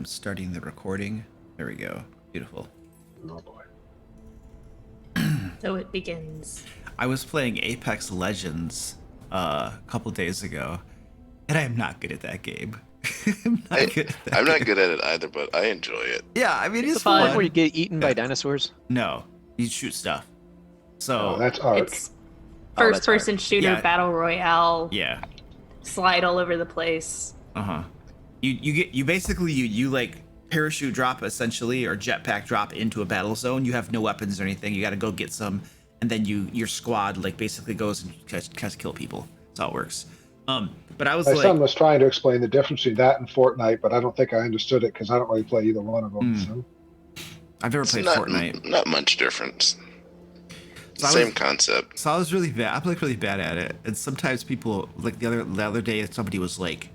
I'm starting the recording. There we go. Beautiful. Oh boy. So it begins. I was playing Apex Legends a couple days ago, and I am not good at that game. I'm not good at it either, but I enjoy it. Yeah, I mean, it's fun. fun. Where you get eaten by dinosaurs? No, you shoot stuff. So that's art. It's first-person shooter, Yeah. battle royale. Yeah. Slide all over the place. You basically like parachute drop essentially, or jetpack drop into a battle zone. You have no weapons or anything. You got to go get some, and then your squad like basically goes and tries to kill people. That's how it works. But I was My son was trying to explain the difference between that and Fortnite, but I don't think I understood it because I don't really play either one of them. So. I've never played Fortnite. Not much difference. So Same concept. So I was really bad. I'm like really bad at it, and sometimes people like the other day somebody was like,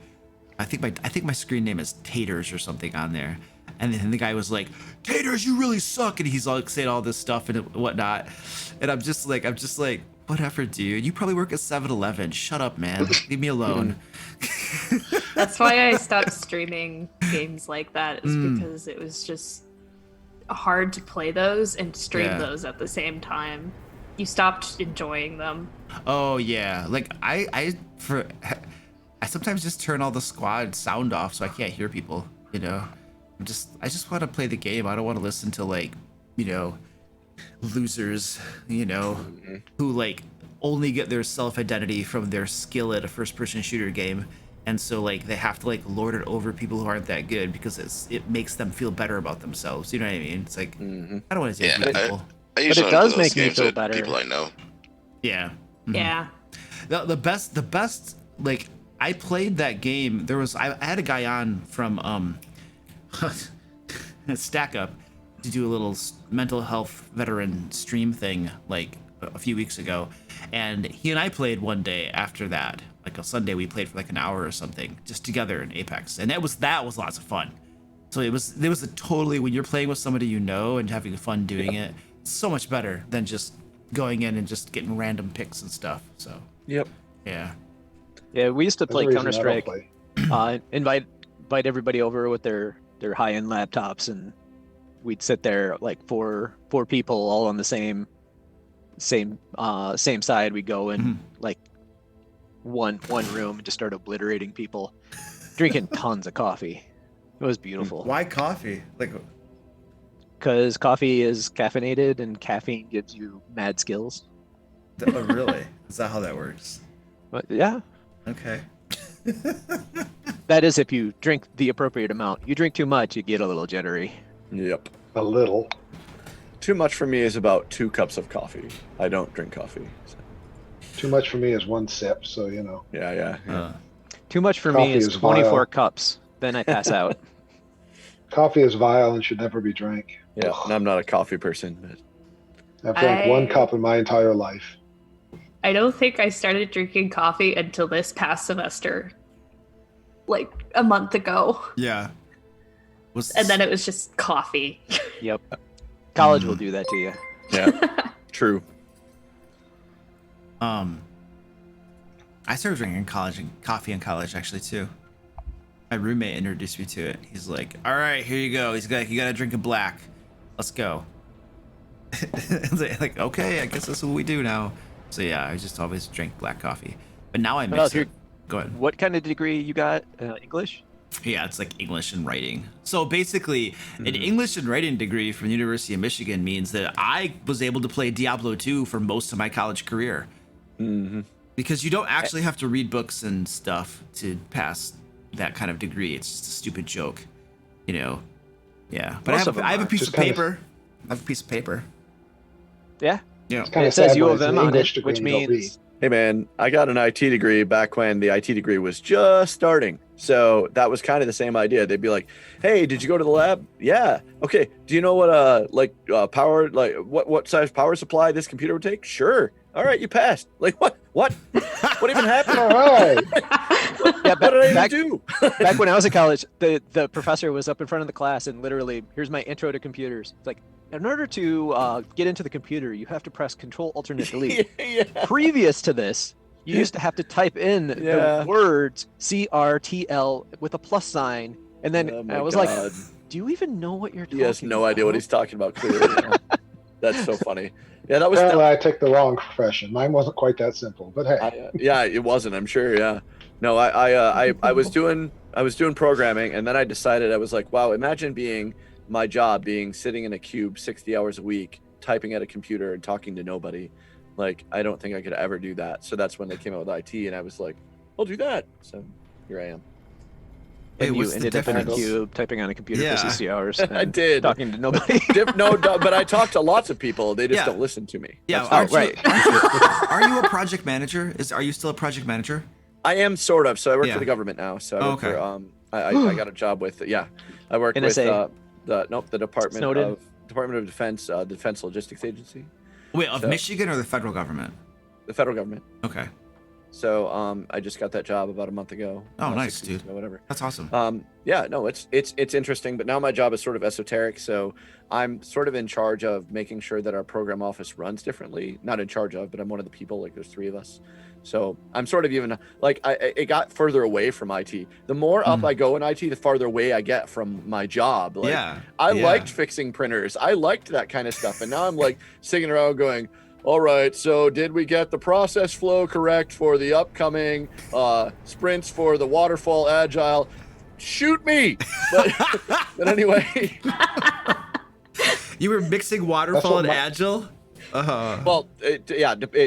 I think my screen name is Taters or something on there, and then the guy was like, Taters, you really suck, and he's like saying all this stuff and whatnot, and I'm just like whatever, dude. You probably work at 7-Eleven. Shut up, man. Leave me alone. That's why I stopped streaming games like that, is because it was just hard to play those and stream those at the same time. You stopped enjoying them. Oh yeah, like I sometimes just turn all the squad sound off so I can't hear people. You know, I just want to play the game. I don't want to listen to like, losers. Who like only get their self-identity from their skill at a first-person shooter game, and so like they have to like lord it over people who aren't that good because it makes them feel better about themselves. You know what I mean? It's like I don't want to take people. I But usually it does play those make me games feel with better. people I know. Yeah. Yeah. The best like I played that game. I had a guy on from Stack Up to do a little mental health veteran stream thing like a few weeks ago, and he and I played one day after that, like a Sunday. We played for like an hour or something just together in Apex, and that was lots of fun. So there was a totally, when you're playing with somebody and having fun doing it, it's so much better than just going in and just getting random picks and stuff. So Yep. yeah. Yeah, we used to play There's a reason I don't Counter-Strike. play. Invite everybody over with their high-end laptops, and we'd sit there like four people all on the same side. We'd go in like one room and just start obliterating people, drinking tons of coffee. It was beautiful. Why coffee? Like, Because coffee is caffeinated, and caffeine gives you mad skills. oh, really? Is that how that works? But yeah, Okay. that is if you drink the appropriate amount. You drink too much, you get a little jittery. Yep. A little. Too much for me is about 2 cups of coffee. I don't drink coffee. So. Too much for me is 1 sip, so Yeah. Too much for Coffee me is is 24 vile. cups. Then I pass out. Coffee is vile and should never be drank. Yeah, and I'm not a coffee person, but I've drank 1 cup in my entire life. I don't think I started drinking coffee until this past semester. Like a month ago. Yeah. And then it was just coffee. Yep. College will do that to you. yeah, true. I started drinking coffee in college actually too. My roommate introduced me to it. He's like, "All right, here you go. You got to drink a black. Let's go." Like, okay, I guess that's what we do now. So yeah, I just always drink black coffee, but now I mix it. Go ahead. What kind of degree you got? English? Yeah, it's like English and writing. So basically, an English and writing degree from the University of Michigan means that I was able to play Diablo 2 for most of my college career. Because you don't actually have to read books and stuff to pass that kind of degree. It's just a stupid joke, Yeah. But I have a piece of paper. I have a piece of paper. Yeah. Yeah. Kinda It says sad U when of it's an M on English it, degree which and you don't read. means Hey man, I got an IT degree back when the IT degree was just starting. So that was kind of the same idea. They'd be like, "Hey, did you go to the lab?" "Yeah." "Okay, do you know what power, like what size power supply this computer would take?" "Sure." "All right, you passed." Like what what even happened? All right. yeah, What did I even do? back when I was in college, the professor was up in front of the class and literally, "Here's my intro to computers." It's like, in order to get into the computer, you have to press Control Alternate Delete. yeah. Previous to this, you used to have to type in the words CRTL with a plus sign And then Oh my I was God. like, do you even know what you're talking He has no idea what about? he's talking about. Clearly, that's so funny. Yeah, that was. Apparently, I took the wrong profession. Mine wasn't quite that simple, but hey. Yeah, it wasn't. I'm sure. Yeah. No, I was doing programming, and then I decided I was like, wow, imagine my job being sitting in a cube 60 hours a week, typing at a computer and talking to nobody. Like, I don't think I could ever do that. So that's when they came out with IT, and I was like, I'll do that. So here I am. Hey, And you what's the ended up in a difference? cube, typing on a computer Yeah. for 60 hours. I and did. Talking to nobody. No, but I talked to lots of people. They just Yeah. don't listen to me. Yeah, That's aren't all. you, are you a project manager? Are you still a project manager? I am sort of. So I work Yeah. for the government now. So I work Okay. for I got a job with I work NSA. with the Department Snowden. of Defense, Defense Logistics Agency, Wait, of So- Michigan or the federal government? the federal government. Okay, So I just got that job about a month ago. Oh, 6 nice, weeks dude. ago, whatever. that's awesome. Yeah, no, it's interesting, but now my job is sort of esoteric. So I'm sort of in charge of making sure that our program office runs differently. Not in charge of, but I'm one of the people. Like, there's 3 of us. So I'm sort of even like it got further away from IT. The more up I go in IT, the farther away I get from my job. Like, yeah, I yeah. liked fixing printers. I liked that kind of stuff. And now I'm like sitting around going, all right, so did we get the process flow correct for the upcoming sprints for the waterfall agile? Shoot me. But anyway, You were mixing waterfall what and my- agile. well,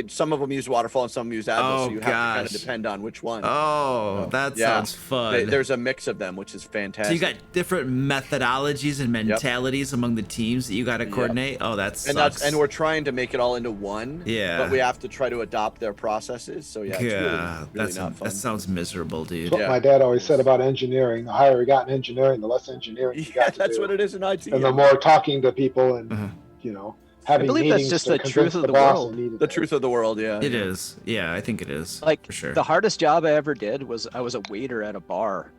some of them use waterfall and some use agile, Oh, so you have to kind of gosh. depend on which one. Oh, So, that yeah. sounds fun. There's a mix of them, which is fantastic. So you got different methodologies and mentalities among the teams that you got to Yep. coordinate. Oh, that sucks. and we're trying to make it all into one. Yeah. But we have to try to adopt their processes. So yeah, it's really, yeah, really not fun. that sounds miserable, dude. That's what Yeah. my dad always said about engineering. The higher you got in engineering, the less engineering you Yeah, got to that's do. what it is in IT. And the more talking to people and, Uh-huh. having believe that's meetings just to the convince truth of the boss world. they needed The it. truth of the world, yeah. It is. Yeah, I think it is. Like, for sure. the hardest job I ever did was I was a waiter at a bar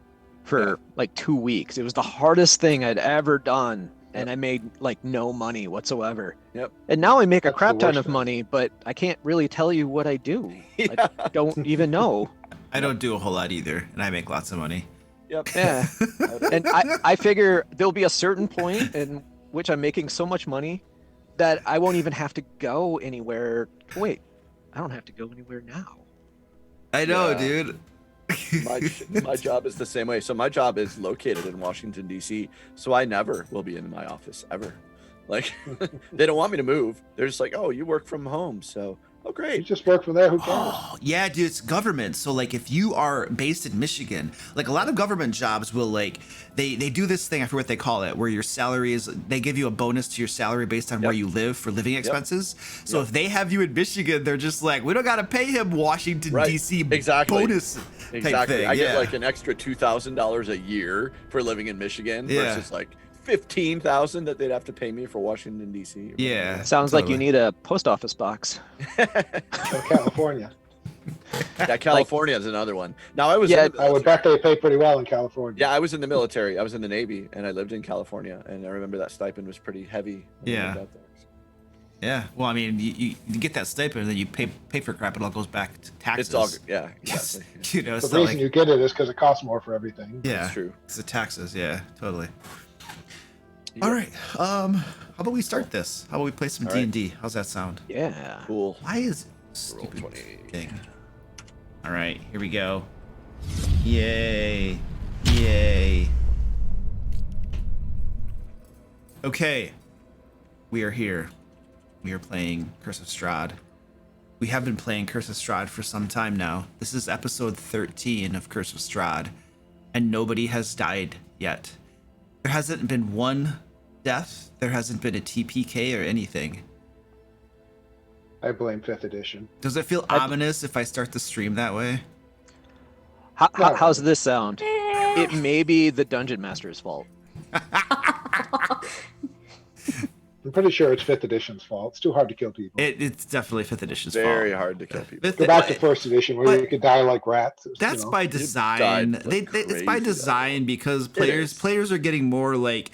for like 2 weeks. It was the hardest thing I'd ever done. And I made like no money whatsoever. Yep. And now I make a That's the crap ton worst of thing. money, but I can't really tell you what I do. Yeah. I don't even know. I don't do a whole lot either, and I make lots of money. Yep. Yeah. And I figure there'll be a certain point in which I'm making so much money that I won't even have to go anywhere. Wait, I don't have to go anywhere now. I know, Yeah. dude. My job is the same way. So my job is located in Washington, D.C. So I never will be in my office ever. Like, they don't want me to move. They're just like, oh, you work from home. So, oh, You great. just work from there. Who cares? Oh, yeah, dude, it's government. So, like, if you are based in Michigan, like, a lot of government jobs will, like, they do this thing, I forget what they call it, where your salary is, they give you a bonus to your salary based on where you live for living expenses. So, if they have you in Michigan, they're just like, we don't got to pay him Washington, Right. D.C. Exactly. bonus type Exactly. thing. I yeah. get like an extra $2,000 a year for living in Michigan Yeah. versus like 15,000 that they'd have to pay me for Washington, D.C. Yeah. Sounds like you totally. need a post office box. Or California. Yeah, California is another one. Now I was Yeah, in the I would military. bet they pay pretty well in California. Yeah, I was in the military. I was in the Navy, and I lived in California. And I remember that stipend was pretty heavy. when I Yeah. lived out there. Yeah. Well, I mean, you get that stipend, and then you pay for crap. It all goes back to taxes. It's all yeah, exactly. You know, The it's not reason like, you get it is because it costs more for everything. yeah, It's true. It's the taxes. Yeah, totally. Yep. All right. How about we start this? How about we play some All right. D&D? How's that sound? Yeah. Cool. Why is Roll stupid 20. thing? All right, here we go. Yay! Yay! Okay, we are here. We are playing Curse of Strahd. We have been playing Curse of Strahd for some time now. This is episode 13 of Curse of Strahd, and nobody has died yet. There hasn't been one death. There hasn't been a TPK or anything. I blame 5th edition. Does it feel ominous if I start the stream that way? How's this sound? It may be the dungeon master's fault. I'm pretty sure it's 5th edition's fault. It's too hard to kill people. It's definitely 5th edition's fault. Very hard to kill people. Go back to 1st edition where but- you could die like rats. That's by design. died They, like it's by crazy, design because is. players are getting more like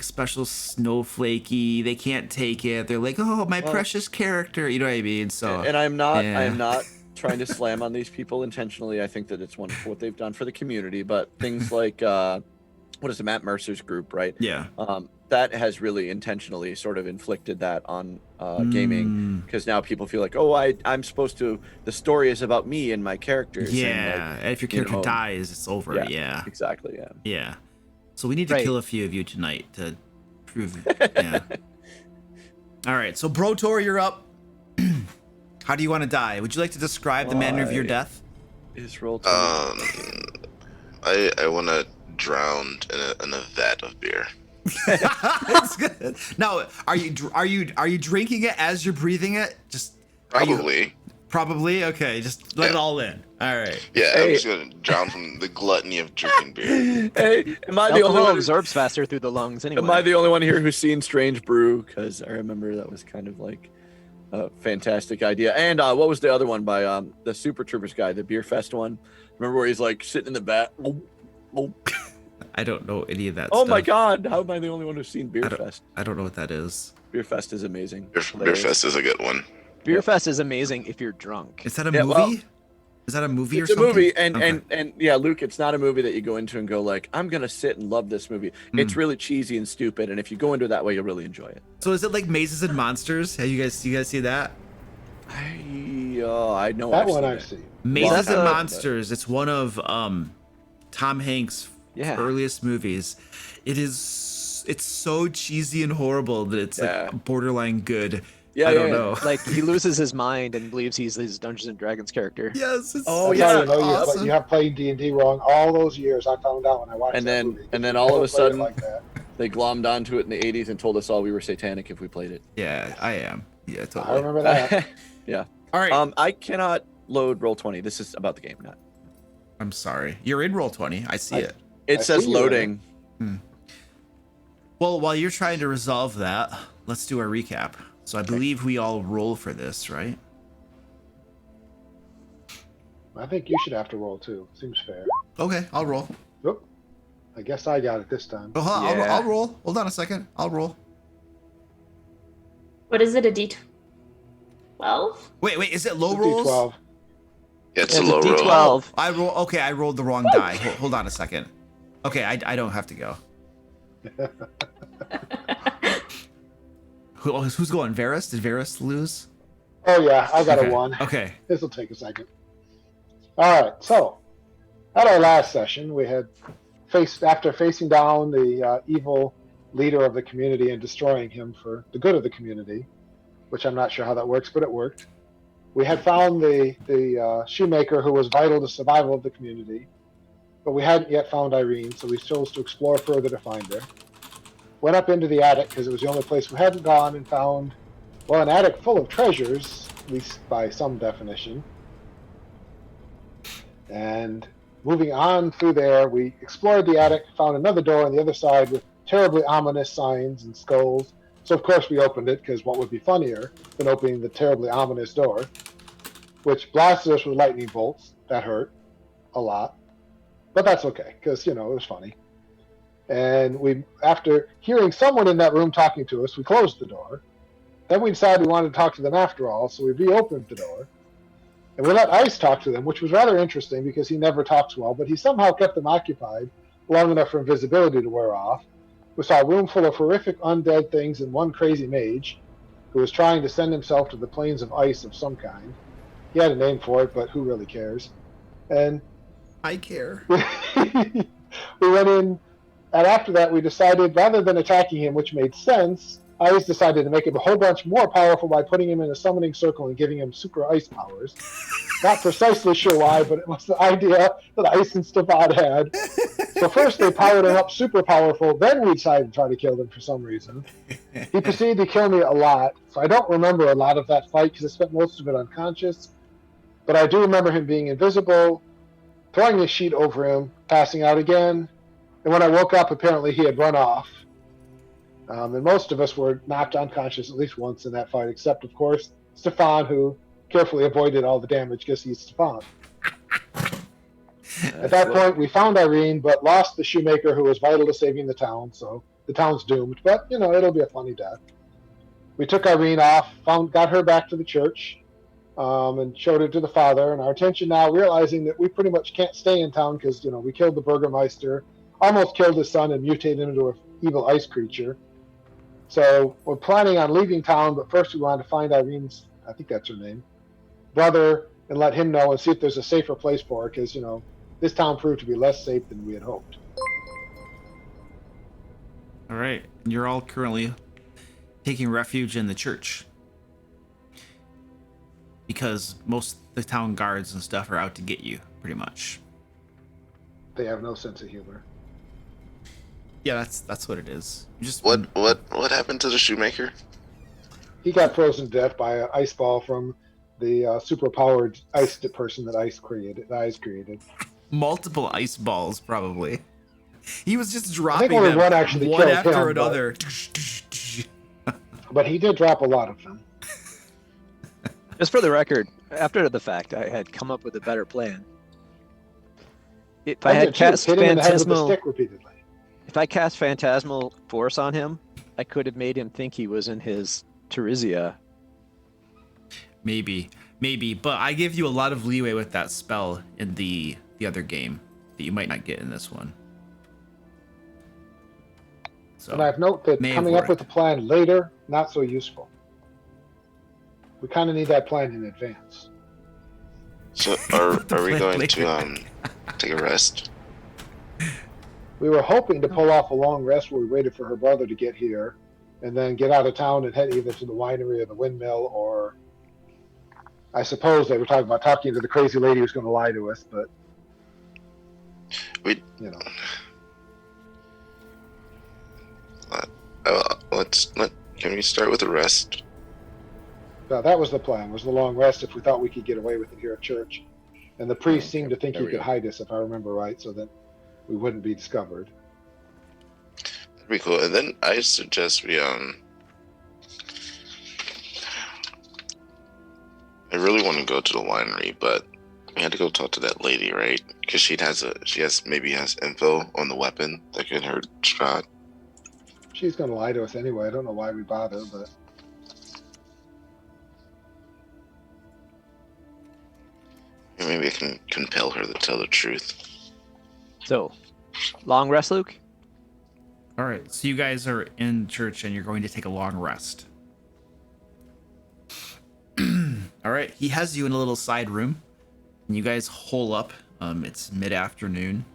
special snowflakey. They can't take it. They're like, oh, my precious character. You know what I mean? So And I'm not. yeah. I am not trying to slam on these people intentionally. I think that it's wonderful what they've done for the community. But things like what is it, Matt Mercer's group, right? Yeah. That has really intentionally sort of inflicted that on gaming, because now people feel like, oh, I'm supposed to. The story is about me and my characters. Yeah. And, like, And if your character dies, it's over. Yeah. Exactly. Yeah. Yeah. So we need to Right. kill a few of you tonight to prove it. Yeah. All right. So Brotor, you're up. How do you want to die? Would you like to describe the manner of your death? Is roll. I want to drown in a vat of beer. That's good. Now, are you drinking it as you're breathing it? Just Probably. Probably. Okay. Just let it all in. All right. Yeah, Hey. I'm just gonna drown from the gluttony of drinking beer. Hey, am I the only Alcohol one? absorbs faster through the lungs anyway. Am I the only one here who's seen Strange Brew? Because I remember that was kind of like a fantastic idea. And what was the other one by the Super Troopers guy, the Beer Fest one? Remember where he's like sitting in the vat? Oh, I don't know any of that oh stuff. my God! How am I the only one who's seen Beer Fest? I don't know what that is. Beer Fest is amazing. Beer Fest is a good one. Beer Fest is amazing if you're drunk. Is that a Yeah, movie? well, Is that a movie or It's a something? movie, and, Okay. and yeah, Luke, it's not a movie that you go into and go like, I'm gonna sit and love this movie. It's really cheesy and stupid, and if you go into it that way, you'll really enjoy it. So is it like Mazes and Monsters? Have you guys see that? I know That I've one seen I've it. seen. Mazes that's and a- Monsters. It's one of Tom Hanks' Yeah. earliest movies. It's so cheesy and horrible that it's Yeah. like borderline good. Yeah, I don't yeah, know. Like he loses his mind and believes he's his Dungeons and Dragons character. Yes. It's Oh, That's yeah, how you know awesome. you have played D&D wrong all those years. I found out when I watched And that then- movie. and then You all of don't a play it sudden- like that. They glommed onto it in the 80s and told us all we were satanic if we played it. Yeah, I am. Yeah, I totally. remember that. Yeah. All right. I cannot load Roll20. This is about the game, not. I'm sorry. You're in Roll20. I see it. It I says see you in loading. Well, while you're trying to resolve that, let's do our recap. So I believe we all roll for this, right? I think you should have to roll too. Seems fair. Okay, I'll roll. Oop. I guess I got it this time. Oh, Yeah. I'll roll. Hold on a second. I'll roll. What is it? A D12? Wait. Is it low It's a rolls? D12. Yeah, it's Yeah, a low roll. D12. I roll. Okay, I rolled the wrong die. Hold on a second. Okay, I don't have to go. Who's going? Varus? Did Varus lose? Oh yeah, I got Okay. a 1. Okay. This will take a second. All right, so at our last session, we had after facing down the evil leader of the community and destroying him for the good of the community, which I'm not sure how that works, but it worked. We had found the shoemaker who was vital to survival of the community, but we hadn't yet found Irene, so we chose to explore further to find her. Went up into the attic because it was the only place we hadn't gone, and found, well, an attic full of treasures, at least by some definition. And moving on through there, we explored the attic, found another door on the other side with terribly ominous signs and skulls. So of course we opened it, because what would be funnier than opening the terribly ominous door, which blasted us with lightning bolts. That hurt a lot, but that's okay, because it was funny. And we, after hearing someone in that room talking to us, we closed the door. Then we decided we wanted to talk to them after all, so we reopened the door. And we let Ice talk to them, which was rather interesting because he never talks well, but he somehow kept them occupied long enough for invisibility to wear off. We saw a room full of horrific undead things and one crazy mage who was trying to send himself to the plains of ice of some kind. He had a name for it, but who really cares? And I care. we went in, and after that we decided, rather than attacking him, which made sense, I always decided to make him a whole bunch more powerful by putting him in a summoning circle and giving him super ice powers. Not precisely sure why, but it was the idea that Ice and Strahd had. So first they powered him up super powerful, then we decided to try to kill them for some reason. He proceeded to kill me a lot, so I don't remember a lot of that fight because I spent most of it unconscious. But I do remember him being invisible, throwing his sheet over him, passing out again, and when I woke up, apparently he had run off. And most of us were knocked unconscious at least once in that fight, except, of course, Stefan, who carefully avoided all the damage because he's Stefan. At that point, we found Irene, but lost the shoemaker who was vital to saving the town, so the town's doomed. But, it'll be a funny death. We took Irene off, got her back to the church, and showed her to the father. And our attention now, realizing that we pretty much can't stay in town because, we killed the burgomaster, almost killed his son and mutated him into an evil ice creature. So we're planning on leaving town, but first we wanted to find Irene's, I think that's her name, brother, and let him know and see if there's a safer place for her, because, this town proved to be less safe than we had hoped. All right. You're all currently taking refuge in the church because most of the town guards and stuff are out to get you, pretty much. They have no sense of humor. Yeah, that's what it is. Just What happened to the shoemaker? He got frozen to death by an ice ball from the super-powered ice person that Ice created. multiple ice balls, probably. He was just I dropping think only them one actually one killed after him, another. but he did drop a lot of them. Just for the record, after the fact, I had come up with a better plan. If I had cast hit him in the head with the Phantasmal, stick repeatedly. if I cast Phantasmal Force on him, I could have made him think he was in his Teresia. Maybe, but I give you a lot of leeway with that spell in the other game that you might not get in this one. So, And I've noted that may have coming up with worked. a plan later, not so useful. We kind of need that plan in advance. So are The we plan going later. to take a rest? We were hoping to pull off a long rest where we waited for her brother to get here, and then get out of town and head either to the winery or the windmill, or I suppose they were talking about talking to the crazy lady who's going to lie to us, but We can we start with a rest? that was the plan, was the long rest if we thought we could get away with it here at church. And the priest seemed to think There he we could go. hide us, if I remember right, so that we wouldn't be discovered. That'd be cool. And then I suggest we I really want to go to the winery, but we had to go talk to that lady, right? Because she maybe has info on the weapon that could hurt Strahd. She's going to lie to us anyway. I don't know why we bother, but Maybe I can compel her to tell the truth. So, long rest, Luke? All right, so you guys are in church and you're going to take a long rest. All right, he has you in a little side room, and you guys hole up. It's mid-afternoon,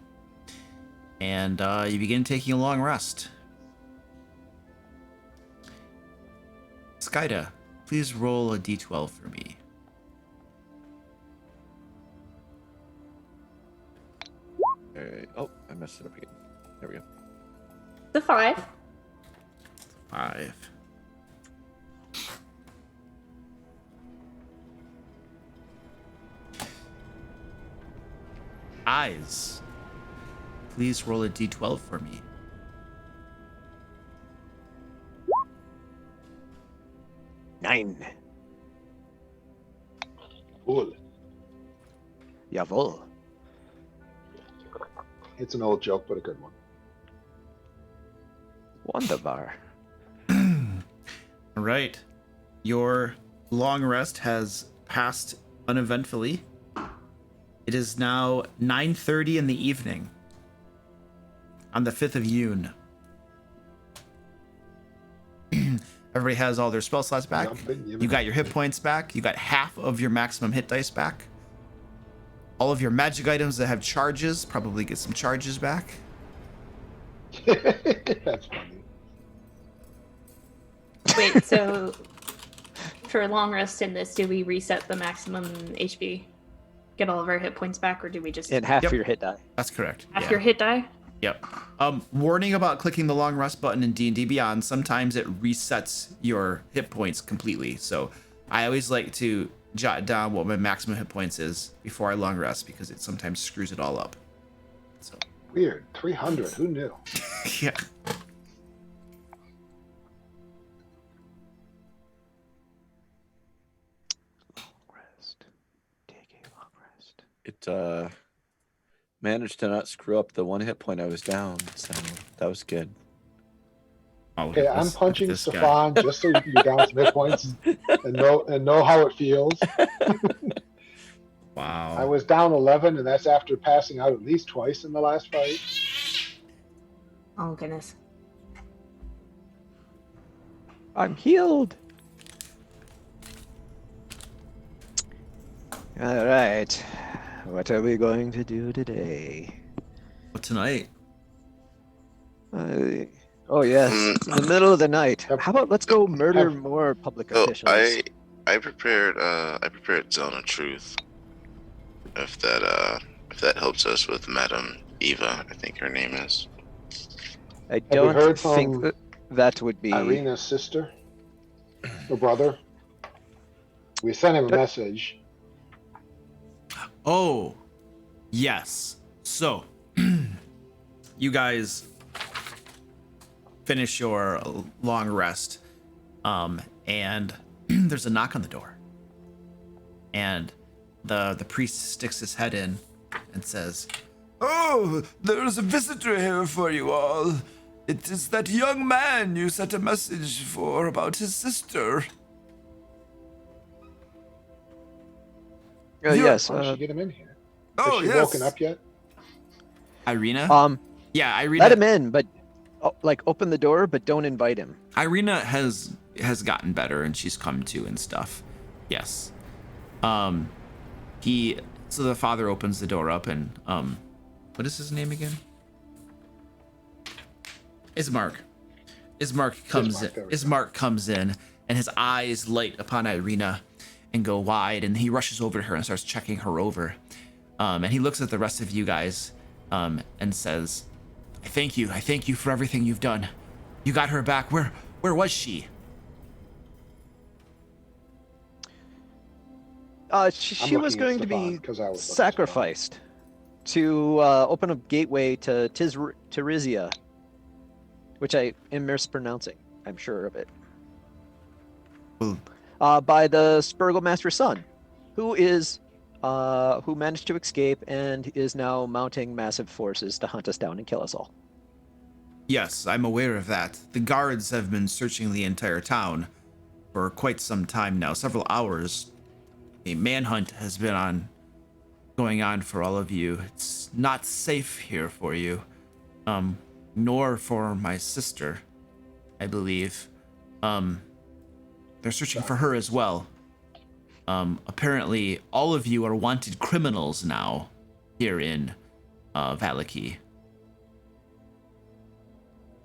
and you begin taking a long rest. Skyda, please roll a d12 for me. Alright. Oh, I messed it up again. There we go. The 5. 5. Eyes, please roll a d12 for me. Nine. cool. Jawohl. It's an old joke, but a good one. Wunderbar. All right, your long rest has passed uneventfully. It is now 9:30 in the evening on the 5th of June. Everybody has all their spell slots back. You got your hit points back. You got half of your maximum hit dice back. All of your magic items that have charges probably get some charges back. That's funny. Wait, so for long rest in this, do we reset the maximum HP? Get all of our hit points back, or do we just And half Yep. your hit die. That's correct. half yeah. your hit die? Yep. Warning about clicking the long rest button in D&D Beyond. Sometimes it resets your hit points completely. So I always like to jot down what my maximum hit points is before I long rest because it sometimes screws it all up. So Weird. 300. Who knew? yeah. Rest. Take a long rest. It managed to not screw up the one hit point I was down, so that was good. Oh, look Okay, at I'm this- look at punching this guy. Stefan just so you can be down some hit points and know how it feels. Wow. I was down 11, and that's after passing out at least twice in the last fight. Oh goodness. I'm healed. All right. What are we going to do today? But tonight, Oh yes, it's in the middle of the night. Yep. How about let's go murder more public Oh, officials? I prepared Zone of Truth. If that helps us with Madam Eva, I think her name is. I we don't heard think from that would be. Irina's sister or brother. We sent him a message. oh, yes. So, you guys finish your long rest, and there's a knock on the door, and the priest sticks his head in and says, "Oh, there is a visitor here for you all. It is that young man you sent a message for about his sister." Yes. Why don't you get him in here? Oh, Has she yes. woken up yet? Irina? Yeah, Irina. Let him in, but open the door, but don't invite him. Irina has gotten better and she's come to and stuff. Yes. So the father opens the door up and what is his name again? Ismark. Ismark comes in and his eyes light upon Irina and go wide, and he rushes over to her and starts checking her over. And he looks at the rest of you guys and says, I thank you for everything you've done. You got her back. Where was she? She was looking going at to Stefan, be 'cause I was looking at sacrificed to open a gateway to Tirizia, which I am mispronouncing. I'm sure of it. By the burgomaster's son, who managed to escape and is now mounting massive forces to hunt us down and kill us all. Yes, I'm aware of that. The guards have been searching the entire town for quite some time now, several hours. A manhunt has been going on for all of you. It's not safe here for you, nor for my sister, I believe. They're searching for her as well. Apparently, all of you are wanted criminals now here in Vallaki.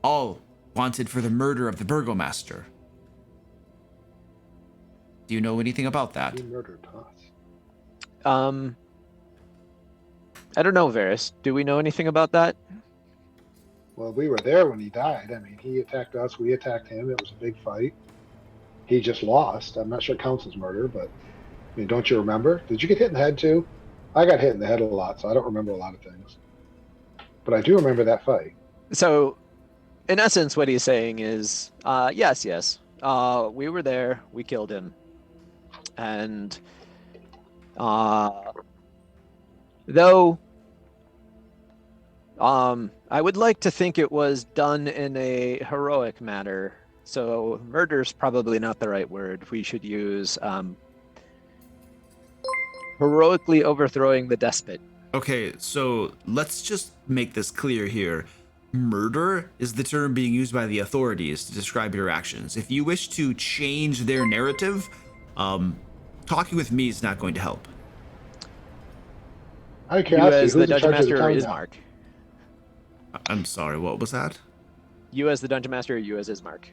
All wanted for the murder of the burgomaster. Do you know anything about that? He murdered us. I don't know, Varys. Do we know anything about that? Well, we were there when he died. I mean, he attacked us. We attacked him. It was a big fight. He just lost. I'm not sure it counts as murder, but I mean, don't you remember? Did you get hit in the head too? I got hit in the head a lot, so I don't remember a lot of things. But I do remember that fight. So, in essence, what he's saying is, yes. We were there. We killed him. And though I would like to think it was done in a heroic manner. So murder's probably not the right word. We should use heroically overthrowing the despot. Okay, so let's just make this clear here. Murder is the term being used by the authorities to describe your actions. If you wish to change their narrative, talking with me is not going to help. I You curiosity, as the who's in Dungeon charge of the Master or town now? Ismark? I'm sorry, what was that? You as the Dungeon Master or you as Ismark?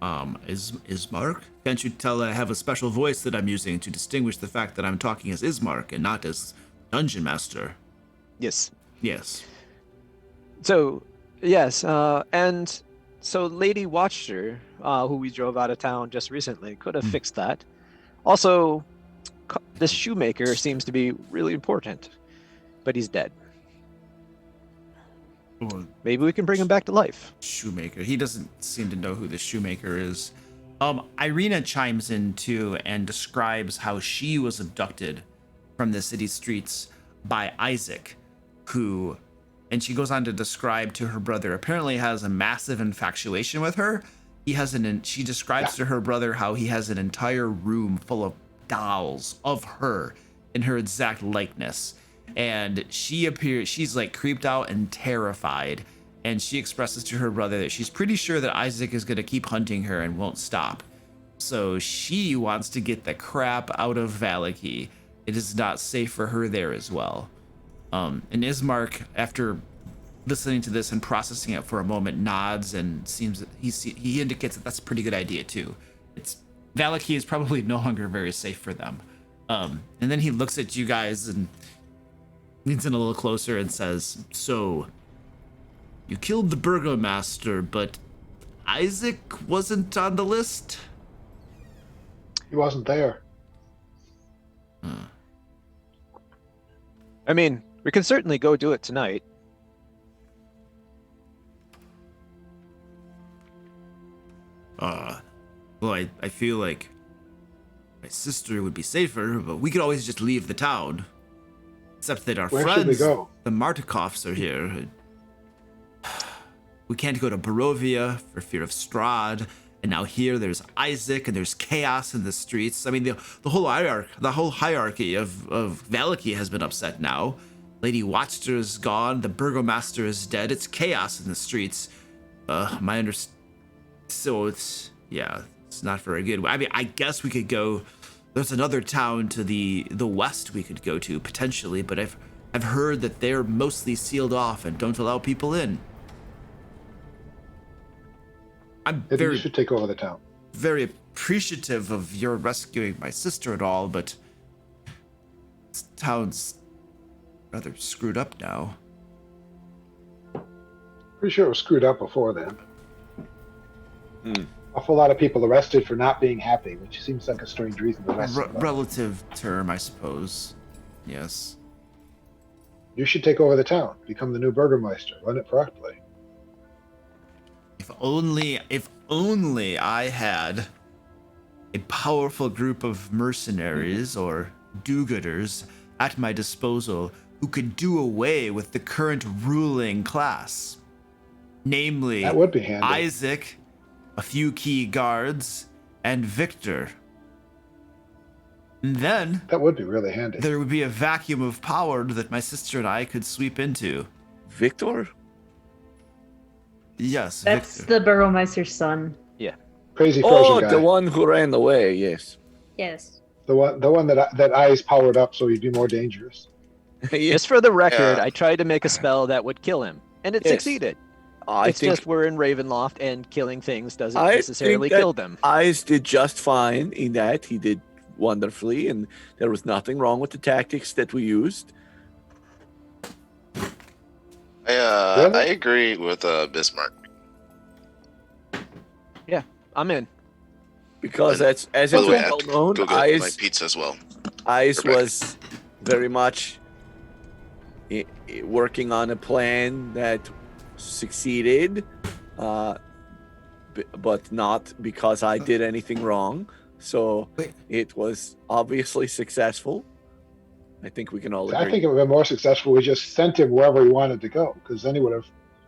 Ismark? Can't you tell I have a special voice that I'm using to distinguish the fact that I'm talking as Ismark and not as Dungeon Master? Yes. Yes. So, yes, and so Lady Watcher, who we drove out of town just recently, could have fixed that. Also, this shoemaker seems to be really important, but he's dead. Oh, Maybe we can bring him back to life. shoemaker. He doesn't seem to know who the shoemaker is. Irina chimes in too and describes how she was abducted from the city streets by Izek, who, and she goes on to describe to her brother, apparently has a massive infatuation with her. She describes to her brother how he has an entire room full of dolls of her in her exact likeness. And she's like creeped out and terrified. and she expresses to her brother that she's pretty sure that Izek is going to keep hunting her and won't stop. So she wants to get the crap out of Vallaki. It is not safe for her there as well. And Ismark, after listening to this and processing it for a moment, nods and seems that he indicates that that's a pretty good idea too. Vallaki is probably no longer very safe for them. And then he looks at you guys and leans in a little closer and says, "So, you killed the burgomaster, but Izek wasn't on the list?" He wasn't there. I mean, we can certainly go do it tonight. Well, I feel like my sister would be safer, but we could always just leave the town. Except that our Where friends, should we go? the Martikovs, are here. We can't go to Barovia for fear of Strahd, and now here there's Izek, and there's chaos in the streets. I mean, the whole hierarchy of Vallaki has been upset now. Lady Watchster is gone. The burgomaster is dead. It's chaos in the streets. So it's not very good. I mean, I guess we could go. There's another town to the west we could go to potentially, but I've heard that they're mostly sealed off and don't allow people in. I'm Maybe you should take over the town. very appreciative of your rescuing my sister and all, but this town's rather screwed up now. Pretty sure it was screwed up before then. Hmm. Awful lot of people arrested for not being happy, which seems like a strange reason to arrest somebody. Relative term, I suppose. Yes. You should take over the town, become the new burgomaster, run it properly. If only I had a powerful group of mercenaries or do-gooders at my disposal who could do away with the current ruling class. Namely, That would be handy. Izek, a few key guards, and Victor. And then That would be really handy. there would be a vacuum of power that my sister and I could sweep into. Victor? Yes, That's Victor. the burgomaster's son. Crazy frozen Oh, guy. the one who ran away, yes. Yes. The one that eyes powered up so he'd be more dangerous. Yes. Just for the record, Yeah. I tried to make a spell that would kill him, and it Yes. succeeded. I It's think just we're in Ravenloft, and killing things doesn't I necessarily think that- kill them. Eyes did just fine in that. He did wonderfully, and there was nothing wrong with the tactics that we used. Really? I agree with Bismarck. I'm in. Because that's as By it's the way, I well have to known, go get my Eyes pizza as well. Eyes Rebecca. was very much working on a plan that succeeded, but not because I did anything wrong. So Wait. it was obviously successful. I think we can all agree. I think it would have been more successful. We just sent him wherever he wanted to go, because then he would have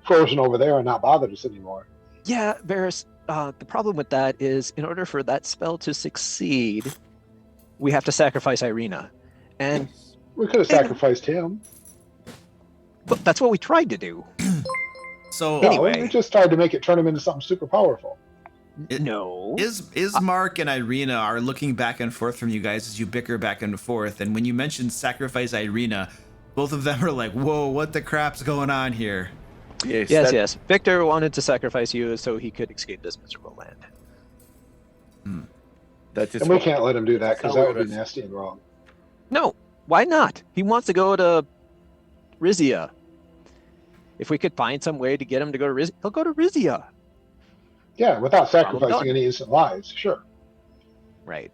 frozen over there and not bothered us anymore. Yeah, Varys, the problem with that is in order for that spell to succeed, we have to sacrifice Irina. And We could have sacrificed him. but that's what we tried to do. So No, Anyway. we just tried to make it turn him into something super powerful. No. Ismark and Irina are looking back and forth from you guys as you bicker back and forth. And when you mentioned sacrifice Irina, both of them are like, "Whoa, what the crap's going on here?" Yes, Yes, that- yes. Victor wanted to sacrifice you so he could escape this miserable land. that is And we what- can't let him do that, because How that would it be is. nasty and wrong. No, why not? He wants to go to Rizia. If we could find some way to get him to go to Rizia, he'll go to Rizia. Yeah, without sacrificing done. any innocent lives, sure. Right.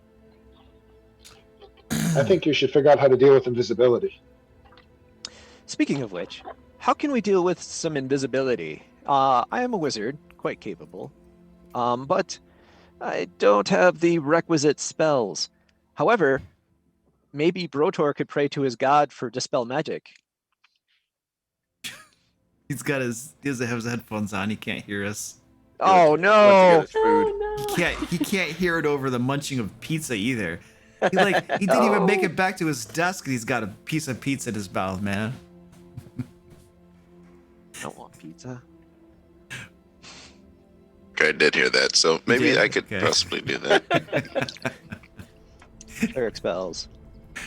I think you should figure out how to deal with invisibility. Speaking of which, how can we deal with some invisibility? I am a wizard, quite capable, but I don't have the requisite spells. However, maybe Brotor could pray to his god for dispel magic. He doesn't have his headphones on. He can't hear us. Oh Went to no! get his food. Oh, He can't hear it over the munching of pizza either. He didn't even make it back to his desk, and he's got a piece of pizza in his mouth, man. I don't want pizza. Joker. I did hear that, so maybe did? I could Okay. possibly do that. Cleric spells.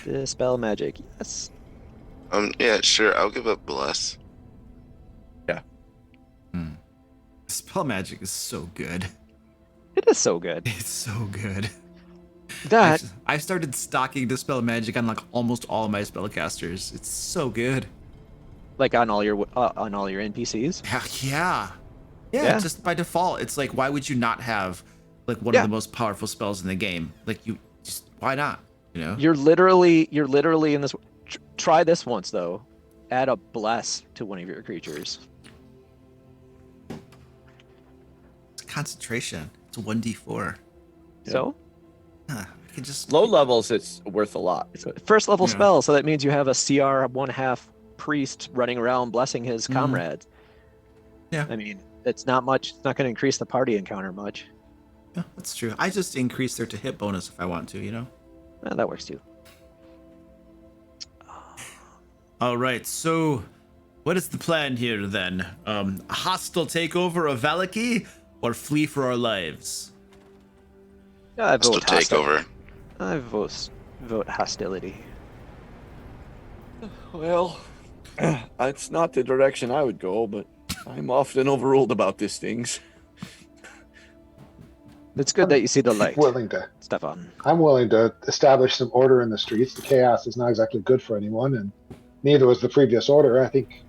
Dispel magic. Yes. Yeah, sure. I'll give up bless. Spell magic is so good. It is so good. It's so good. That I started stocking Dispel Magic on like almost all of my spellcasters. It's so good. like on all your NPCs. Yeah. Yeah. Just by default, it's like, why would you not have like one Yeah. of the most powerful spells in the game? Like, you just, why not? You know? You're literally in this. Try this once though. Add a bless to one of your creatures. It's concentration. It's 1d4. So Huh, I can just Low levels, it's worth a lot. it's a first level Yeah. spell, so that means you have a CR 1/2 priest running around blessing his Mhm. comrades. Yeah. I mean, it's not much. It's not going to increase the party encounter much. Yeah, that's true. I just increase their to hit bonus if I want to, you know? That works too. All right, so what is the plan here then? A hostile takeover of Vallaki or flee for our lives? I Still vote take over. I vote hostility. Well, it's not the direction I would go, but I'm often overruled about these things. It's good that you see the light, Willing to. Stefan. I'm willing to establish some order in the streets. The chaos is not exactly good for anyone, and neither was the previous order. I think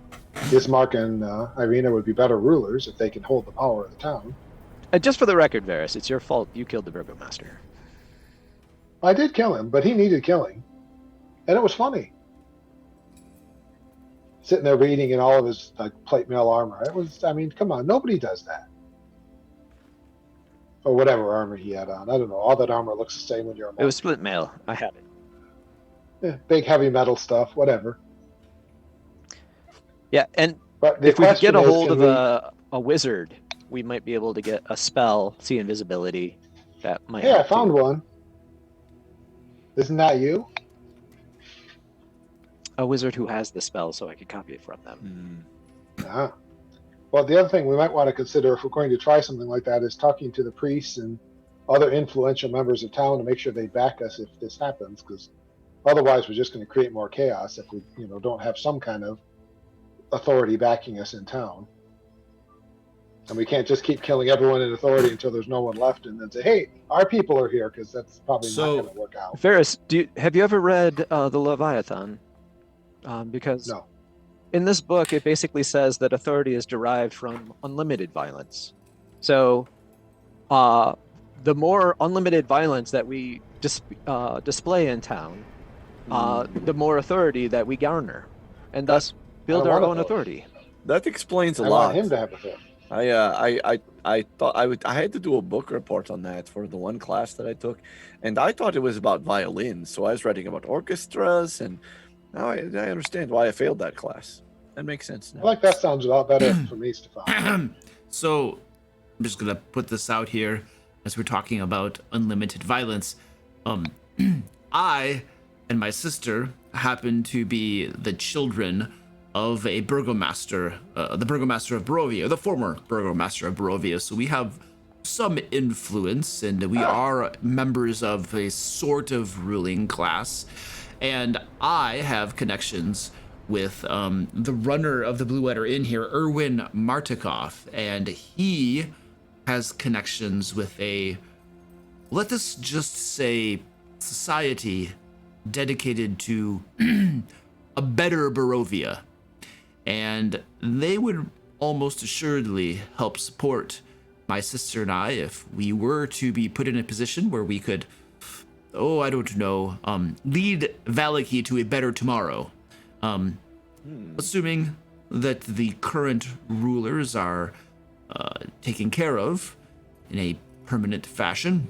Bismarck and Irina would be better rulers if they can hold the power of the town. Just for the record, Varys, it's your fault. You killed the burgomaster. I did kill him, but he needed killing, and it was funny. Sitting there reading in all of his like plate mail armor. It was. I mean, come on, nobody does that. Or whatever armor he had on. I don't know. All that armor looks the same when you're a monk. It was split mail. I had it. Yeah, big heavy metal stuff. Whatever. Yeah, and But the if we could get question a is, hold can of we- a wizard, we might be able to get a spell, see invisibility. That might. Yeah, I help found too. one. Isn't that you? A wizard who has the spell, so I could copy it from them. Ah. Well, the other thing we might want to consider if we're going to try something like that is talking to the priests and other influential members of town to make sure they back us if this happens, because otherwise we're just going to create more chaos if we, don't have some kind of authority backing us in town. And we can't just keep killing everyone in authority until there's no one left, and then say, "Hey, our people are here," because that's probably So- not going to work out. Varys, have you ever read the Leviathan? Because No. in this book, it basically says that authority is derived from unlimited violence. So, the more unlimited violence that we display in town, the more authority that we garner, and thus build I our want own authority. authority. That explains a I lot. want him to have authority. I thought I had to do a book report on that for the one class that I took, and I thought it was about violins. So I was writing about orchestras, and now I understand why I failed that class. That makes sense I now. like that sounds a lot better for me, Stefan. So, I'm just gonna put this out here as we're talking about unlimited violence. I and my sister happen to be the children of a burgomaster, the burgomaster of Barovia, the former burgomaster of Barovia. So we have some influence, and we are members of a sort of ruling class. And I have connections with the runner of the Blue Letter Inn here, Erwin Martikov, and he has connections with let us just say, society dedicated to a better Barovia. And they would almost assuredly help support my sister and I if we were to be put in a position where we could, I don't know, lead Vallaki to a better tomorrow. Assuming that the current rulers are taken care of in a permanent fashion.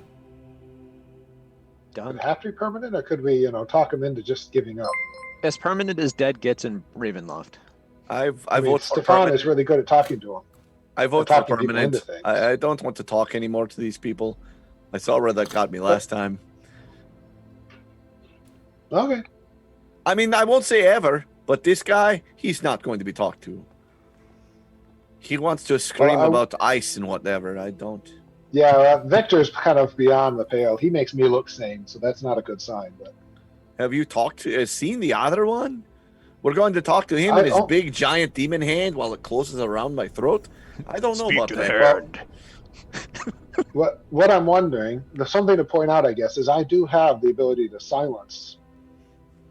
Would Done. it have to be permanent, or could we, talk him into just giving up? As permanent as dead gets in Ravenloft. I I mean, vote for Stefan permanent. is really good at talking to him. I vote for talking people permanent. into things. I don't want to talk anymore to these people. I saw where that got me last time. Okay. I mean, I won't say ever, but this guy, he's not going to be talked to. He wants to scream Well, about ice and whatever. I don't. Yeah, Victor's kind of beyond the pale. He makes me look sane, so that's not a good sign. But Have you seen the other one? We're going to talk to him in his big giant demon hand while it closes around my throat. I don't know about that. What I'm wondering, there's something to point out, I guess, is I do have the ability to silence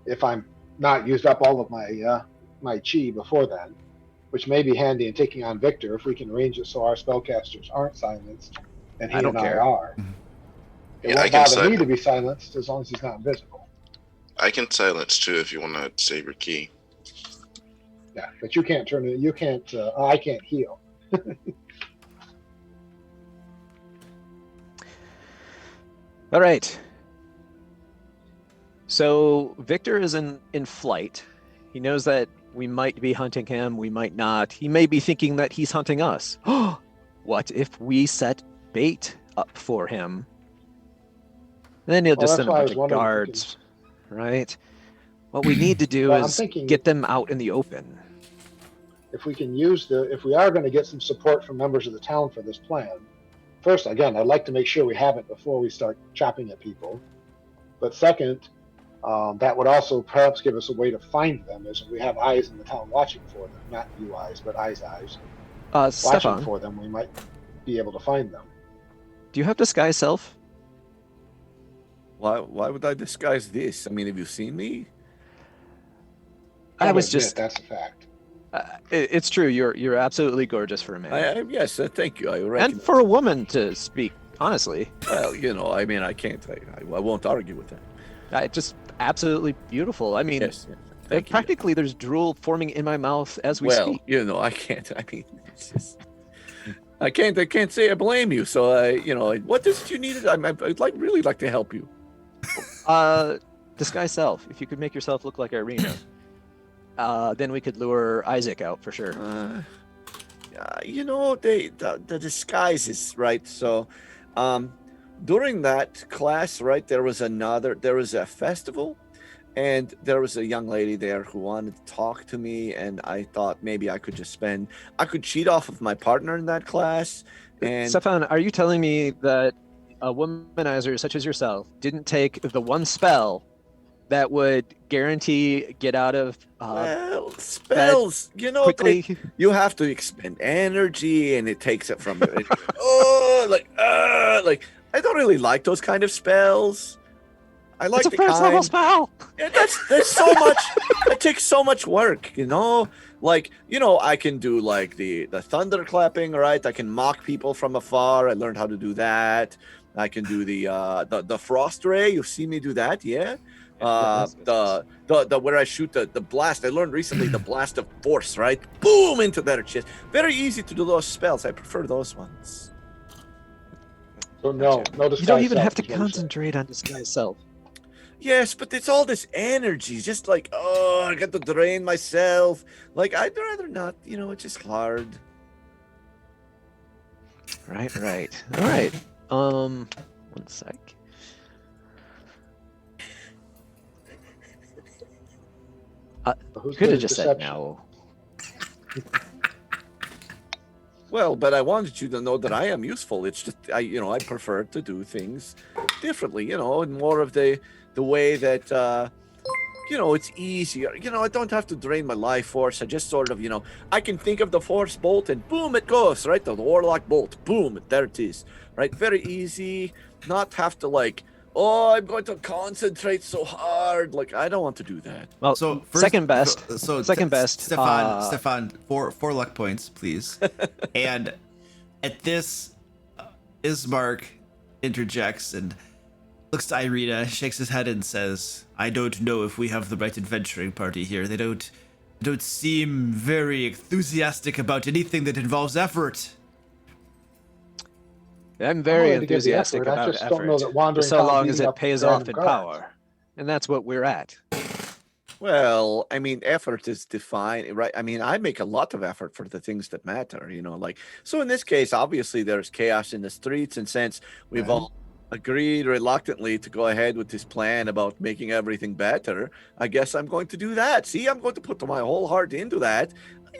if I'm not used up all of my my chi before then, which may be handy in taking on Victor if we can arrange it so our spellcasters aren't silenced and he and I are. It Yeah, I won't can bother me to be silenced as long as he's not invisible. I can silence too if you want to save your key. Yeah, but you can't turn it. You can't. I can't heal. All right. So Victor is in flight. He knows that we might be hunting him. We might not. He may be thinking that he's hunting us. What if we set bait up for him? Then he'll just send a bunch of guards, right? What we need to do is get them out in the open. If we can use if we are going to get some support from members of the town for this plan, first, again, I'd like to make sure we have it before we start chopping at people. But second, that would also perhaps give us a way to find them, as we have eyes in the town watching for them. Not you eyes, but eyes. Watching Stefan, for them, we might be able to find them. do you have disguise self? Why would I disguise this? I mean, have you seen me? I was just. That's a fact. It's true. You're absolutely gorgeous for a man. Yes, thank you. And for a woman to speak, honestly. Well, I mean, I can't. I won't argue with that. Just absolutely beautiful. I mean, yes. Practically, there's drool forming in my mouth as we speak. Well, I can't. I mean, it's just. I can't say I blame you. So what is it you needed? I'd really like to help you. Disguise self. If you could make yourself look like Irina. Then we could lure Izek out for sure. The disguises, right? So, during that class, right, there was a festival, and there was a young lady there who wanted to talk to me, and I thought maybe I could cheat off of my partner in that class. And Stefan, are you telling me that a womanizer such as yourself didn't take the one spell that would guarantee get out of spells, quickly? You have to expend energy, and it takes it from I don't really like those kind of spells. I like it's a first level spell. Yeah, that's so much. It takes so much work, I can do like the thunder clapping, right? I can mock people from afar. I learned how to do that. I can do the frost ray. You've seen me do that, yeah. The where I shoot the blast. I learned recently the blast of force, right? Boom into their chest. Very easy to do those spells. I prefer those ones. So no disguise. You don't even have to concentrate on disguise self. Yes, but it's all this energy. Just I got to drain myself. Like I'd rather not. It's just hard. Right. All right. One sec. You could have just said no. Well, but I wanted you to know that I am useful. It's just I prefer to do things differently. In more of the way that it's easier. I don't have to drain my life force. I just sort of I can think of the force bolt and boom, it goes right. The warlock bolt, boom, there it is. Right, very easy. Not have to I'm going to concentrate so hard. I don't want to do that. Well, So second best. Second best. Stefan, four luck points, please. And at this, Ismark interjects and looks to Irina, shakes his head, and says, "I don't know if we have the right adventuring party here. They don't seem very enthusiastic about anything that involves effort." I'm very enthusiastic I about just effort, don't know that wandering just so town long as beating it up pays random off in guards. power. And that's what we're at. Well, I mean, effort is defined, right? I mean, I make a lot of effort for the things that matter, So in this case, obviously, there's chaos in the streets, and since we've all agreed reluctantly to go ahead with this plan about making everything better, I guess I'm going to do that. See, I'm going to put my whole heart into that.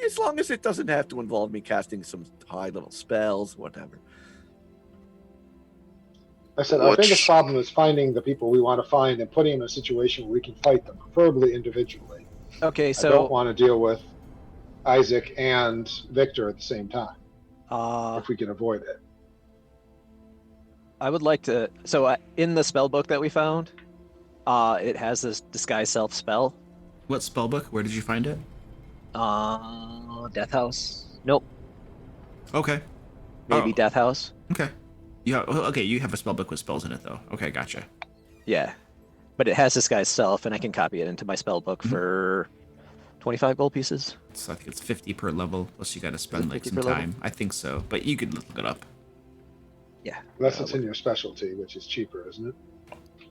as long as it doesn't have to involve me casting some high-level spells, whatever. I said our Which- biggest problem is finding the people we want to find and putting them in a situation where we can fight them, preferably individually. Okay, I don't so want to deal with Izek and Victor at the same time if we can avoid it. I would like to. So in the spell book that we found, it has this disguise self spell. What spellbook? Where did you find it? Death House. Nope, Okay. maybe Oh. Death House. Okay. Yeah. Okay. You have a spellbook with spells in it, though. Okay, gotcha. Yeah, but it has disguise self, and I can copy it into my spell book for 25 gold pieces. So I think it's 50 per level. Plus, you got to spend like 50 some per level? time. I think so, but you could look it up. Yeah. Unless it's in your specialty, which is cheaper, isn't it?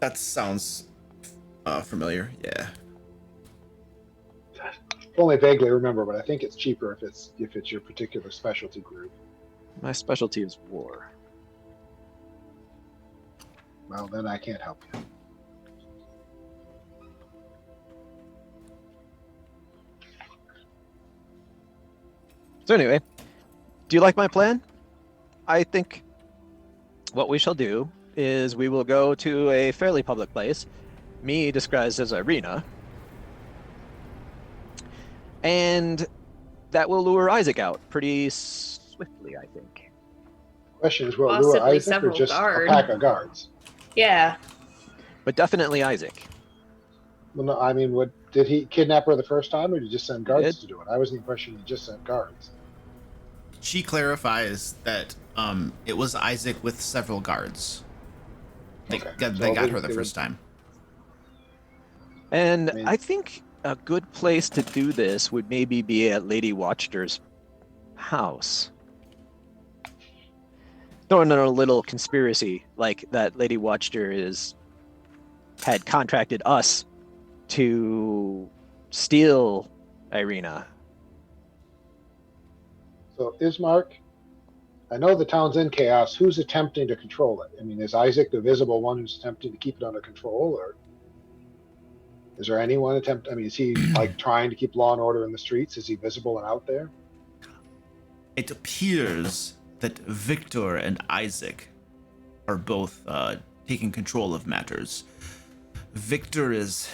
That sounds familiar. Yeah. Only vaguely remember, but I think it's cheaper if it's your particular specialty group. My specialty is war. Well, then I can't help you. So anyway, do you like my plan? I think what we shall do is we will go to a fairly public place, me disguised as Irina, and that will lure Izek out pretty swiftly, I think. Question is, will it lure Possibly Izek or several just guard. a pack of guards? Yeah. But definitely Izek. Well, no, I mean, did he kidnap her the first time, or did he just send guards did. to do it? I was the impression he just sent guards. She clarifies that it was Izek with several guards. They Okay. got, So they got they- her the they first time. And I mean- I think a good place to do this would maybe be at Lady Watchter's house. Throwing in a little conspiracy, like that Lady Watchter had contracted us to steal Irina. So, Ismark, I know the town's in chaos. Who's attempting to control it? I mean, is Izek the visible one who's attempting to keep it under control, or is there anyone I mean, is he like trying to keep law and order in the streets? Is he visible and out there? It appears that Victor and Izek are both taking control of matters. Victor is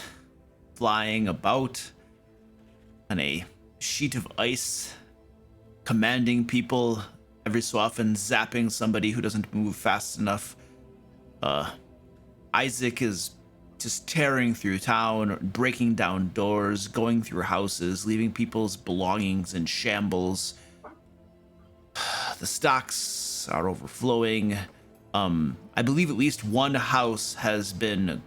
flying about on a sheet of ice, commanding people, every so often zapping somebody who doesn't move fast enough. Izek is just tearing through town, breaking down doors, going through houses, leaving people's belongings in shambles. The stocks are overflowing. I believe at least one house has been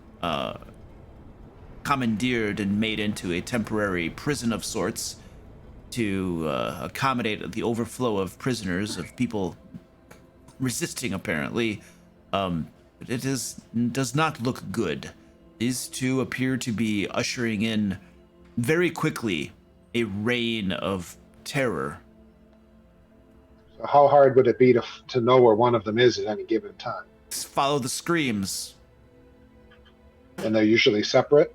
commandeered and made into a temporary prison of sorts to accommodate the overflow of prisoners, of people resisting, apparently. It does not look good. These two appear to be ushering in very quickly a reign of terror. So how hard would it be to know where one of them is at any given time? Follow the screams. And they're usually separate,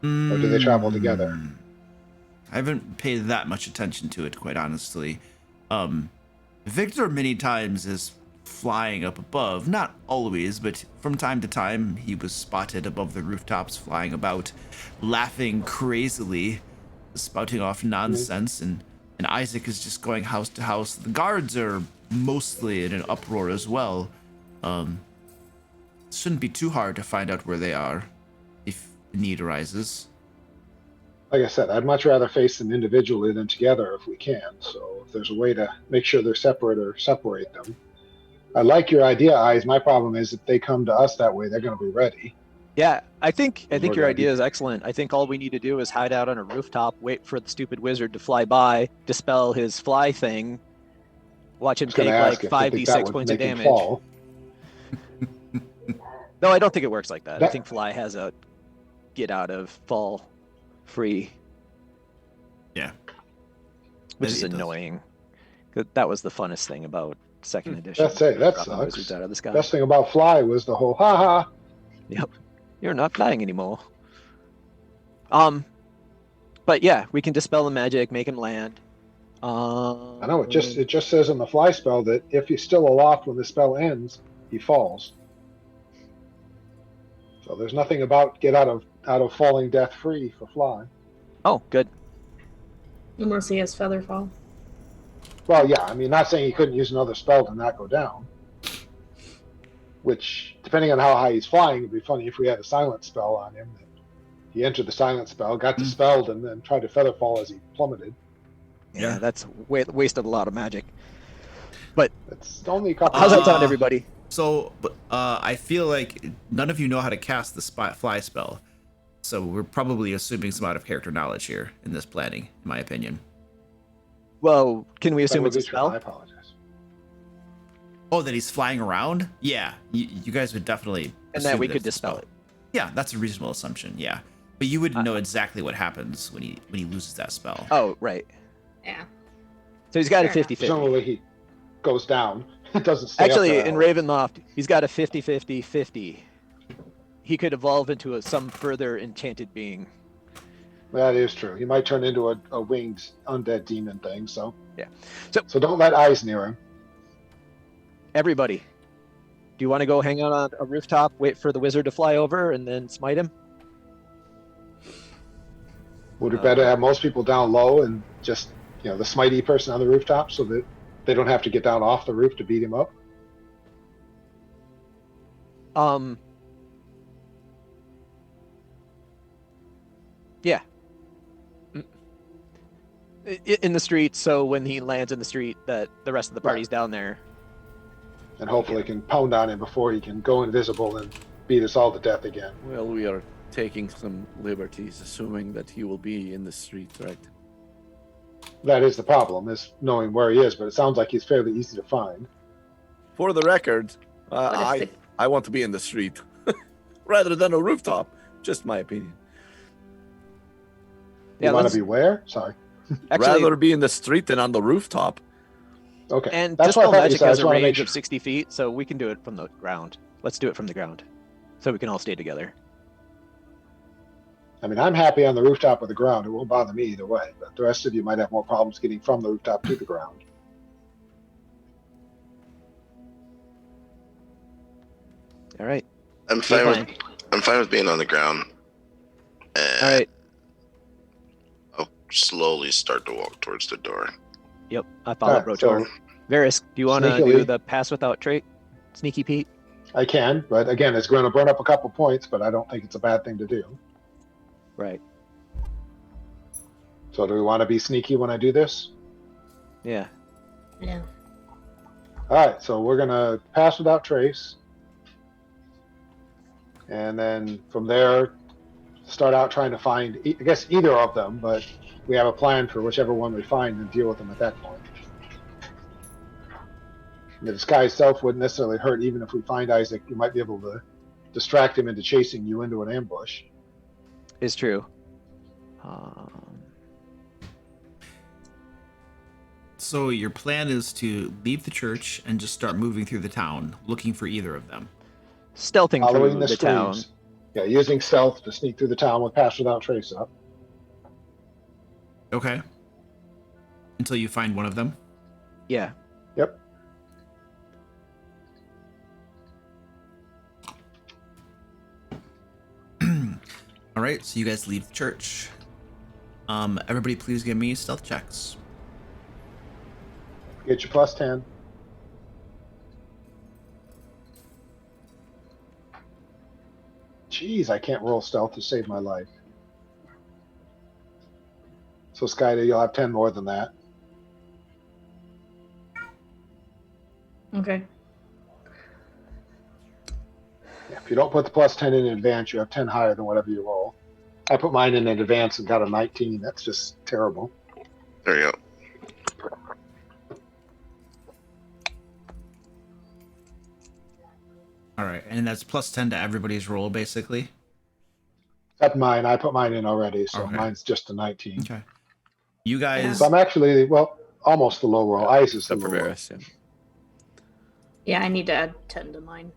or do they travel together? I haven't paid that much attention to it, quite honestly. Victor many times is flying up above, not always, but from time to time he was spotted above the rooftops flying about, laughing crazily, spouting off nonsense, and Izek is just going house to house. The guards are mostly in an uproar as well. Shouldn't be too hard to find out where they are if the need arises. Like I said, I'd much rather face them individually than together if we can. So if there's a way to make sure they're separate or separate them. I like your idea, Eyes. My problem is if they come to us that way, they're going to be ready. Yeah, I think More your ready. idea is excellent. I think all we need to do is hide out on a rooftop, wait for the stupid wizard to fly by, dispel his fly thing, watch him I was going take to like ask if you think that 5d6 would points of make him damage. fall. No, I don't think it works like that. I That- think fly has a get out of fall free, Yeah. which It is does. annoying. That was the funnest thing about second edition. That's it. That dropping sucks. wizards out of the sky. Best thing about Fly was the whole ha-ha. You're not flying anymore. But yeah, we can dispel the magic, make him land. I know it just says in the fly spell that if he's still aloft when the spell ends, he falls. So there's nothing about get out of falling death free for fly. Oh, good. Unless he has feather fall. Well, yeah, I mean, not saying he couldn't use another spell to not go down. Which, depending on how high he's flying, it'd be funny if we had a silent spell on him. That he entered the silent spell, got dispelled, and then tried to feather fall as he plummeted. Yeah, that's wasted a lot of magic. But it's only a couple. How's that sound, everybody? So, I feel like none of you know how to cast the fly spell. So we're probably assuming some out of character knowledge here in this planning, in my opinion. Well, can we assume it's a spell? I apologize. Oh, that he's flying around? Yeah, you guys would definitely. And that we could dispel it. Yeah, that's a reasonable assumption. Yeah, but you wouldn't know exactly what happens when he loses that spell. Oh, right. Yeah. So he's got a Fair 50-50. Presumably he goes down. It doesn't stay Actually, up in Ravenloft, he's got a 50-50-50. He could evolve into some further enchanted being. That is true. He might turn into a winged undead demon thing. So yeah. So don't let eyes near him. Everybody, do you want to go hang out on a rooftop, wait for the wizard to fly over, and then smite him? Would it better have most people down low and just the smitey person on the rooftop so that they don't have to get down off the roof to beat him up? Yeah. In the street, so when he lands in the street, that the rest of the party's down there. And hopefully can pound on him before he can go invisible and beat us all to death again. Well, we are taking some liberties, assuming that he will be in the street, right? That is the problem, is knowing where he is, but it sounds like he's fairly easy to find. For the record, What if I want to be in the street rather than a rooftop. Just my opinion. You want to be where? Sorry. Actually, Rather be in the street than on the rooftop. Okay. and That's what I Dispel thought you Magic said. I has just a wanna make range sure. of 60 feet, so we can do it from the ground. Let's do it from the ground, so we can all stay together. I mean, I'm happy on the rooftop or the ground. It won't bother me either way, but the rest of you might have more problems getting from the rooftop to the ground. All right. I'm Fine. fine with being on the ground. And All right. I'll slowly start to walk towards the door. Yep. I follow Alright, Brotor. Varys, do you want to sneakily- do the pass without trait? Sneaky Pete? I can, but again, it's going to burn up a couple points, but I don't think it's a bad thing to do. Right. So do we want to be sneaky when I do this? Yeah. Yeah. All right, so we're going to pass without trace. And then from there, start out trying to find, I guess, either of them, but we have a plan for whichever one we find and deal with them at that point. The disguise self wouldn't necessarily hurt, even if we find Izek. You might be able to distract him into chasing you into an ambush. Is true. So your plan is to leave the church and just start moving through the town, looking for either of them. Stealthing Following through the the town. streams. Yeah, using stealth to sneak through the town with pass without trace up. Okay. Until you find one of them. Yeah. Yep. All right, so you guys leave the church. Everybody, please give me stealth checks. Get your plus 10. Jeez, I can't roll stealth to save my life. So Skyda, you'll have 10 more than that. Okay. Yeah, if you don't put the plus 10 in advance, you have 10 higher than whatever you roll. I put mine in advance and got a 19. That's just terrible. There you go. All right, and that's plus 10 to everybody's roll, basically. That's mine. I put mine in already, so Okay. mine's just a 19. Okay. You guys. So I'm actually, well, almost the low roll. Ice is the Except for low roll. Varys, yeah. Yeah, I need to add 10 to mine.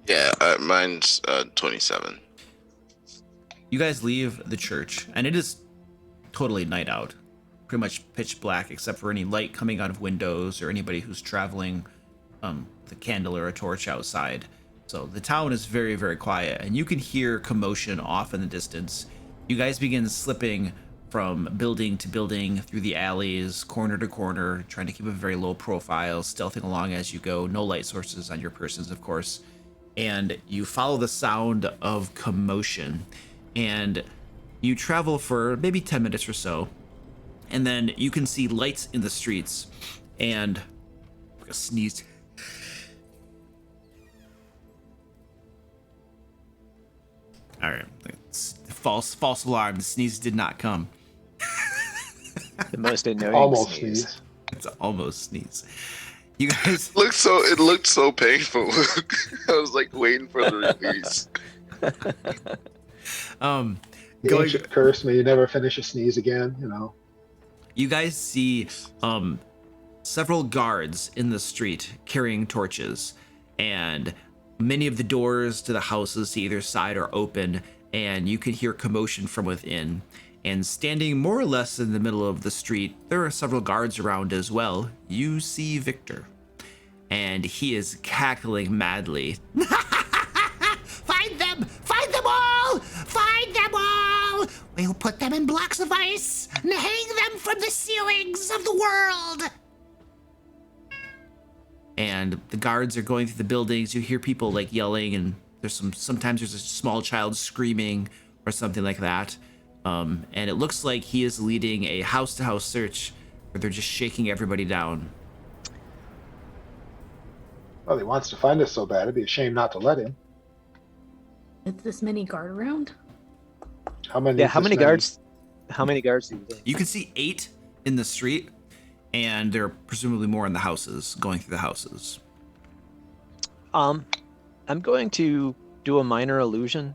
Yeah, mine's 27. you guys leave the church, and it is totally night out, pretty much pitch black, except for any light coming out of windows or anybody who's traveling with a candle or a torch outside. So the town is very, very quiet, and you can hear commotion off in the distance. You guys begin slipping from building to building through the alleys, corner to corner, trying to keep a very low profile, stealthing along as you go. No light sources on your persons, of course. And you follow the sound of commotion, and you travel for maybe 10 minutes or so, and then you can see lights in the streets, and a sneeze. All right, it's false alarm. The sneeze did not come. The most annoying Almost sneeze. sneeze. It's almost sneeze. You guys, It looked so painful. I was like waiting for the release. The going. ancient curse, may you never finish a sneeze again, you know. You guys see several guards in the street carrying torches, and many of the doors to the houses to either side are open, and you can hear commotion from within. And standing more or less in the middle of the street, there are several guards around as well. You see Victor, and he is cackling madly. Find them! Find them all! Find them all! We'll put them in blocks of ice and hang them from the ceilings of the world! And the guards are going through the buildings. You hear people like yelling, and sometimes there's a small child screaming or something like that. And it looks like he is leading a house-to-house search where they're just shaking everybody down. Well, he wants to find us so bad, it'd be a shame not to let him. Is this many guard around? How many? Yeah, is how this many guards? How many guards do you think? You can see 8 in the street, and there are presumably more in the houses, going through the houses. I'm going to do a minor illusion.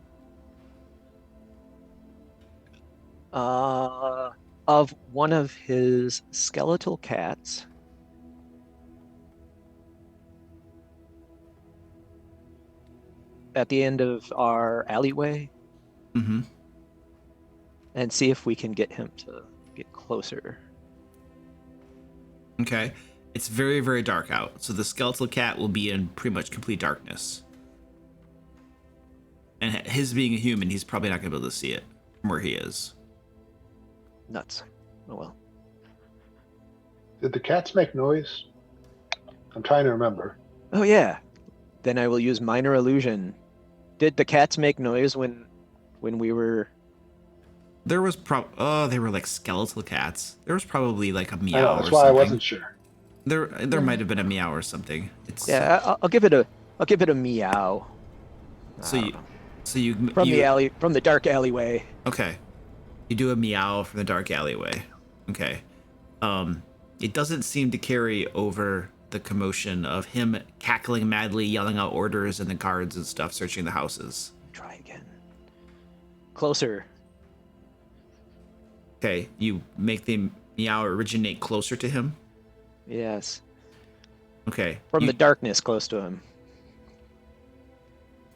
Of one of his skeletal cats. At the end of our alleyway, Mm-hmm. and see if we can get him to get closer. Okay. It's very, very dark out, so the skeletal cat will be in pretty much complete darkness. And his being a human, he's probably not going to be able to see it from where he is. Nuts. Oh well. Did the cats make noise? I'm trying to remember. Oh yeah. Then I will use minor illusion. Did the cats make noise when we were? There was they were like skeletal cats. There was probably like a meow I know, or that's something. why I wasn't sure. There might have been a meow or something. It's Yeah, I'll give it a meow. So you From the dark alleyway. Okay. You do a meow from the dark alleyway. Okay. It doesn't seem to carry over the commotion of him cackling madly, yelling out orders, and the guards and stuff searching the houses. Try again. Closer. Okay, you make the meow originate closer to him. Yes. Okay. From the darkness close to him.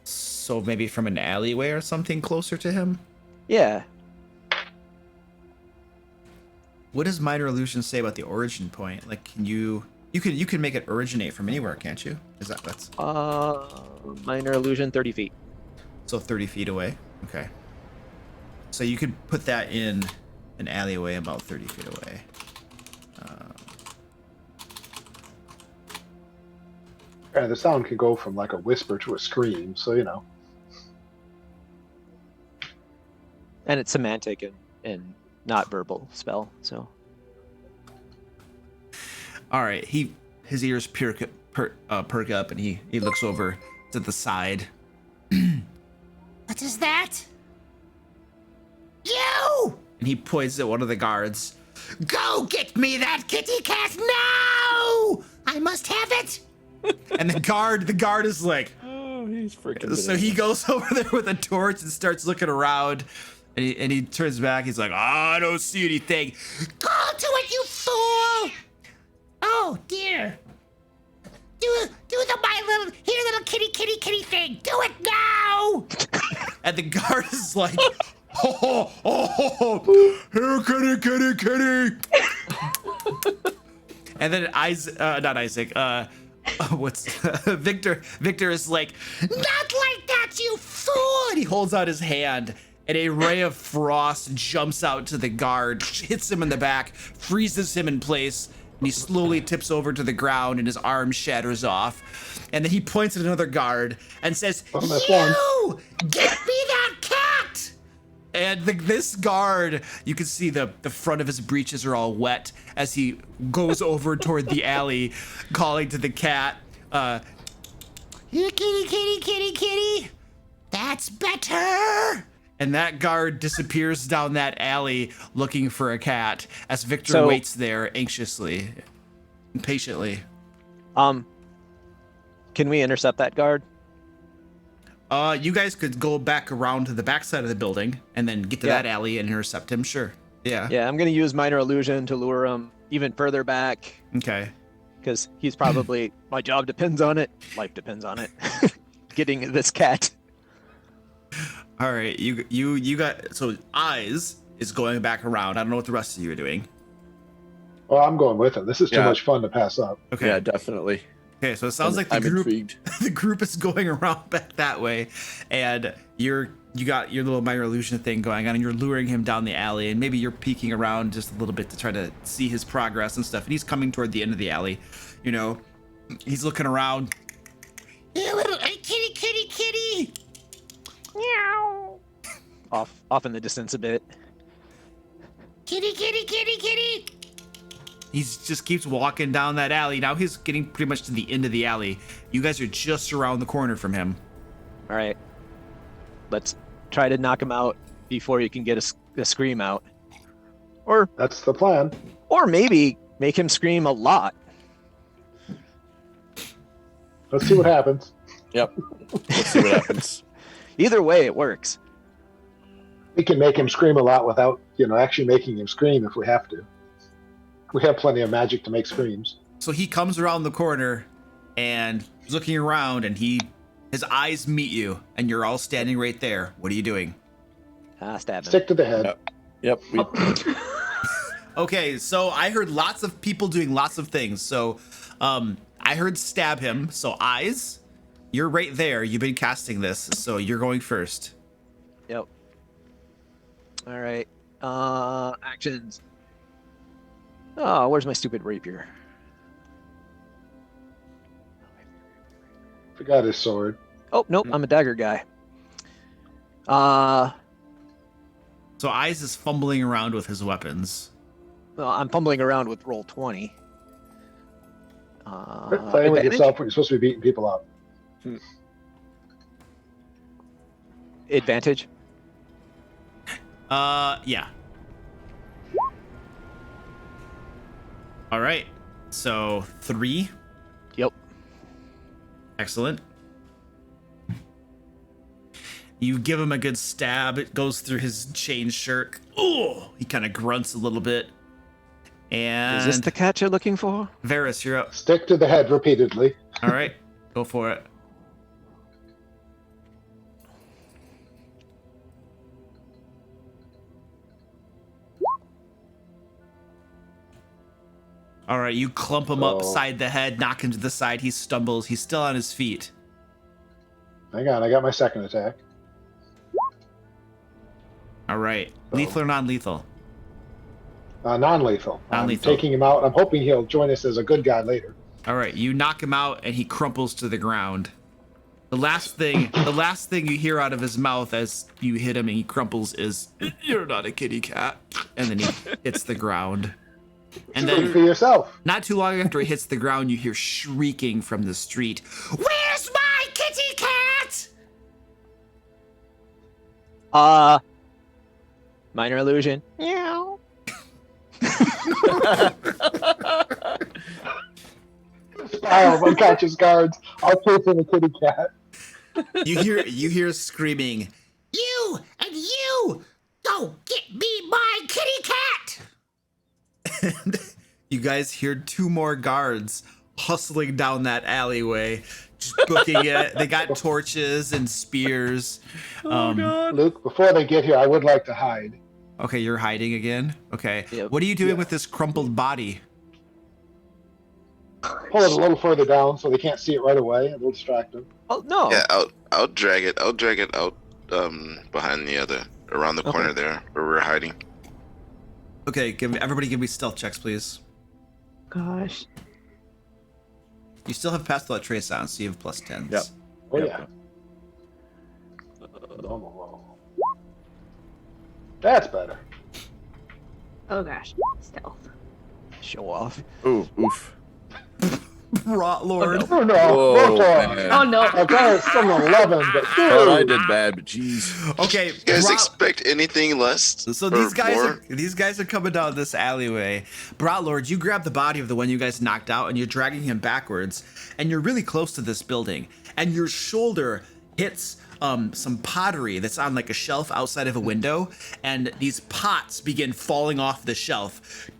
So maybe from an alleyway or something closer to him? Yeah. What does minor illusion say about the origin point? Like, can you can make it originate from anywhere, can't you? That's Minor illusion 30 feet. so 30 feet away? Okay. So you could put that in an alleyway about 30 feet away. And the sound can go from like a whisper to a scream, so you know. And it's semantic and not verbal spell, so. All right, his ears perk up, and he looks over to the side. What is that? You! And he points at one of the guards. Go get me that kitty cat now! I must have it. And the guard is like, Oh, he's freaking. so he goes over there with a torch and starts looking around. And he turns back. He's like, I don't see anything. Go to it, you fool! Oh dear. Do the little kitty thing. Do it now! And the guard is like, Here, kitty. And then not Isaac. What's Victor? Victor is like, not like that, you fool! And he holds out his hand, and a ray of frost jumps out to the guard, hits him in the back, freezes him in place, and he slowly tips over to the ground, and his arm shatters off. And then he points at another guard and says, "You, get me that cat!" And this guard, you can see the front of his breeches are all wet as he goes over toward the alley, calling to the cat, "Here, kitty, that's better." And that guard disappears down that alley looking for a cat as Victor waits there anxiously, impatiently. Can we intercept that guard? You guys could go back around to the backside of the building and then get to that alley and intercept him. Sure. Yeah. Yeah, I'm gonna use minor illusion to lure him even further back. Okay. Because he's probably my job depends on it. Life depends on it. Getting this cat. All right. You got Eyes is going back around. I don't know what the rest of you are doing. Well, I'm going with him. This is too much fun to pass up. Okay. Yeah, definitely. Okay, so it sounds like the group the group is going around back that way, and you got your little minor illusion thing going on, and you're luring him down the alley, and maybe you're peeking around just a little bit to try to see his progress and stuff. And he's coming toward the end of the alley, you know. He's looking around. Hey, little kitty. Meow. Off in the distance a bit. Kitty. He just keeps walking down that alley. Now he's getting pretty much to the end of the alley. You guys are just around the corner from him. All right. Let's try to knock him out before you can get a scream out. Or that's the plan. Or maybe make him scream a lot. Let's see what happens. Yep. Let's see what happens. Either way, it works. We can make him scream a lot without, actually making him scream if we have to. We have plenty of magic to make screams. So he comes around the corner and he's looking around, and his eyes meet you, and you're all standing right there. What are you doing? Stab him. Stick to the head. Yep. Okay, so I heard lots of people doing lots of things. So I heard stab him. So Eyes, you're right there. You've been casting this, so you're going first. Yep. All right. Actions. Oh, where's my stupid rapier? Forgot his sword. Oh, nope, I'm a dagger guy. So Eyes is fumbling around with his weapons. Well, I'm fumbling around with roll 20. Quit playing with yourself when you're supposed to be beating people up. Advantage? Yeah. All right. So 3. Yep. Excellent. You give him a good stab. It goes through his chain shirt. Oh, he kind of grunts a little bit. And is this the cat you're looking for? Varys, you're up. Stick to the head repeatedly. All right, go for it. All right, you clump him up side the head, knock him to the side. He stumbles. He's still on his feet. Hang on, I got my second attack. All right, lethal or non-lethal? Non-lethal. I'm Non-lethal. taking him out. I'm hoping he'll join us as a good guy later. All right, you knock him out, and he crumples to the ground. The last thing you hear out of his mouth as you hit him and he crumples is, "You're not a kitty cat," and then he hits the ground. And Speak then, for yourself. not too long after he hits the ground, you hear shrieking from the street. "Where's my kitty cat?" Minor illusion. Meow. Style of unconscious guards. I'll chase in a kitty cat. You hear screaming, "You and you! Don't get me my kitty cat!" And you guys hear 2 more guards hustling down that alleyway, just booking it. They got torches and spears. Luke, before they get here, I would like to hide. Okay, you're hiding again. Okay, Yep. what are you doing Yeah. with this crumpled body? Pull it a little further down so they can't see it right away. It'll distract them. Oh no. Yeah, I'll drag it. I'll drag it out behind the other, around the corner there where we're hiding. Okay, everybody give me stealth checks, please. Gosh. You still have passed without trace on, so you have plus 10s. Yep. Oh, Yep. yeah. Normal roll. That's better. Oh gosh. Stealth. Show off. Ooh, oof. Rot Lord. Oh, no. Whoa, Rotor. man. Oh no. I got it still an 11, but Thought I dude. did bad, but jeez. Okay, You guys Rot- expect anything less? So or these guys are coming down this alleyway. Brotlord, you grab the body of the one you guys knocked out and you're dragging him backwards, and you're really close to this building, and your shoulder hits some pottery that's on like a shelf outside of a window, and these pots begin falling off the shelf.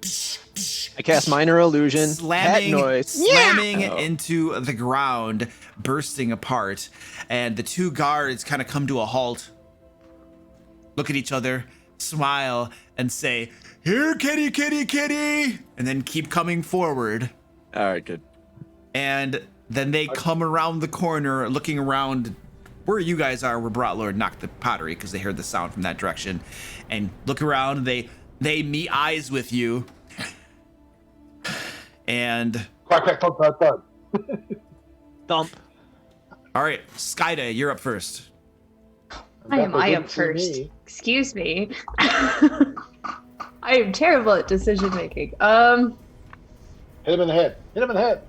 I cast minor illusion. Slamming, Head noise. slamming Oh. into the ground, bursting apart, and the two guards kind of come to a halt, look at each other, smile, and say, "Here, kitty, kitty, kitty," and then keep coming forward. All right, good. And then they come around the corner, looking around where you guys are, where Brotlord knocked the pottery, because they heard the sound from that direction, and look around. They meet eyes with you, and Quack, quack, thud, thud, thud. Thump. all right, Skyda, you're up first. Why am bet they I didn't up see first? me. Excuse me. I am terrible at decision making. Hit him in the head. Hit him in the head.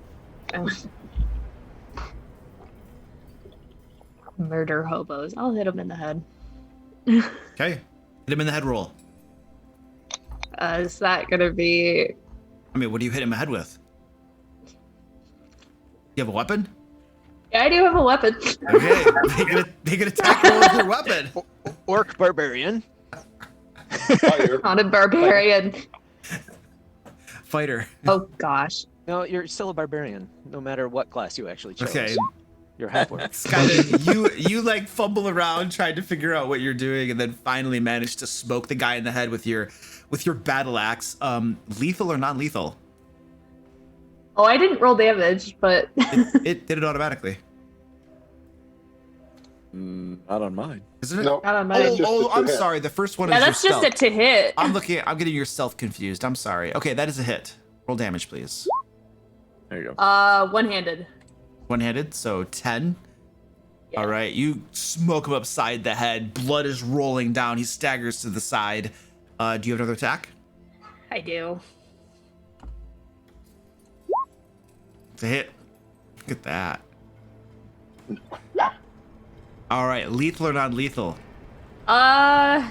Murder hobos. I'll hit him in the head. Okay, hit him in the head roll. Is that gonna be? I mean, what do you hit him in the head with? You have a weapon? Yeah, I do have a weapon. Okay, they can attack you with your weapon. Orc barbarian. Oh, you're- On a barbarian. Fighter. Oh gosh. No, you're still a barbarian, no matter what class you actually chose. Okay, You're half orc. Skyda, you like fumble around trying to figure out what you're doing, and then finally manage to smoke the guy in the head with your battle axe. Lethal or non-lethal? Oh, I didn't roll damage, but It did it automatically, Not on mine. isn't it? No. not on Oh, mine. Just the two I'm hits. sorry. The first one Yeah, is that's your just stealth. a to hit. I'm getting your stealth confused. I'm sorry. Okay, that is a hit. Roll damage, please. There you go. One-handed. One-handed, so 10. Yeah. All right, you smoke him upside the head. Blood is rolling down. He staggers to the side. Do you have another attack? I do. It's a hit. Look at that. All right, lethal or non-lethal? I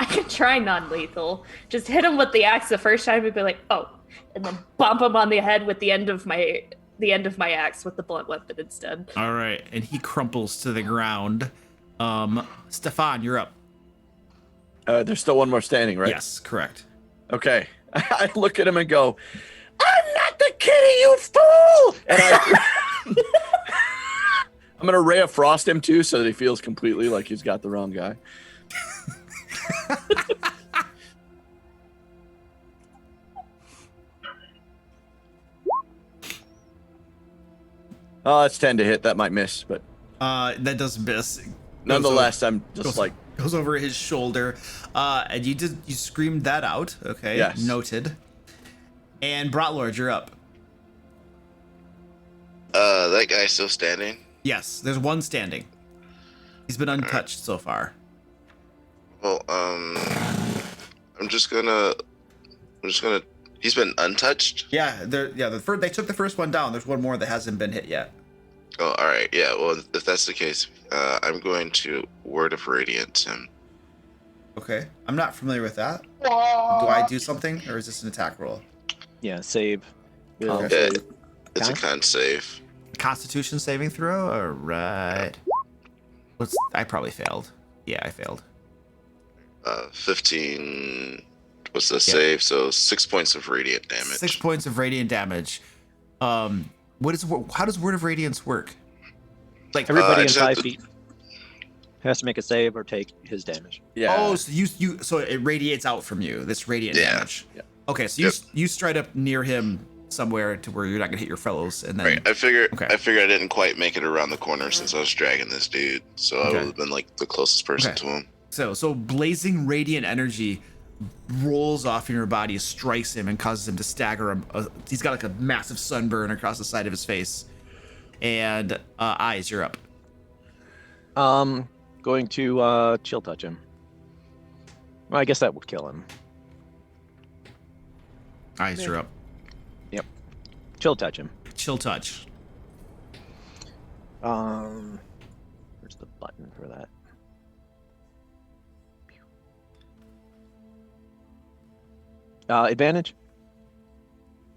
could try non-lethal. Just hit him with the axe the first time and be like, oh, and then bump him on the head with the end of my axe with the blunt weapon instead. All right, and he crumples to the ground. Stefan, you're up. There's still one more standing, right? Yes, correct. Okay. I look at him and go, "I'm not the kitty, you fool!" And I'm gonna ray of frost him too, so that he feels completely like he's got the wrong guy. Oh, that's 10 to hit. That might miss, but That does miss. Goes nonetheless, I'm just goes, like, goes over his shoulder. And you screamed that out. Okay, Yes. noted. And Brotlord, you're up. That guy's still standing. Yes, there's one standing. He's been untouched so far. Well, I'm just gonna. He's been untouched. Yeah, they took the first one down. There's one more that hasn't been hit yet. Oh, all right. Yeah. Well, if that's the case, I'm going to Word of Radiance him. Okay, I'm not familiar with that. Do I do something, or is this an attack roll? Yeah, save. Yeah. Con Yeah, save. it's a Con? con save. Constitution saving throw. All right. I probably failed. Yeah, I failed. 15. What's the save? So 6 points of radiant damage. 6 points of radiant damage. How does Word of Radiance work? Like Everybody in just have 5 to- feet has to make a save or take his damage. Yeah. Oh, so it radiates out from you. This radiant Yeah. damage. Yeah. Okay, so you stride up near him somewhere to where you're not gonna hit your fellows, and then Right. I figure Okay. I didn't quite make it around the corner since I was dragging this dude, so I Okay. would have been like the closest person Okay. to him. so blazing radiant energy rolls off in your body, strikes him, and causes him to stagger. He's got like a massive sunburn across the side of his face. And Eyes, you're up. Going to chill touch him. Well, I guess that would kill him. Eyes, you're up. Chill touch him. Chill touch. Where's the button for that? Advantage?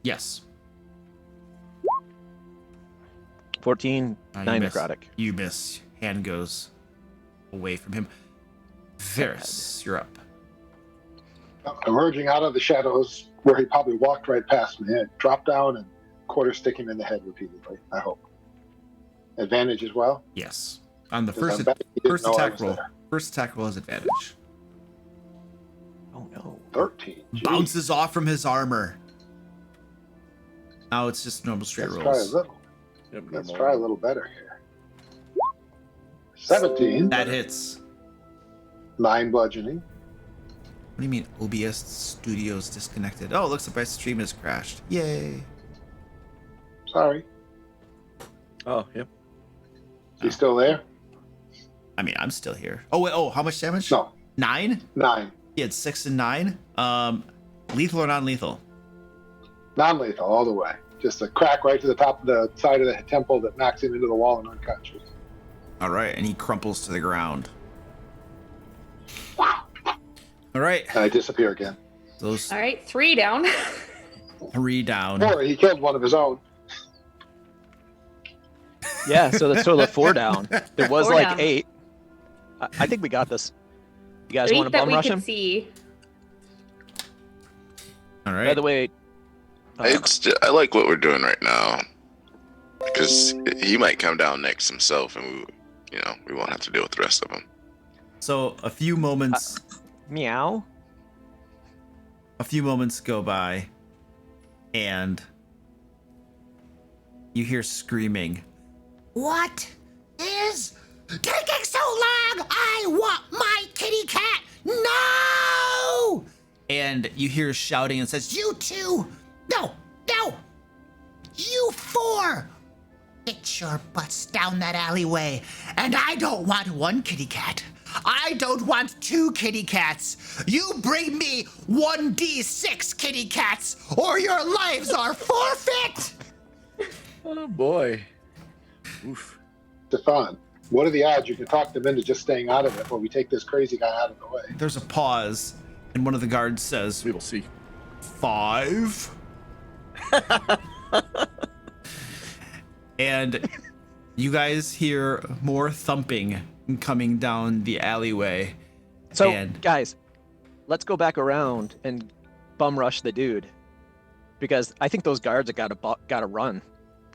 Yes. 14, You 9 miss. necrotic. You miss. Hand goes away from him. Varys, you're up. Emerging out of the shadows where he probably walked right past me, and drop down and quarter stick him in the head repeatedly, I hope. Advantage as well? Yes. On the 'Cause first I'm betting he didn't first know I attack was roll. there. First attack roll has advantage. Oh no. 13. Jeez. Bounces off from his armor. Now it's just normal straight Let's try a rolls. little. Yep, Let's normal. try a little better here. 17. That hits. 9 bludgeoning. What do you mean OBS Studios disconnected? Oh, it looks like my stream has crashed. Yay. Sorry. Oh, yep. Is he still there? I mean, I'm still here. Oh, wait. Oh, how much damage? No. 9? 9. He had 6 and 9. Lethal or non-lethal? Non-lethal all the way. Just a crack right to the top of the side of the temple that knocks him into the wall and unconscious. All right, and he crumples to the ground. All right, And I disappear again. those All right, 3 down. 3 down. Or he killed one of his own. Yeah, so that's totally 4 down. There was 4 like down. 8. I think we got this. You guys 3 want to that bum we rush could him? see. All By right. the way, I like what we're doing right now because he might come down next himself, and we won't have to deal with the rest of them. So a few moments meow. go by, and you hear screaming. What is taking so long? I want my kitty cat. No! And you hear shouting and says, "You two! No! You 4! Get your butts down that alleyway. And I don't want 1 kitty cat. I don't want 2 kitty cats. You bring me 1d6 kitty cats, or your lives are forfeit!" Oh boy. Oof. Stefan, what are the odds you can talk them into just staying out of it while we take this crazy guy out of the way? There's a pause, and one of the guards says, We will see. 5. And you guys hear more thumping coming down the alleyway. So, And- guys, let's go back around and bum rush the dude, because I think those guards have got to run.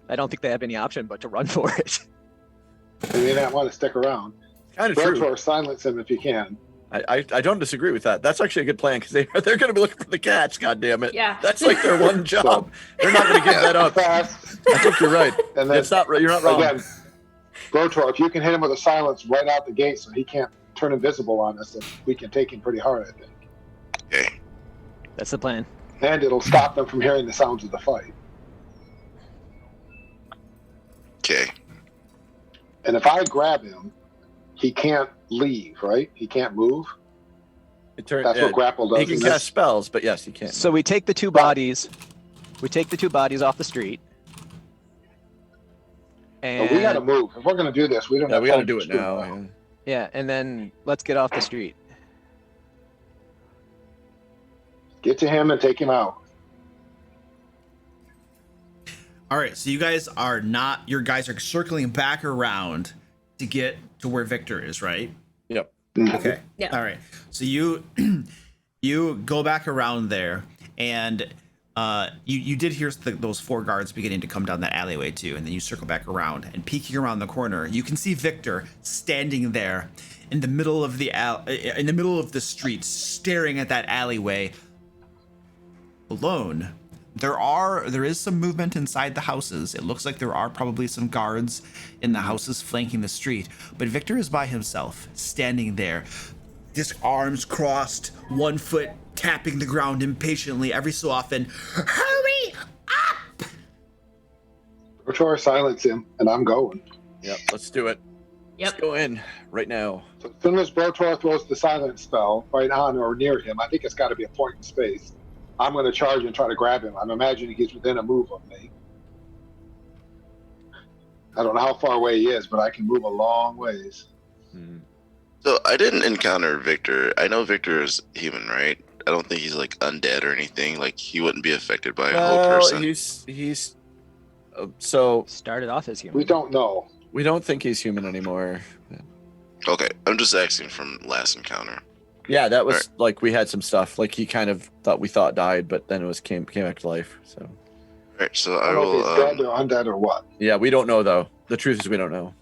I don't think they have any option but to run for it. They may not want to stick around. Kind of true. Therefore, silence him if you can. I don't disagree with that. That's actually a good plan because they're going to be looking for the cats. God damn it! Yeah. That's like their one job. They're not going to give that up. Fast. I think you're right. And then, It's not. You're not wrong. again, Brotor, if you can hit him with a silence right out the gate so he can't turn invisible on us, then we can take him pretty hard, I think. Okay. That's the plan. And it'll stop them from hearing the sounds of the fight. Okay. And if I grab him, he can't leave, right? He can't move. That's what grapple does. He can isn't it? cast spells, but yes, he can. So we take the 2 bodies. We take the 2 bodies off the street. And But we got to move. If we're going to do this, we don't Yeah, have we got to time do to it screw now. around. yeah, and then let's get off the street. Get to him and take him out. All right, so you guys are not, your guys are circling back around to get to where Victor is, right? Yep. Okay. Yeah. All right. So you you go back around there, and You did hear those 4 guards beginning to come down that alleyway too, and then you circle back around and peeking around the corner, you can see Victor standing there in the middle of the street, staring at that alleyway, alone. There is some movement inside the houses. It looks like there are probably some guards in the houses flanking the street, but Victor is by himself, standing there, just arms crossed, 1 foot tapping the ground impatiently every so often. Hurry up! Rotor, silence him, and I'm going. Yep, let's do it. Yep. Let's go in right now. So as soon as Brotor throws the silence spell right on or near him, I think it's got to be a point in space. I'm going to charge and try to grab him. I'm imagining he's within a move of me. I don't know how far away he is, but I can move a long ways. So I didn't encounter Victor. I know Victor is human, right? I don't think he's like undead or anything. Like he wouldn't be affected by a whole person. He's so Started off as human. We don't know. we don't think he's human anymore. Okay, I'm just asking from last encounter. Yeah, that was like we had some stuff like he kind of we thought died, but then it was came back to life. So. All right, so I I don't know if will. he's dead or undead or what. Yeah, we don't know though. The truth is we don't know.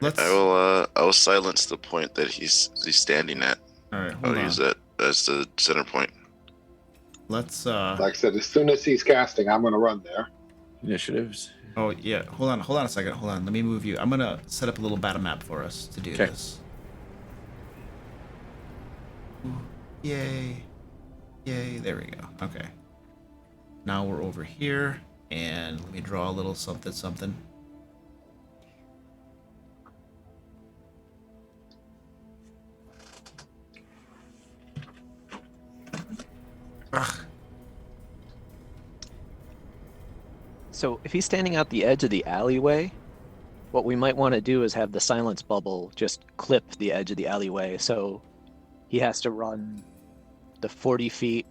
I will silence the point that he's standing at. All right, I'll hold on. use that as the center point. Let's Like I said, as soon as he's casting, I'm going to run there. Initiatives. Oh yeah, hold on a second. Hold on, let me move you. I'm gonna set up a little battle map for us to do Okay. this. Ooh, yay, yay! There we go. Okay. Now we're over here, and let me draw a little something. Ugh. So if he's standing at the edge of the alleyway, what we might want to do is have the silence bubble just clip the edge of the alleyway, so he has to run the 40 feet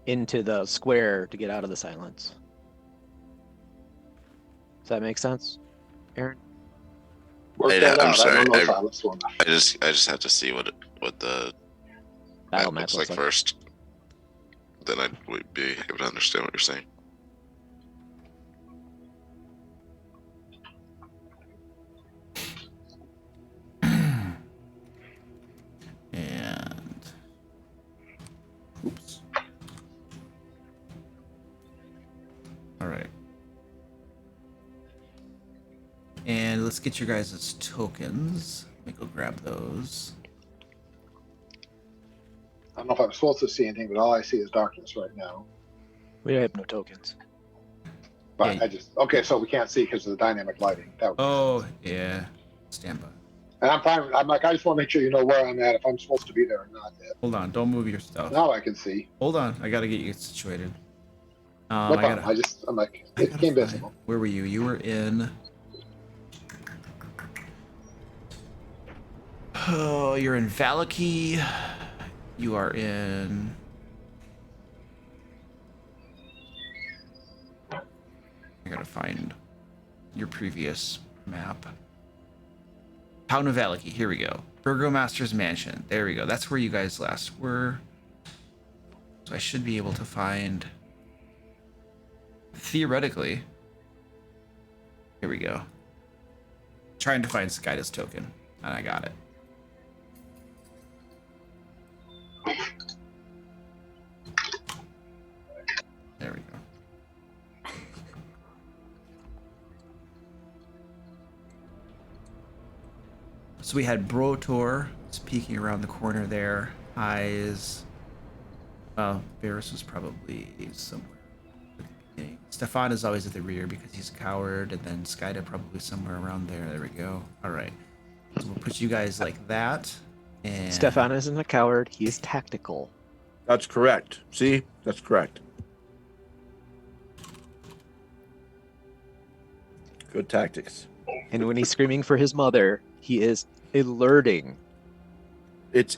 into the square to get out of the silence. Does that make sense, Aaron? Work Hey, that I'm out. sorry, I don't know I- silence one. I just have to see what the Battle map looks like first. Then I would be able to understand what you're saying. And oops. All right. And let's get your guys' tokens. Let me go grab those. I don't know if I'm supposed to see anything, but all I see is darkness right now. We have no tokens. But Yeah. I just so we can't see because of the dynamic lighting. That would Oh, yeah. Stand by. and I'm fine. I'm like, I just want to make sure you know where I'm at, if I'm supposed to be there or not. Yet. Hold on. Don't move your stuff. Now I can see. Hold on. I gotta get you situated. No I problem. gotta. I'm like, I it gotta became find- visible. Where were you? You were in. Oh, you're in Vallaki. You are in. I gotta find your previous map. Town of Vallaki. Here we go. Burgomaster's Mansion. There we go. That's where you guys last were. So I should be able to find. Theoretically. Here we go. Trying to find Skyda's token, and I got it. There we go. So we had Brotor peeking around the corner there. Eyes. Well, Varus was probably somewhere. Stefan is always at the rear because he's a coward, and then Skyda probably somewhere around there. There we go. All right. So we'll put you guys like that. And Stefan isn't a coward, he is tactical. That's correct. See, that's correct. Good tactics. And when he's screaming for his mother, he is alerting. It's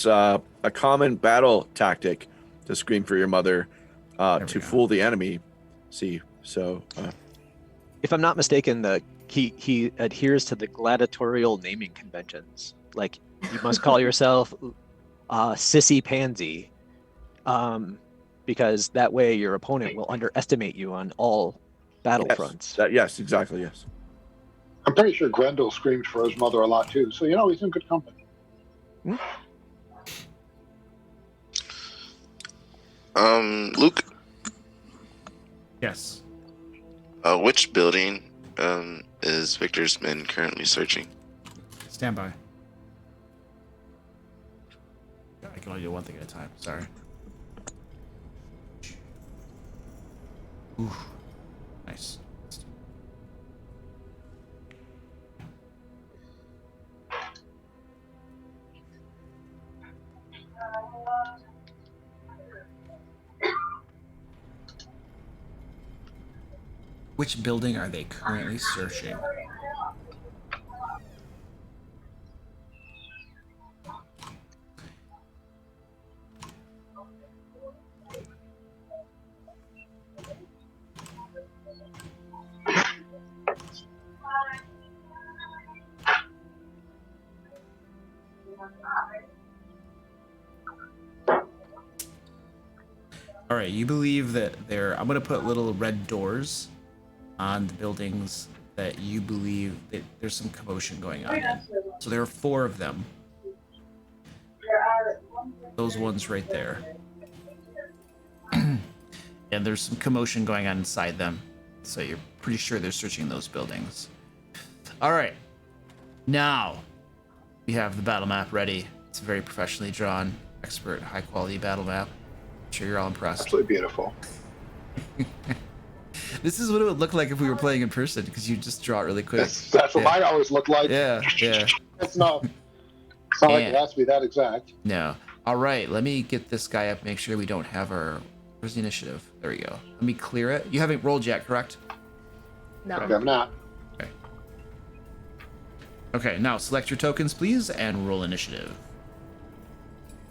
a common battle tactic to scream for your mother, There we to go. fool the enemy. See, so If I'm not mistaken, he adheres to the gladiatorial naming conventions. Like, you must call yourself Sissy Pansy, because that way your opponent will underestimate you on all battlefronts. Yes, exactly. Yes. I'm pretty sure Grendel screamed for his mother a lot too, so he's in good company. Luke, Yes. which building is Victor's men currently searching? Stand by. I can only do one thing at a time. Sorry. Ooh. Nice. Which building are they currently searching? All right, you believe that I'm going to put little red doors on the buildings that you believe that there's some commotion going on in. So there are 4 of them. Those ones right there. And there's some commotion going on inside them. So you're pretty sure they're searching those buildings. All right. Now, we have the battle map ready. It's a very professionally drawn, expert, high-quality battle map. I'm sure you're all impressed. Absolutely beautiful. This is what it would look like if we were playing in person, because you just draw it really quick. That's what mine always looked like. Yeah. It's not like it has to be that exact. No. All right, let me get this guy up, make sure we don't have our... Where's the initiative? There we go. Let me clear it. You haven't rolled yet, correct? No. Okay, I'm not. Okay, now select your tokens, please, and roll initiative.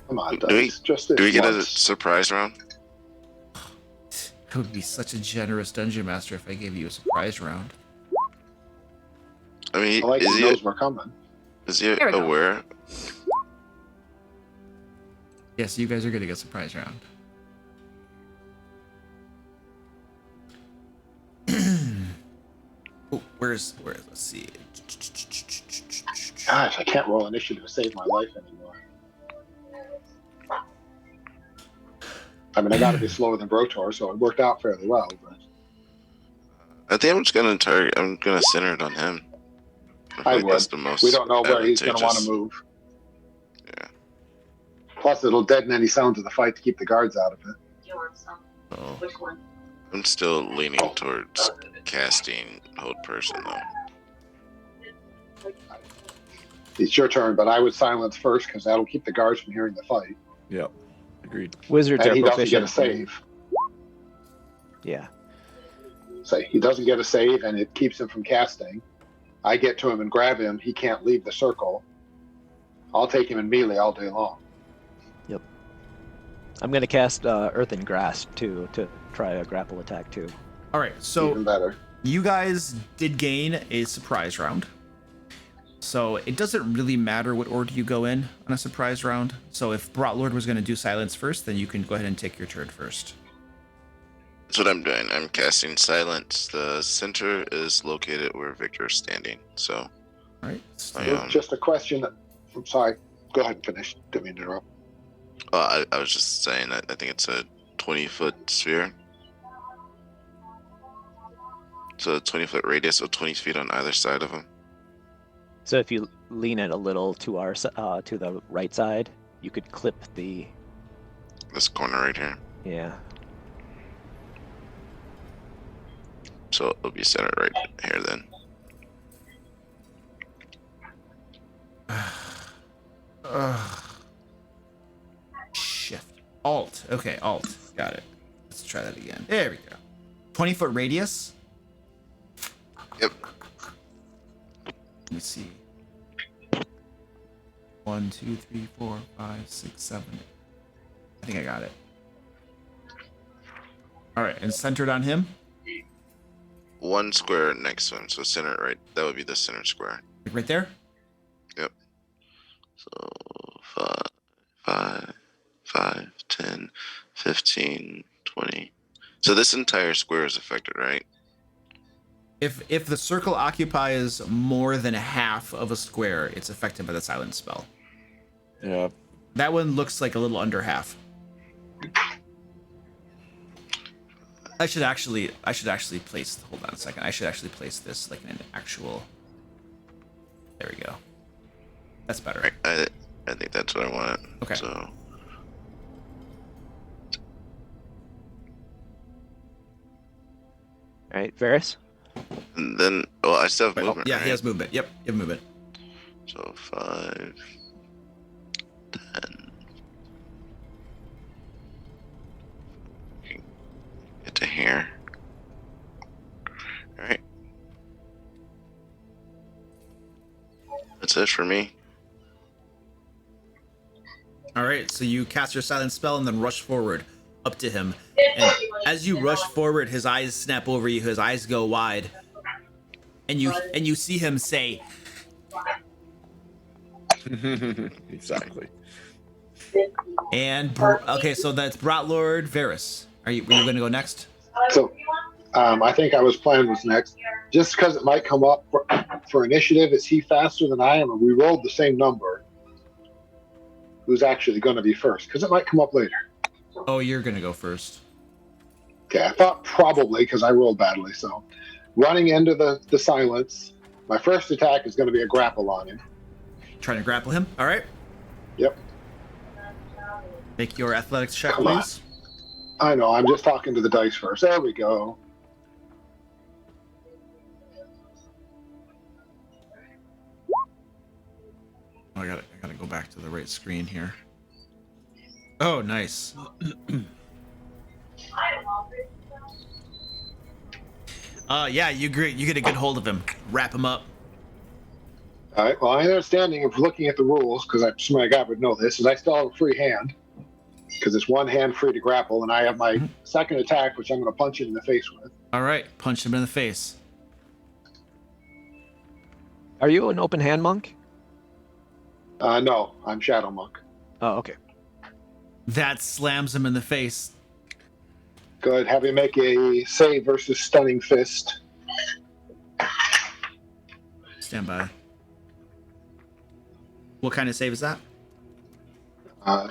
Come on, Do we, just this do we get a once. surprise round? It would be such a generous dungeon master if I gave you a surprise round. I mean, I like he knows we're coming. is he There we go. aware? Yes, you guys are getting a surprise round. Oh, where's let's see. Gosh, I can't roll initiative to save my life anymore. I mean, I got to be slower than Brotor, so it worked out fairly well. But I think I'm just gonna target. I'm gonna center it on him. I like would. that's the most We don't know where he's going to want to advantageous. move. Yeah. Plus, it'll deaden any sounds of the fight to keep the guards out of it. Oh. I'm still leaning towards casting hold person though. It's your turn, but I would silence first because that'll keep the guards from hearing the fight. Yep. Agreed. Wizards And are he doesn't get proficient. a save. Yeah. Say he doesn't get a save, and it keeps him from casting. I get to him and grab him. He can't leave the circle. I'll take him in melee all day long. I'm going to cast Earthen Grasp too to try a grapple attack too. All right, so Even better. you guys did gain a surprise round. So it doesn't really matter what order you go in on a surprise round. So if Brotlord was going to do silence first, then you can go ahead and take your turn first. That's what I'm doing. I'm casting silence. The center is located where Victor is standing. So All right. Just a question. I'm sorry. Go ahead and finish. Didn't mean to interrupt. I was just saying that I think it's a 20-foot sphere. So a 20-foot radius, so 20 feet on either side of him. So if you lean it a little to to the right side, you could clip the This corner right here. yeah. So it'll be centered right here then. Shift. Alt. Okay, Alt. Got it. Let's try that again. There we go. 20-foot radius. Yep. Let me see. 1, 2, 3, 4, 5, 6, 7. I think I got it. All right, and centered on him. One square next to him, so center right. That would be the center square. Like right there. Yep. So 5, 5, 5, 10, 15, 20. So this entire square is affected, right? If the circle occupies more than half of a square, it's affected by the silence spell. Yeah. That one looks like a little under half. I should actually place. Hold on a second. I should actually place this like in an actual. There we go. That's better. Right. I think that's what I want. Okay. So All right, Varys. and then, well, I still have Wait, movement. yeah, right? he has movement. Yep, you have movement. So 5, 10. Get to here. All right. That's it for me. All right, so you cast your silent spell and then rush forward up to him. And as you rush forward, his eyes snap over you. His eyes go wide, and you see him say, Exactly. "And okay, so that's Brotlord Varys. Were you going to go next? So, I think I was planning was next. Just because it might come up for initiative, is he faster than I am? And we rolled the same number. Who's actually going to be first? Because it might come up later. Oh, you're going to go first. Okay, I thought probably because I rolled badly. So, running into the silence, my first attack is going to be a grapple on him. Trying to grapple him. All right. Yep. Make your athletics check, Come on. please. I know. I'm just talking to the dice first. There we go. Oh, I gotta go back to the right screen here. Oh, nice. Yeah, you get a good hold of him. Wrap him up. All right. Well, my understanding of looking at the rules, because my guy would know this, is I still have a free hand because it's one hand free to grapple, and I have my second attack, which I'm going to punch it in the face with. All right, punch him in the face. Are you an open hand monk? No, I'm Shadow Monk. Oh, okay. That slams him in the face. Good. Have him make a save versus Stunning Fist. Stand by. What kind of save is that?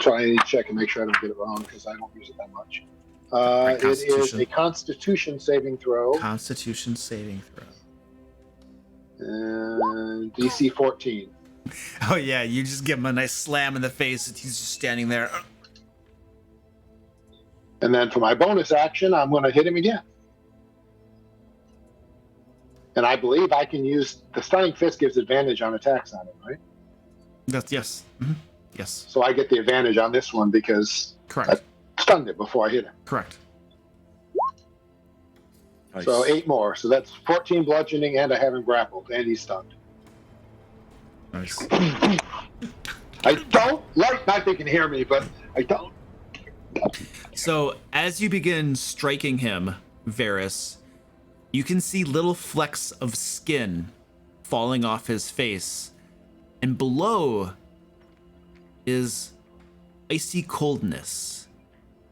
Try and check and make sure I don't get it wrong because I don't use it that much. It is Constitution. a Constitution saving throw. Constitution saving throw. And DC 14. Oh yeah, you just give him a nice slam in the face. He's just standing there. And then for my bonus action, I'm going to hit him again. And I believe I can use the Stunning Fist gives advantage on attacks on him, right? That's yes. Mm-hmm. Yes. So I get the advantage on this one because Correct. I stunned it before I hit him. Correct. Nice. So 8 more. So that's 14 bludgeoning, and I have him grappled, and he's stunned. Nice. I don't like not they can hear me, but I don't. So as you begin striking him, Varys, you can see little flecks of skin falling off his face, and below is icy coldness,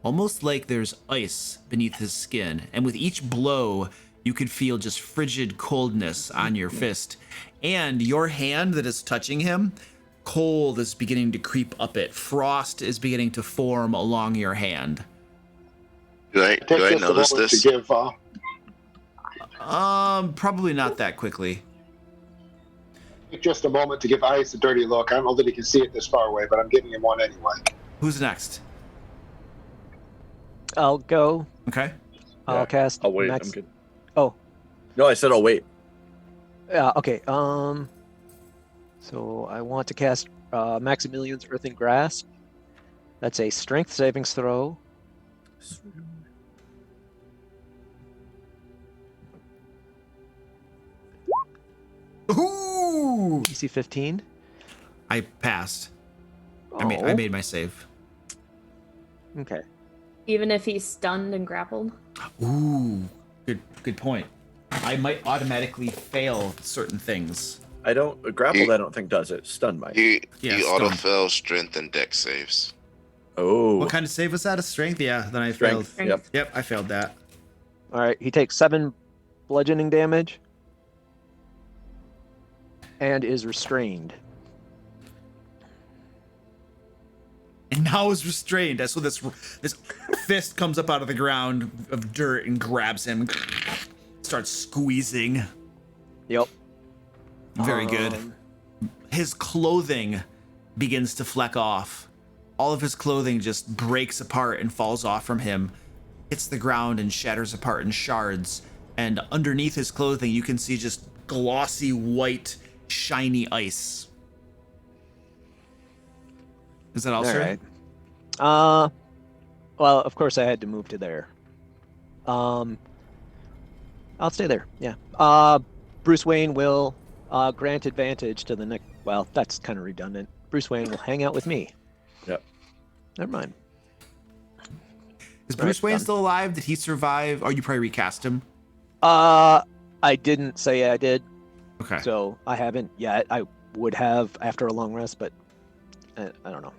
almost like there's ice beneath his skin. And with each blow, you could feel just frigid coldness on your fist, and your hand that is touching him, cold is beginning to creep up it. Frost is beginning to form along your hand. Do I Take just a notice moment this? to give. Probably not that quickly. Take just a moment to give Ice a dirty look. I don't know that he can see it this far away, but I'm giving him one anyway. Who's next? I'll go. Okay. I'll cast. I'll wait. Max- I'm good. Oh. No, I said I'll wait. Yeah. Okay. So I want to cast Maximilian's Earthen Grasp. That's a Strength savings throw. Ooh! DC 15. I passed. Oh. I made my save. Okay. Even if he's stunned and grappled. Ooh, good point. I might automatically fail certain things. I don't grappled. I don't think does it. Stun might. He Yeah, auto stun. fail strength and dex saves. Oh. What kind of save was that? A strength? Yeah, then I Strength. failed. Yep. Yep, I failed that. All right, he takes 7 bludgeoning damage and is restrained. And now is restrained. So this fist comes up out of the ground of dirt and grabs him, starts squeezing. Yep. Very good. His clothing begins to fleck off. All of his clothing just breaks apart and falls off from him, hits the ground and shatters apart in shards. And underneath his clothing, you can see just glossy white, shiny ice. Is that all, All sir? right. Well, of course I had to move to there. I'll stay there. Yeah. Bruce Wayne will grant advantage to the next. Well, that's kind of redundant. Bruce Wayne will hang out with me. Yep. Never mind. Is Bruce Right, Wayne done. still alive? Did he survive? Oh, you probably recast him. I didn't say I did, Okay. so I haven't yet. I would have after a long rest, but I don't know.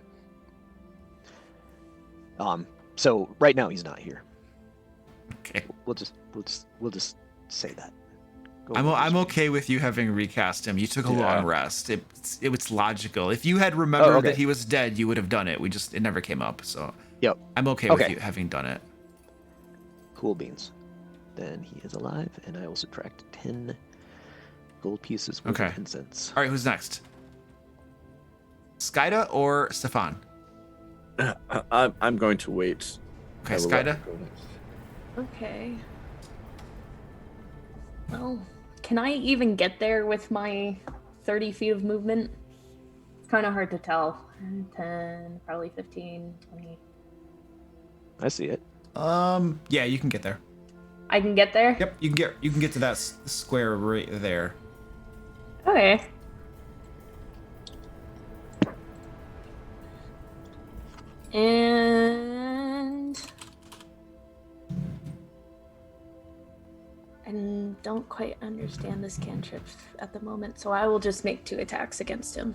So right now he's not here. Okay. We'll just say that. Go I'm with Bruce Wayne. okay with you having recast him. You took a Yeah. long rest. It was logical. If you had remembered okay. that he was dead, you would have done it. It never came up. So Yep. I'm okay with Okay. you having done it. Cool beans. Then he is alive, and I will subtract 10 gold pieces worth Okay. of incense. All right, who's next? Skyda or Stefan? I'm going to wait. Okay, I will let Skyda. him go next. Okay. Well, can I even get there with my 30 feet of movement? It's kind of hard to tell. 10, probably 15, 20. I see it. Yeah, you can get there. I can get there? Yep, you can get to that square right there. Okay. And I don't quite understand this cantrip at the moment, so I will just make 2 attacks against him.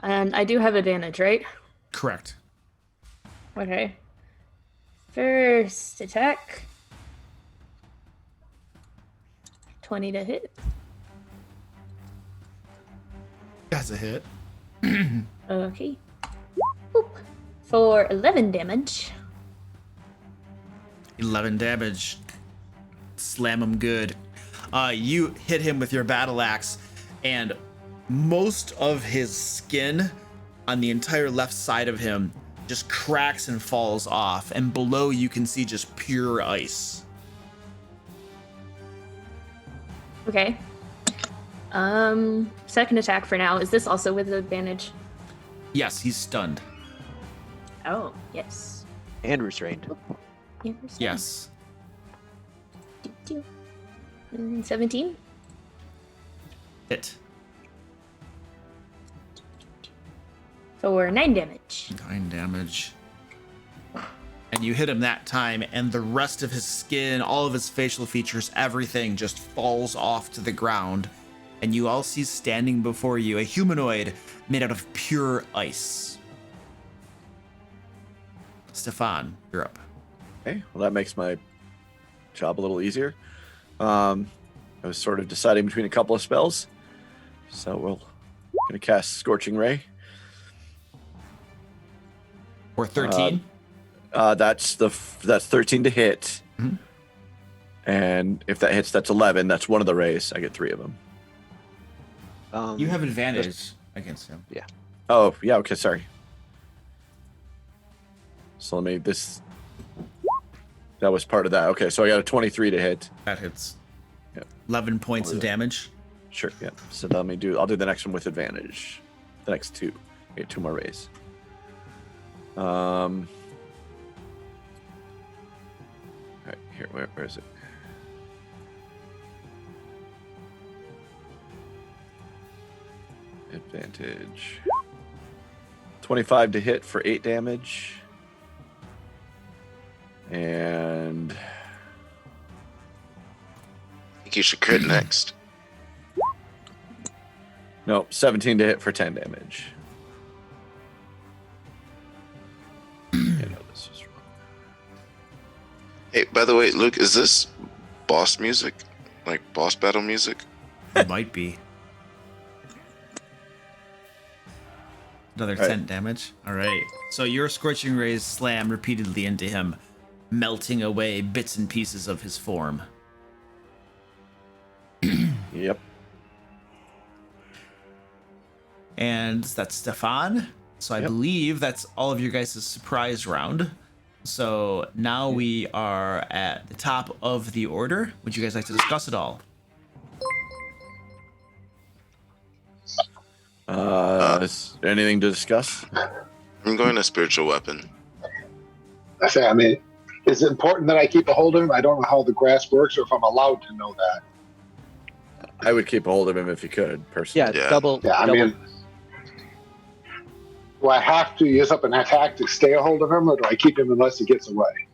And I do have advantage, right? Correct. Okay. First attack. 20 to hit. That's a hit. Okay. Boop. For 11 damage. 11 damage. Slam him good. You hit him with your battle axe, and most of his skin on the entire left side of him just cracks and falls off, and below you can see just pure ice. Okay. Second attack for now. Is this also with advantage? Yes, he's stunned. Oh, yes. And restrained. Yes. 17? Hit. For 9 damage. 9 damage. And you hit him that time, and the rest of his skin, all of his facial features, everything just falls off to the ground. And you all see standing before you a humanoid made out of pure ice. Stefan, you're up. Okay, well that makes my job a little easier. I was sort of deciding between a couple of spells, so we're gonna cast Scorching Ray. Or 13. That's 13 to hit, Mhm. and if that hits, that's 11. That's one of the rays. I get 3 of them. You have advantage against him. Oh yeah, okay, sorry. So let me that was part of that. Okay, so I got a 23 to hit. That hits. Yeah. 11 points of damage. Sure, yeah. So I'll do the next one with advantage. The next 2. I get 2 more rays. All right, here, where is it? Advantage. 25 to hit for 8 damage. And I think you should crit next. No, 17 to hit for 10 damage. I know this was wrong. Hey, by the way, Luke, is this boss music? Like boss battle music? It might be. Another Right. 10 damage. All right. So your scorching rays slam repeatedly into him, melting away bits and pieces of his form. Yep. And that's Stefan. So I Yep. believe that's all of your guys' surprise round. So now we are at the top of the order. Would you guys like to discuss it all? Is there anything to discuss? I'm going to spiritual weapon. I say, I mean, is it important that I keep a hold of him? I don't know how the grasp works or if I'm allowed to know that. I would keep a hold of him if you could, personally. Yeah, Yeah. double. Yeah, I double. mean, do I have to use up an attack to stay a hold of him, or do I keep him unless he gets away?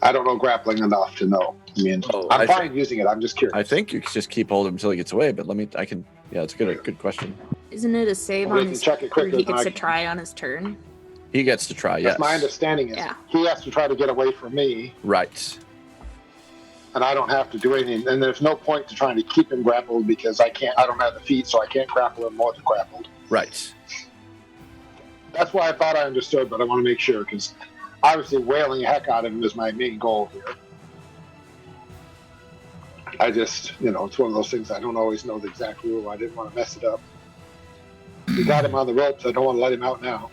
I don't know grappling enough to know. I mean, Oh, I'm I fine using it. I'm just curious. I think you could just keep hold of him until he gets away, but yeah, it's a good question. Isn't it a save We on can his check it or quickly he when gets I to can. try on his turn? He gets to try, yes. That's my understanding. Is Yeah. he has to try to get away from me, Right. and I don't have to do anything. And there's no point to trying to keep him grappled because I don't have the feet, so I can't grapple him more than grappled. Right. That's why I thought I understood, but I want to make sure because obviously wailing the heck out of him is my main goal here. I just, it's one of those things I don't always know the exact rule. I didn't want to mess it up. We got him on the ropes. I don't want to let him out now.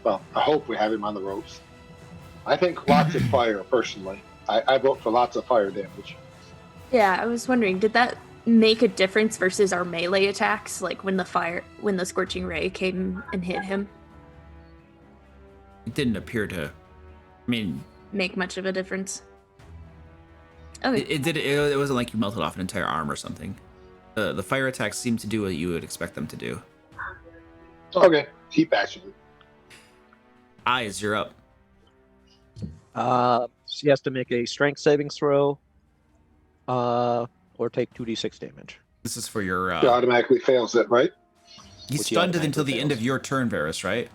Well, I hope we have him on the ropes. I think lots of fire, personally. I vote for lots of fire damage. Yeah, I was wondering, did that make a difference versus our melee attacks? Like when the scorching ray came and hit him, It didn't appear to. I mean, make much of a difference? Okay. it wasn't like you melted off an entire arm or something. The fire attacks seem to do what you would expect them to do. Okay, keep action. Eyes, you're up. She has to make a strength savings throw, or take 2d6 damage. This is for your. He automatically fails it, right? He's Which he stunned until automatically the end fails. of your turn, Varys, right?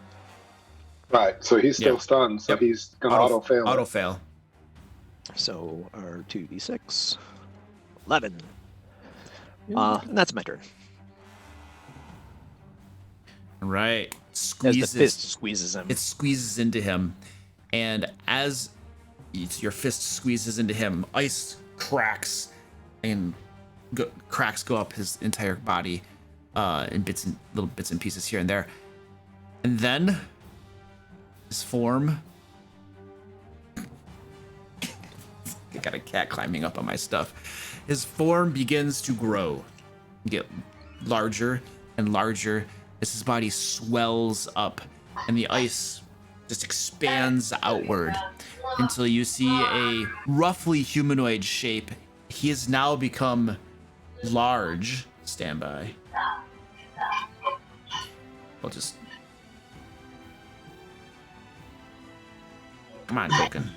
Right, so he's still Yeah. stunned, so Yep. he's going to auto-fail. Auto fail. So our 2d6, 11. And that's my turn. Right. As the Squeezes. fist squeezes him. It squeezes into him, and as your fist squeezes into him, ice cracks and cracks go up his entire body, in little bits and pieces here and there, and then his form. I got a cat climbing up on my stuff. His form begins to grow, get larger and larger as his body swells up, and the ice just expands outward until you see a roughly humanoid shape. He has now become large. Stand by. I'll just. Come on, Token.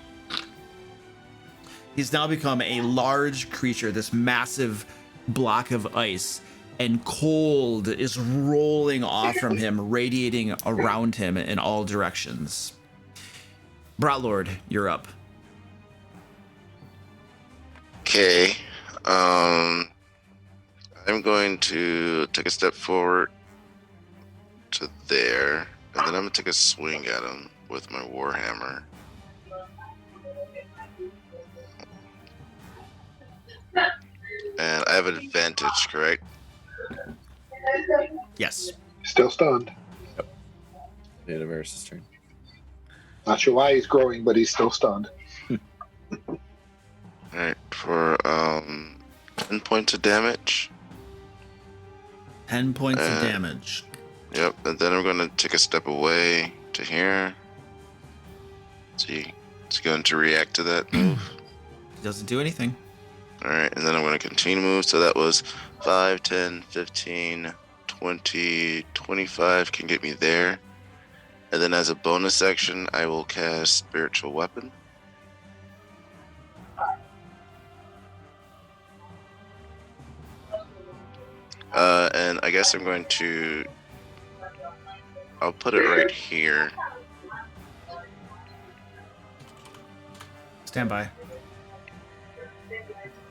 He's now become a large creature, this massive block of ice, and cold is rolling off from him, radiating around him in all directions. Brotlord, you're up. Okay. I'm going to take a step forward to there, and then I'm gonna take a swing at him with my warhammer. And I have an advantage, correct? Yes. Still stunned. Data versus turn. Not sure why he's growing, but he's still stunned. Alright, for 10 points of damage. 10 points of damage. Yep, and then I'm gonna take a step away to here. See, it's going to react to that move. He doesn't do anything. Alright, and then I'm going to continue to move. So that was 5, 10, 15, 20, 25 can get me there. And then as a bonus action, I will cast Spiritual Weapon. I guess I'm going to. I'll put it right here. Stand by.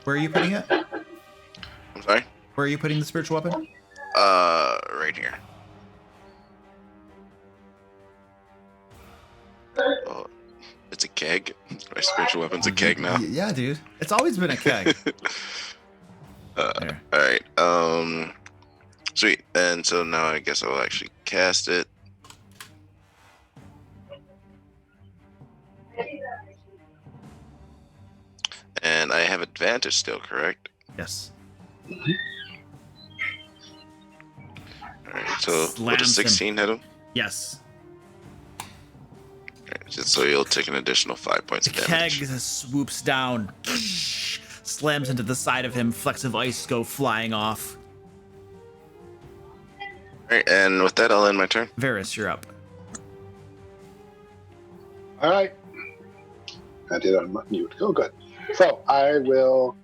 Where are you putting it? I'm sorry. Where are you putting the spiritual weapon? Right here. Oh, it's a keg. My spiritual weapon's a keg now. Yeah, dude. It's always been a keg. There. All right. Sweet. And so now I guess I'll actually cast it. And I have advantage still, correct? Yes. All right. So what Slams does 16 hit him? Yes. All right, so you'll take an additional 5 points The of keg damage. swoops down, slams into the side of him. Flecks of ice go flying off. All right. And with that, I'll end my turn. Varys, you're up. All right. I did unmute. Oh, good. So I will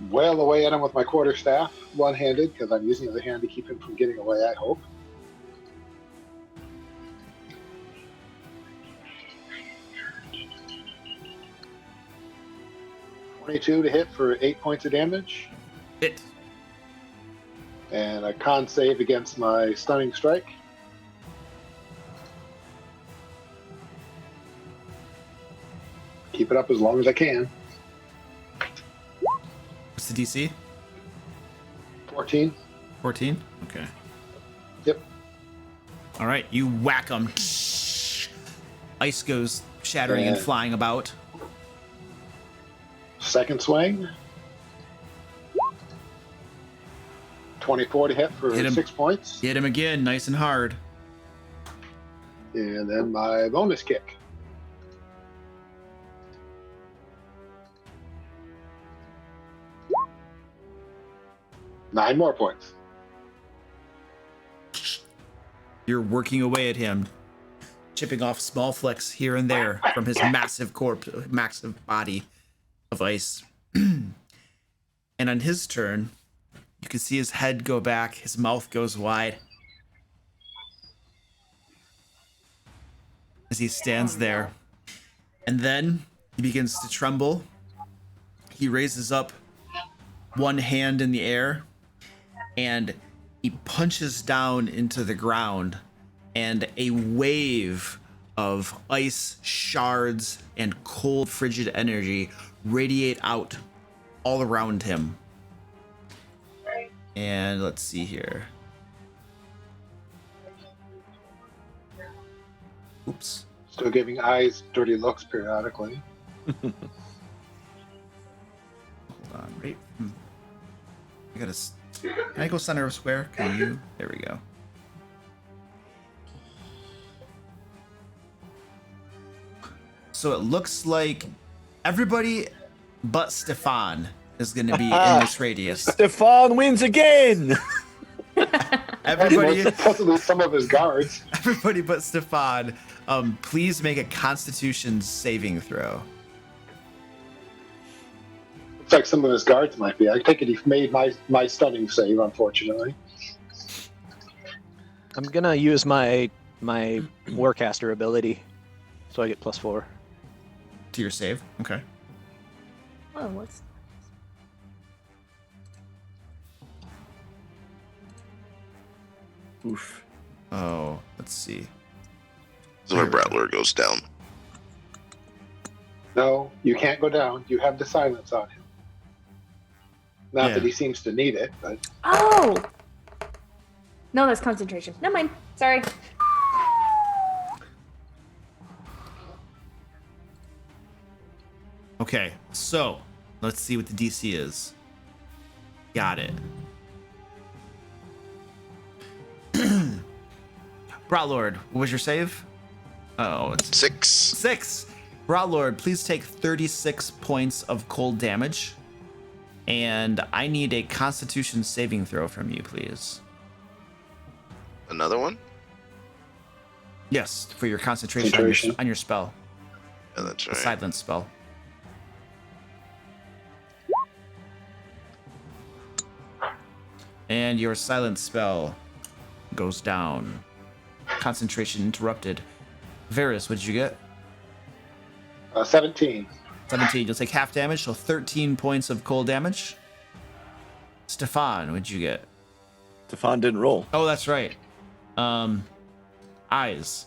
wail away at him with my quarterstaff, one-handed, because I'm using the other hand to keep him from getting away, I hope. $22 to hit for 8 points of damage, Hit. and a con save against my stunning strike. Keep it up as long as I can. What's the DC? 14. 14? Okay. Yep. All right, you whack him. Ice goes shattering and Yeah. flying about. Second swing. 24 to hit for Hit him. 6 points. Hit him again, nice and hard. And then my bonus kick. Nine more points. You're working away at him, chipping off small flecks here and there from his massive massive body of ice. And on his turn, you can see his head go back, his mouth goes wide. As he stands there. And then he begins to tremble. He raises up one hand in the air and he punches down into the ground, and a wave of ice shards and cold, frigid energy radiate out all around him. And let's see here. Oops. Still giving eyes dirty looks periodically. Hold on. Right. I gotta. Can I go center of square? Can you? There we go. So it looks like everybody but Stefan is going to be in this radius. Stefan wins again. Everybody, Possibly some of his guards. everybody but Stefan. Please make a Constitution saving throw. Looks like some of his guards might be. I take it he made my stunning save, unfortunately. I'm gonna use my Warcaster ability, so I get +4. To your save. Okay. Oh, what's Oof. Oh, let's see. So my Bratler goes down. No, you can't go down. You have the silence on him. Not Yeah. that he seems to need it, but Oh! No, that's concentration. Never mind. Sorry. Okay, so let's see what the DC is. Got it. Brotlord, what was your save? Oh, it's 6. 6. Brotlord, please take 36 points of cold damage. And I need a Constitution saving throw from you, please. Another one? Yes, for your concentration Concentration. on your spell, Yeah, that's the right. silence spell. And your silent spell goes down. Concentration interrupted. Varys, what did you get? 17. 17. You'll take half damage, so 13 points of cold damage. Stefan, what'd you get? Stefan didn't roll. Oh, that's right. Eyes.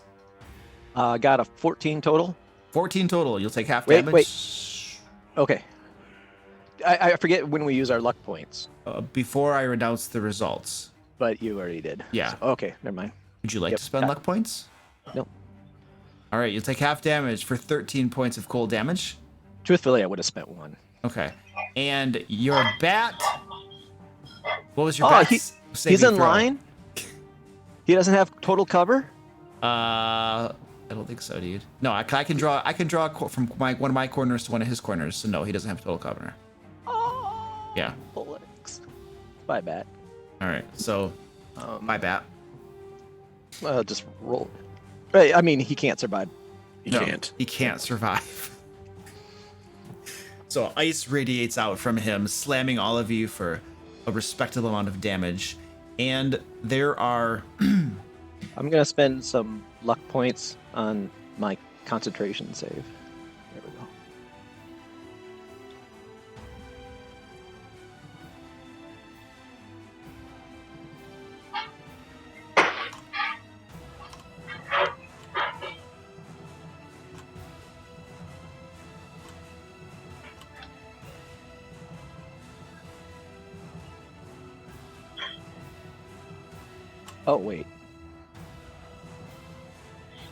Got a 14 total. 14 total. You'll take half Wait, damage. Okay. I forget when we use our luck points, Before I announce the results. but you already did. Yeah. So, okay, never mind. Would you like Yep, to spend got luck points? No. All right, you'll take half damage for 13 points of cold damage. Truthfully, I would have spent one. Okay. And your bat. What was your Oh, bat? he's in line? He doesn't have total cover? I don't think so, dude. No, I can draw. I can draw from one of my corners to one of his corners. So no, he doesn't have total cover. Oh, Yeah. bullets. Bye, bat. All right. So my bat. Just roll. Right, I mean, he can't survive. He No, can't. He can't survive. So ice radiates out from him, slamming all of you for a respectable amount of damage. And there are. I'm gonna spend some luck points on my concentration save. There we go. Oh wait.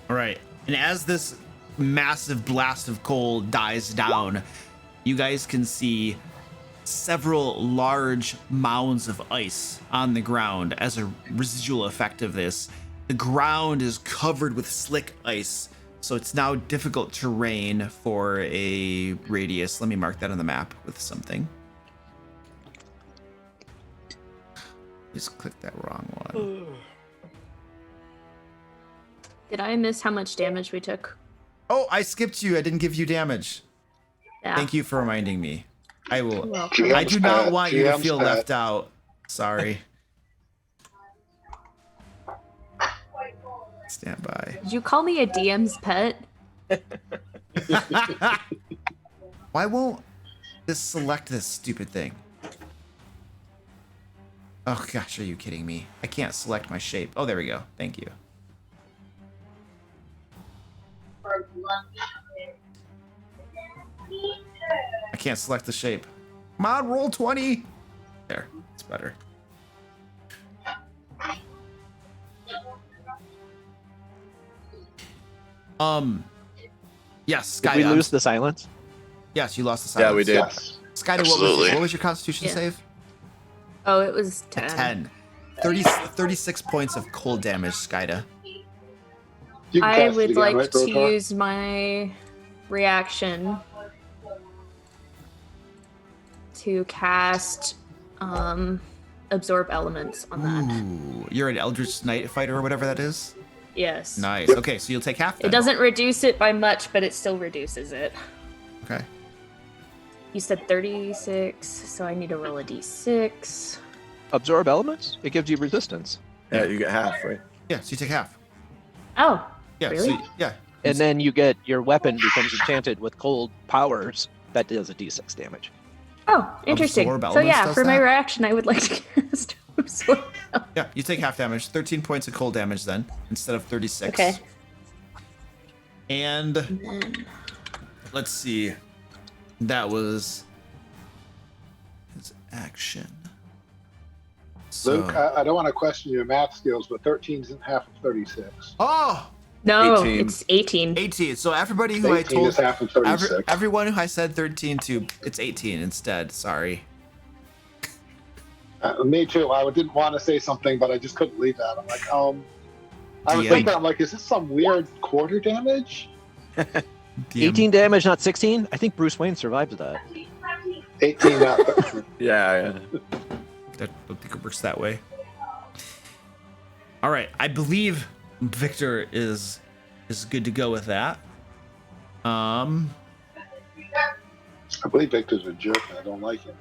All right. And as this massive blast of cold dies down, you guys can see several large mounds of ice on the ground as a residual effect of this. The ground is covered with slick ice, so it's now difficult terrain for a radius. Let me mark that on the map with something. Just clicked that wrong one. Did I miss how much damage we took? Oh, I skipped you. I didn't give you damage. Yeah. Thank you for reminding me. I will. You're welcome. I do not want you to GM's feel pet. left out. Sorry. Stand by. Did you call me a DM's pet? Why won't this select this stupid thing? Oh gosh, are you kidding me? I can't select my shape. Oh, there we go. Thank you. I can't select the shape. Come on, roll 20. There, it's better. Yes, Did Skyda. we lose the silence? Yes, you lost the silence. Yeah, we did. Yes. Skyda, Absolutely. what was your Constitution Yeah. save? Oh, it was 10. 10. 36 points of cold damage, Skyda. You can I cast it would again, like right, to Brotor? use my reaction to cast absorb elements on that. Ooh, you're an Eldritch Knight fighter or whatever that is? Yes. Nice. Okay, so you'll take half then. It doesn't reduce it by much, but it still reduces it. Okay. You said 36, so I need to roll a d6. Absorb elements? It gives you resistance. Yeah, you get half, right? Yeah, so you take half. Oh, Yeah, Really? so yeah. And then you get your weapon becomes enchanted with cold powers that does a d6 damage. oh, interesting. Absorb So elements yeah, does for my that? reaction, I would like to cast absorb. Yeah, you take half damage. 13 points of cold damage then, instead of 36. Okay. And then- let's see. That was his action. So, Luke, I don't want to question your math skills, but 13 isn't half of 36. oh, No, 18. it's 18. 18. So everybody who I 18 told, is half of 36. everyone who I said 13 to, it's 18 instead. Sorry. Me too. I didn't want to say something, but I just couldn't leave that. I'm like, I was Yeah. thinking, I'm like, is this some weird quarter damage? DM. 18 damage, not 16? I think Bruce Wayne survives that. 18 not 13. Yeah, yeah. I don't think it works that way. All right, I believe Victor is good to go with that. I believe Victor's a jerk and I don't like him.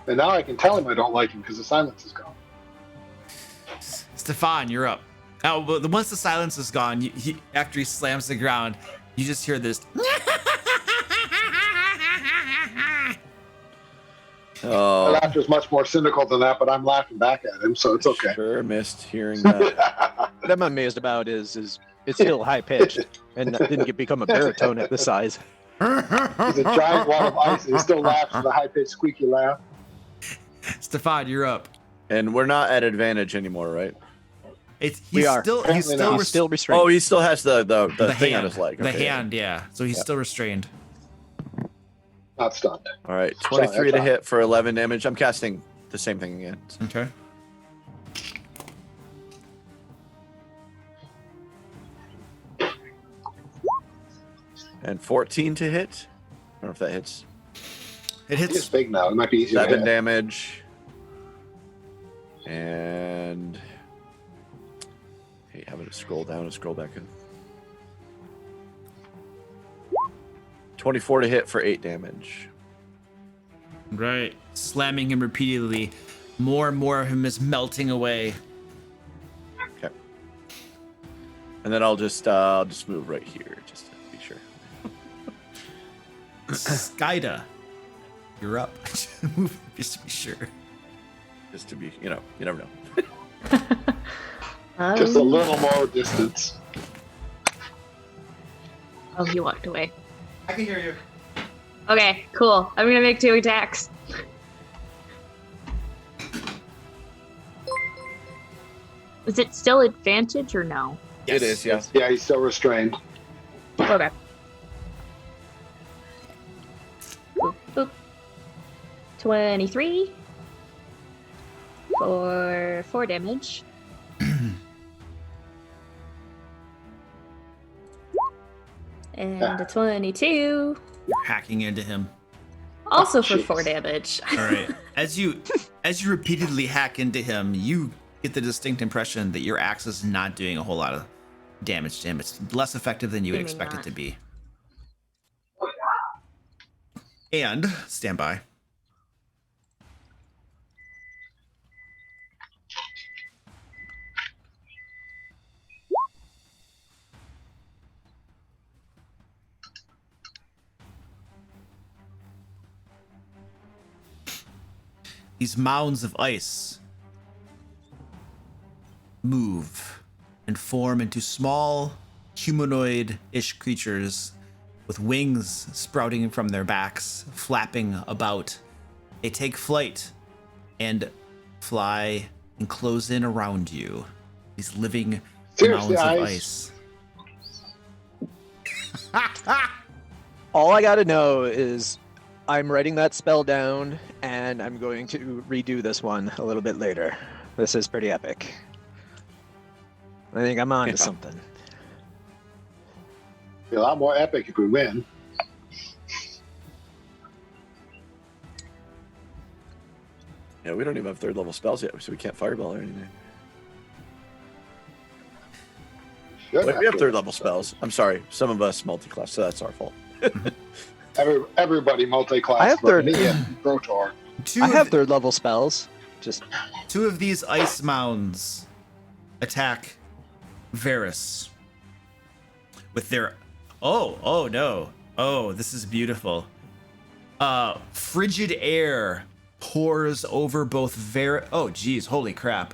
And now I can tell him I don't like him because the silence is gone. Stefan, you're up. Oh, but once the silence is gone, after he slams the ground, you just hear this. My Oh, laughter is much more cynical than that, but I'm laughing back at him, so it's okay. sure missed hearing that. What I'm amazed about is it's still high pitched and didn't become a baritone at this size. He's a giant wall of ice, and he still laughs with a high-pitched, squeaky laugh. Stefan, you're up. And we're not at advantage anymore, right? He's are. still Apparently not. He's still restrained. Oh, he still has the thing hand, on his leg. The Okay. hand, yeah. So he's Yeah. still restrained. Not stunned. All right, 23 to Sorry, hit for 11 damage. I'm casting the same thing again. Okay. And 14 to hit. I don't know if that hits. It He's hits. big now. It might be easier. 7 to hit. damage. And hey, having to scroll down and scroll back in. 24 to hit for 8 damage. Right. Slamming him repeatedly. More and more of him is melting away. Okay. And then I'll just move right here just to be sure. Skyda, you're up. Move just to be sure. Just to be, you never know. Just a little more distance. Oh, he walked away. I can hear you. Okay, cool. I'm gonna make 2 attacks. Is it still advantage or no? It is, yeah. Yeah, he's still restrained. Okay. Boop, boop. 23 for 4 damage. And a 22 You're hacking into him. also Oh, for jeez. 4 damage. All right. As you repeatedly hack into him, you get the distinct impression that your axe is not doing a whole lot of damage to him. It's less effective than you would Seeming expect it not. to be. And stand by. These mounds of ice move and form into small humanoid-ish creatures with wings sprouting from their backs, flapping about. They take flight and fly and close in around you. These living Seriously, mounds of ice. ice. All I gotta know is I'm writing that spell down and I'm going to redo this one a little bit later. This is pretty epic. I think I'm on to something. Be a lot more epic if we win. Yeah, we don't even have 3rd level spells yet, so we can't fireball or anything. Should Wait, we have to. 3rd level spells. I'm sorry, some of us multi-class, so that's our fault. Everybody multi-class. I have but third- me and Brotor. I have 3rd level spells. Just Two of these ice mounds attack Varus with their oh no. Oh, this is beautiful. Frigid air pours over both oh geez, holy crap.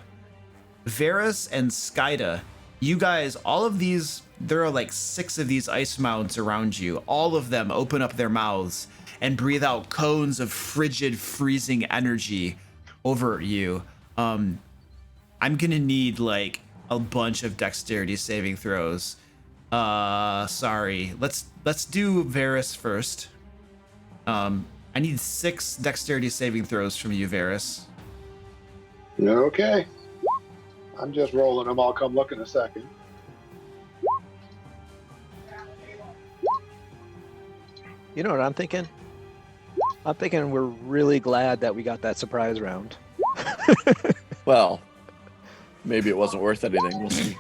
Varus and Skyda, you guys, all of these, there are like 6 of these ice mounds around you. All of them open up their mouths and breathe out cones of frigid, freezing energy over you. I'm gonna need like a bunch of dexterity saving throws. Sorry. Let's do Varus first. I need 6 dexterity saving throws from you, Varus. Okay. I'm just rolling them. I'll come look in a second. You know what I'm thinking? I'm thinking we're really glad that we got that surprise round. Well, maybe it wasn't worth anything. We'll see.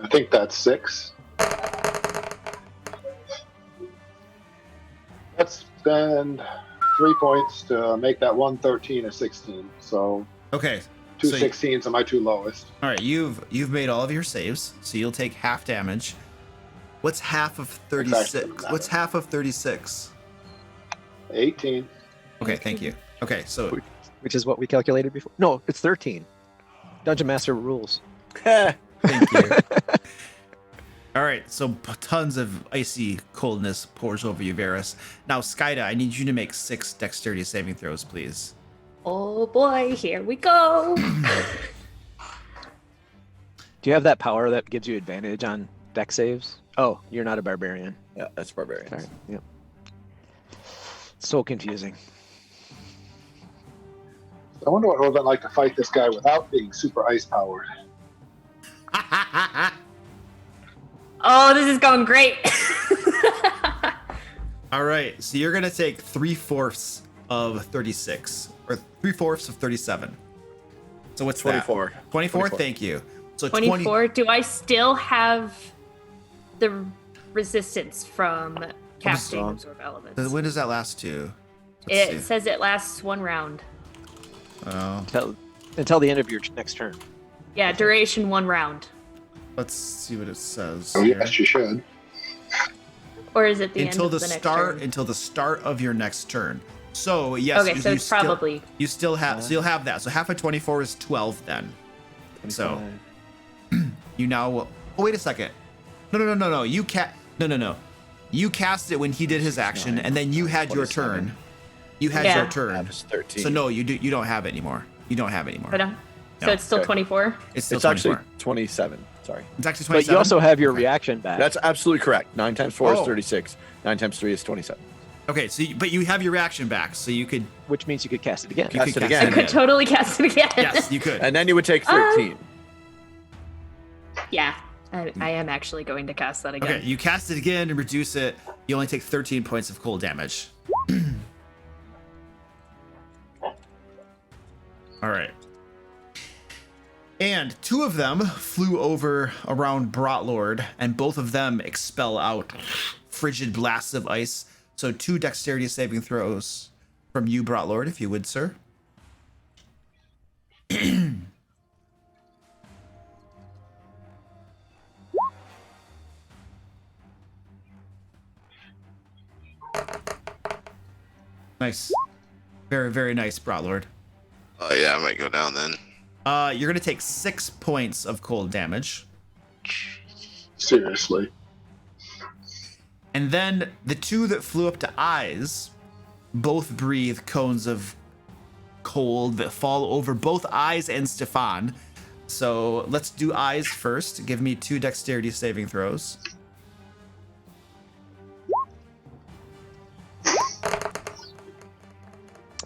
I think that's 6. Let's spend 3 points to make that 113 a 16. So Okay. two So 16s are my two lowest. all right, you've made all of your saves, so you'll take half damage. What's half of 36? Exactly. What's half of 36? 18. Okay, thank you. Okay, so Which is what we calculated before. No, it's 13. Dungeon Master rules. thank you. All right, so tons of icy coldness pours over you, Varus. Now, Skyda, I need you to make 6 dexterity saving throws, please. Oh boy, here we go. Do you have that power that gives you advantage on deck saves? Oh, you're not a barbarian. Yeah, that's barbarian. Sorry. Yep. So confusing. I wonder what it would have been like to fight this guy without being super ice powered. Oh, this is going great. All right, so you're gonna take 3/4 of 36, or 3/4 of 37. So what's 24. that? 24. Thank you. So 24. Do I still have the resistance from casting wrong. absorb elements? When does that last to? Let's It see. says it lasts 1 round. Oh, Until the end of your next turn. Yeah, duration 1 round. let's see what it says. Oh, here. yes, you should. Or is it the Until end the of the next start turn? until the start of your next turn. So yes, Okay, so it's still, probably- you still have so you'll have that. So half of 24 is 12 then. So 25. you now will. Oh wait a second. No. You no. You cast it when he did his action, Nine, and then you had your 27. turn. You had Yeah. your turn. That was 13. So no, you don't have it anymore. You don't have it anymore. But, so No, it's still okay. 24? It's still It's 24. actually 27. Sorry. It's actually But 27. you also have your reaction back. That's absolutely correct. 9 times 4 is Oh. 36. 9 times 3 is 27. Okay, so but you have your reaction back, so you could. which means you could cast it again. You Cast could it cast I again. could totally cast it again. Yes, you could. And then you would take 13. Yeah, I am actually going to cast that again. Okay, you cast it again and reduce it. You only take 13 points of cold damage. All right. And 2 of them flew over around Brotlord, and both of them expel out frigid blasts of ice. So 2 dexterity saving throws from you, Brotlord, if you would, sir. Nice. Very, very nice, Brotlord. Oh yeah, I might go down then. You're gonna take 6 points of cold damage. Seriously. And then the 2 that flew up to Eyes both breathe cones of cold that fall over both Eyes and Stefan. So let's do Eyes first. Give me 2 dexterity saving throws.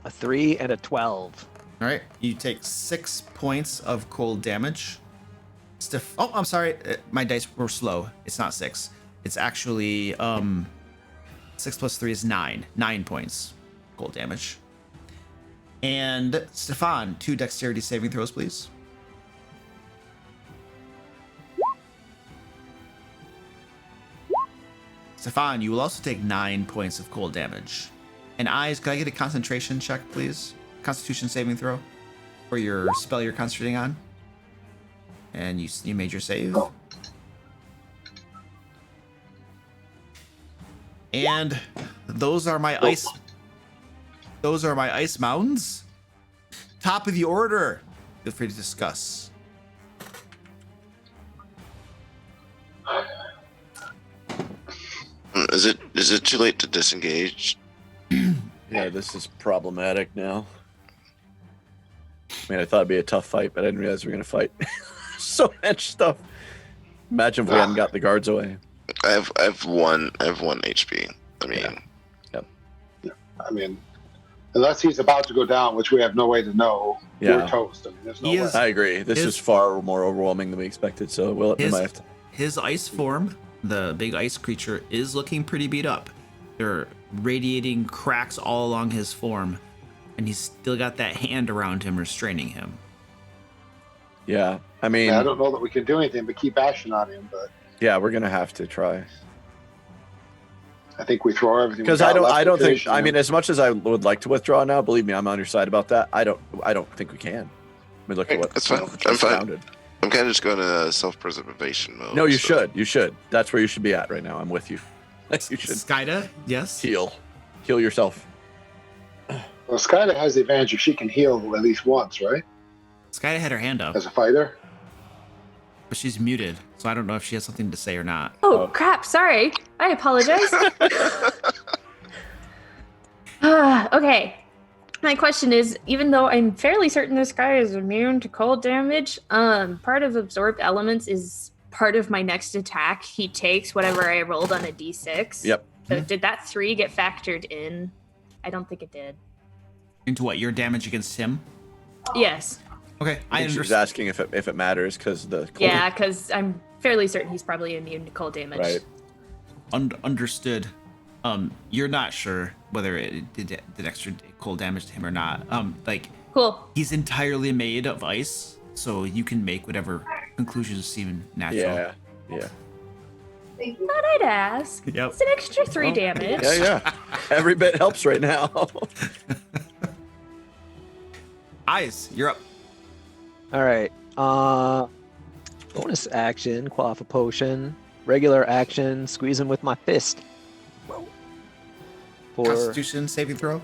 A 3 and a 12. All right, you take 6 points of cold damage. Oh, I'm sorry. My dice were slow. It's not 6. It's actually 6 plus 3 is 9. 9 points cold damage. And Stefan, 2 dexterity saving throws, please. Stefan, you will also take 9 points of cold damage. And Eyes, could I get a concentration check, please? Constitution saving throw for your spell you're concentrating on. And you made your save. And those are my ice. Those are my ice mountains. Top of the order. Feel free to discuss. Is it too late to disengage? Yeah, this is problematic now. I mean, I thought it'd be a tough fight, but I didn't realize we were going to fight. So much stuff. Imagine if we hadn't got the guards away. I have one HP. I mean, I mean, unless he's about to go down, which we have no way to know, Yeah. we're toast. I mean, there's no He way. is- I agree. This His- is far more overwhelming than we expected, so we might have to. His ice form, the big ice creature, is looking pretty beat up. There are radiating cracks all along his form, and he's still got that hand around him restraining him. Yeah, I mean, I don't know that we can do anything but keep bashing on him, but yeah, we're going to have to try. I think we throw everything. Because I don't think. I mean, as much as I would like to withdraw now, believe me, I'm on your side about that. I don't think we can. I mean, look at what That's fine. I'm fine. I'm kind of just going to self-preservation mode. No, you should. You should. That's where you should be at right now. I'm with you. You should. Skyda, yes. Heal yourself. Well, Skyla has the advantage if she can heal at least once, right? Skyda had her hand up, As a fighter. but she's muted, so I don't know if she has something to say or not. Oh, crap. Sorry. I apologize. Okay. My question is, even though I'm fairly certain this guy is immune to cold damage, part of absorbed elements is part of my next attack. He takes whatever I rolled on a d6. Yep. So did that 3 get factored in? I don't think it did. Into what? Your damage against him? Yes. Okay, I think she was asking if it matters because the cold. Yeah, because I'm fairly certain he's probably immune to cold damage. Right. Understood. You're not sure whether it did extra cold damage to him or not. Cool. He's entirely made of ice, so you can make whatever conclusions seem natural. Yeah. Thought I'd ask. Yep. It's an extra 3 damage. Yeah. Every bit helps right now. Eyes, you're up. All right. Bonus action, quaff a potion. Regular action, squeeze him with my fist. For Constitution saving throw.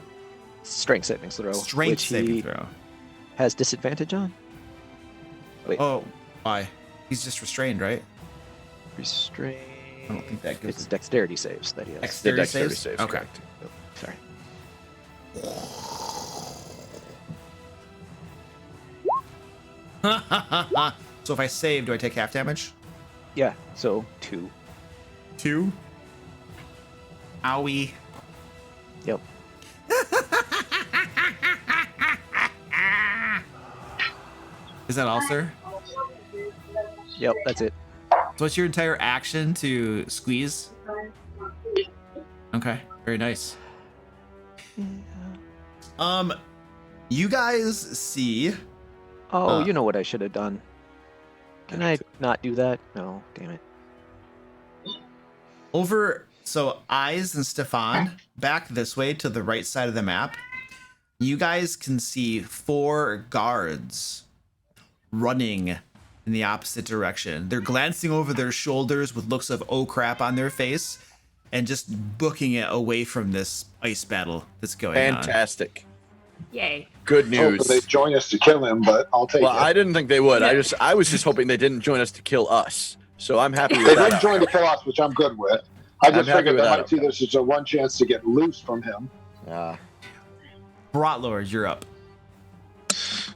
strength saving throw. Strength which saving he throw. has disadvantage on. Wait, Oh, why? He's just restrained, right? restrain. I don't think that gives It's dexterity saves that he has. Dexterity Dexterity saves? saves, Okay. correct. Sorry. So if I save, do I take half damage? Yeah, so 2. 2. Owie. Yep. Is that all, sir? Yep, that's it. So it's your entire action to squeeze? Okay, very nice. You guys see... Oh, you know what I should have done. Can I not do that? No, damn it. So Eyes and Stefan, back this way to the right side of the map, you guys can see 4 guards running in the opposite direction. They're glancing over their shoulders with looks of oh crap on their face and just booking it away from this ice battle that's going on. Fantastic. Yay. Good Hope news. they join us to kill him, but I'll take Well, it. I didn't think they would. I was just hoping they didn't join us to kill us. So I'm happy They with didn't that. join to kill us, which I'm good with. I just happy figured with they that might see this as a one chance to get loose from him. Brotlord, you're up.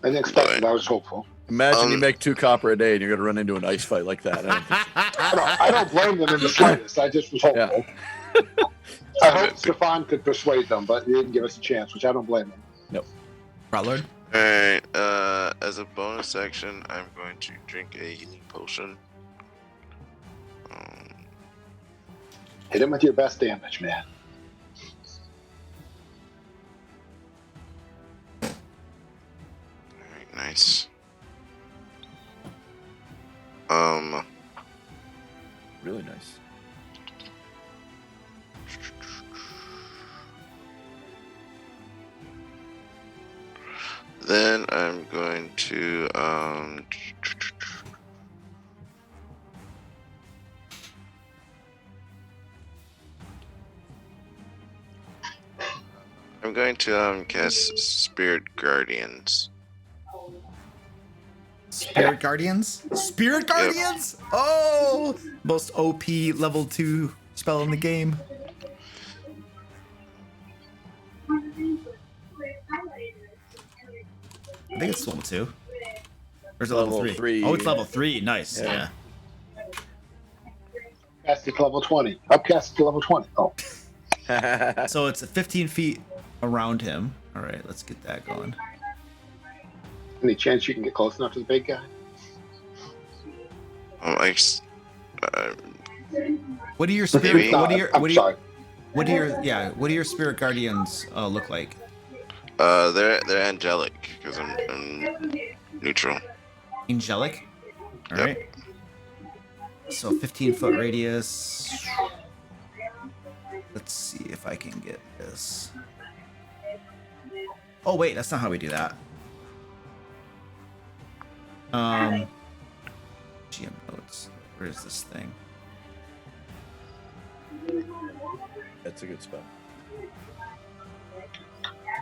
I didn't expect it. I was hopeful. Imagine you make 2 copper a day and you're going to run into an ice fight like that. I don't blame them in the slightest. I just was hopeful. I hope Stefan could persuade them, but he didn't give us a chance, which I don't blame him. Nope. Brotlord? Alright, as a bonus action, I'm going to drink a healing potion. Hit him with your best damage, man. Alright, nice. Really nice. Then I'm going to cast Spirit Guardians. Spirit Guardians? Spirit Guardians? Oh! Most OP level 2 spell in the game. I think it's level 2. Or is it level 3? Oh, it's level 3. Nice. Yeah. Cast it to level 20. Upcast to level 20. Oh. So it's 15 feet around him. All right, let's get that going. Any chance you can get close enough to the big guy? What do your spirit? Maybe. What do your? I'm What do sorry. your? What do your? Yeah. What do your spirit guardians look like? They're angelic because I'm neutral. Angelic. All Yep. right. So 15-foot radius. Let's see if I can get this. Oh wait, that's not how we do that. GM notes. Where is this thing? That's a good spell.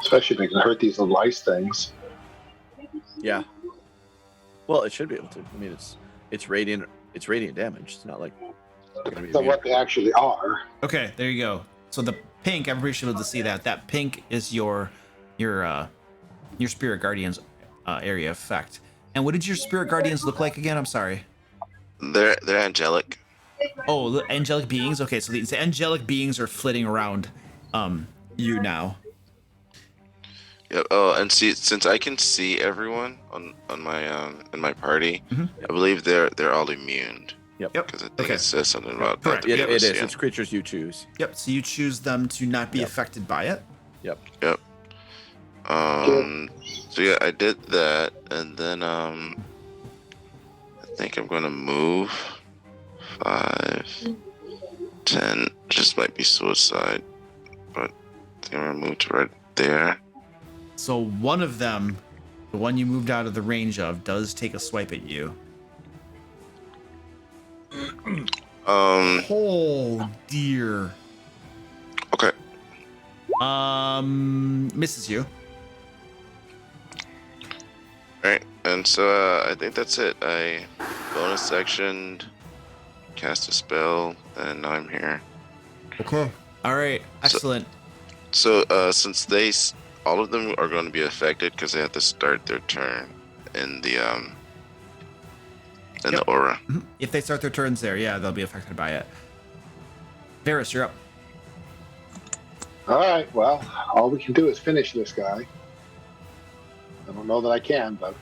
Especially if it can hurt these little ice things. Yeah. Well, it should be able to. I mean, it's radiant. It's radiant damage. It's not like. Depends on what they actually are. Okay, there you go. So the pink, everybody should be able to see that. That pink is your spirit guardians area effect. And what did your spirit guardians look like again? I'm sorry. They're angelic. Oh, the angelic beings. Okay, so the angelic beings are flitting around you now. Yep. Oh, and see, since I can see everyone on my in my party, Mhm. I believe they're all immune. Yep. Because I think Okay. it says something about Correct. not to be It able to is. see 'em. It's creatures you choose. Yep. So you choose them to not be Yep. affected by it. Yep. So yeah, I did that, and then I think I'm gonna move 5, 10. Just might be suicide, but I think I'm gonna move to right there. So one of them, the one you moved out of the range of, does take a swipe at you. Oh dear. Okay. Misses you. Alright, and so I think that's it. I bonus section, cast a spell, and now I'm here. Okay. All right. Excellent. So since all of them are going to be affected because they have to start their turn in the the aura. Mhm. If they start their turns there, yeah, they'll be affected by it. Varys, you're up. All right, well, all we can do is finish this guy. I don't know that I can, but...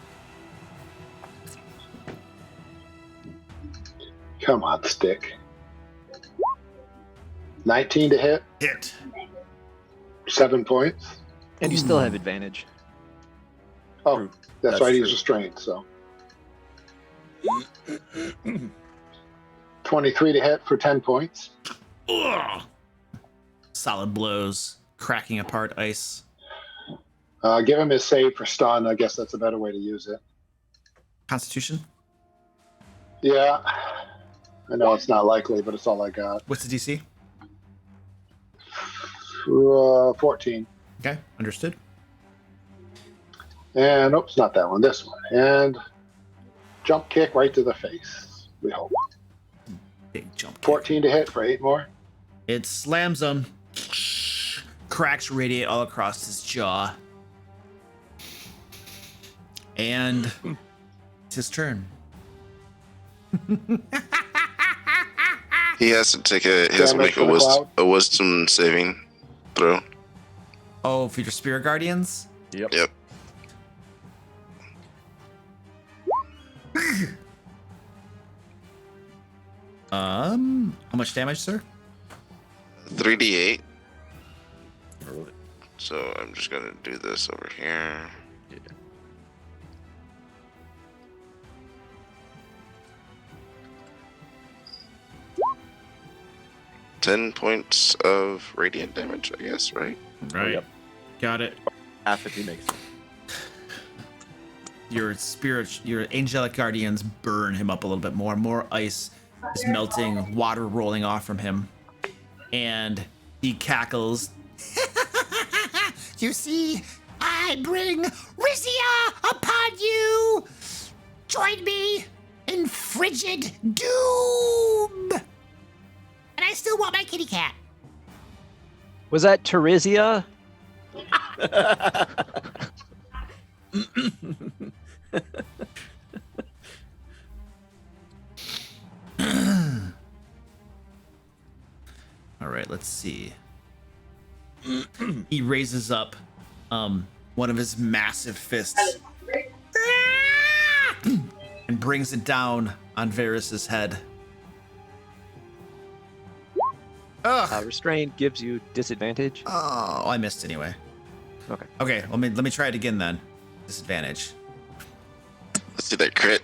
Come on, stick. 19 to hit, Hit. 7 points. And you still have advantage. Oh, True. that's That's right, true. he's restrained, so... 23 to hit for 10 points. Ugh. Solid blows, cracking apart ice. Give him his save for stun. I guess that's a better way to use it. Constitution. Yeah. I know it's not likely, but it's all I got. What's the DC? 14. Okay, understood. And, oops, not that one. This one. And jump kick right to the face. We hope. Big jump. Kick. 14 to hit for 8 more. It slams him. Cracks radiate all across his jaw. And it's his turn. He has to take he has to Damage make for the cloud. a wisdom saving throw. Oh, for your spirit guardians? Yep. Yep. How much damage, sir? 3d8. Roll it. So I'm just gonna do this over here. Yeah. $10 points of radiant damage, I guess, right? Right. Yep. Got it. Half if he makes it. Your angelic guardians burn him up a little bit more. More ice is melting, water rolling off from him. And he cackles. You see, I bring Rizia upon you. Join me in frigid doom. And I still want my kitty cat. Was that Teresia? All right, let's see. He raises up one of his massive fists and brings it down on Varys's head. Ugh. Restraint gives you disadvantage. Oh, I missed anyway. Okay. Okay, let me try it again then. Disadvantage. Let's see that crit.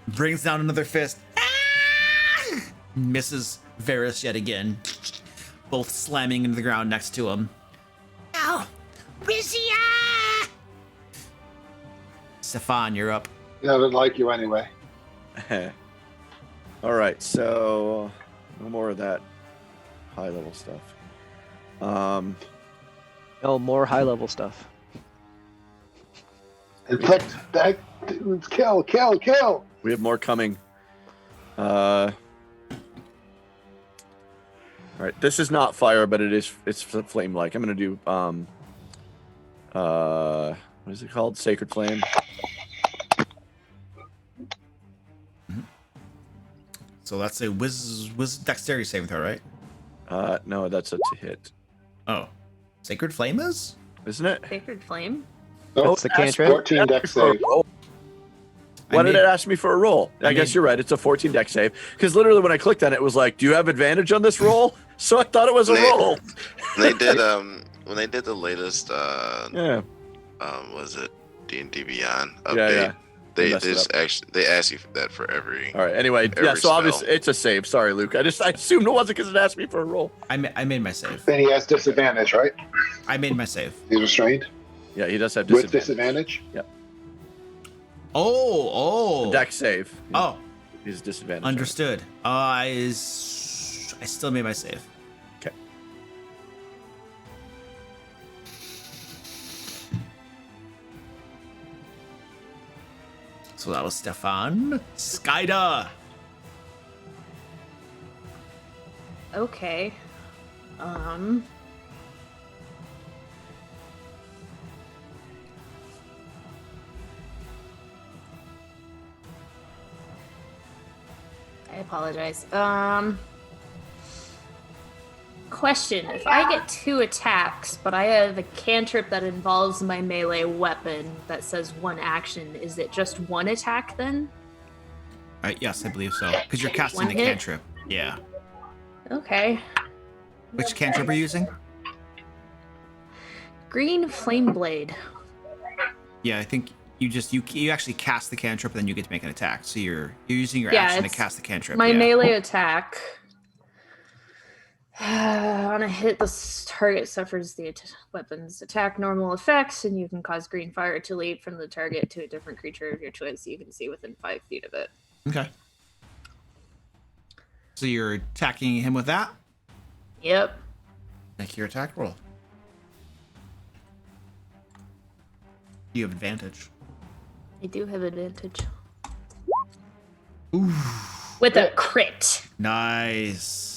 Brings down another fist. Misses Varys yet again. Both slamming into the ground next to him. Ow! Wizia! Stefan, you're up. He doesn't like you anyway. All right, so no more of that high level stuff. No more high level stuff. Inflict that dude's kill. We have more coming. All right, this is not fire, but it's flame like. I'm gonna do what is it called? Sacred Flame. So that's a whiz dexterity saving throw, right? No, that's a to hit, Oh. Sacred Flame is? isn't it? Sacred Flame? Oh, That's the cantrip. 14 deck save. Why did it ask me for a roll? I guess you're right. It's a 14 deck save. Because literally when I clicked on it, it was like, do you have advantage on this roll? So I thought it was a roll. They did when they did the latest Yeah. was it D&D Beyond update? Yeah. They messed it just actually they ask you for that for every. All right. Anyway, Every yeah. So obviously spell. it's a save. Sorry, Luke. I assumed it wasn't because it asked me for a roll. I made my save. Then he has disadvantage, right? I made my save. He's restrained Yeah, he does have with disadvantage. disadvantage. Oh. Deck save. Oh, He's disadvantage. understood. I still made my save. Okay. So that was Stefan. Skyda. Okay. I apologize. Question. If I get 2 attacks, but I have a cantrip that involves my melee weapon that says 1 action, is it just 1 attack then? Yes, I believe so. Because you're casting One the hit? cantrip. Yeah. Okay. Which cantrip are you using? Green Flame Blade. Yeah, I think you actually cast the cantrip, then you get to make an attack. So you're using your Yeah, action to it's cast the cantrip. My yeah. melee attack. On a hit, the target suffers the weapon's attack normal effects, and you can cause green fire to leap from the target to a different creature of your choice you can see within 5 feet of it. Okay. So you're attacking him with that? Yep. Make your attack roll. You have advantage. I do have advantage. Ooh. With a crit. Nice.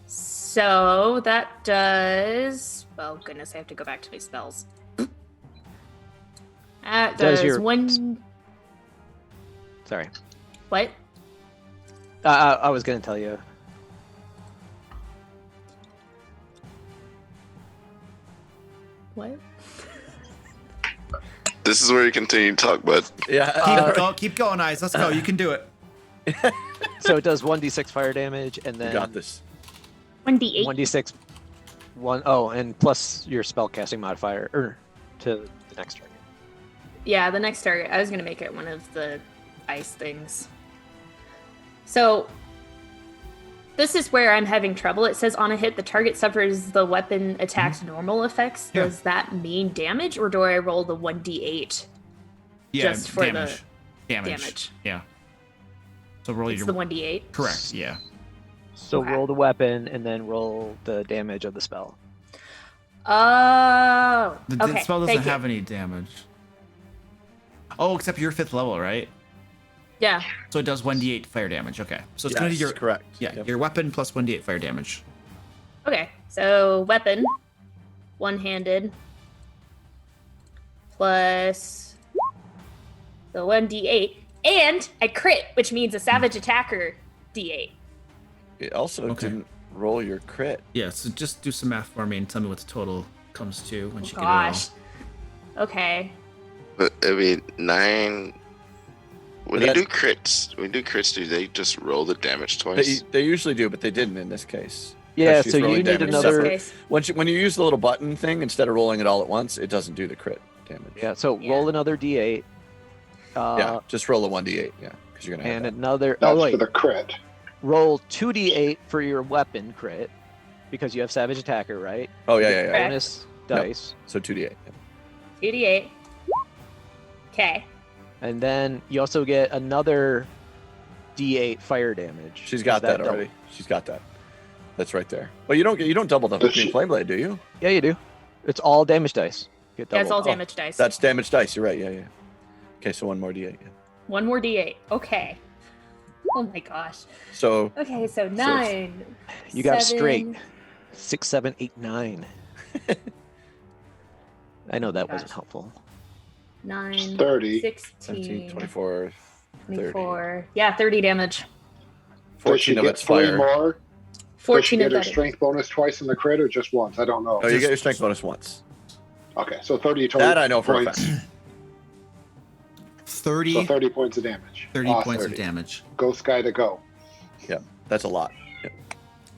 So that does. Oh, goodness, I have to go back to my spells. That Does does your- one. Sorry. What? I was gonna tell you. What? This is where you continue to talk, bud. Yeah. Keep going, Eyes. Let's go. You can do it. So it does 1d6 fire damage, and You then got this. 1d8. 1d6. And plus your spellcasting modifier, to the next target. Yeah, the next target. I was going to make it one of the ice things. So, this is where I'm having trouble. It says on a hit, the target suffers the weapon attack's normal effects. Yeah. Does that mean damage, or do I roll the 1d8? Yeah, Just for the damage. Yeah. So roll It's your the 1d8? correct. Yeah. So Okay. roll the weapon and then roll the damage of the spell. Oh, The okay. spell doesn't thank you. have any damage. Oh, except you're 5th level, right? Yeah. So it does 1d8 fire damage. Okay. So it's going to Yes, be your correct. yeah, Yep. your weapon plus 1d8 fire damage. Okay. So weapon, one-handed, plus the 1d8, and I crit, which means a savage attacker d8. It also Okay. didn't roll your crit. Yeah, so just do some math for me and tell me what the total comes to once you get Gosh. Okay. But I mean, 9. When But you that- do crits, do they just roll the damage twice? They usually do, but they didn't in this case. Yeah, She's so you rolling need damage In this another. separate. case. When you use the little button thing, instead of rolling it all at once, it doesn't do the crit damage. Yeah, so Yeah. roll another d8. Yeah, just roll a 1d8. Yeah. because you're gonna have And that. another. That's Oh wait. for the crit. Roll 2d8 for your weapon crit, because you have savage attacker, right? Oh yeah. Correct. Bonus dice, So 2d8. 2d8. Okay. and then you also get another d8 fire damage. She's got Is that double? already. She's got that. That's right there. Well, you don't double the Does fucking she- flame blade, do you? Yeah, you do. It's all damage dice. Get Yeah, it's all double. damage dice. That's damage dice. You're right. Yeah. Okay, so one more d8. Yeah. One more d8. Okay. Oh my gosh. So Okay, so 9. You got 7, straight. 6, 7, 8, 9. I know that wasn't Gosh. helpful. 9, 30. 17, 16, 24, 30. 24. Yeah, 30 damage. Does she 14 of get it's 3 fire. more? Does she 14 get of her that. strength bonus twice in the crit or just once? I don't know. Oh, you get your strength bonus once. Okay, so 30 total That I know for a points. fact. 30, So 30 points of damage. 30 Awesome. points of 30. damage. Go Sky to go. Yeah, that's a lot.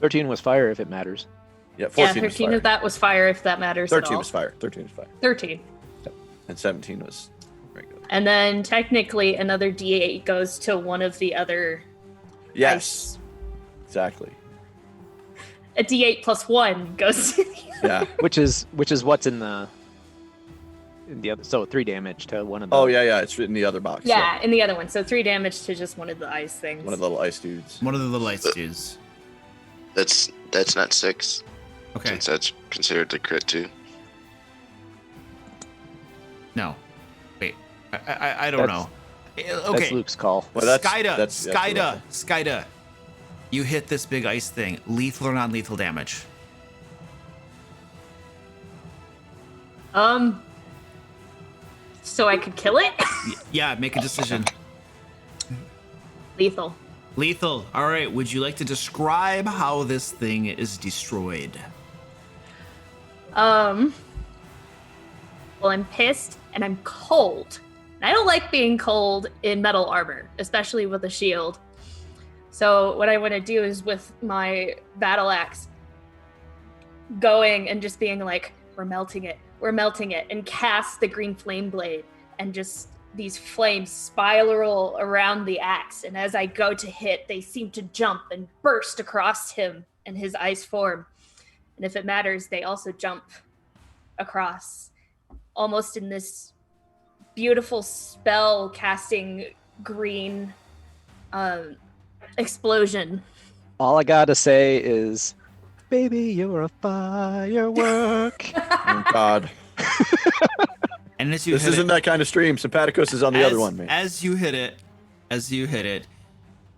13 was fire, if it matters. Yeah, 14 Yeah, was 13 fire. of that was fire, if that matters at 13 all. was fire. 13 was fire. 13. And 17 was regular. And then technically another d8 goes to one of the other Yes, exactly. a d8 plus 1 goes to the Yeah. Which is what's in the other. So 3 damage to one of the. Oh yeah. It's in the other box. Yeah, in the other one. So 3 damage to just one of the ice things. One of the little ice dudes. One of the little ice dudes. That's not 6. Okay. Since that's considered the crit too. No. Wait. I don't know. Okay. That's Luke's call. Well, that's Skyda, that's Skyda, Skyda. You hit this big ice thing. Lethal or non-lethal damage? So I could kill it? Yeah, make a decision. Lethal. Lethal. All right. Would you like to describe how this thing is destroyed? Well, I'm pissed and I'm cold. And I don't like being cold in metal armor, especially with a shield. So what I want to do is with my battle axe going and just being like, we're melting it, and cast the green flame blade, and just these flames spiral around the axe. And as I go to hit, they seem to jump and burst across him and his ice form. And if it matters, they also jump across, almost in this beautiful spell casting green explosion. All I gotta say is, baby, you're a firework. Oh God. And as you This hit isn't it, that kind of stream. Sympathicus is on the other one, man. As you hit it,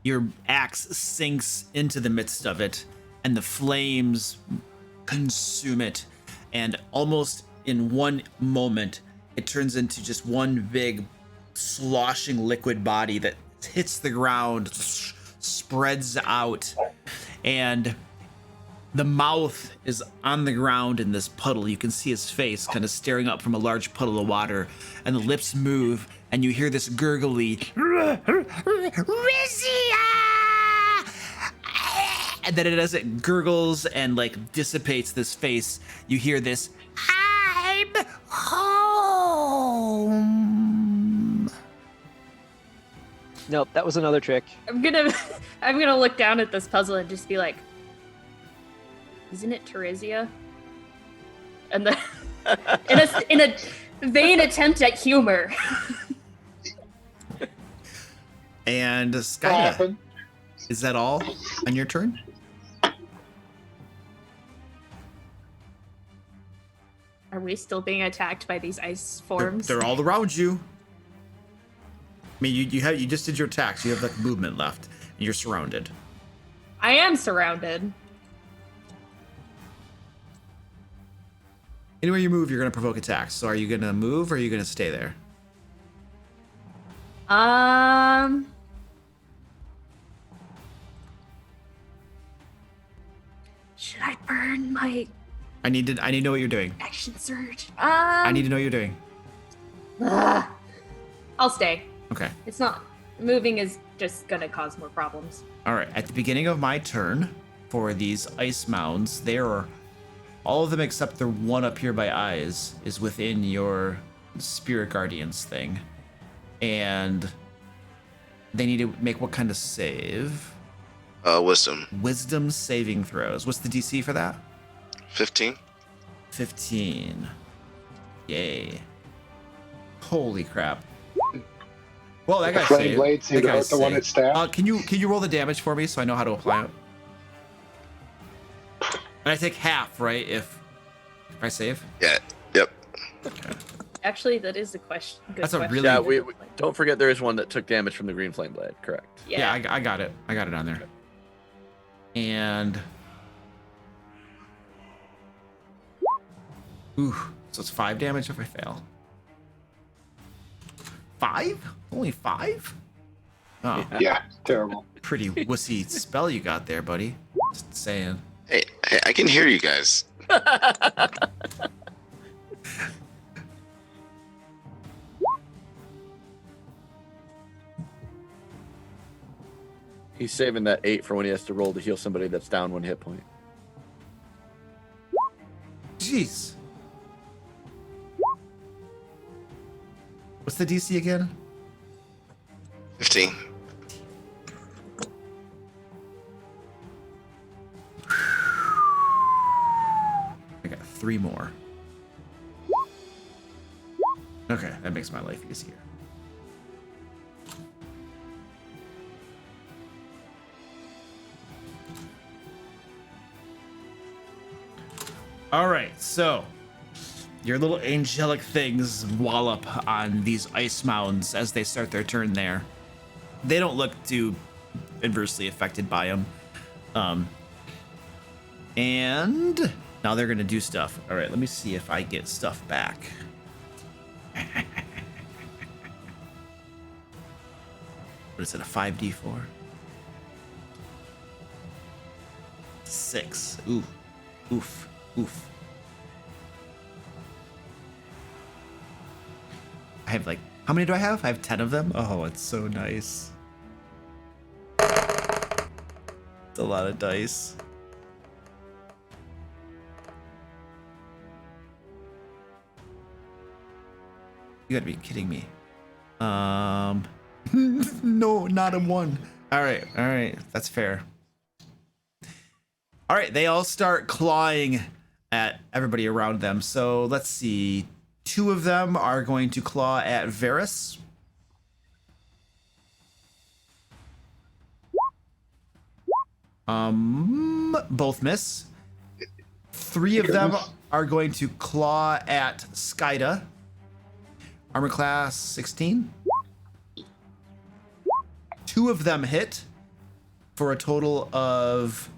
your axe sinks into the midst of it, and the flames consume it. And almost in one moment, it turns into just one big sloshing liquid body that hits the ground, spreads out, and the mouth is on the ground in this puddle. You can see his face kind of staring up from a large puddle of water, and the lips move, and you hear this gurgly, and then as it gurgles and like dissipates this face, you hear this, I'm home. Nope, that was another trick. I'm gonna look down at this puzzle and just be like, isn't it Teresia? And then in a vain attempt at humor. And What Skyda, happened? is that all on your turn? Are we still being attacked by these ice forms? They're all around you. I mean, you just did your attacks. You have like movement left, and you're surrounded. I am surrounded. Anywhere you move, you're gonna provoke attacks. So are you gonna move or are you gonna stay there? Should I burn my I need to know what you're doing. action surge? I need to know what you're doing. I'll stay. Okay. It's not moving is just gonna cause more problems. All right. At the beginning of my turn, for these ice mounds, there are all of them except the one up here by eyes is within your spirit guardians thing, and They need to make what kind of save? Wisdom. Wisdom saving throws. What's the DC for that? 15. 15. Yay. Holy crap. Well, that The guy's flame saved. blade seemed to hurt the one it stabbed. Can you roll the damage for me so I know how to apply it? And I take half, right? If I save. Yeah. Yep. Actually, that is a question. Good That's a question. really- Yeah, we don't forget there is one that took damage from the green flame blade. Correct. Yeah, I got it. I got it on there. And ooh, so it's 5 damage if I fail. 5? Only 5? Oh, Yeah, terrible. pretty wussy spell you got there, buddy. Just saying. Hey, I can hear you guys. He's saving that 8 for when he has to roll to heal somebody that's down 1 hit point. Jeez. What's the DC again? 15. I got 3 more. Okay, that makes my life easier. All right, so your little angelic things wallop on these ice mounds as they start their turn there. They don't look too adversely affected by them. And now they're gonna do stuff. All right, let me see if I get stuff back. What is it, a 5d4? 6. Ooh. Oof. Oof. I have like, how many do I have? I have 10 of them. Oh, it's so nice. It's a lot of dice. You gotta be kidding me. No, not a 1. All right, that's fair. All right, they all start clawing at everybody around them. So let's see. 2 of them are going to claw at Varys. Both miss. 3 of them are going to claw at Skyda. Armor class 16. 2 of them hit for a total of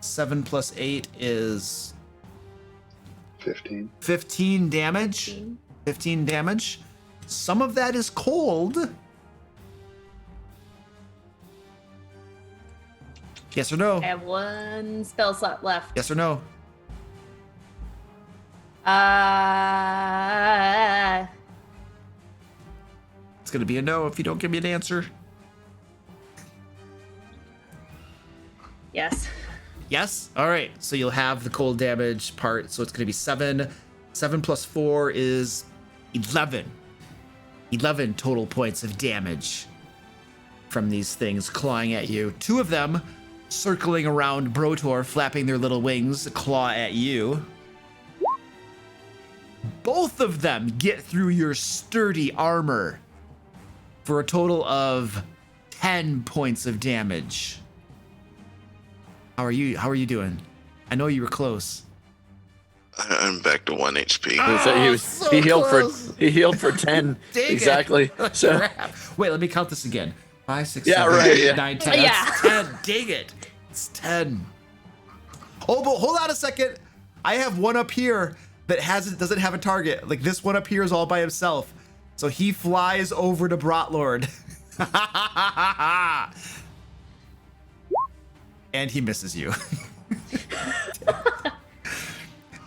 7 plus 8 is 15. 15 damage. 15 damage. Some of that is cold. Yes or no? I have 1 spell slot left. Yes or no? It's gonna be a no if you don't give me an answer. Yes. Yes? All right. So you'll have the cold damage part. So it's going to be 7. 7 plus 4 is 11. 11 total points of damage from these things clawing at you. 2 of them circling around Brotor, flapping their little wings, claw at you. Both of them get through your sturdy armor for a total of 10 points of damage. How are you doing? I know you were close. I'm back to 1 HP. He healed for 10. Dang exactly. It. So Wait, let me count this again. 5, 6, Yeah, 7, right, 8, yeah. 9, 10. Yeah. That's 10. Dang it. It's 10. Oh, but hold on a second. I have one up here that doesn't have a target. Like this one up here is all by himself. So he flies over to Brotlord. And he misses you.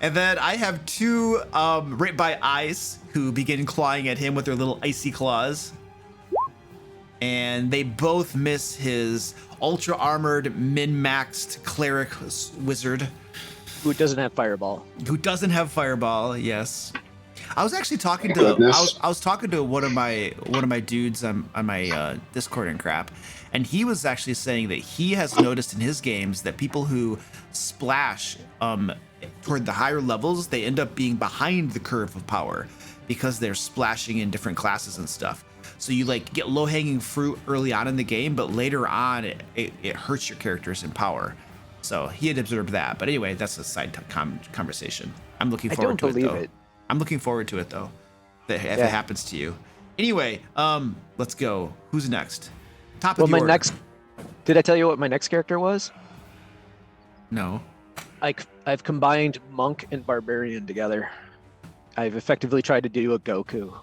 And then I have 2 right by Ice who begin clawing at him with their little icy claws. And they both miss his ultra armored, min-maxed cleric wizard. Who doesn't have fireball? Who doesn't have fireball, yes. I was actually talking to Goodness. I was talking to one of my dudes on my Discord and crap, and he was actually saying that he has noticed in his games that people who splash toward the higher levels, they end up being behind the curve of power because they're splashing in different classes and stuff. So you like get low hanging fruit early on in the game, but later on it hurts your characters in power. So he had observed that. But anyway, that's a side conversation. I'm looking I forward don't to it believe though. it. I'm looking forward to it though. If Yeah. it happens to you. Anyway, let's go. Who's next? Top Well, of the my order. next. Did I tell you what my next character was? No. I've combined monk and barbarian together. I've effectively tried to do a Goku.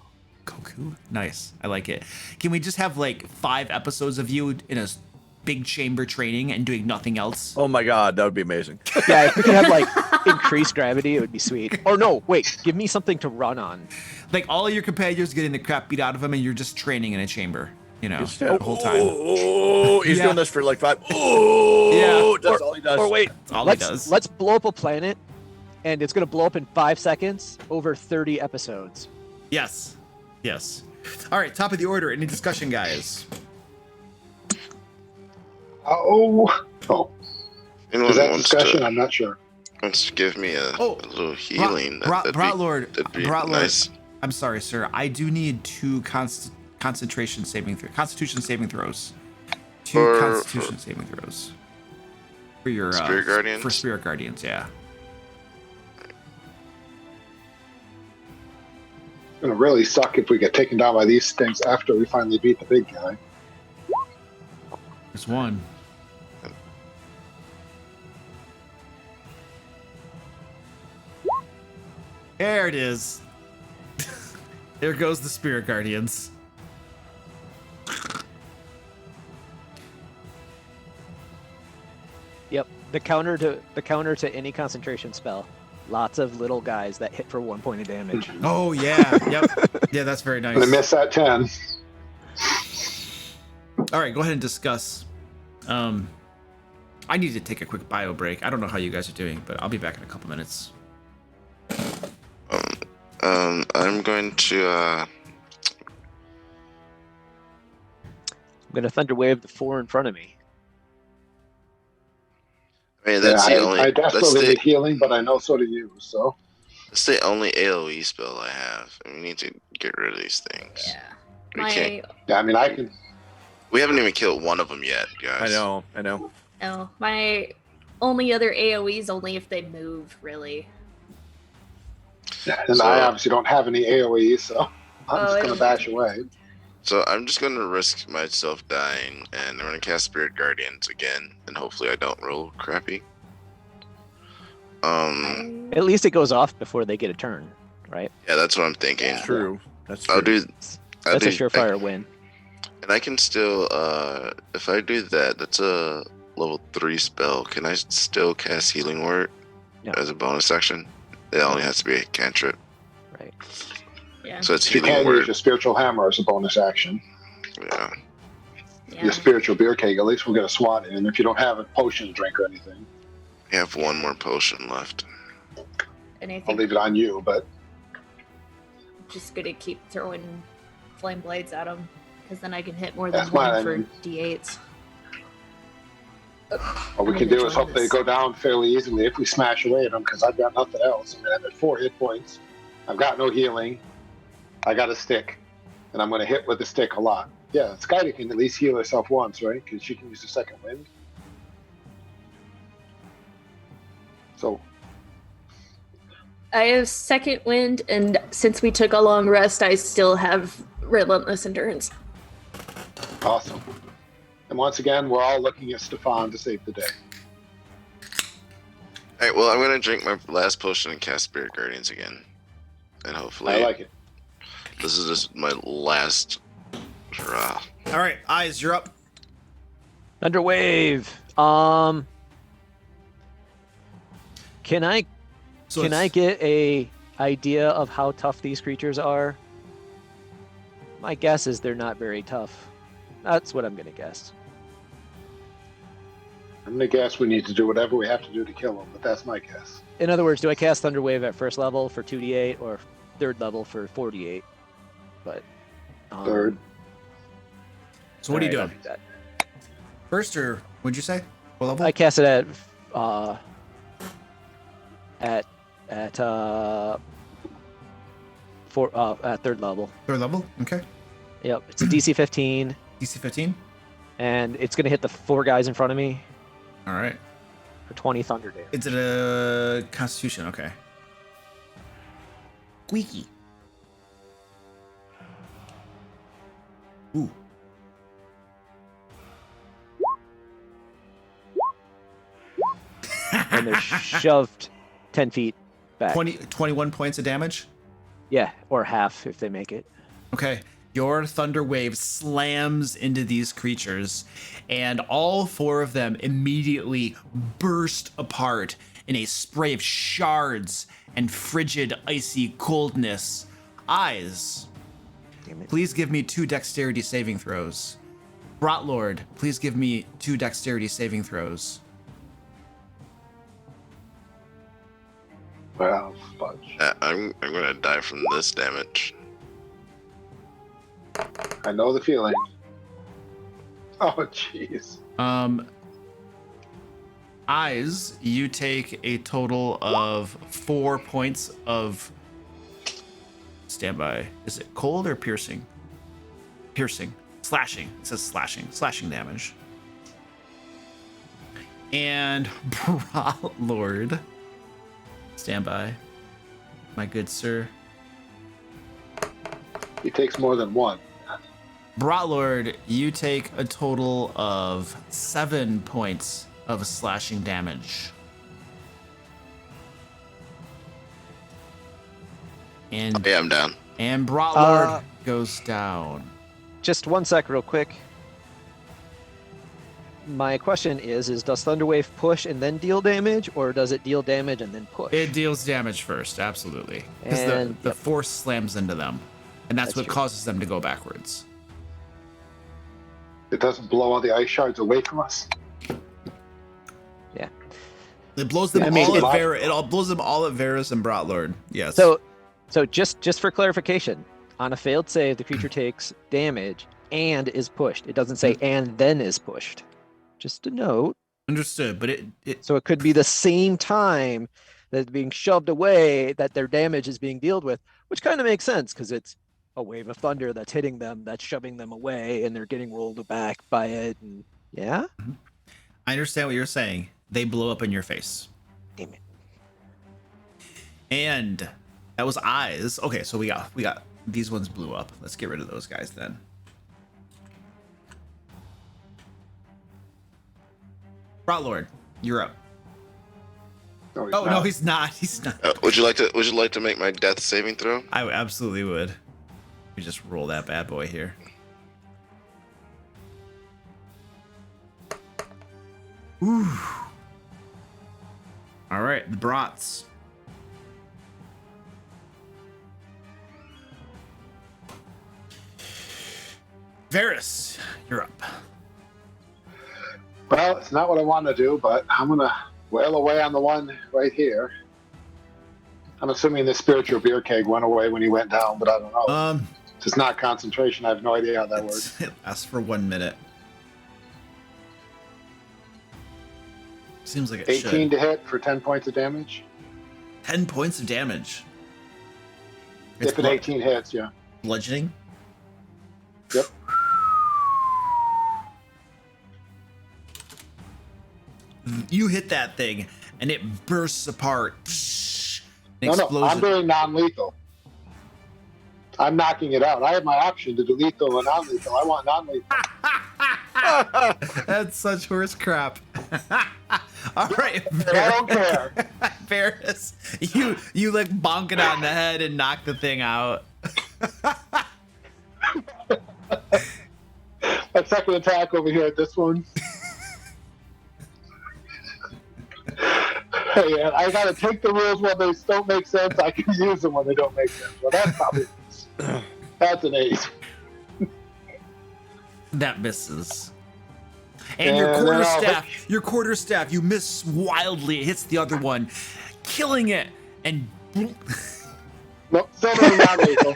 Goku? Nice. I like it. Can we just have like 5 episodes of you in a big chamber training and doing nothing else? Oh my god, that would be amazing. Yeah, if we could have like increased gravity, it would be sweet. Or no, wait, give me something to run on. Like all of your competitors getting the crap beat out of them and you're just training in a chamber, you know, Just, the whole time. Oh, he's Yeah. doing this for like 5. Oh, Yeah. that's all he does. Or wait, That's all he does. let's blow up a planet, and it's gonna blow up in 5 seconds over 30 episodes. Yes. Yes. All right, top of the order. Any discussion, guys? Oh, Anyone is that wants discussion? to I'm not sure. give me a little healing? Brat Lord. that'd be Brat Lord. nice. I'm sorry, sir. I do need 2 Constitution saving throws. 2 For- Constitution saving throws. For your Spirit Guardians? For Spirit Guardians, yeah. It's gonna really suck if we get taken down by these things after we finally beat the big guy. There's 1. There it is. There goes the Spirit Guardians. Yep, the counter to any concentration spell. Lots of little guys that hit for 1 point of damage. Oh yeah, yep, yeah, that's very I'm gonna nice. miss that 10. All right, go ahead and discuss. I need to take a quick bio break. I don't know how you guys are doing, but I'll be back in a couple minutes. I'm going to I'm gonna thunder wave the 4 in front of me. I mean, that's the I only desperately need healing, but I know so do you. So that's the only AoE spell I have. And we need to get rid of these things. Yeah. We My can't. yeah, I mean I can. We haven't even killed one of them yet, guys. I know. no, my only other AoE is only if they move, really. And So- I obviously don't have any AOE, so I'm Oh, just I gonna don't- bash away. So I'm just going to risk myself dying, and I'm going to cast Spirit Guardians again, and hopefully I don't roll crappy. At least it goes off before they get a turn, right? Yeah, that's what I'm thinking. That's true. That's true. I'll do. That's a surefire win. And I can still, if I do that, that's a level 3 spell. Can I still cast Healing Word No. as a bonus action? It only has to be a cantrip. Right. Yeah. So it's You Healing can use Word. your spiritual hammer as a bonus action. Yeah. Yeah. Your spiritual beer keg. At least we'll get a SWAT in if you don't have a potion drink or anything. I have 1 more potion left. And I I'll think leave it on you, but I'm just gonna keep throwing flame blades at them, because then I can hit more than That's one fine, I for mean- D8s. what we I'm can gonna do is join hope they this. go down fairly easily if we smash away at them, because I've got nothing else. I mean, I'm at 4 hit points. I've got no healing. I got a stick, and I'm going to hit with the stick a lot. Yeah, Skydy can at least heal herself once, right? Because she can use the second wind. So, I have second wind, and since we took a long rest, I still have relentless endurance. awesome. And once again, we're all looking at Stefan to save the day. Alright, well, I'm going to drink my last potion and cast Spirit Guardians again. And hopefully, I like it. this is just my last hurrah. All right, Eyes, you're up. Thunder wave. Can I So can it's- I get a idea of how tough these creatures are? My guess is they're not very tough. That's what I'm gonna guess. I'm going to guess we need to do whatever we have to do to kill him, but that's my guess. In other words, do I cast Thunder Wave at first level for 2d8 or third level for 48. But Third. So what are you alright, doing? I'll do First, or what'd you say? What that. level? I cast it at third level. Third level? Okay. Yep, it's a DC 15, DC 15? and it's gonna hit the 4 guys in front of me All right. for 20 thunder damage. Is it a Constitution? Okay. Squeaky. Ooh. And they're shoved 10 feet back. 21 points of damage? Yeah, or half if they make it. Okay. Your thunder wave slams into these creatures, and all 4 of them immediately burst apart in a spray of shards and frigid, icy coldness. Eyes, Damn it. please give me 2 dexterity saving throws. Brotlord, please give me 2 dexterity saving throws. Well, fudge. I'm gonna die from this damage. I know the feeling. Oh, jeez. Eyes, you take a total of 4 points of standby. Is it cold or piercing? Piercing. Slashing. It says slashing. Slashing damage. And Lord, standby. My good sir. He takes more than one. Brotlord, you take a total of 7 points of slashing damage. And Yeah, I'm down. Brotlord goes down. Just one sec, real quick. My question is does Thunderwave push and then deal damage, or does it deal damage and then push? It deals damage first, absolutely. Because And- the force slams into them. And that's That's what true. causes them to go backwards. It doesn't blow all the ice shards away from us. Yeah. It blows them I mean, all it- at Varus. It all blows them all at Varus and Brotlord. Yes. So just for clarification, on a failed save, the creature takes damage and is pushed. It doesn't say and then is pushed. Just a note. Understood, but it So it could be the same time that it's being shoved away that their damage is being dealt with, which kind of makes sense because it's a wave of thunder that's hitting them, that's shoving them away, and they're getting rolled back by it. And yeah, I understand what you're saying. They blow up in your face. damn it. And that was eyes. Okay, so we got these ones blew up. Let's get rid of those guys then. Brotlord, you're up. No, he's Oh not. no, he's not. He's not. Would you like to make my death saving throw? I absolutely would. We just roll that bad boy here. Ooh. All right, the brats. Varus, you're up. Well, it's not what I want to do, but I'm gonna wail away on the one right here. I'm assuming the spiritual beer keg went away when he went down, but I don't know. It's not concentration. I have no idea how that works. It lasts for 1 minute. Seems like it 18 should. to hit for 10 points of damage. 10 points of damage. If an 18 hits, yeah. Bludgeoning. Yep. You hit that thing, and it bursts apart. An No, explosion. I'm doing non-lethal. I'm knocking it out. I have my option to do lethal or non-lethal. I want non-lethal. That's such horse crap. All right, But I don't care. Varus, you like bonk it on the head and knock the thing out. My second attack over here at this one. Hey, I gotta take the rules when they don't make sense. I can use them when they don't make sense. Well, that's probably that's an 8. That misses. And your Yeah, quarterstaff, you miss wildly. It hits the other one, killing it. And Nope, still not lethal.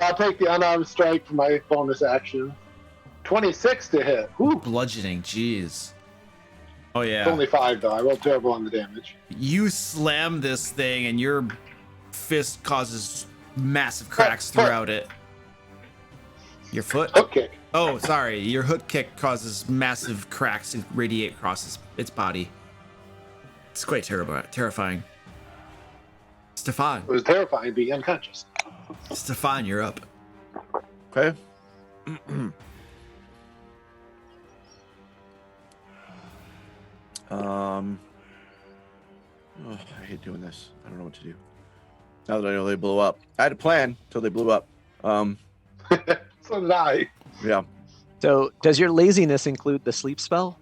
I'll take the unarmed strike for my bonus action. 26 to hit. Whew. Bludgeoning, jeez. Oh It's yeah. only 5 though. I rolled terrible on the damage. You slam this thing and your fist causes massive cracks throughout it. Your foot? Hook kick. Oh, sorry. Your hook kick causes massive cracks and radiate across its body. It's quite terrifying. Stefan. It was terrifying being unconscious. Stefan, you're up. Okay. Oh, I hate doing this. I don't know what to do. Now that I know they blew up. I had a plan until they blew up. So did I. Yeah. So, does your laziness include the sleep spell?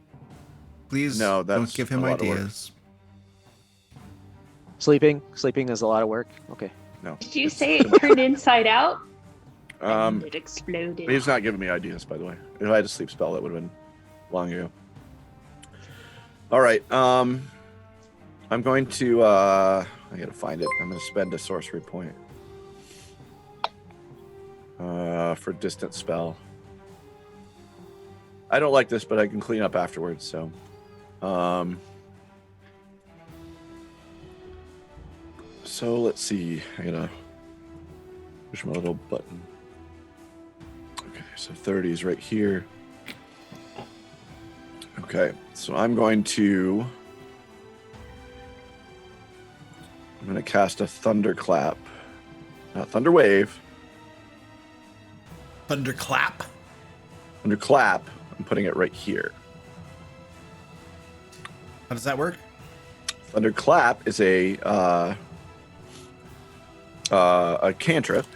Please No, don't that's give him a lot of work. ideas. Sleeping is a lot of work. Okay. No. Did you say it turned inside out? Um, And it exploded. He's not giving me ideas, by the way. If I had a sleep spell, that would have been long ago. All right. I'm going to. I gotta find it. I'm gonna spend a sorcery point for distant spell. I don't like this, but I can clean up afterwards. So, so let's see. I gotta push my little button. Okay, so 30 is right here. Okay, so I'm going to cast a thunderclap, not thunder wave. Thunderclap. Thunderclap. I'm putting it right here. How does that work? Thunderclap is a cantrip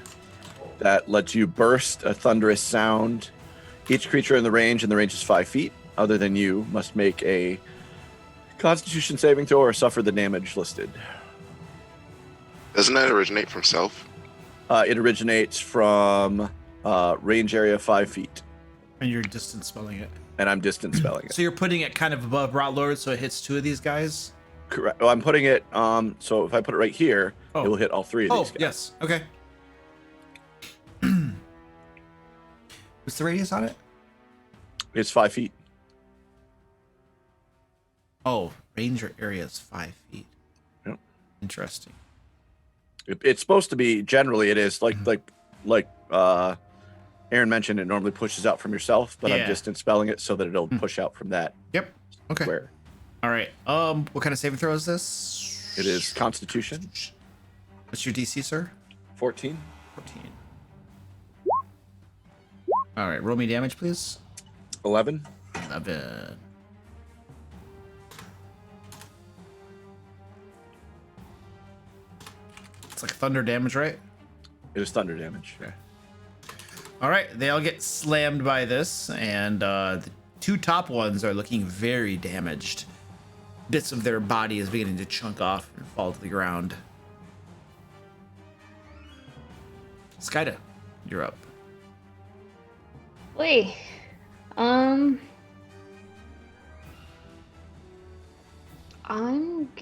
that lets you burst a thunderous sound. Each creature in the range, and the range is 5 feet, other than you, must make a Constitution saving throw or suffer the damage listed. Doesn't that originate from self? It originates from range area 5 feet, And you're distance spelling it. and I'm distance spelling it. So you're putting it kind of above Rot Lord so it hits 2 of these guys? Correct. Oh, I'm putting it. So if I put it right here, Oh. it will hit all 3 of Oh, these guys. yes. Okay. What's the radius on it? It's 5 feet. Oh, range area is 5 feet. Yep. Interesting. It's supposed to be. Generally, it is like Aaron mentioned. It normally pushes out from yourself, but I'm Yeah. distance spelling it so that it'll push out from that Yep. Okay. square. All right. What kind of saving throw is this? It is Constitution. What's your DC, sir? 14. 14. All right. Roll me damage, please. 11. 11. It's like thunder damage, right? It is thunder damage. Okay. All right. They all get slammed by this, and the 2 top ones are looking very damaged. Bits of their body is beginning to chunk off and fall to the ground. Skyda, you're up. Wait. I'm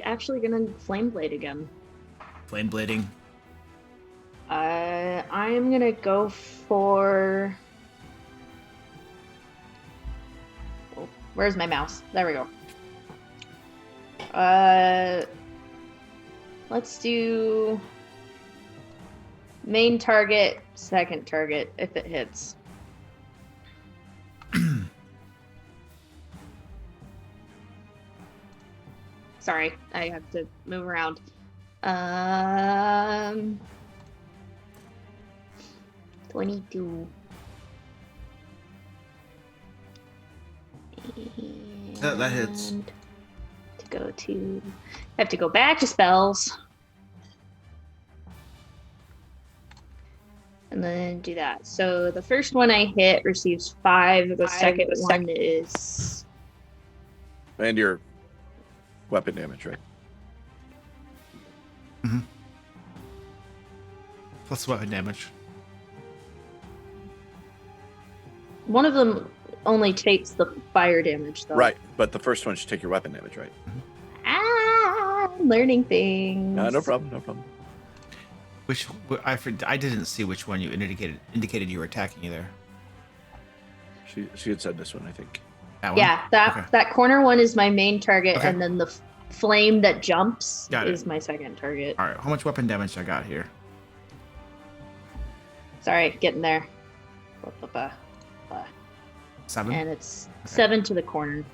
actually gonna flame blade again. Flame blading. I'm gonna go for. Oh, where's my mouse? There we go. Let's do main target, second target if it hits. Sorry, I have to move around. 22. That hits. And I have to go back to spells. And then do that. So the first one I hit receives 5. The second one is And your weapon damage, right? Plus weapon damage. one of them only takes the fire damage though. Right, but the first one should take your weapon damage, right? Ah! Learning things. No problem. No problem. I didn't see which one you indicated you were attacking either. She had said this one, I think. That one? Yeah, Okay. that corner one is my main target, Okay. and then the flame that jumps Got it. is my second target. All right, how much weapon damage I got here? Sorry, getting there. 7? And it's 7 to the corner.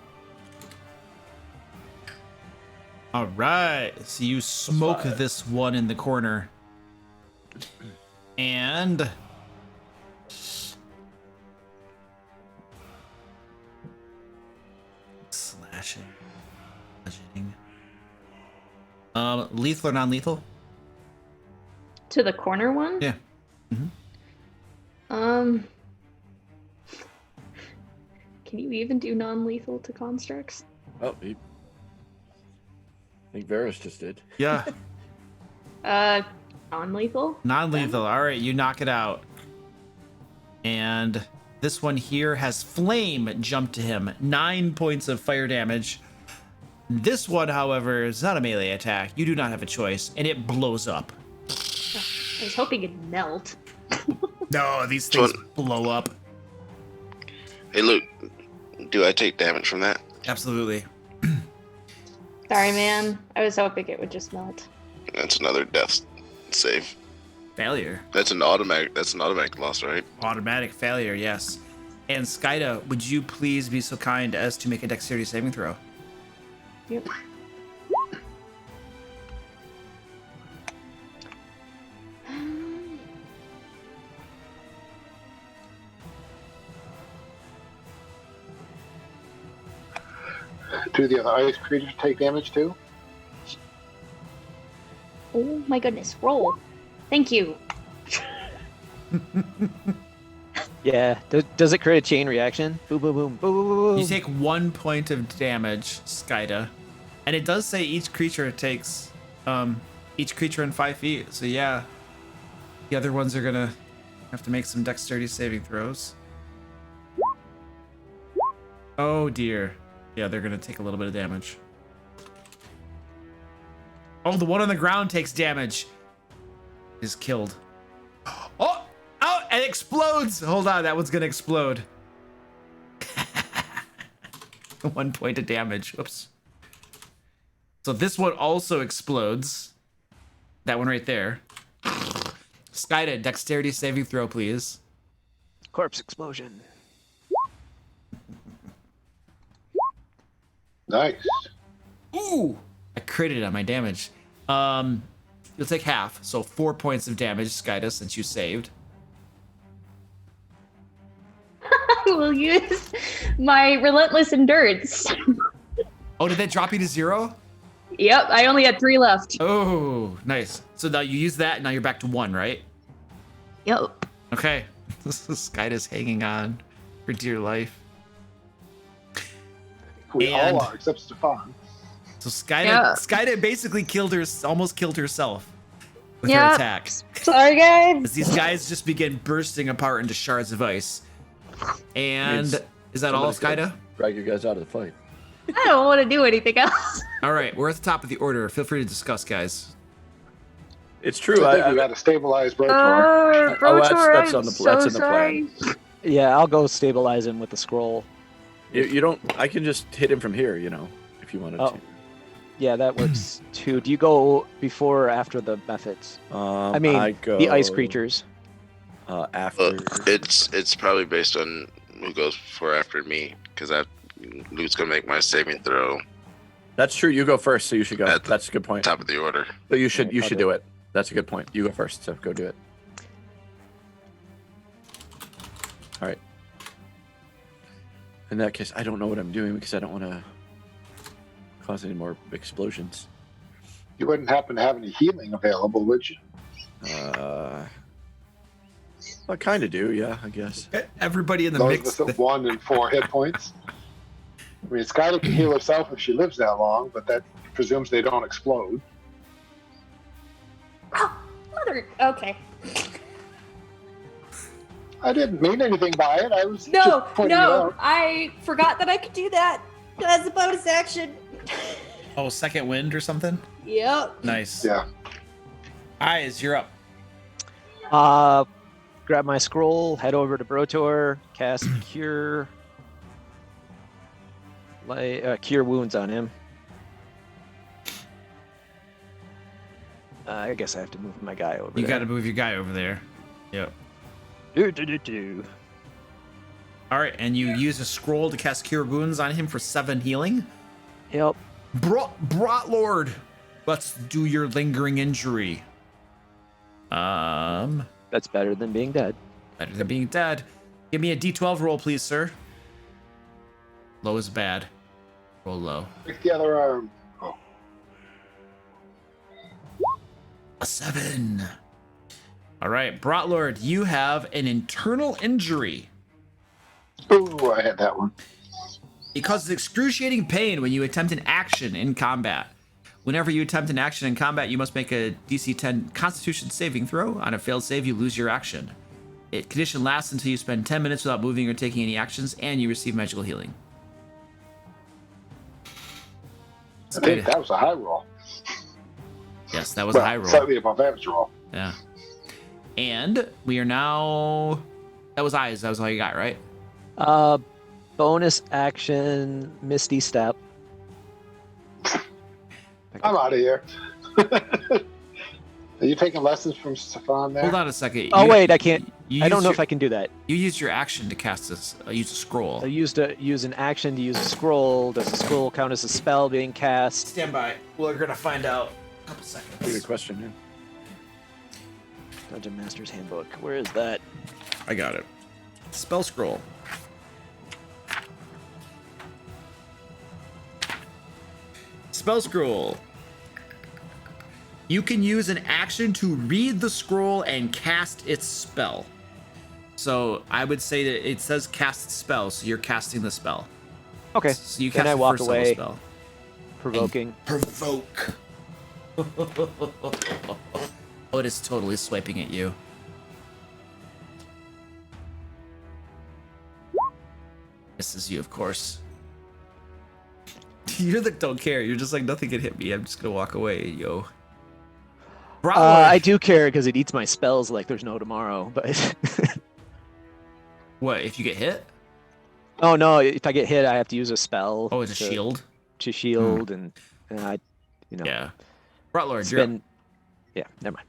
All right, so you smoke this one in the corner. And... slashing. Lethal or non-lethal? To the corner one? Yeah. Can you even do non-lethal to constructs? Oh, I think Varus just did. Yeah. Non-lethal? Non-lethal. All right, you knock it out. And this one here has flame jump to him. 9 points of fire damage. This one, however, is not a melee attack. You do not have a choice, and it blows up. I was hoping it'd melt. No, these things blow up. Hey, Luke, do I take damage from that? Absolutely. Sorry, man. I was hoping it would just melt. That's another death save. Failure. That's an automatic loss, right? Automatic failure, yes. And Skyda, would you please be so kind as to make a dexterity saving throw? Yep. Do the other ice creatures take damage too? Oh my goodness, roll. Thank you. Yeah. Does it create a chain reaction? Boom, boom, boom, boom, boom, boom. You take 1 point of damage, Skyda. And it does say each creature takes, each creature in 5 feet. So yeah, the other ones are gonna have to make some dexterity saving throws. Oh dear. Yeah, they're gonna take a little bit of damage. Oh, the one on the ground takes damage. Is killed. Oh! Oh! It explodes! Hold on, that one's gonna explode. 1 point of damage. Oops. So this one also explodes. That one right there. Skyda, dexterity saving throw, please. Corpse explosion. Nice. Ooh! I critted on my damage. You'll take half, so 4 points of damage, Skyda, since you saved. I will use my relentless endurance. Oh, did that drop you to 0? Yep, I only had 3 left. Oh, nice. So now you use that, and now you're back to 1, right? Yep. Okay. Skyda's hanging on for dear life. We And- all are, except Stefan. So Skyda, Yeah. Skyda basically almost killed herself with her Yep. attack. Sorry, guys. As these guys just begin bursting apart into shards of ice. And Means is that all, somebody's Skyda? gotta Drag you guys out of the fight. I don't want to do anything else. All right, we're at the top of the order. Feel free to discuss, guys. It's true. I think we got to stabilize Brotor. that's on the that's in the plan. Yeah, I'll go stabilize him with the scroll. You don't. I can just hit him from here, if you wanted Oh. Yeah, that works too. Do you go before or after the methods? to. I mean, the ice creatures. After. It's probably based on who goes before after me, because Luke's gonna make my saving throw That's true. You go first, so you should go. At the That's a good point. top of the order. So you should I'll do do it. That's a good point. You go first, so go do it. All right. In that case, I don't know what I'm doing because I don't want to cause any more explosions. You wouldn't happen to have any healing available, would you? I kind of do, yeah, I guess. Everybody in the Those mix. with 1 and 4 hit points. I mean, Skylar can heal herself if she lives that long, but that presumes they don't explode. Oh, mother. Okay. I didn't mean anything by it. I was No, just pointing it no. out. I forgot that I could do that as a bonus action. Oh, second wind or something? Yep. Nice. Yeah. Eyes, you're up. Grab my scroll, head over to Brotor, cast cure cure wounds on him. I guess I have to move my guy over You there. got to move your guy over there. Yep. Do. All right, and you use a scroll to cast Cure Wounds on him for 7 healing. Yep. Brought Lord, let's do your lingering injury. That's better than being dead. Better than being dead. Give me a D12 roll, please, sir. Low is bad. Roll low. Pick the other arm. Oh. A 7. All right, Brotlord, you have an internal injury. Ooh, I had that one. It causes excruciating pain when you attempt an action in combat. Whenever you attempt an action in combat, you must make a DC 10 Constitution saving throw. On a failed save, you lose your action. It condition lasts until you spend 10 minutes without moving or taking any actions, and you receive magical healing. I think that was a high roll. Yes, that was a high roll. Slightly above average roll. Yeah. And we are now... That was eyes. That was all you got, right? Bonus action, Misty Step. I'm out of here. Are you taking lessons from Stefan there? Hold on a second. Oh wait, I can't. You I don't used know your- if I can do that. You used your action to cast this. Use a scroll. I use an action to use a scroll. Does the scroll count as a spell being cast? Stand by. We're gonna find out. A couple seconds. Good question. Yeah. Dungeon Master's Handbook. Where is that? I got it. Spell scroll. Spell scroll. You can use an action to read the scroll and cast its spell. So I would say that it says cast spell, so you're casting the spell. Okay. So you Then cast I the walk first level away. spell. Provoking. Provoke. Oh, it is totally swiping at you. Misses you, of course. You don't care. You're just like, nothing can hit me. I'm just gonna walk away, yo. I do care because it eats my spells like there's no tomorrow. But What, if you get hit? oh no, if I get hit, I have to use a spell. Oh, it's a shield? To shield, and I, Yeah. Brotlord, it's you're up. been. Yeah, never mind.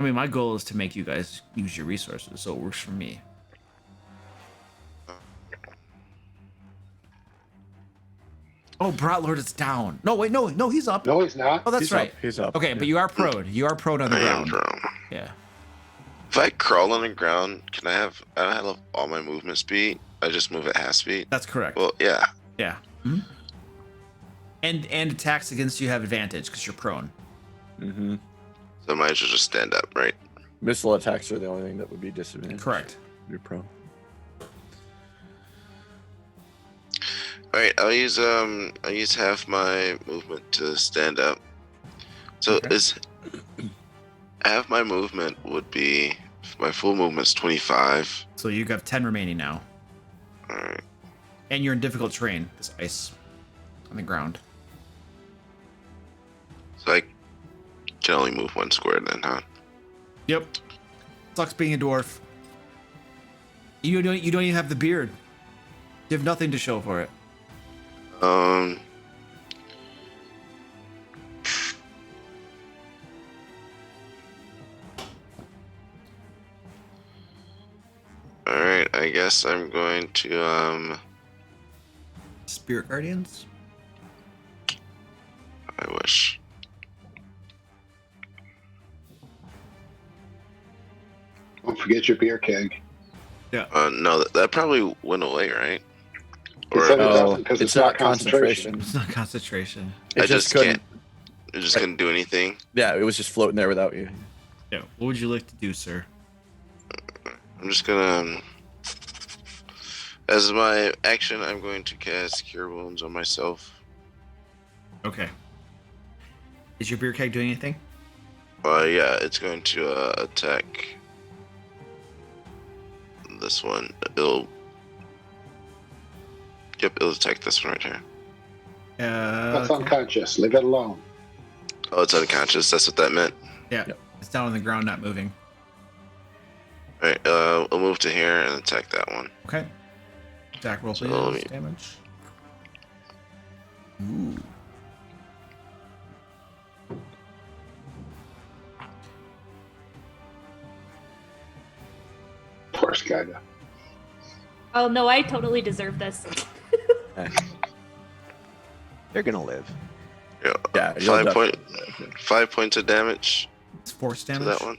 I mean, my goal is to make you guys use your resources, so it works for me. Oh, Brotlord is down. No, wait, no, he's up. No, he's not. Oh, that's He's right. up, he's up, Okay, yeah. but you are prone. You are prone on the I am ground. prone. Yeah. If I crawl on the ground, can I have? I don't have all my movement speed. I just move at half speed. That's correct. Well, yeah. Yeah. Mhm. And attacks against you have advantage because you're prone. Mm-hmm. So I might as well just stand up, right? Missile attacks are the only thing that would be disadvantaged. Correct. You're prone. All right, I'll use half my movement to stand up. So Okay. is half my movement would be my full movement's 25. So you have 10 remaining now. All right. And you're in difficult terrain. This ice on the ground. So I can only move one square then, huh? Yep. Sucks being a dwarf. You don't even have the beard. You have nothing to show for it. All right, I guess I'm going to Spirit Guardians? I wish. Don't forget your beer keg. No, that probably went away, right? He Or said it Oh, doesn't because it's not concentration. It's not concentration. It I just just couldn't. can't. I just couldn't do anything. Yeah, it was just floating there without you. Yeah. What would you like to do, sir? I'm just gonna, as my action, I'm going to cast Cure Wounds on myself. Okay. Is your beer keg doing anything? Yeah, it's going to attack this one. It'll attack this one right here. That's Okay. unconscious. Leave it alone. Oh, it's unconscious. That's what that meant. Yeah, it's down on the ground, not moving. All right, we'll move to here and attack that one. Okay. Attack roll, So please. let me- Damage. Ooh. Poor Skyda. Oh no, I totally deserve this. They're gonna live. Yeah, Yeah, you'll 5 points of damage It's force to damage. that one.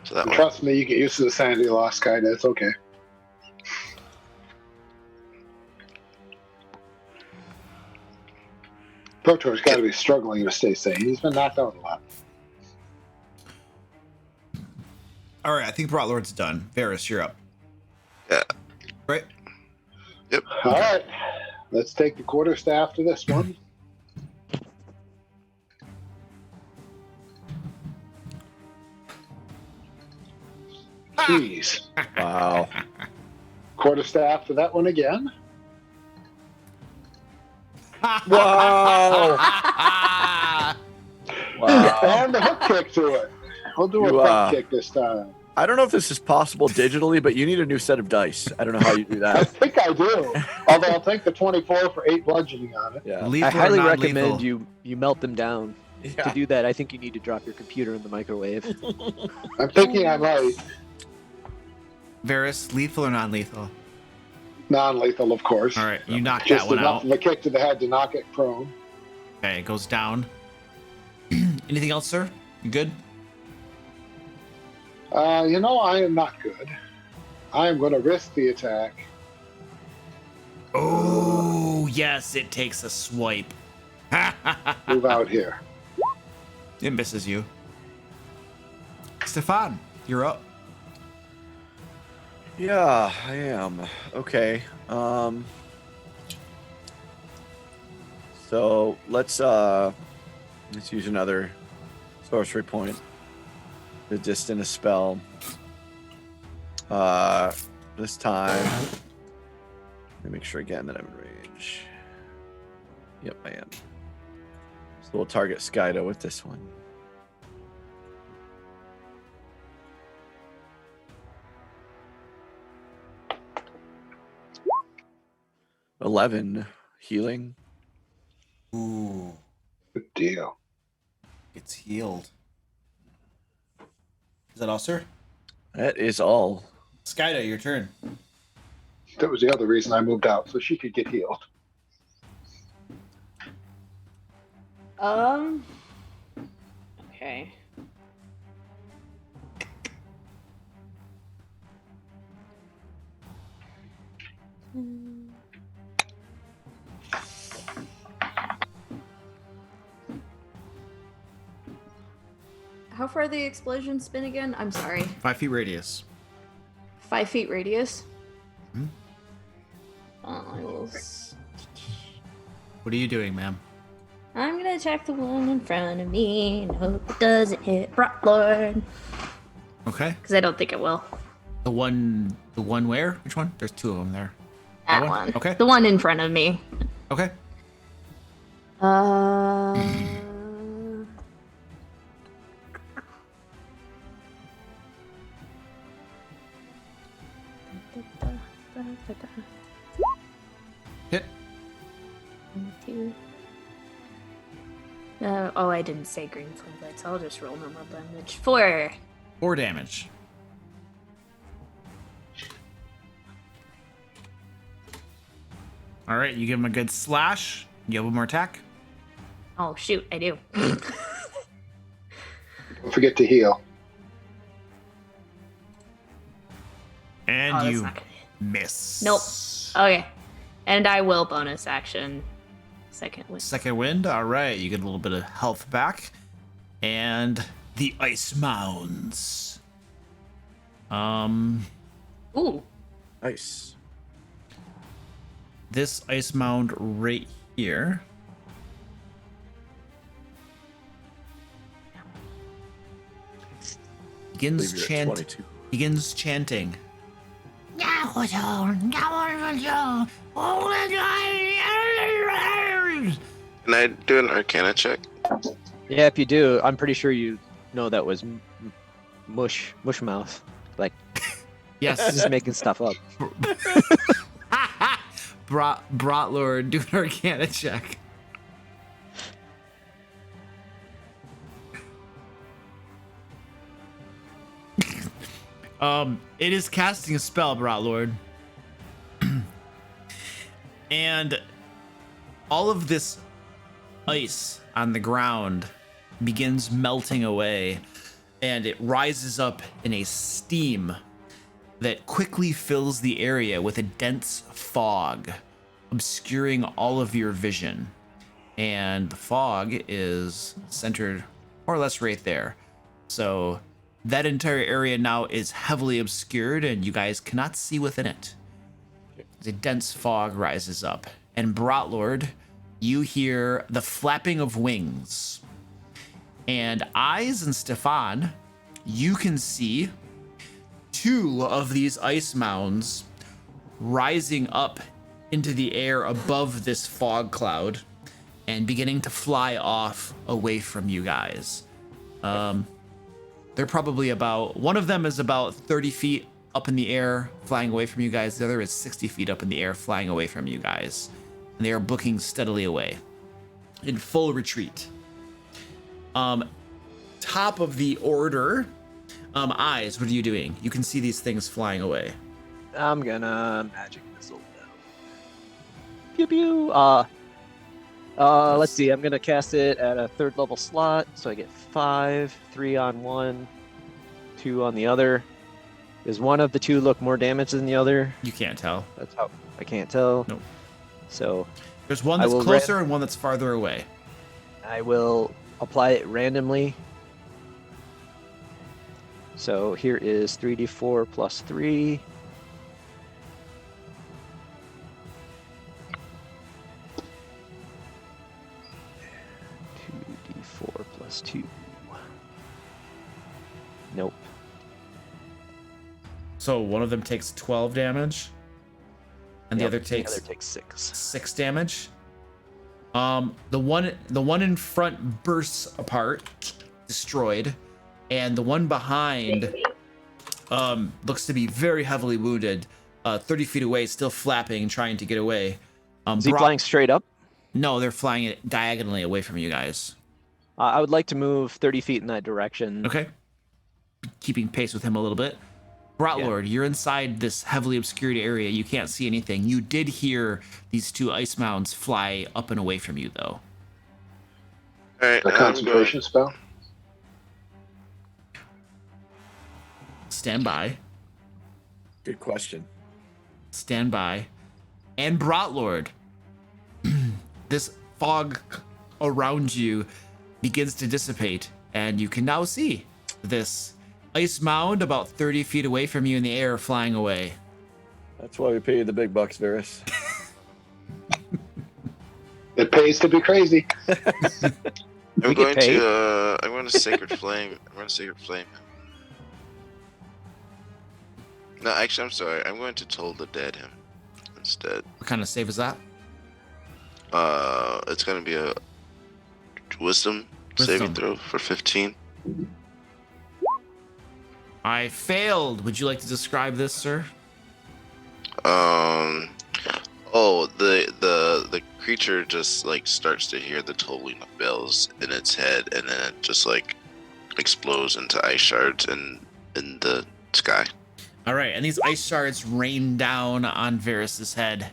To that one. Trust me, you get used to the sanity loss, Skyda. It's okay. Protor's got to be struggling to stay sane. He's been knocked out a lot. All right, I think Brotlord's done. Varys, you're up. Yeah. Right? Yep. All right, let's take the quarterstaff to this one. Jeez. Wow. Quarterstaff to that one again. Wow. Wow. And the hook kick to it. We'll do a You, front kick this time. I don't know if this is possible digitally, but you need a new set of dice. I don't know how you do I that. think I do. Although I'll take the 24 for 8 bludgeoning on it. Yeah. Lethal I highly or non-lethal? recommend you melt them down. To Yeah. do that, I think you need to drop your computer in the microwave. I'm thinking I might. Varys, lethal or non-lethal? Non-lethal, of course. All right, you knocked Just that one enough out. of a kick to the head to knock it prone. Okay, it goes down. Anything else, sir? You good? You know, I am not good. I am going to risk the attack. Oh, yes, it takes a swipe. Move out here. It misses you. Stefan, you're up. Yeah, I am. Okay. So let's use another sorcery point to distant a spell. This time, let me make sure again that I'm in range. Yep, I am. So we'll target Skydo with this one. $11 healing. Ooh, Good deal. it's healed. Is that all, sir? That is all. Skyda, your turn. That was the other reason I moved out, so she could get healed. Okay. How far the explosion spin again? I'm sorry. 5 feet radius. 5 feet radius. Hmm? I will. What are you doing, ma'am? I'm gonna attack the one in front of me and hope it doesn't hit Brocklord. Okay. Because I don't think it will. The one where? Which one? There's 2 of them there. That That one? one. Okay. The one in front of me. Okay. Hit. Oh, I didn't say green flame blades. I'll just roll normal damage. 4. 4 damage. All right, you give him a good slash. You have one more attack. Oh shoot, I do. Don't forget to heal. And Oh, that's you not gonna miss. Nope. Okay. And I will bonus action. Second win. Second wind. All right, you get a little bit of health back. And the ice mounds. Ooh. Nice. This ice mound right here. Believe you're at 22. Begins chanting. Can I do an Arcana check? Yeah, if you do, I'm pretty sure you know that was mush mouth. Like, Yes. just making stuff up. Brotlord, do an Arcana check. It is casting a spell, Brotlord. And all of this ice on the ground begins melting away, and it rises up in a steam that quickly fills the area with a dense fog, obscuring all of your vision. And the fog is centered more or less right there. So that entire area now is heavily obscured, and you guys cannot see within it. The dense fog rises up, and Brotlord, you hear the flapping of wings. And Eyes and Stefan, you can see 2 of these ice mounds rising up into the air above this fog cloud and beginning to fly off away from you guys. They're probably one of them is about 30 feet up in the air, flying away from you guys. The other is 60 feet up in the air, flying away from you guys. And they are booking steadily away in full retreat. Top of the order, Eyes, what are you doing? You can see these things flying away. I'm gonna magic missile them. Pew pew. Let's see. I'm gonna cast it at a 3rd level slot, so I get 5, 3 on one, 2 on the other. Does one of the 2 look more damage than the other? You can't tell. That's how I can't tell. Nope. So There's one that's closer and one that's farther away. I will apply it randomly. So here is 3d4 plus 3. .2d4 plus 2. Nope. So one of them takes 12 damage, and Yep, the other takes 6. 6 damage. The one in front bursts apart, destroyed, and the one behind looks to be very heavily wounded, 30 feet away, still flapping, trying to get away. Is he flying straight up? No, they're flying it diagonally away from you guys. I would like to move 30 feet in that direction. Okay. Keeping pace with him a little bit. Brotlord, you're inside this heavily obscured area. You can't see anything. You did hear these 2 ice mounds fly up and away from you, though. All right, A concentration spell. Stand by. Good question. Stand by. And Brotlord, this fog around you begins to dissipate, and you can now see this ice mound about 30 feet away from you in the air flying away. That's why we pay you the big bucks, Varys. It pays to be crazy. I'm going to Sacred Flame. I'm going to Sacred Flame him. No, actually, I'm sorry. I'm going to Toll the Dead him instead. What kind of save is that? It's going to be a Wisdom saving throw for 15. I failed. Would you like to describe this, sir? The creature just like starts to hear the tolling of bells in its head, and then it just like explodes into ice shards in the sky. All right, and these ice shards rain down on Varys's head,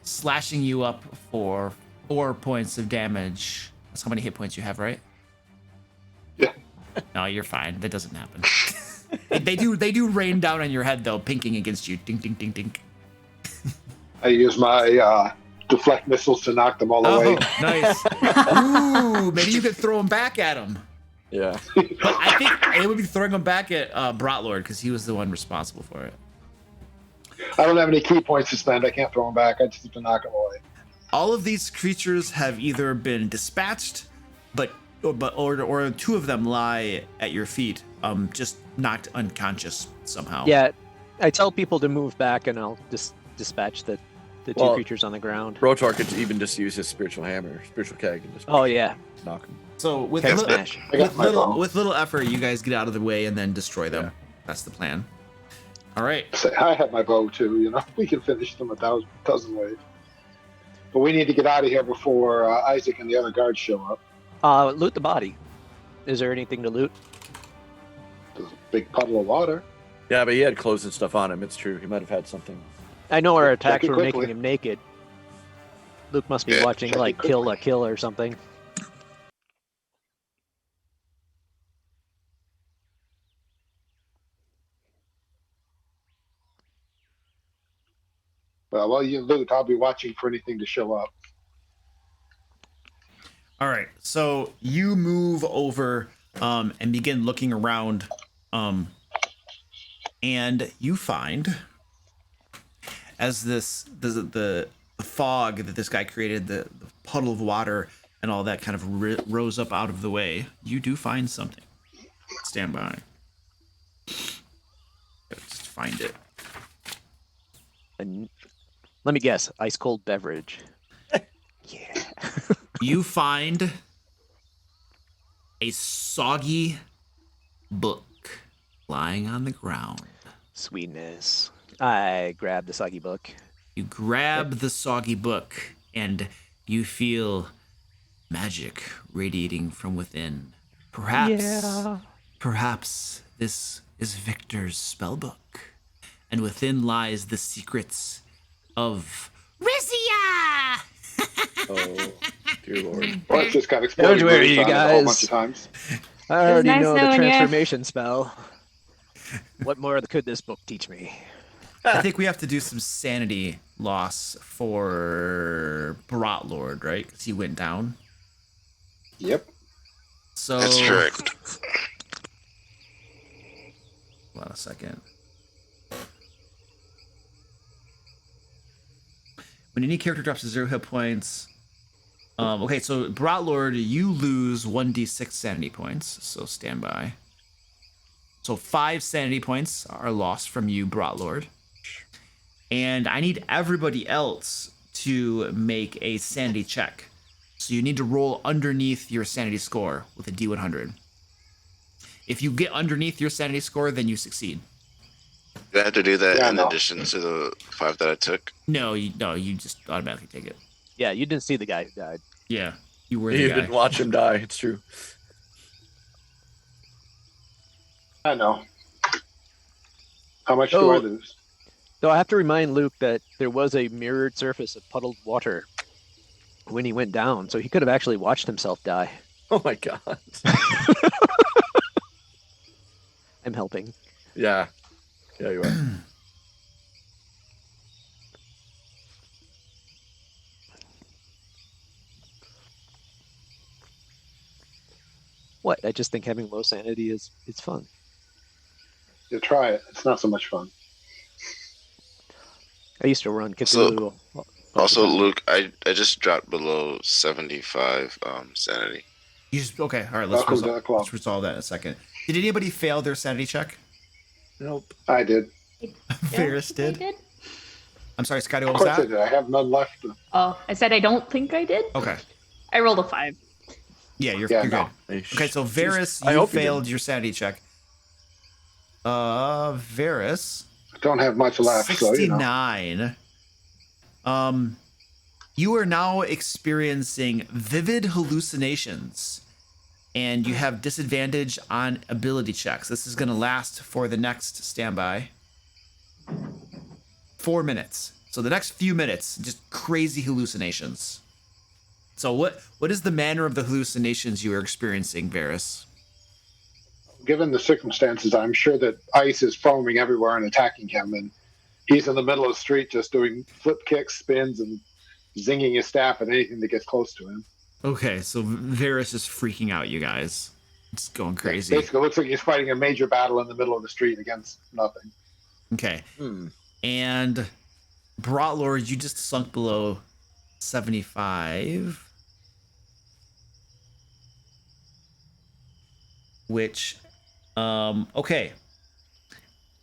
slashing you up for 4 points of damage. That's how many hit points you have, right? Yeah. No, you're fine. That doesn't happen. They do rain down on your head though, pinking against you. Ding, ding, ding, ding. I use my deflect missiles to knock them all away. Nice. Ooh, maybe you could throw them back at him. Yeah. But I think it would be throwing them back at Brotlord because he was the one responsible for it. I don't have any key points to spend. I can't throw them back. I just have to knock them away. All of these creatures have either been dispatched, or 2 of them lie at your feet, just knocked unconscious somehow. Yeah, I tell people to move back, and I'll just dispatch the the two Well, creatures on the ground. Rotor could even just use his spiritual hammer, spiritual keg, and just Oh yeah, knock him. So with keg li- smash. I got my bow. with little effort, you guys get out of the way and then destroy them. Yeah. That's the plan. All right. Say, I have my bow too. We can finish them a dozen ways. But we need to get out of here before Isaac and the other guards show up. Loot the body. Is there anything to loot? There's a big puddle of water. Yeah, but he had clothes and stuff on him. It's true. He might have had something. I know our Check attacks it were quickly. making him naked. Luke must be Yeah, watching check it like Kill quickly. la Kill or something. Well, while you loot, I'll be watching for anything to show up. All right. So you move over and begin looking around, and you find as the fog that this guy created, the puddle of water and all that kind of rose up out of the way. You do find something. Stand by. Just find it. And let me guess, ice cold beverage. Yeah. You find a soggy book lying on the ground. Sweetness. I grabbed the soggy book. You grab the soggy book and you feel magic radiating from within. Perhaps this is Victor's spellbook, and within lies the secrets of Rizia! Oh, dear lord. Or it's just got exploding Don't worry, moons you on it a whole guys. bunch of times. I already nice know the knowing ya. transformation spell. What more could this book teach me? I think we have to do some sanity loss for Lord, right? Because he went down. Yep. So That's correct. Hold on a second. When any character drops to 0 hit points. Okay, so Lord, you lose 1d6 sanity points, so stand by. So 5 sanity points are lost from you, Lord. And I need everybody else to make a sanity check. So you need to roll underneath your sanity score with a d100. If you get underneath your sanity score, then you succeed. Do I have to do that Yeah, in no. addition to the 5 that I took? No, you just automatically take it. Yeah, you didn't see the guy who died. Yeah, you were the You guy. didn't watch him die. It's true. I know. How much do I Oh. lose? Though I have to remind Luke that there was a mirrored surface of puddled water when he went down, so he could have actually watched himself die. Oh my god. I'm helping. Yeah. Yeah, you are. What? I just think having low sanity is it's fun. You try it. It's not so much fun. I used to run So- Cthulhu. Also, Luke, I just dropped below 75 sanity. You just okay. All right, let's Welcome to the club. resolve that in a second. Did anybody fail their sanity check? Nope. I did. Varys did. I'm sorry, Scotty. What Of was course I that? did. I have none left. Oh, I said I don't think I did. Okay. I rolled a 5. Yeah, you're Yeah, good. no. Okay, so Varys, I you hope you failed didn't. your sanity check. Varys, I don't have much left, so 69. You are now experiencing vivid hallucinations, and you have disadvantage on ability checks. This is going to last for the next standby. 4 minutes. So the next few minutes, just crazy hallucinations. So what is the manner of the hallucinations you are experiencing, Varys? given the circumstances, I'm sure that ice is foaming everywhere and attacking him, and he's in the middle of the street just doing flip kicks, spins, and zinging his staff at anything that gets close to him. Okay, so Varys is freaking out, you guys. It's going crazy. Basically, it looks like he's fighting a major battle in the middle of the street against nothing. Okay. And Lord, you just sunk below 75. Which, okay.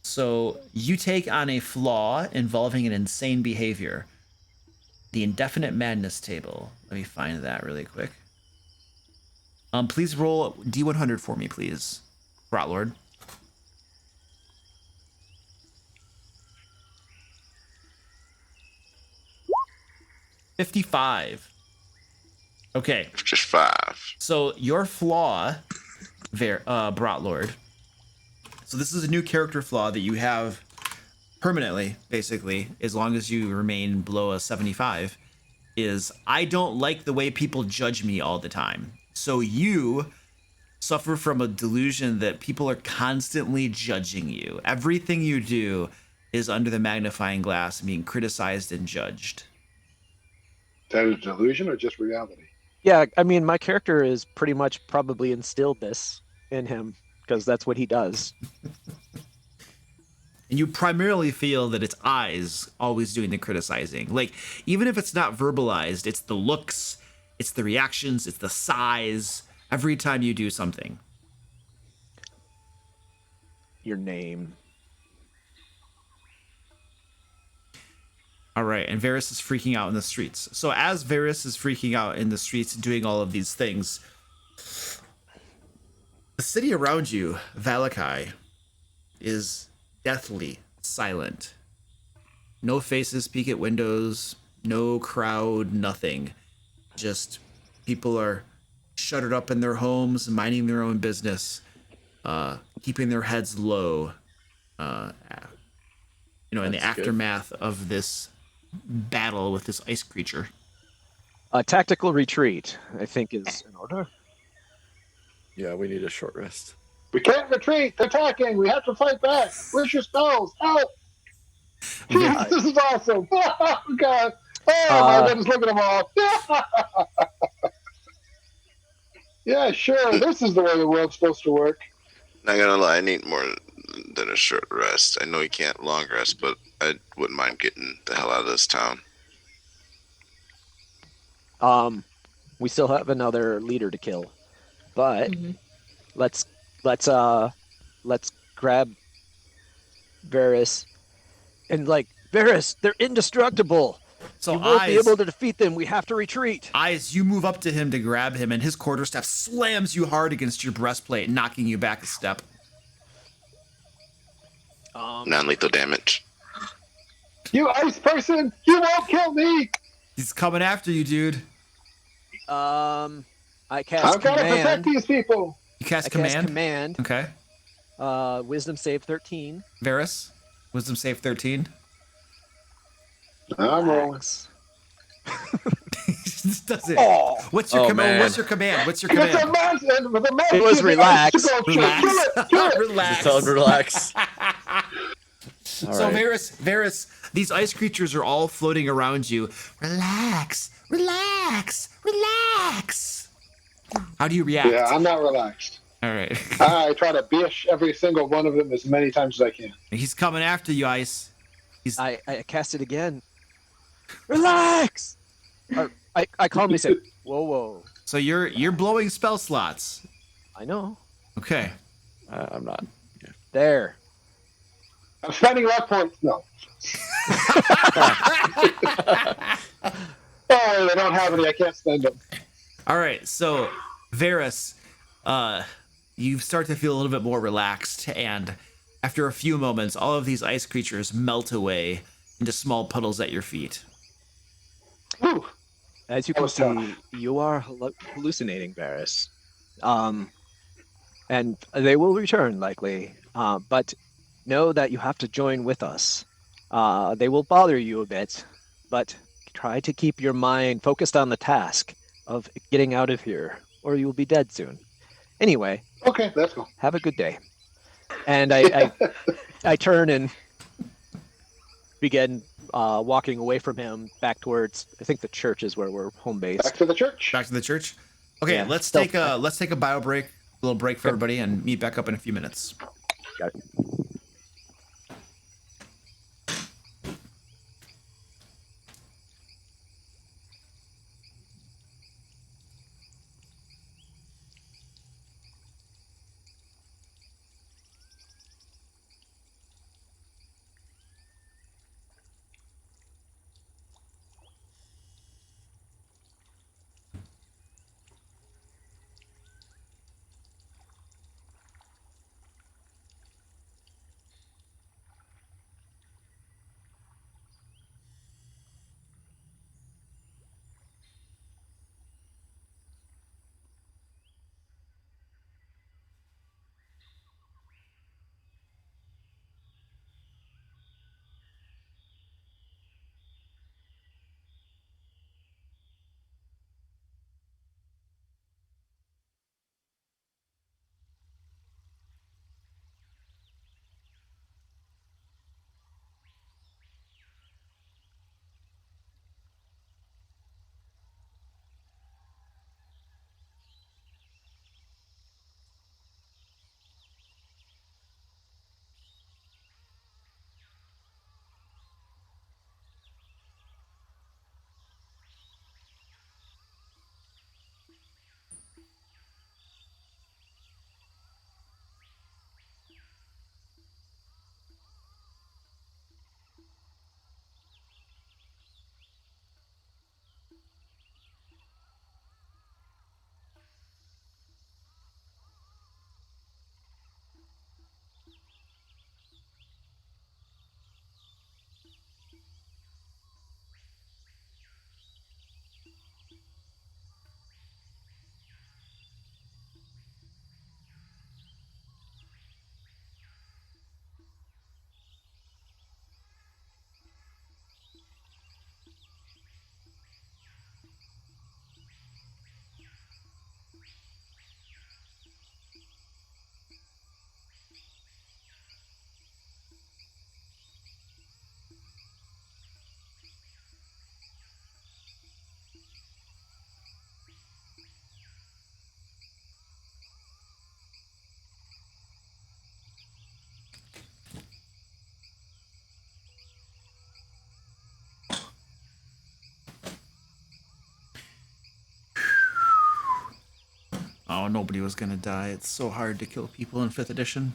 So you take on a flaw involving an insane behavior. The indefinite madness table. Let me find that really quick. Please roll D100 for me, please, Brotlord. 55. Okay. Just 5. So your flaw, Brotlord. So this is a new character flaw that you have permanently, basically, as long as you remain below a 75, is I don't like the way people judge me all the time. So you suffer from a delusion that people are constantly judging you. Everything you do is under the magnifying glass being criticized and judged. Is that a delusion or just reality? Yeah, I mean, my character is pretty much probably instilled this in him because that's what he does. And you primarily feel that it's eyes always doing the criticizing. Like, even if it's not verbalized, it's the looks, it's the reactions, it's the size, every time you do something. Your name. All right, and Varys is freaking out in the streets. So as Varys is freaking out in the streets and doing all of these things, the city around you, Vallaki, is deathly silent. No faces peek at windows, no crowd, nothing. Just people are shuttered up in their homes, minding their own business, keeping their heads low, in the aftermath of this battle with this ice creature. A tactical retreat, I think, is in order. Yeah, we need a short rest. We can't retreat. They're attacking. We have to fight back. Where's your spells? Help! Jesus, this is awesome. Oh, God. Oh, my goodness, look at them all. Yeah, sure. This is the way the world's supposed to work. Not gonna lie, I need more than a short rest. I know you can't long rest, but I wouldn't mind getting the hell out of this town. We still have another leader to kill, but let's grab Varys and Varys, they're indestructible. So you won't Eyes, be able to defeat them. We have to retreat. Eyes, you move up to him to grab him, and his quarterstaff slams you hard against your breastplate, knocking you back a step. Non-lethal damage. You ice person, you won't kill me. He's coming after you, dude. I cast I've got to protect command. these people. You cast I command. cast command. Okay. Wisdom save 13. Varys, wisdom save 13. I'm rolling. Relax. Just does it. Oh. What's your command? man. What's your command? What's your It's a command? mountain with a mountain. It was relax. Relax. Kill it. Relax. Just tell him to relax. So All right. Varys, these ice creatures are all floating around you. Relax, relax, relax. How do you react? Yeah, I'm not relaxed. All right. I try to bish every single one of them as many times as I can. He's coming after you, Ice. I cast it again. Relax. I calmly said, "Whoa." So you're blowing spell slots. I know. Okay. I'm not. There. I'm spending luck points. No. Oh, they don't have any. I can't spend them. All right. So Varys, you start to feel a little bit more relaxed, and after a few moments, all of these ice creatures melt away into small puddles at your feet. Whew. As you That can was see, tough. you are hallucinating, Varys. And they will return likely. But know that you have to join with us. They will bother you a bit, but try to keep your mind focused on the task of getting out of here, or you will be dead soon. Anyway, Okay, let's go. have a good day. And I turn and begin walking away from him back towards, I think the church is where we're home Back based. to the church. Back to the church. Okay, Yeah, let's stealth take a bio break, a little break for everybody, and meet back up in a few minutes. Got it. No, nobody was gonna die. It's so hard to kill people in 5th edition.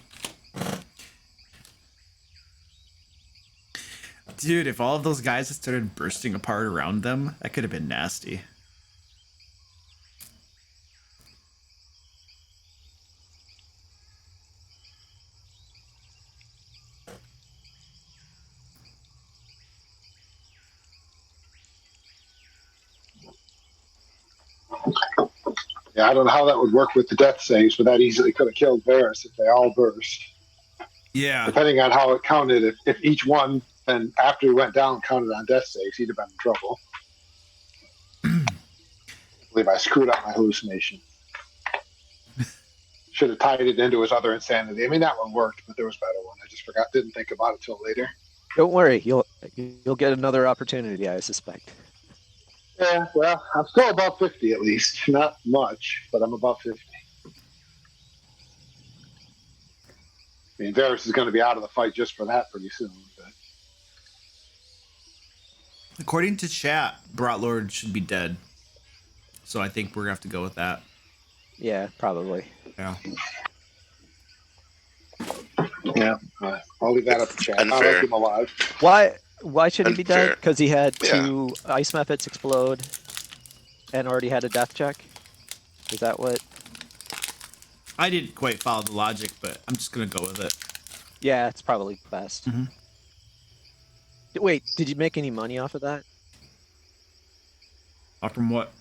Dude, if all of those guys had started bursting apart around them, that could have been nasty. Yeah, I don't know how that would work with the death saves, but that easily could have killed Varys if they all burst. Yeah. Depending on how it counted, if each one, and after he went down, counted on death saves, he'd have been in trouble. I believe I screwed up my hallucination. Should have tied it into his other insanity. I mean, that one worked, but there was a better one. I just didn't think about it till later. Don't worry, you'll get another opportunity, I suspect. Yeah, well, I'm still above 50 at least. Not much, but I'm above 50. I mean, Varys is going to be out of the fight just for that pretty soon. But... According to chat, Brotlord should be dead. So I think we're going to have to go with that. Yeah, probably. Yeah. Yeah, I'll leave that up to chat. I Unfair. like him alive. Why should he be dead? Unfair. Because he had Yeah. 2 ice methods explode and already had a death check? Is that what? I didn't quite follow the logic, but I'm just going to go with it. Yeah, it's probably best. Mhm. Wait, did you make any money off of that? Off from what?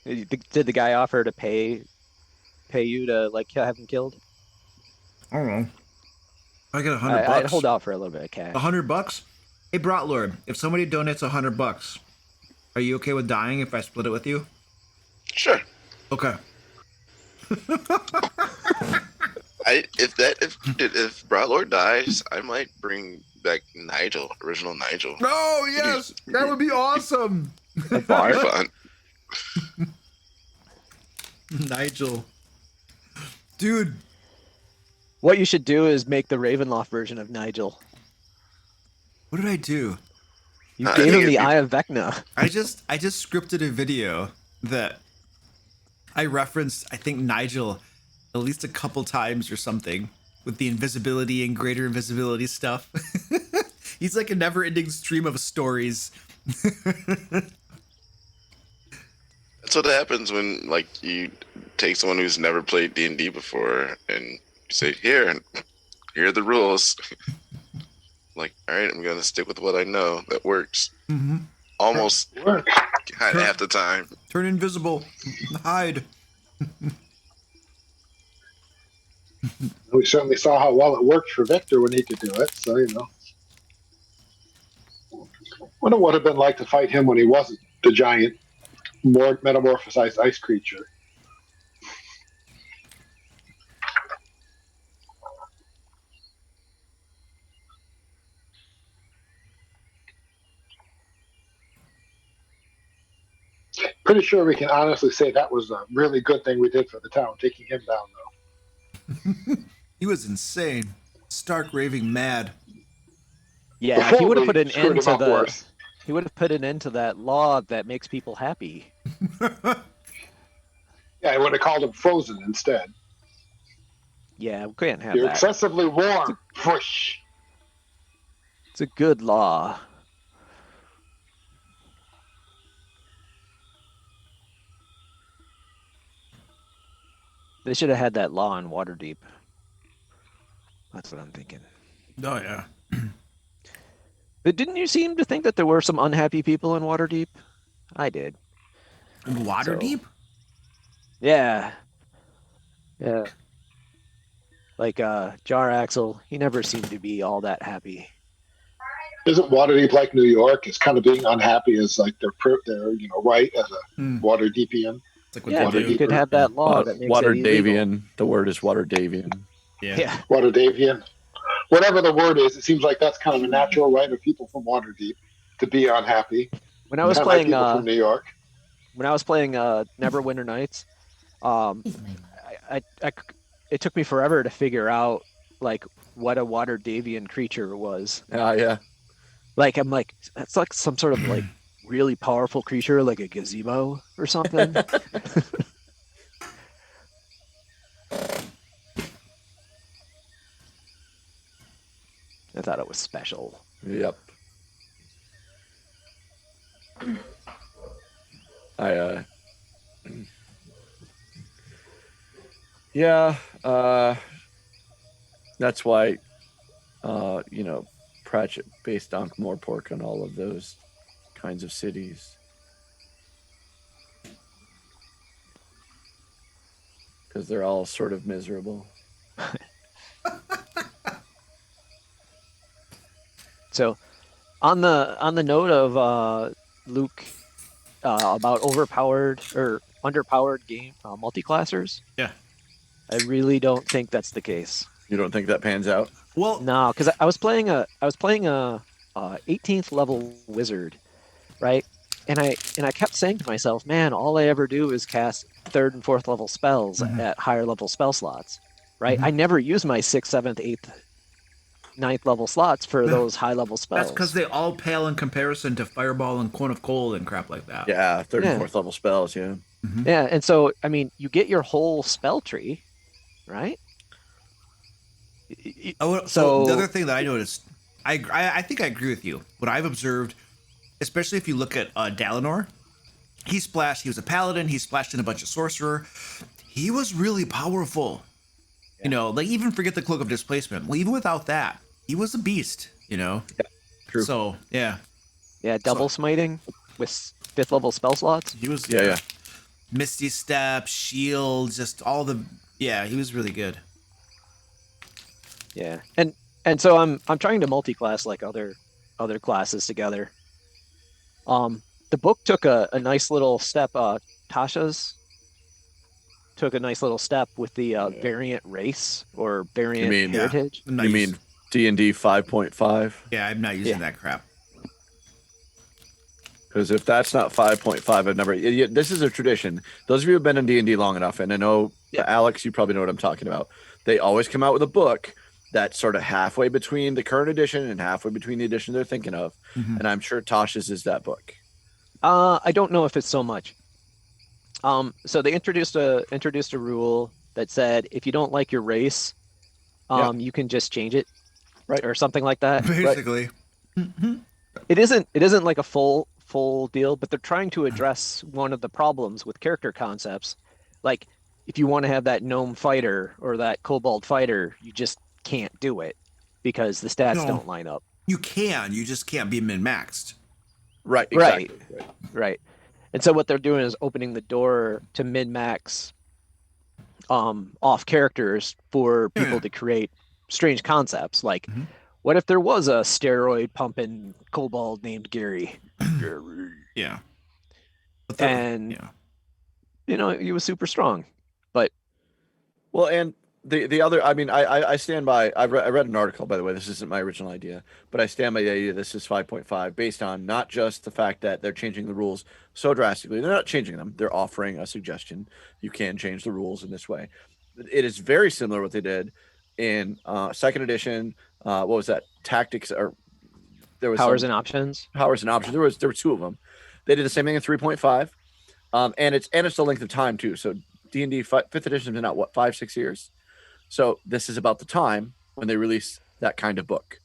Did the guy offer to pay you to like have him killed? I don't know. I get $100. I'd hold out for a little bit of cash. $100? Hey, Brotlord, if somebody donates $100, are you okay with dying if I split it with you? Sure. Okay. If Brotlord dies, I might bring back Nigel, original Nigel. Oh, yes! That would be awesome! A bar? Be fun. Nigel. Dude. What you should do is make the Ravenloft version of Nigel. What did I do? You I gave think him the it'd be- Eye of Vecna. I just scripted a video that I referenced, I think, Nigel at least a couple times or something with the invisibility and greater invisibility stuff. He's like a never-ending stream of stories. That's what happens when like you take someone who's never played D&D before and you say, here are the rules. Like, all right, I'm gonna stick with what I know that works. Mm-hmm. Almost Work. half the time. Turn invisible. Hide. We certainly saw how well it worked for Victor when he could do it, so, you know. What it would have been like to fight him when he wasn't the giant, more metamorphosized ice creature. Pretty sure we can honestly say that was a really good thing we did for the town, taking him down, though. He was insane. Stark raving mad. Yeah, he Before would have we put an screwed end him to up the. worse. He would have put an end to that law that makes people happy. Yeah, I would have called him frozen instead. Yeah, we can't have You're that. excessively warm. Whoosh. It's a good law. They should have had that law in Waterdeep. That's what I'm thinking. Oh, yeah. But didn't you seem to think that there were some unhappy people in Waterdeep? I did. Waterdeep? Yeah. Yeah. Like Jar Axel, he never seemed to be all that happy. Isn't Waterdeep like New York? It's kind of being unhappy as like their right as a Waterdeepian. It's like what Yeah, they but do. you could have that law that makes it illegal. Waterdavian. The word is Waterdavian. Yeah. Waterdavian. Whatever the word is, it seems like that's kind of a natural right of people from Waterdeep to be unhappy. When I was Kinda like playing people from New York. Neverwinter Nights, it took me forever to figure out like what a Waterdavian creature was. Yeah. Like I'm like that's like some sort of like really powerful creature, like a gazebo or something. thought it was special. Yep. Yeah, that's why, Pratchett based Ankh-Morpork on all of those kinds of cities. Because they're all sort of miserable. So, on the note of Luke about overpowered or underpowered game multiclassers, Yeah. I really don't think that's the case. You don't think that pans out? Well, No, because I was playing a 18th level wizard, right? And I kept saying to myself, man, all I ever do is cast 3rd and 4th level spells at higher level spell slots, right? I never use my 6th, 7th, 8th, 9th level slots for those high level spells. that's because they all pale in comparison to Fireball and Cone of Cold and crap like that. Yeah, 3rd and 4th level spells, yeah. Yeah, and so, I mean, you get your whole spell tree, right? So the other thing that I noticed, I think I agree with you. What I've observed, especially if you look at Dalinar, he was a paladin, he splashed in a bunch of sorcerer. He was really powerful. Yeah. Like even forget the Cloak of Displacement. Well, even without that, he was a beast, Yeah, true. So, yeah. Yeah, double smiting with 5th level spell slots. He was Yeah. Misty Step, Shield, just all he was really good. Yeah, and so I'm trying to multi-class like other classes together. The book took a nice little step. Tasha's took a nice little step with the variant race or variant heritage. Yeah. You mean D&D 5.5? Yeah, I'm not using that crap. Because if that's not 5.5, I've never. This is a tradition. Those of you who've been in D&D long enough, and I know Alex, you probably know what I'm talking about. They always come out with a book that's sort of halfway between the current edition and halfway between the edition they're thinking of, and I'm sure Tasha's is that book. I don't know if it's so much. So they introduced a rule that said if you don't like your race, you can just change it, right, or something like that. Basically, right? It isn't like a full deal, but they're trying to address one of the problems with character concepts. Like if you want to have that gnome fighter or that kobold fighter, you just can't do it because the stats don't line up. You just can't be min-maxed. Right, exactly. Right. And so what they're doing is opening the door to min-max off characters for people to create strange concepts. Like, what if there was a steroid pumping kobold named Gary? Yeah. And he was super strong. But and the other, I mean, I stand by. I read an article, by the way. This isn't my original idea, but I stand by the idea this is 5.5 based on not just the fact that they're changing the rules so drastically. They're not changing them. They're offering a suggestion. You can change the rules in this way. It is very similar to what they did in 2nd edition. What was that? Tactics, or there was Powers and Options. Powers and Options. There were 2 of them. They did the same thing in 3.5, and it's the length of time too. So D&D 5th edition has been out 5-6 years. So this is about the time when they release that kind of book,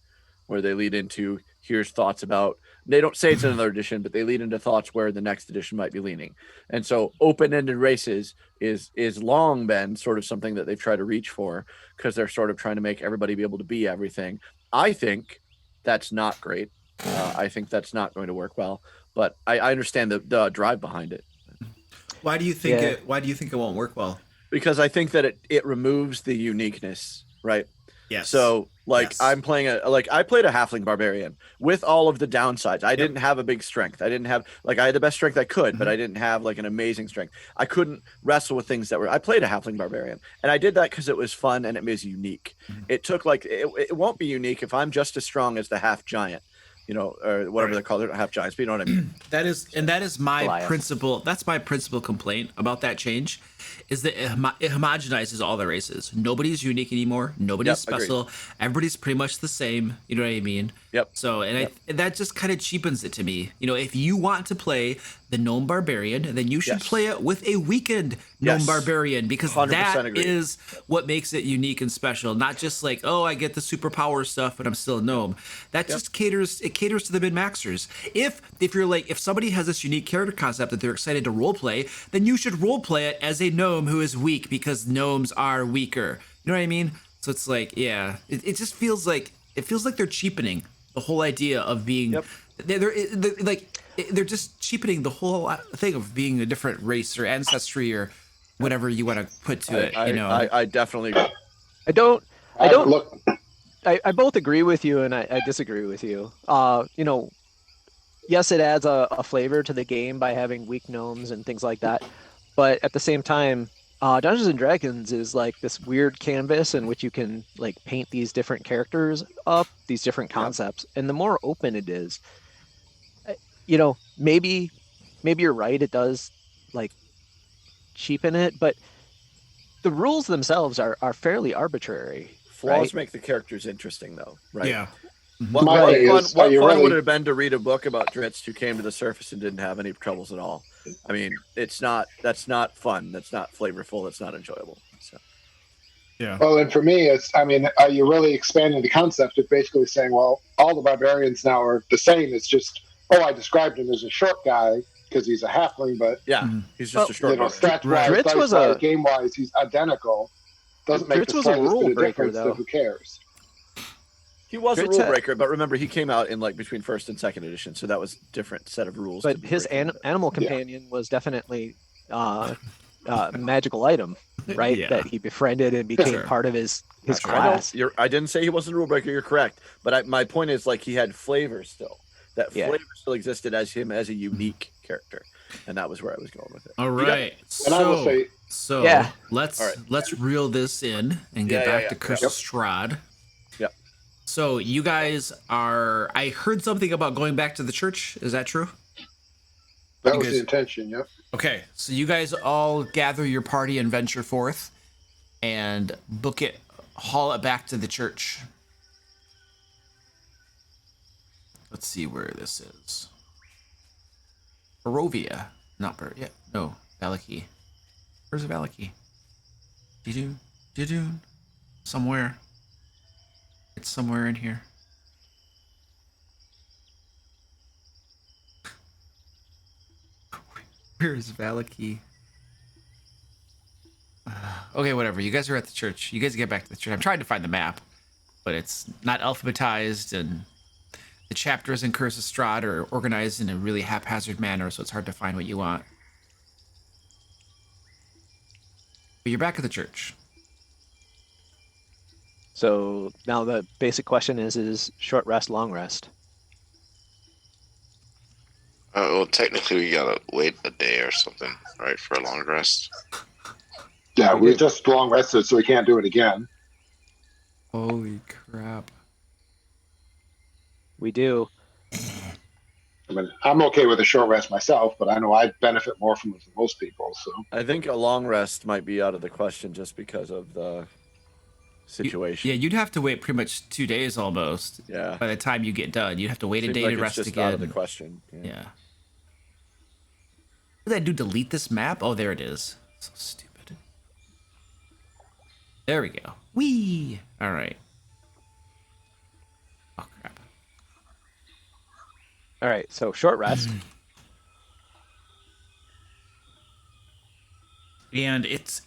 where they lead into here's thoughts about. They don't say it's another edition, but they lead into thoughts where the next edition might be leaning. And so open-ended races is long been sort of something that they've tried to reach for because they're sort of trying to make everybody be able to be everything. I think that's not great. I think that's not going to work well. But I understand the drive behind it. Why do you think it? Why do you think it won't work well? Because I think that it removes the uniqueness, right? Yes. So I'm playing I played a halfling barbarian with all of the downsides. I didn't have a big strength. I didn't have I had the best strength I could, but I didn't have an amazing strength. I couldn't wrestle with things I played a halfling barbarian, and I did that because it was fun and it was unique. It took it won't be unique if I'm just as strong as the half giant. Or whatever they're called. They're not half giants, but you know what I mean. That is my principal. That's my principal complaint about that change. is that it homogenizes all the races. Nobody's unique anymore. Nobody's special. Everybody's pretty much the same. You know what I mean? Yep. So, and that just kind of cheapens it to me. You know, if you want to play the gnome barbarian, then you should play it with a weakened gnome barbarian, because that is what makes it unique and special. Not just like, oh, I get the superpower stuff, but I'm still a gnome. That just caters to the min-maxers. If you're like, if somebody has this unique character concept that they're excited to roleplay, then you should roleplay it as a gnome who is weak, because gnomes are weaker. You know what I mean? So it's like, yeah, it just feels like they're cheapening the whole idea of being. They're just cheapening the whole thing of being a different race or ancestry or whatever you want to put to it. I definitely. I don't look. I both agree with you and I disagree with you. You know, yes, it adds a flavor to the game by having weak gnomes and things like that. But at the same time, Dungeons and Dragons is like this weird canvas in which you can like paint these different characters up, these different concepts. And the more open it is, you know, maybe you're right. It does like cheapen it, but the rules themselves are fairly arbitrary. Flaws make the characters interesting, though, right? Yeah. What fun would it have been to read a book about Dritz who came to the surface and didn't have any troubles at all? I mean, that's not fun. That's not flavorful. That's not enjoyable. So. Yeah. Well, and for me, are you really expanding the concept of basically saying, well, all the barbarians now are the same? It's just, I described him as a short guy because he's a halfling, but he's just a short guy. Stats-wise, game-wise, he's identical. Doesn't make Dritz was a rule breaker, though. Who cares? He was a rule breaker, but remember, he came out in like between first and second edition, so that was a different set of rules. But his animal companion was definitely a magical item, right? Yeah. That he befriended and became part of his class. I didn't say he wasn't a rule breaker. You're correct, but my point is like he had flavor still. That flavor still existed as him as a unique character, and that was where I was going with it. All right. And I will say, let's reel this in and get back to Curse of Strahd. Yep. So you guys I heard something about going back to the church. Is that true? That was the intention, yep. Okay, so you guys all gather your party and venture forth and haul it back to the church. Let's see where this is. Barovia. Vallaki. Where's Vallaki? Doo-doo. Somewhere. It's somewhere in here. Where's Vallaki? Okay, whatever. You guys are at the church. You guys get back to the church. I'm trying to find the map, but it's not alphabetized, and the chapters in Curse of Strahd are organized in a really haphazard manner, so it's hard to find what you want. But you're back at the church. So now the basic question is short rest, long rest? Well, technically, we gotta wait a day or something, right, for a long rest. Yeah, we just long rested, so we can't do it again. Holy crap. We do. I mean, I'm okay with a short rest myself, but I know I'd benefit more from it than most people. So I think a long rest might be out of the question just because of the situation. You'd have to wait pretty much 2 days almost. Yeah. By the time you get done, you'd have to wait a day like to rest it's just again. out of the question. Yeah. What did I do? Delete this map? Oh, there it is. So stupid. There we go. Whee! All right. Oh, crap. All right, so short rest. And it's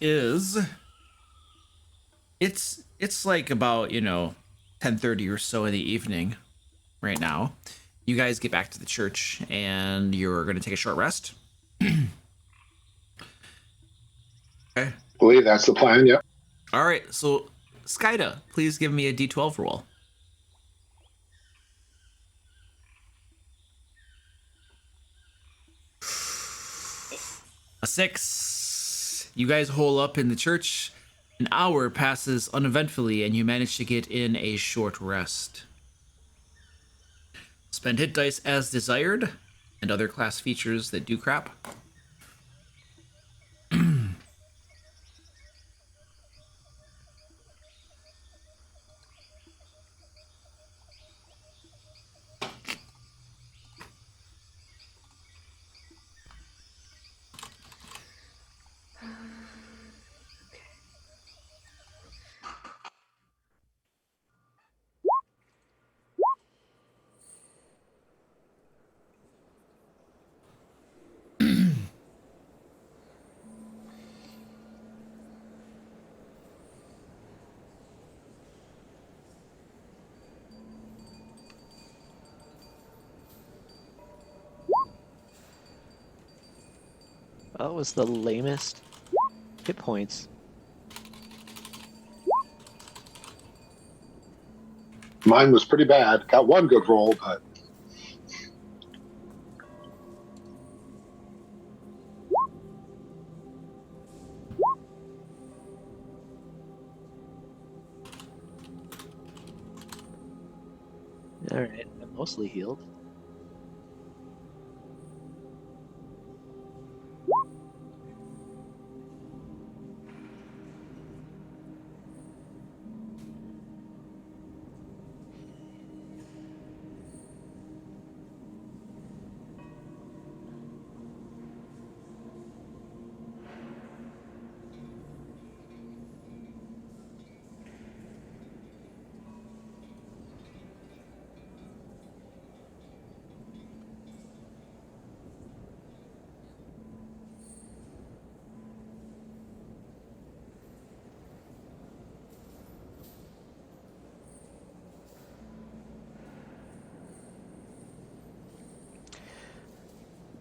like about 10:30 or so in the evening right now. You guys get back to the church and you're going to take a short rest. Okay. I believe that's the plan. Yep. All right. So Skyda, please give me a D12 roll. A 6. You guys hole up in the church. An hour passes uneventfully, and you manage to get in a short rest. Spend hit dice as desired, and other class features that do crap. That was the lamest. Hit points. Mine was pretty bad. Got one good roll, but All right, I'm mostly healed.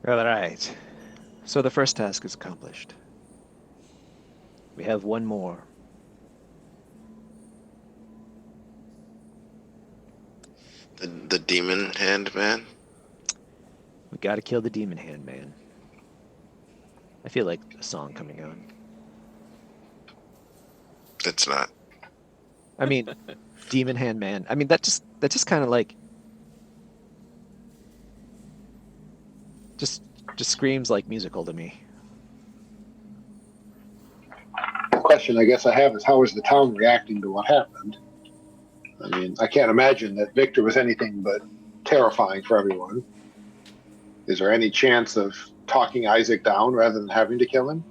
All right. So the first task is accomplished. We have one more. The demon hand man. We gotta kill the demon hand man. I feel like a song coming on. It's not. I mean, demon hand man. I mean, that just kind of like just screams like musical to me. the question I guess I have is how is the town reacting to what happened? I mean, I can't imagine that Victor was anything but terrifying for everyone. Is there any chance of talking Izek down rather than having to kill him?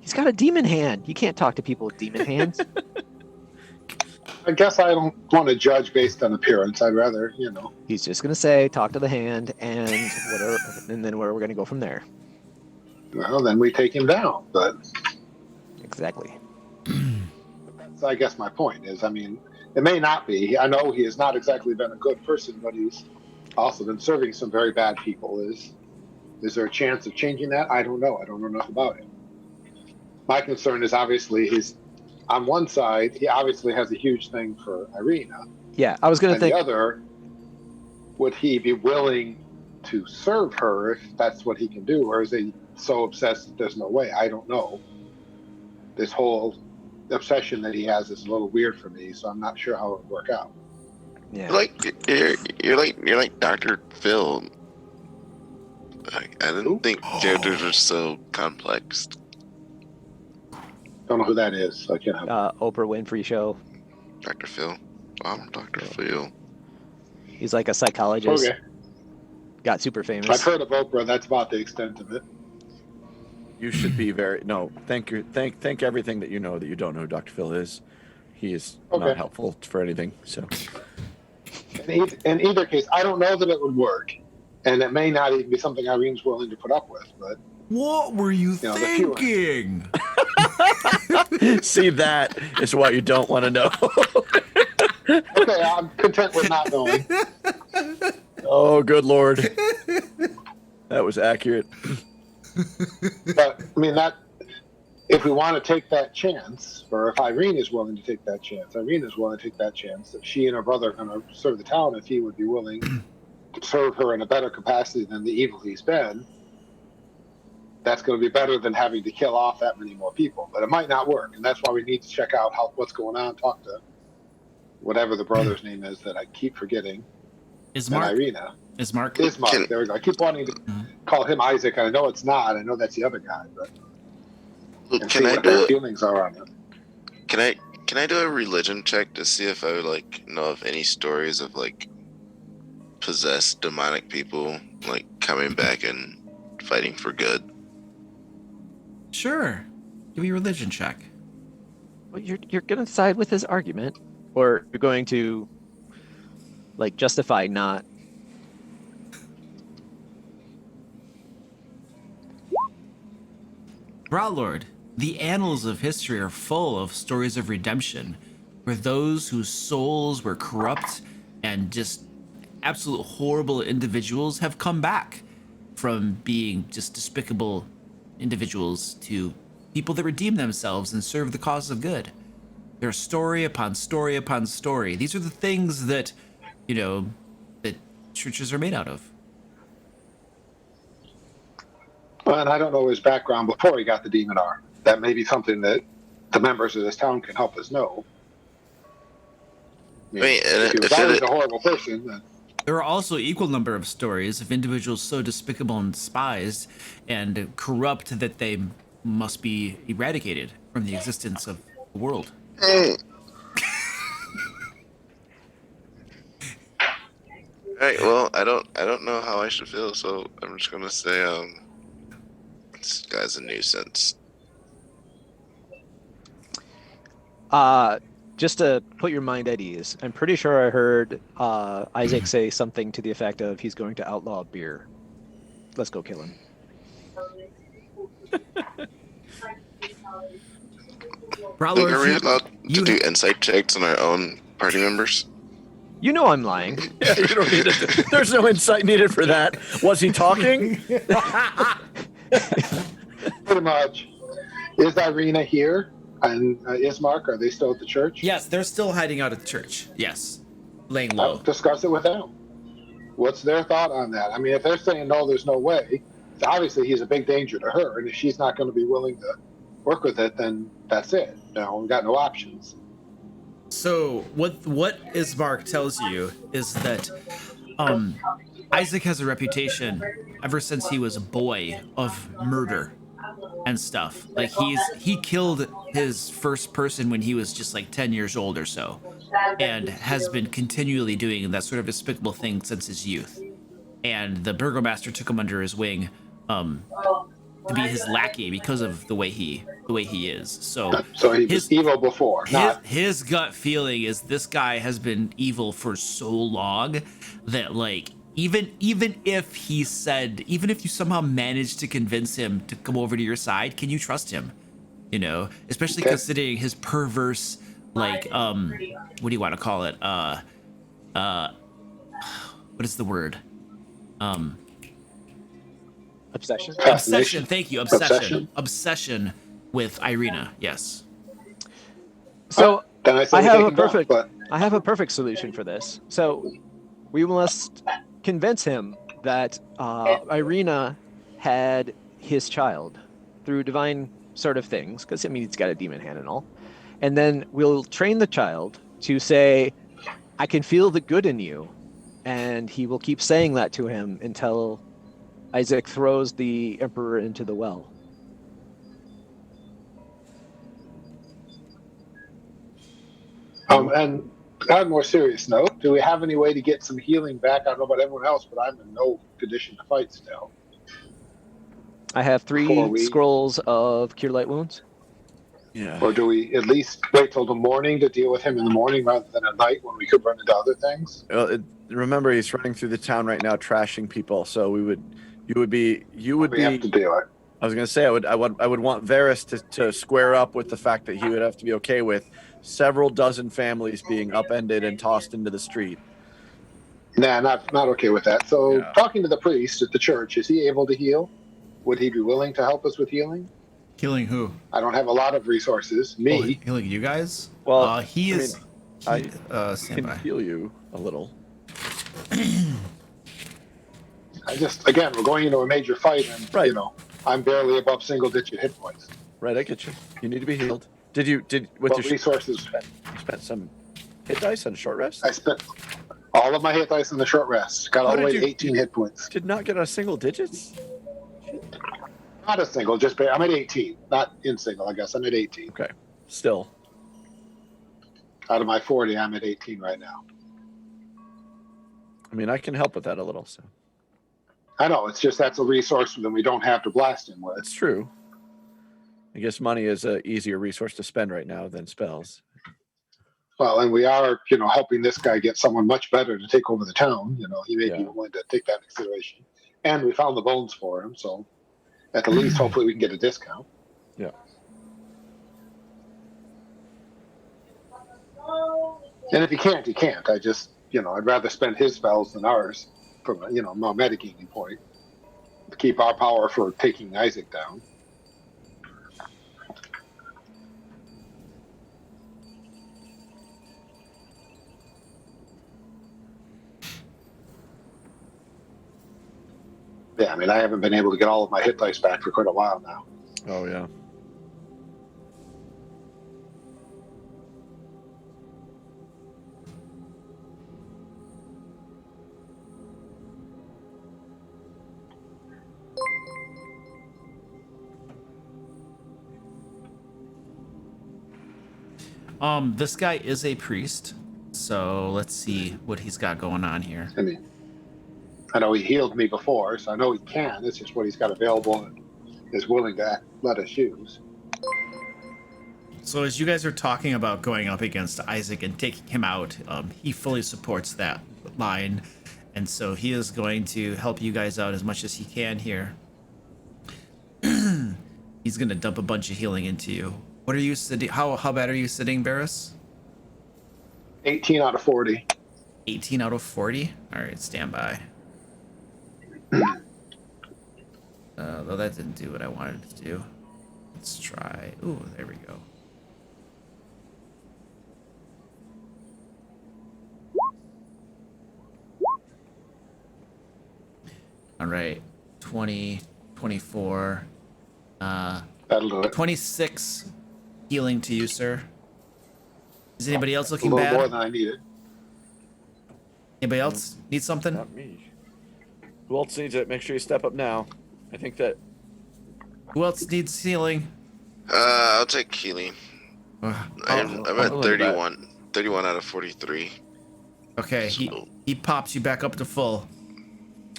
He's got a demon hand. You can't talk to people with demon hands. I guess I don't want to judge based on appearance. I'd rather, He's just gonna say, "Talk to the hand," and whatever, and then where we're gonna go from there. well, then we take him down. But Exactly. that's, I guess, my point is, I mean, it may not be. I know he has not exactly been a good person, but he's also been serving some very bad people. Is there a chance of changing that? I don't know. I don't know enough about it. My concern is obviously on one side, he obviously has a huge thing for Irina. Yeah, I was gonna And think. the other, would he be willing to serve her if that's what he can do? Or is he so obsessed that there's no way? I don't know. This whole obsession that he has is a little weird for me, so I'm not sure how it would work out. Yeah. You're like Dr. Phil. I didn't think characters were so complex. Don't know who that is. So I can't have. Oprah Winfrey show. Dr. Phil. I'm Dr. Phil. He's like a psychologist. Okay. Got super famous. I've heard of Oprah. That's about the extent of it. You should be thank everything that you know that you don't know who Dr. Phil is. He is Okay. not helpful for anything. So In either case, I don't know that it would work, and it may not even be something Irene's willing to put up with. But What were you know, the few- thinking? see, that is what you don't want to know. okay, I'm content with not knowing. Oh, good Lord. That was accurate. But I mean, that if we want to take that chance, or if Irene is willing to take that chance, Irene is willing to take that chance that she and her brother are going to serve the town. If he would be willing to serve her in a better capacity than the evil he's been, that's going to be better than having to kill off that many more people. But it might not work, and that's why we need to check out what's going on. Talk to whatever the brother's name is that I keep forgetting. Is And Mark? Irina. Is Mark? Is Mark. There we go. I keep wanting to call him Izek. I know it's not. I know that's the other guy, but Look, and can see I what their do feelings are on it. can I do a religion check to see if I would like know of any stories of like possessed demonic people like coming back and fighting for good? Sure. Give me a religion check. Well, you're gonna side with his argument, or you're going to like justify not. Broadlord, the annals of history are full of stories of redemption, where those whose souls were corrupt and just absolute horrible individuals have come back from being just despicable individuals to people that redeem themselves and serve the cause of good. There's story upon story upon story. These are the things that, that churches are made out of. Well, and I don't know his background before he got the demon arm. That may be something that the members of this town can help us know. I mean, and if he was if always it, a horrible person, then There are also equal number of stories of individuals so despicable and despised and corrupt that they must be eradicated from the existence of the world. all right, well, I don't know how I should feel, so I'm just gonna say, this guy's a nuisance. Just to put your mind at ease, I'm pretty sure I heard Izek say something to the effect of he's going to outlaw beer. Let's go kill him. Brawlord, Are we allowed to you- do insight checks on our own party members? You know I'm lying. Yeah, you don't need it. There's no insight needed for that. Was he talking? pretty much. Is Irina here? And Ismark, are they still at the church? Yes, they're still hiding out at the church. Yes. Laying I'll low. discuss it with them. What's their thought on that? I mean, if they're saying no, there's no way, obviously he's a big danger to her, and if she's not going to be willing to work with it, then that's it. We've got no options. So what Ismark tells you is that Izek has a reputation ever since he was a boy of murder and stuff. Like he killed his first person when he was just like 10 years old or so, and has been continually doing that sort of despicable thing since his youth. And the burgomaster took him under his wing to be his lackey because of the way he is. So he was evil before. His gut feeling is this guy has been evil for so long that, like, even if you somehow managed to convince him to come over to your side, can you trust him? Especially considering his perverse, like, what do you want to call it? What is the word? Obsession? Obsession. Thank you. Obsession? Obsession with Irina. Yes. So Then I, say I we have take a him down, perfect but I have a perfect solution for this. So we must convince him that Irina had his child through divine sort of things, because he's got a demon hand and all. And then we'll train the child to say, I can feel the good in you. And he will keep saying that to him until Izek throws the Emperor into the well. and on a more serious note, do we have any way to get some healing back? I don't know about everyone else, but I'm in no condition to fight still. I have 3 Before we- scrolls of Cure Light Wounds. Yeah. Or do we at least wait till the morning to deal with him in the morning rather than at night when we could run into other things? Remember, he's running through the town right now, trashing people. So you would be. We have to do it. I was gonna say I would want Varys to square up with the fact that he would have to be okay with several dozen families being upended and tossed into the street. Nah, not okay with that. So Yeah. talking to the priest at the church, is he able to heal? Would he be willing to help us with healing? Killing who? I don't have a lot I resources. Me. Killing you guys? Well, he is. I Stand can by. heal you a little. Again, we're going into a major fight, and Right. I'm barely above single-digit hit points. Right, I get you. You need to be healed. With What your resources? you spent some hit dice on short rest? I spent all of my hit dice in the short rest. Got all the way to 18 hit points. Did not get a single digits? Not a single, I'm at 18. Not in single, I guess. I'm at 18. Okay. Still. Out of my 40, I'm at 18 right now. I mean, I can help with that a little, so I know, it's just that's a resource that we don't have to blast him with. it's true. I guess money is an easier resource to spend right now than spells. Well, and we are, helping this guy get someone much better to take over the town. He may be Yeah. willing to take that into consideration. And we found the bones for him, so at the least, hopefully, we can get a discount. Yeah. And if he can't, he can't. I just, I'd rather spend his spells than ours from a, more metagaming point to keep our power for taking Izek down. Yeah, I mean, I haven't been able to get all of my hit dice back for quite a while now. Oh yeah. This guy is a priest, so let's see what he's got going on here. I mean, I know he healed me before, so I know he can. It's just what he's got available and is willing to let us use. So as you guys are talking about going up against Izek and taking him out, he fully supports that line, and so he is going to help you guys out as much as he can here. He's gonna dump a bunch of healing into you. What are you sitting? How bad are you sitting, Barris? 18 out of 40. 18 out of 40. All right, stand by. Though that didn't do what I wanted to do. Let's try. Ooh, there we go. All right, 20, 24, That'll do it. 26 healing to you, sir. Is anybody else A looking little bad? more than I needed. Anybody else need something? Not me. Who else needs it? Make sure you step up now. I think that. Who else needs healing? I'll take healing. I'm I'll at look at that. 31 out of 43. Okay, So- he pops you back up to full.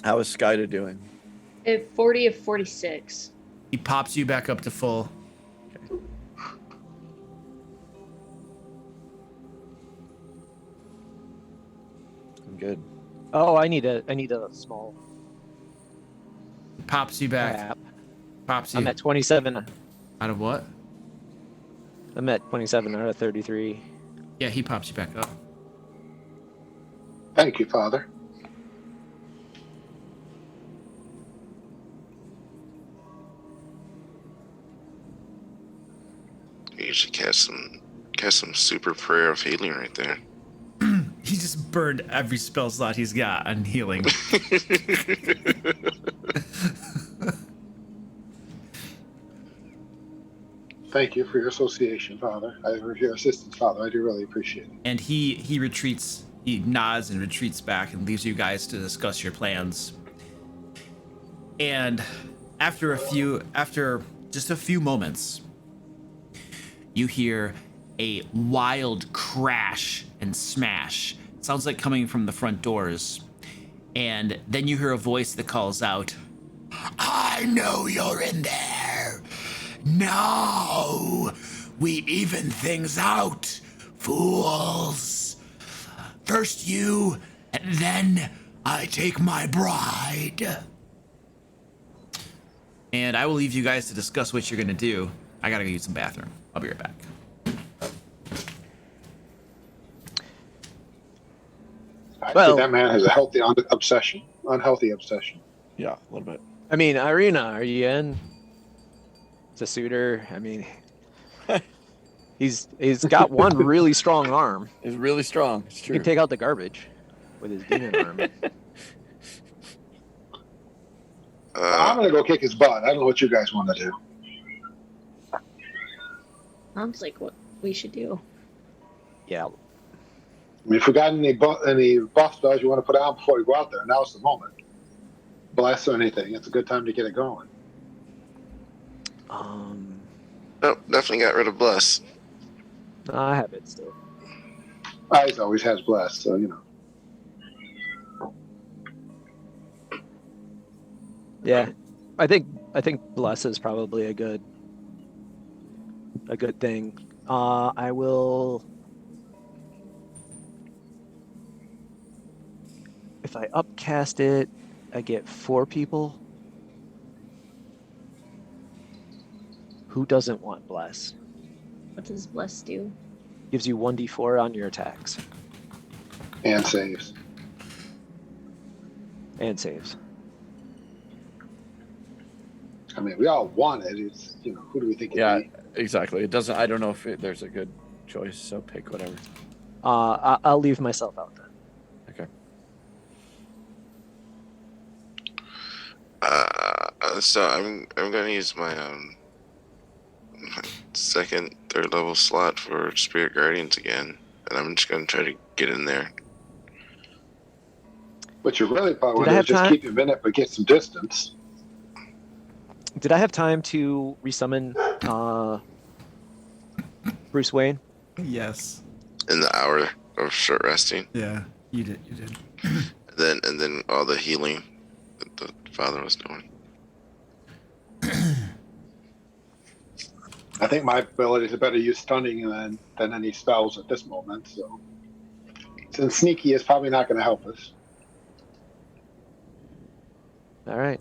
How is Skyda doing? 40 of 46. He pops you back up to full. I'm good. Oh, I need a small Pops you back. crap. Pops you. I'm at 27. Out of what? I'm at 27 out of 33. Yeah, he pops you back up. Thank you, Father. You should cast some super prayer of healing right there. He just burned every spell slot he's got on healing. Thank you for your association, Father. For your assistance, Father. I do really appreciate it. And he retreats. He nods and retreats back and leaves you guys to discuss your plans. And after just a few moments, you hear a wild crash and smash. It sounds like coming from the front doors. And then you hear a voice that calls out, "I know you're in there. Now we even things out, fools. First you, and then I take my bride." And I will leave you guys to discuss what you're gonna do. I gotta go use some bathroom. I'll be right back. I Well- think that man has a unhealthy obsession. Yeah, a little bit. I mean, Irina, are you in? It's a suitor. I mean, he's got one really strong arm. It's really strong. It's He true. can take out the garbage with his demon arm. I'm going to go kick his butt. I don't know what you guys want to do. Sounds like what we should do. Yeah. I mean, if we got any buff spells you want to put on before we go out there, now's the moment. Bless or anything. It's a good time to get it going. Oh, definitely got rid of bless. No, I have it still. Eyes always has bless, so you know. Yeah, I think bless is probably a good thing. I will, if I upcast it, I get 4 people. Who doesn't want bless? What does bless do? Gives you 1d4 on your attacks And saves. and saves. I mean, we all want it. It's, you know, who do we think it'd Yeah, be? exactly. It doesn't. I don't know if there's a good choice. So pick whatever. I'll leave myself out then. Okay. So I'm gonna use my second, third level slot for Spirit Guardians again, and I'm just gonna try to get in there. What you really probably Did I do is have just time? keep him in it, but get some distance. Did I have time to resummon Bruce Wayne? Yes. In the hour of short resting, Yeah, you did. and then all the healing that the father was doing. I think my abilities are better use stunning than any spells at this moment. So, since sneaky is probably not going to help us. All right.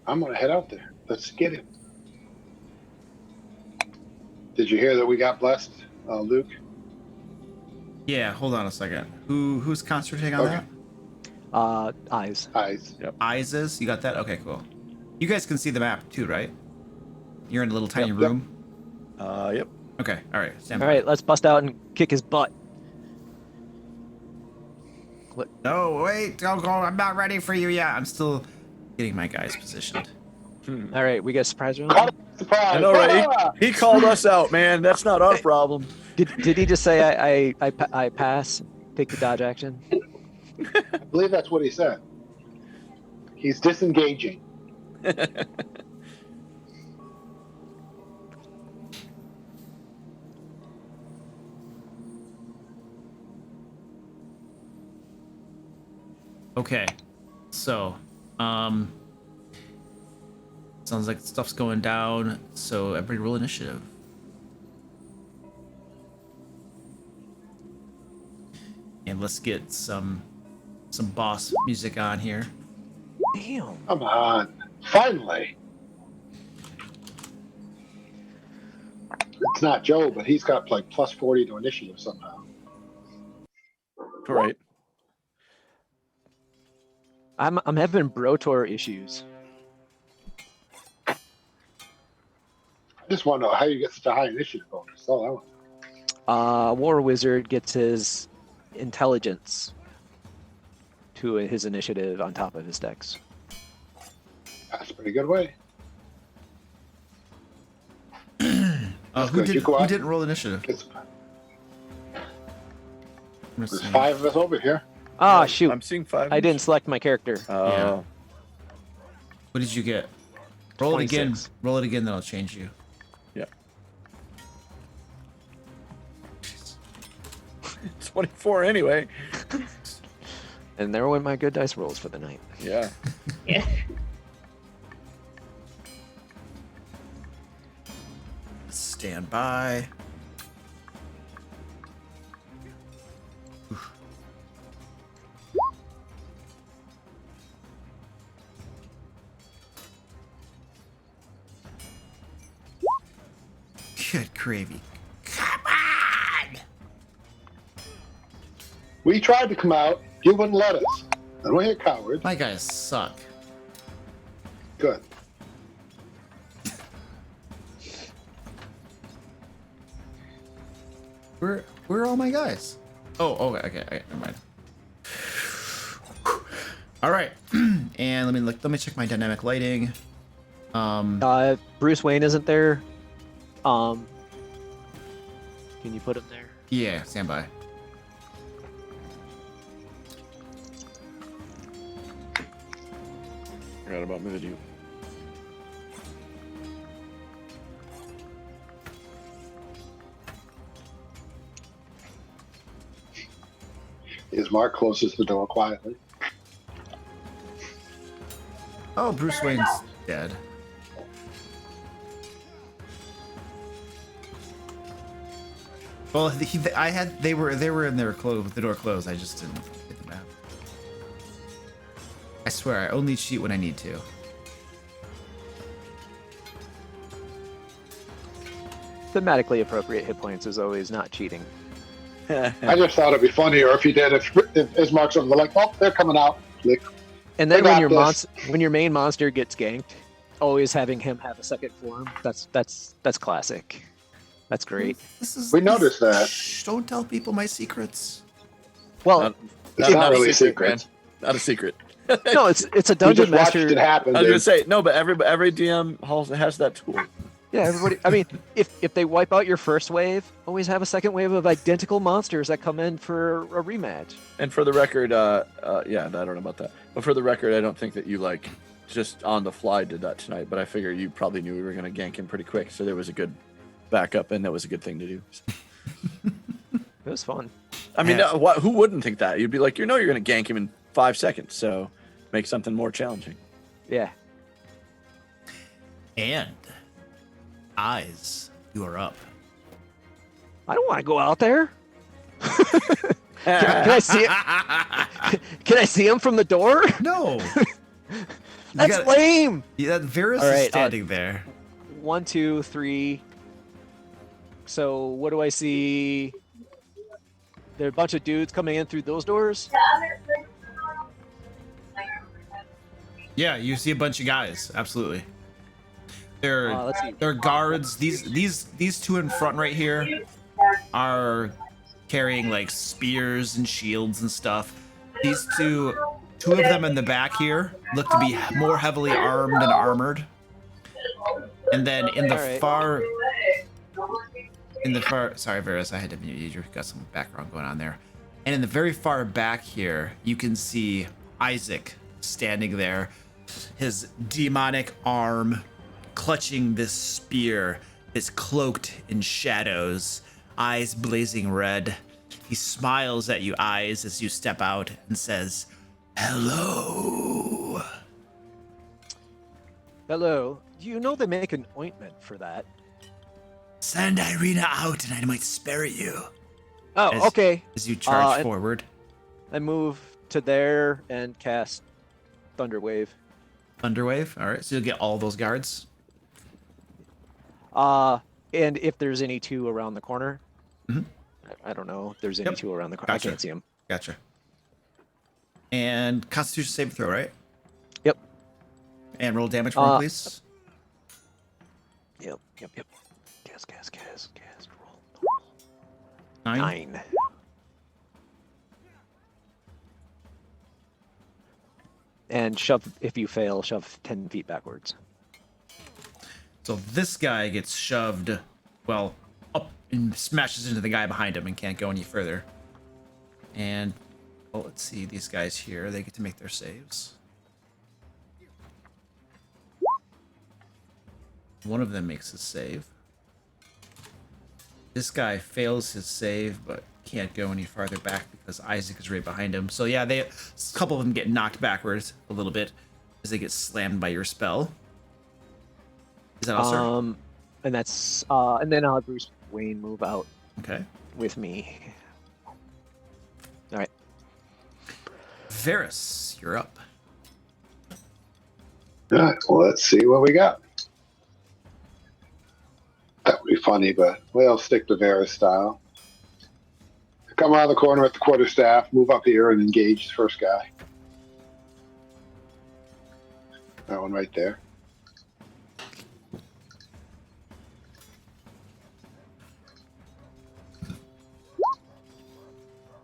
I'm going to head out there. Let's get him. Did you hear that we got blessed, Luke? Yeah, hold on a second. Who's concentrating on Okay. that? Eyes. Eyes. Eyes is? You got that? Okay, cool. You guys can see the map too, right? You're in a little tiny Yep. room? Yep. Okay, alright. Stand All by. right, let's bust out and kick his butt. No, wait, don't go. I'm not ready for you yet. I'm still getting my guys positioned. All right, we get a surprise round. Caught him by surprise. I know, right? He called us out, man. That's not our problem. Did he just say I pass? Take the dodge action. I believe that's what he said. He's disengaging. Okay, so, sounds like stuff's going down, so everybody roll initiative. And let's get some boss music on here. Damn. Come on. Finally. It's not Joe, but he's got like plus 40 to initiative somehow. All right. I'm having Brotor issues. I just want to know how you get such a high initiative bonus. That's all I want. War Wizard gets his intelligence to his initiative on top of his dex. That's a pretty good way. That's Who good. You go who out. didn't roll initiative? There's 5 of us over here. Ah, shoot. I'm seeing 5. I didn't select my character. Yeah. What did you get? Roll it again. 26. Roll it again, then I'll change you. Yeah. 24 anyway. And there went my good dice rolls for the night. Yeah. Yeah. Stand by. Good gravy. Come on! We tried to come out. You wouldn't let us. And we're cowards. My guys suck. Good. Where are all my guys? Oh, okay, never mind. All right, and let me check my dynamic lighting. Bruce Wayne isn't there. Can you put him there? Yeah, stand by. Forgot about moving you. Is Mark closes the door quietly. Oh, Bruce Wayne's dead. Well, they were in their clothes with the door closed. I just didn't get the map. I swear, I only cheat when I need to. Thematically appropriate hit points is always not cheating. I just thought it'd be funnier if he did. If Mark's over, they're like, oh, they're coming out. Click. And then I when got this. when your main monster gets ganked, always having him have a second form, that's classic. That's great. We noticed that. Shh, don't tell people my secrets. Well, Not It's not a really a secret, secret. man. Not a secret. No, it's a We dungeon just watched master. it happen. I was gonna dude. say no, but every DM has that tool. Yeah, everybody. I mean, if they wipe out your first wave, always have a second wave of identical monsters that come in for a rematch. And for the record, yeah, I don't know about that. But for the record, I don't think that you like just on the fly did that tonight. But I figure you probably knew we were gonna gank him pretty quick, so there was a good backup, and that was a good thing to do. It was fun. I mean, Yeah. who wouldn't think that? You'd be like, you're gonna gank him in 5 seconds, so make something more challenging. Yeah. And eyes, you are up. I don't want to go out there. Can I see it? Can I see him from the door? No. That's lame. Yeah, Varus All is right, standing there. 1, 2, 3. So what do I see? There are a bunch of dudes coming in through those doors. Yeah, you see a bunch of guys. Absolutely. They're Let's see. they're guards. These two in front right here are carrying like spears and shields and stuff. These two of them in the back here look to be more heavily armed and armored. And then in the All right. sorry, Varus, I had to mute you. You've got some background going on there. And in the very far back here, you can see Izek standing there, his demonic arm clutching this spear that's cloaked in shadows, eyes blazing red. He smiles at you, eyes, as you step out and says, "Hello." Hello. You know they make an ointment for that. Send Irina out and I might spare you. Oh, As- okay. As you charge and- forward. I move to there and cast Thunderwave. Thunderwave. All right, so you'll get all those guards. And if there's any two around the corner, Mhm. I don't know if there's any Yep. two around the corner. Gotcha. I can't see them. Gotcha. And Constitution saving throw, right? Yep. And roll damage for me, please. Yep. Cast. Roll. 9. 9. And shove, if you fail, shove 10 feet backwards. So this guy gets shoved, well, up and smashes into the guy behind him and can't go any further. And, well, let's see, these guys here, they get to make their saves. One of them makes a save. This guy fails his save, but can't go any farther back because Izek is right behind him. So yeah, a couple of them get knocked backwards a little bit as they get slammed by your spell. Is that all, sir? And that's and then I'll have Bruce Wayne move out Okay. with me. All right. Varus, you're up. All right, well, let's see what we got. That would be funny, but we'll stick to Varus style. Come around the corner at the quarterstaff, move up here and engage the first guy. That one right there.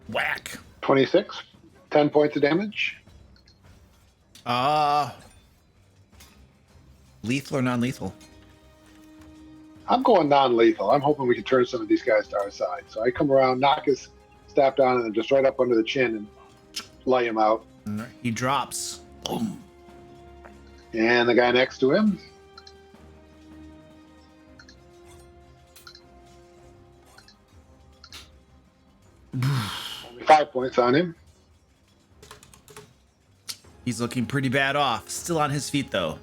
Whack. 26. 10 points of damage. Lethal or non-lethal? I'm going non-lethal. I'm hoping we can turn some of these guys to our side. So I come around, knock his staff down, and then just right up under the chin and lay him out. He drops. Boom. And the guy next to him. Only 5 points on him. He's looking pretty bad off. Still on his feet, though.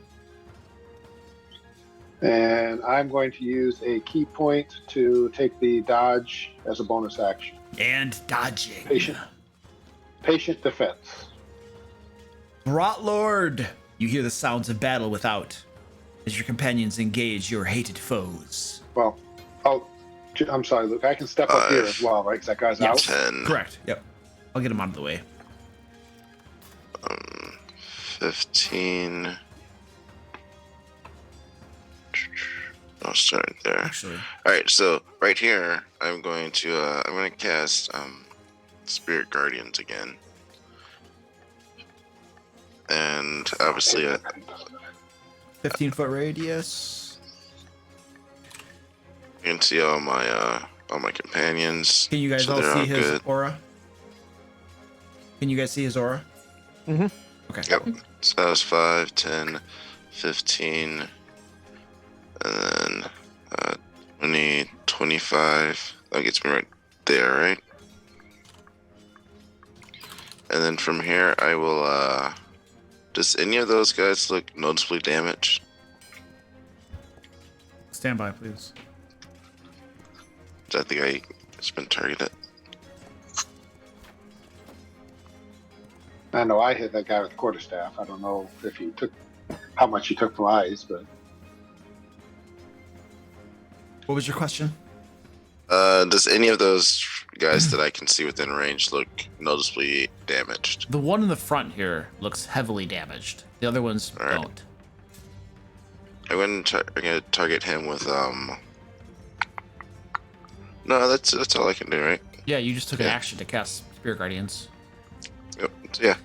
And I'm going to use a key point to take the dodge as a bonus action. And dodging. Patient defense. Brought Lord! You hear the sounds of battle without as your companions engage your hated foes. Well, oh, I'm sorry, Luke. I can step up here as well, right? Because that guy's out. 10. Correct. Yep. I'll get him out of the way. 15. I'll start there. Actually. All right, so right here, I'm going to cast Spirit Guardians again. and obviously 15-foot radius. you can see all my companions. Can you guys so all they're see his good. aura? Can you guys see his aura? Mhm. Okay. Yep. So that was 5, 10, 15, and then 20, 25. That gets me right there, right? And then from here, I will. Does any of those guys look noticeably damaged? Stand by, please. I think it's been targeted. I know I hit that guy with the quarterstaff. I don't know if he took how much he took from eyes, but What was your question? Does any of those guys that I can see within range look noticeably damaged? The one in the front here looks heavily damaged. The other ones All right. don't. I'm gonna target him with No, that's all I can do, right? Yeah, you just took an Yeah. action to cast Spirit Guardians. Yep. Yeah.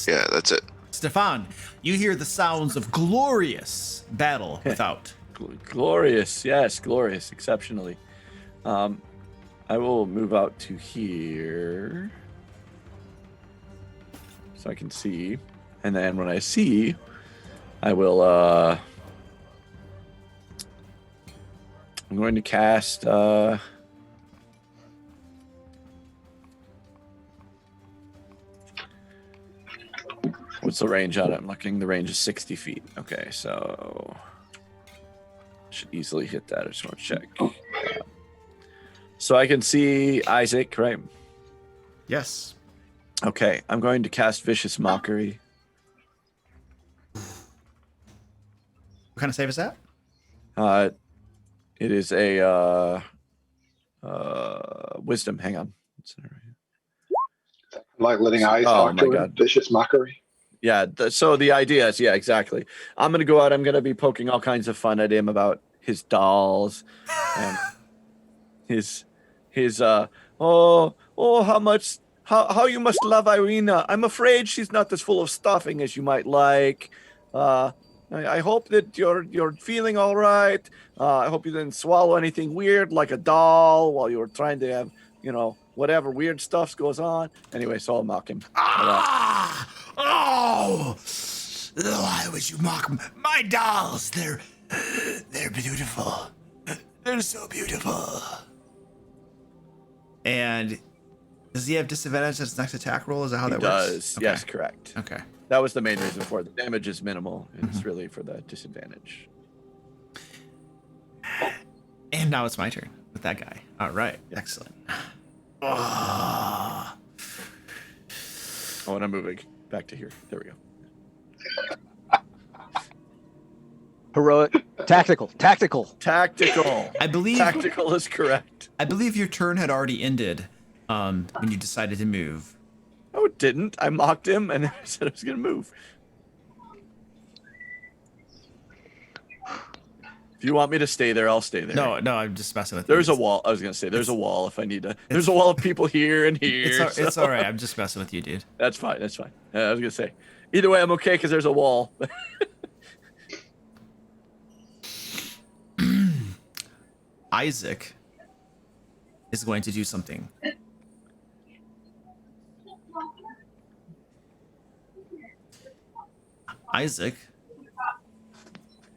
Yeah, that's it. Stefan, you hear the sounds of glorious battle without. Glorious, yes, glorious, exceptionally. I will move out to here so I can see, and then when I see, I will. I'm going to cast. What's the range on it? I'm looking. The range is 60 feet. Okay, so should easily hit that. I just want to check. So I can see Izek, right? Yes. Okay, I'm going to cast Vicious Mockery. What kind of save is that? It is a wisdom. Hang on. like letting eyes Oh talk my to him, God. vicious mockery. Yeah, so the idea is, yeah, exactly. I'm going to go out. I'm going to be poking all kinds of fun at him about his dolls and his how you must love Irina. I'm afraid she's not as full of stuffing as you might like. I hope that you're feeling all right. I hope you didn't swallow anything weird like a doll while you were trying to have, whatever weird stuff goes on. Anyway, so I'll mock him. Oh! Why would you mock my dolls? They're beautiful. They're so beautiful. And does he have disadvantage at his next attack roll? Is that how that works? Does. Okay. Yes, correct. Okay. That was the main reason for it. The damage is minimal. It's really for the disadvantage. And now it's my turn with that guy. All right. Excellent. Oh. Oh, and I'm moving back to here. There we go. Heroic, tactical. Tactical. I believe Tactical is correct. I believe your turn had already ended when you decided to move. No, it didn't. I mocked him and then I said I was going to move. If you want me to stay there, I'll stay there. No, I'm just messing with There's you. a wall. I was going to say there's a wall if I need to. There's a wall of people here and here. It's all right. I'm just messing with you, dude. That's fine. That's fine. I was going to say either way, I'm okay because there's a wall. Izek is going to do something. Izek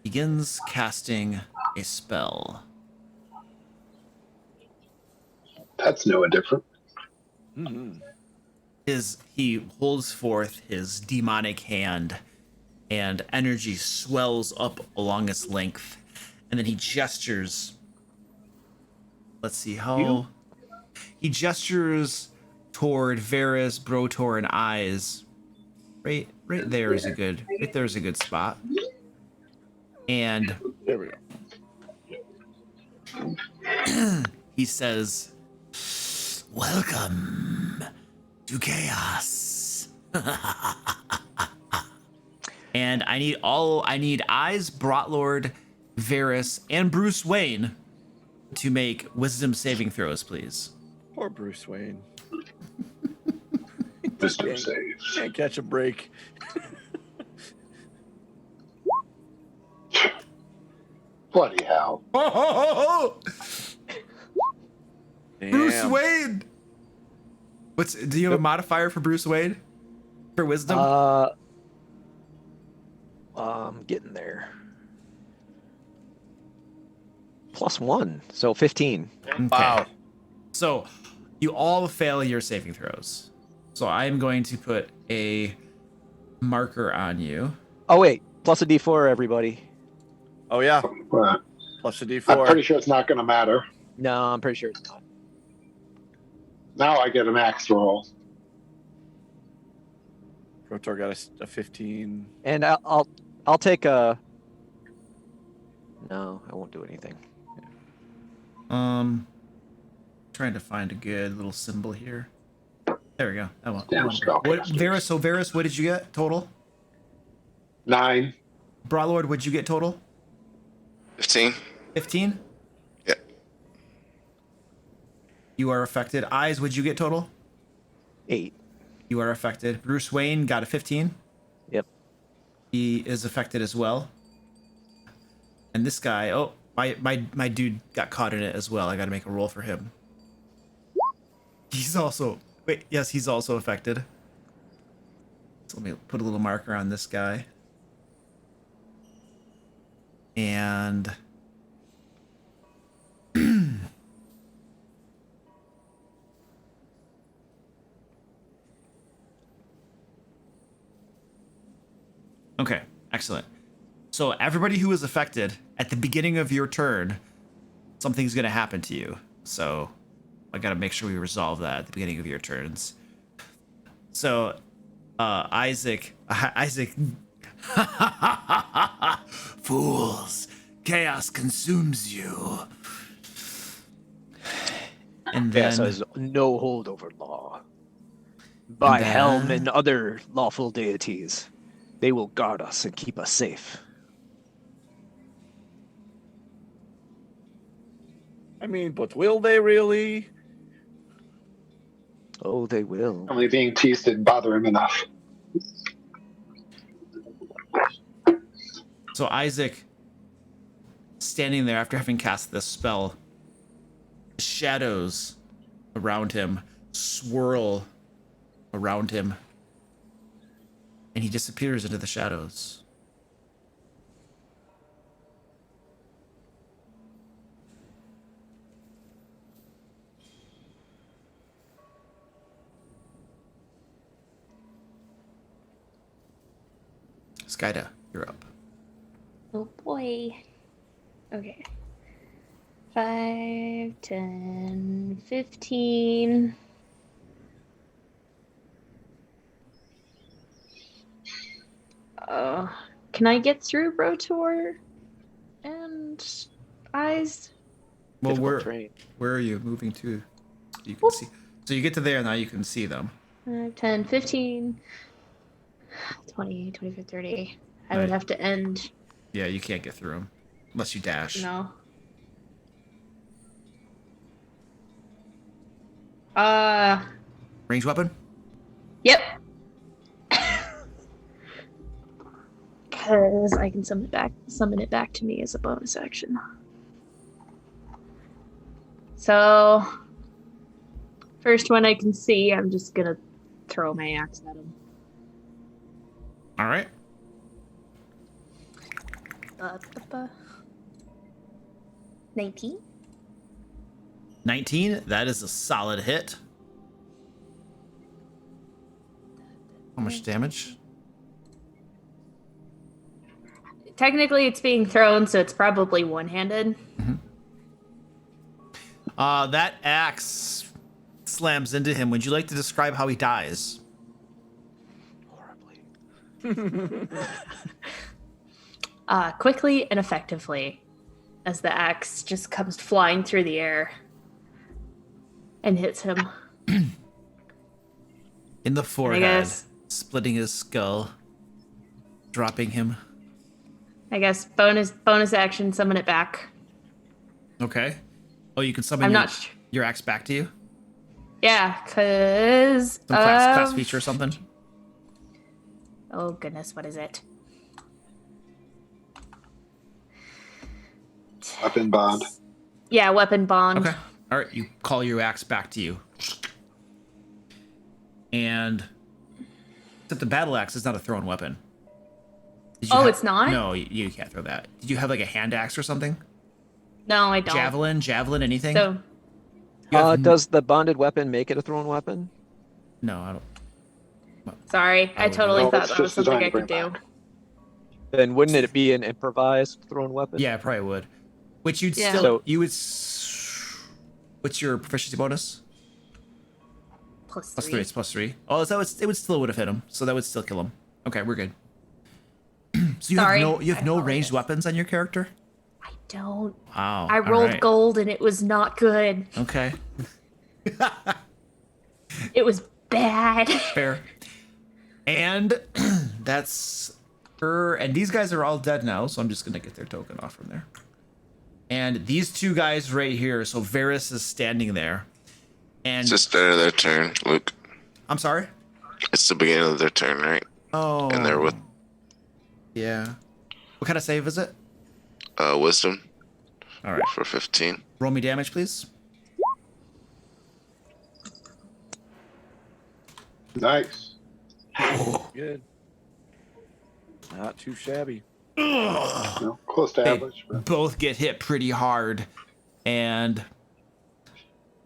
begins casting a spell. That's new and different. Mm-hmm. He holds forth his demonic hand, and energy swells up along its length, and then he gestures. Let's see how he gestures toward Varys, Brotor, and Eyes. Right there is a good. Right there is a good spot. And There we go. he says, "Welcome to chaos." And I need Eyes, Brotlord, Varys, and Bruce Wayne to make wisdom saving throws, please. Poor Bruce Wayne. Wisdom saves. Can't catch a break. Bloody hell. Bruce Damn. Wayne. Do you have a modifier for Bruce Wayne? For wisdom? I'm getting there. +1, so 15. Okay. Wow. So you all fail your saving throws. So I'm going to put a marker on you. Oh wait, plus a D4, everybody. Oh yeah. Well, Plus a I'm D4. pretty sure it's not going to matter. No, I'm pretty sure it's not. Now I get an axe roll. Rotor got a 15. And I'll take a. No, I won't do anything. Trying to find a good little symbol here. There we go. That one. Damn spellcasters. Varus, what did you get total? 9. Brawlord, what'd you get total? 15. 15? Yeah. You are affected. Eyes, what'd you get total? 8. You are affected. Bruce Wayne got a 15. Yep. He is affected as well. And this guy, oh, my dude got caught in it as well. I got to make a roll for him. He's also affected. So let me put a little marker on this guy. And okay, excellent. So everybody who is affected at the beginning of your turn, something's going to happen to you. So I got to make sure we resolve that at the beginning of your turns. So Izek, fools, chaos consumes you. And then Chaos has no hold over law. By Helm and other lawful deities, they will guard us and keep us safe. I mean, but will they really? Oh, they will. Only being teased didn't bother him enough. So Izek, standing there after having cast this spell, shadows around him swirl around him, and he disappears into the shadows. Skyda, you're up. Oh boy. Okay. 5, 10, 15. Can I get through Rotor and Eyes? Well, Difficult terrain. where are you moving to? You can see. So you get to there, now you can see them. 5, 10, 15, 20, 25, 30. I would Right. have to end. Yeah, you can't get through them unless you dash. No. Range weapon? Yep. Because I can summon it back to me as a bonus action. So, first one I can see, I'm just gonna throw my axe at him. All right. 19. 19. That is a solid hit. How much damage? Technically, it's being thrown, so it's probably one-handed. That axe slams into him. Would you like to describe how he dies? Horribly. Quickly and effectively, as the axe just comes flying through the air and hits him. In the forehead, guess- splitting his skull, dropping him. I guess bonus action, summon it back. Okay. Oh, you can summon I'm your, not. your axe back to you? Yeah, cause Some class feature or something? oh goodness, what is it? Weapon bond. Yeah, weapon bond. Okay. All right, you call your axe back to you. And except the battle axe is not a thrown weapon. Oh, it's not? No, you can't throw that. Did you have like a hand axe or something? No, I don't. Javelin, anything? So You have Does the bonded weapon make it a thrown weapon? No, I don't. sorry, I would totally No, thought it's that was just something I designed to could bring do. back. Then wouldn't it be an improvised thrown weapon? Yeah, it probably would. Which you'd Yeah. still So- you would. What's your proficiency bonus? Plus Plus 3. 3. It's plus 3. Oh, so it would still would have hit him. So that would still kill him. Okay, we're good. So you Sorry, have I no apologize. ranged weapons on your character? I don't. Wow. I all rolled right. gold and it was not good. Okay, It was bad. fair. And that's her. And these guys are all dead now, so I'm just gonna get their token off from there. And these two guys right here. So Varys is standing there, and It's the start of their turn, Luke. I'm sorry. It's the beginning of their turn, right? Oh. And they're with Yeah. What kind of save is it? wisdom All right. for 15. Roll me damage, please. Nice. Good. Not too shabby. No, close to They average. But both get hit pretty hard. And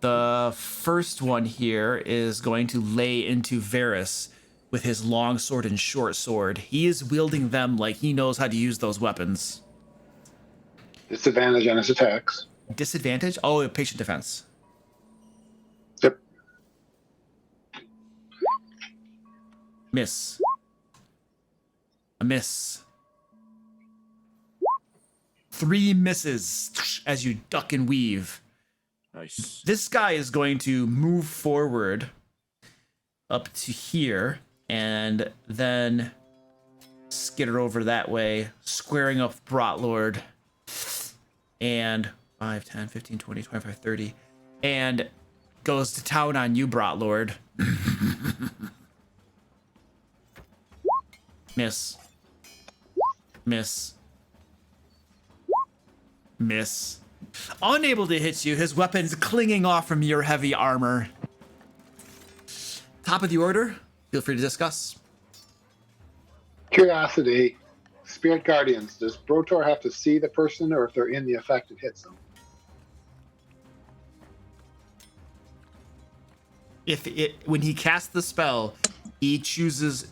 the first one here is going to lay into Varys with his long sword and short sword. He is wielding them like he knows how to use those weapons. disadvantage on his attacks. Disadvantage? Oh, patient defense. Yep. Miss. A miss. 3 misses as you duck and weave. Nice. This guy is going to move forward up to here and then skitter over that way, squaring up Brotlord. And 5, 10, 15, 20, 25, 30. And goes to town on you, Brotlord. Miss. Miss. Miss. Unable to hit you, his weapons clinging off from your heavy armor. Top of the order, feel free to discuss. Curiosity. Spirit Guardians. Does Brotor have to see the person, or if they're in the effect, it hits them? When he casts the spell, he chooses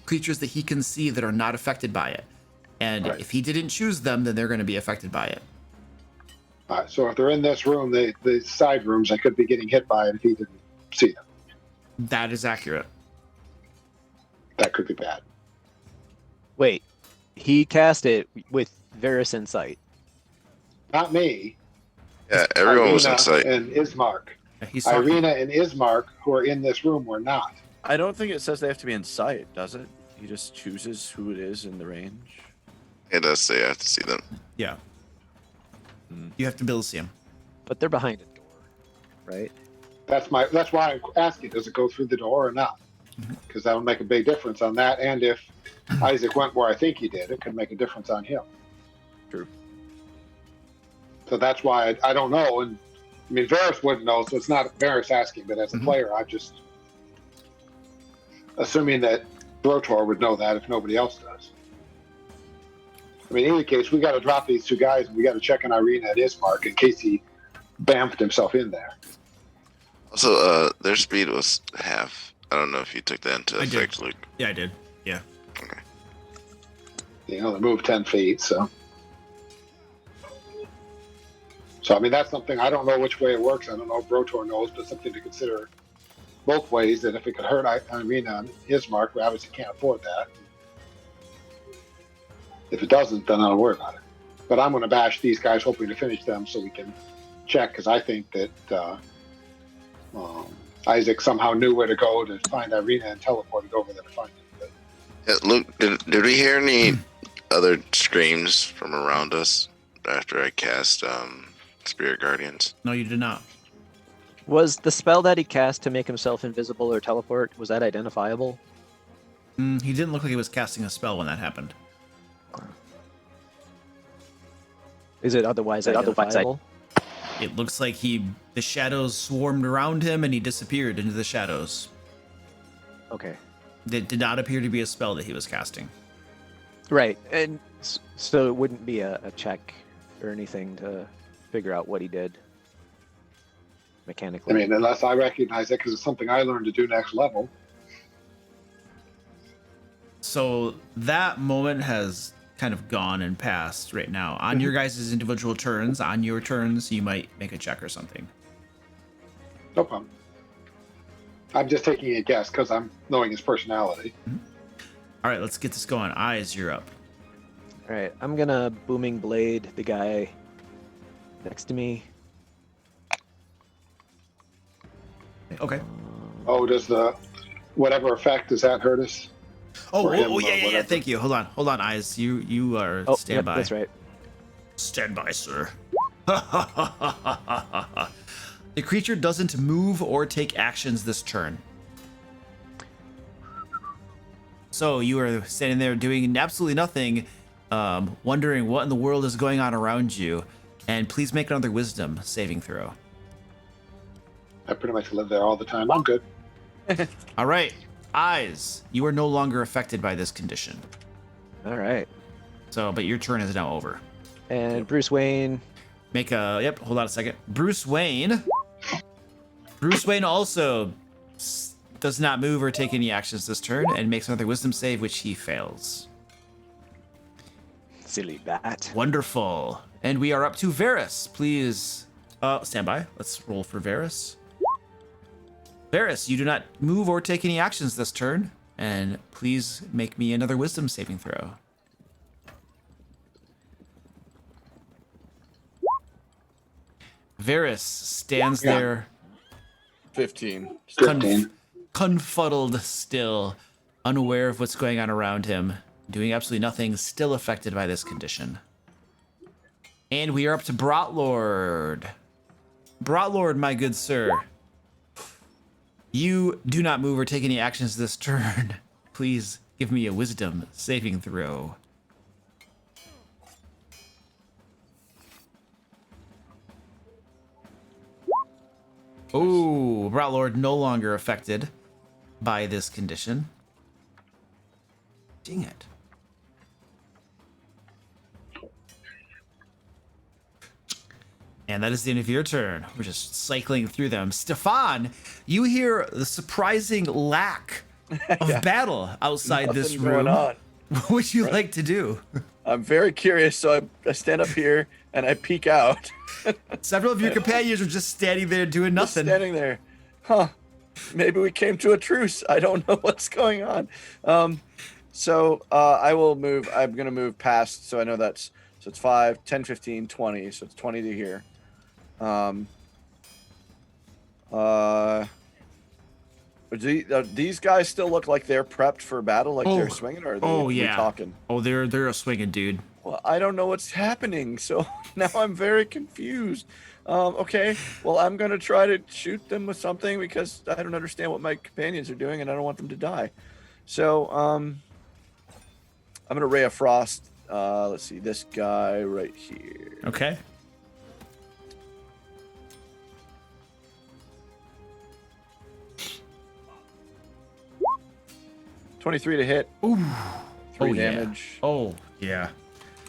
creatures that he can see that are not affected by it. And Right. if he didn't choose them, then they're going to be affected by it. All right, so if they're in this room, the side rooms, I could be getting hit by it if he didn't see them. That is accurate. That could be bad. Wait, he cast it with Varys in sight. Not me. Yeah, everyone was Irina in sight. and Ismark. He's talking. Irina and Ismark, who are in this room, were not. I don't think it says they have to be in sight, does it? He just chooses who it is in the range. It does say I have to see them. Yeah. Hmm. You have to be able to see him. But they're behind a door, right? That's why I'm asking, does it go through the door or not? Because that would make a big difference on that. And if Izek went where I think he did, it could make a difference on him. True. So that's why I don't know. And I mean, Varys wouldn't know, so it's not Varys asking, but as a Mhm. player, I'm just assuming that Brotor would know that if nobody else does. I mean, in any case, we got to drop these two guys, and we got to check on Irina and Ismark in case he bamfed himself in there. Also, their speed was half. I don't know if you took that into I did. effect, Luke. Yeah, I did. Yeah. You know, they move 10 feet, so. So, I mean, that's something, I don't know which way it works. I don't know if Brotor knows, but something to consider both ways, that if it could hurt Irina and Ismark, we obviously can't afford that. If it doesn't, then I don't worry about it. But I'm going to bash these guys, hoping to finish them so we can check, because I think that Izek somehow knew where to go to find Irina and teleported over there to find him. But Yeah, Luke, did we hear any other screams from around us after I cast Spirit Guardians? No, you did not. Was the spell that he cast to make himself invisible or teleport, was that identifiable? He didn't look like he was casting a spell when that happened. Is it otherwise identifiable? It looks like the shadows swarmed around him and he disappeared into the shadows. Okay. It did not appear to be a spell that he was casting. Right, and so it wouldn't be a check or anything to figure out what he did mechanically. I mean, unless I recognize it because it's something I learned to do next level. So that moment has kind of gone and passed right now. On your guys' individual turns, on your turns, you might make a check or something. No problem. I'm just taking a guess because I'm knowing his personality. All right, let's get this going. Eyes, you're up. All right, I'm gonna booming blade the guy next to me. Okay. Oh, does the whatever effect does that hurt us? Oh, For him, yeah. whatever. Thank you. Hold on, Eyes. You are Oh, stand yep, by. that's right. Stand by, sir. The creature doesn't move or take actions this turn. So you are standing there doing absolutely nothing, wondering what in the world is going on around you. And please make another wisdom saving throw. I pretty much live there all the time. I'm good. All right. Eyes, you are no longer affected by this condition. All right. So, but your turn is now over. And Bruce Wayne. Hold on a second. Bruce Wayne also does not move or take any actions this turn and makes another wisdom save, which he fails. Silly bat. Wonderful. And we are up to Varys. Please stand by. Let's roll for Varys. Varys, you do not move or take any actions this turn, and please make me another wisdom saving throw. Varys stands there 15. confuddled still, unaware of what's going on around him, doing absolutely nothing, still affected by this condition. And we are up to Brotlord. Brotlord, my good sir. You do not move or take any actions this turn. Please give me a wisdom saving throw. Oh, Brotlord no longer affected by this condition. Dang it. And that is the end of your turn. We're just cycling through them. Stefan, you hear the surprising lack of battle outside this Nothing room. going on. What would you like to do? I'm very curious, so I stand up here and I peek out. Several of your companions are just standing there doing Just nothing. standing there. Huh. Maybe we came to a truce. I don't know what's going on. I will move. I'm going to move past. So I know it's 5, 10, 15, 20. So it's 20 to here. These guys still look like they're prepped for battle, like they're swinging, or are they talking? Oh, they're a swinging dude. Well, I don't know what's happening, so now I'm very confused. Okay, well, I'm gonna try to shoot them with something because I don't understand what my companions are doing, and I don't want them to die. So, I'm gonna Ray of Frost. Let's see, this guy right here. Okay. $23 to hit. Ooh. 3 yeah. damage. Oh, yeah.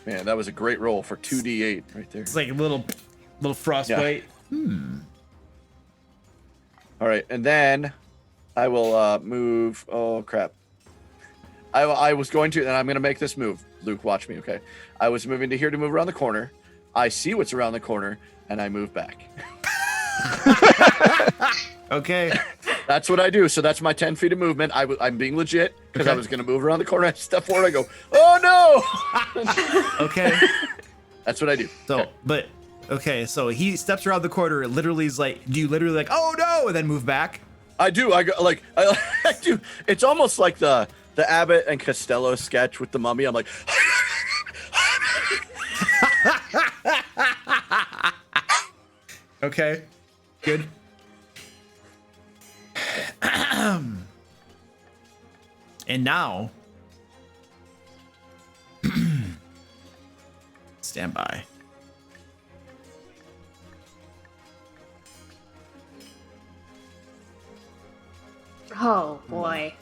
Man, that was a great roll for 2d8 right there. It's like a little frostbite. All right, and then I will move. Oh crap! I was going to, and I'm going to make this move. Luke, watch me, okay? I was moving to here to move around the corner. I see what's around the corner, and I move back. Okay. That's what I do. So that's my 10 feet of movement. I'm being legit because I was going to move around the corner. I step forward. I go, oh no! Okay. That's what I do. So, so he steps around the corner. It literally is like, do you literally like, oh no, and then move back? I do. I do. It's almost like the Abbott and Costello sketch with the mummy. I'm like, okay, good. And now, stand by. Oh boy.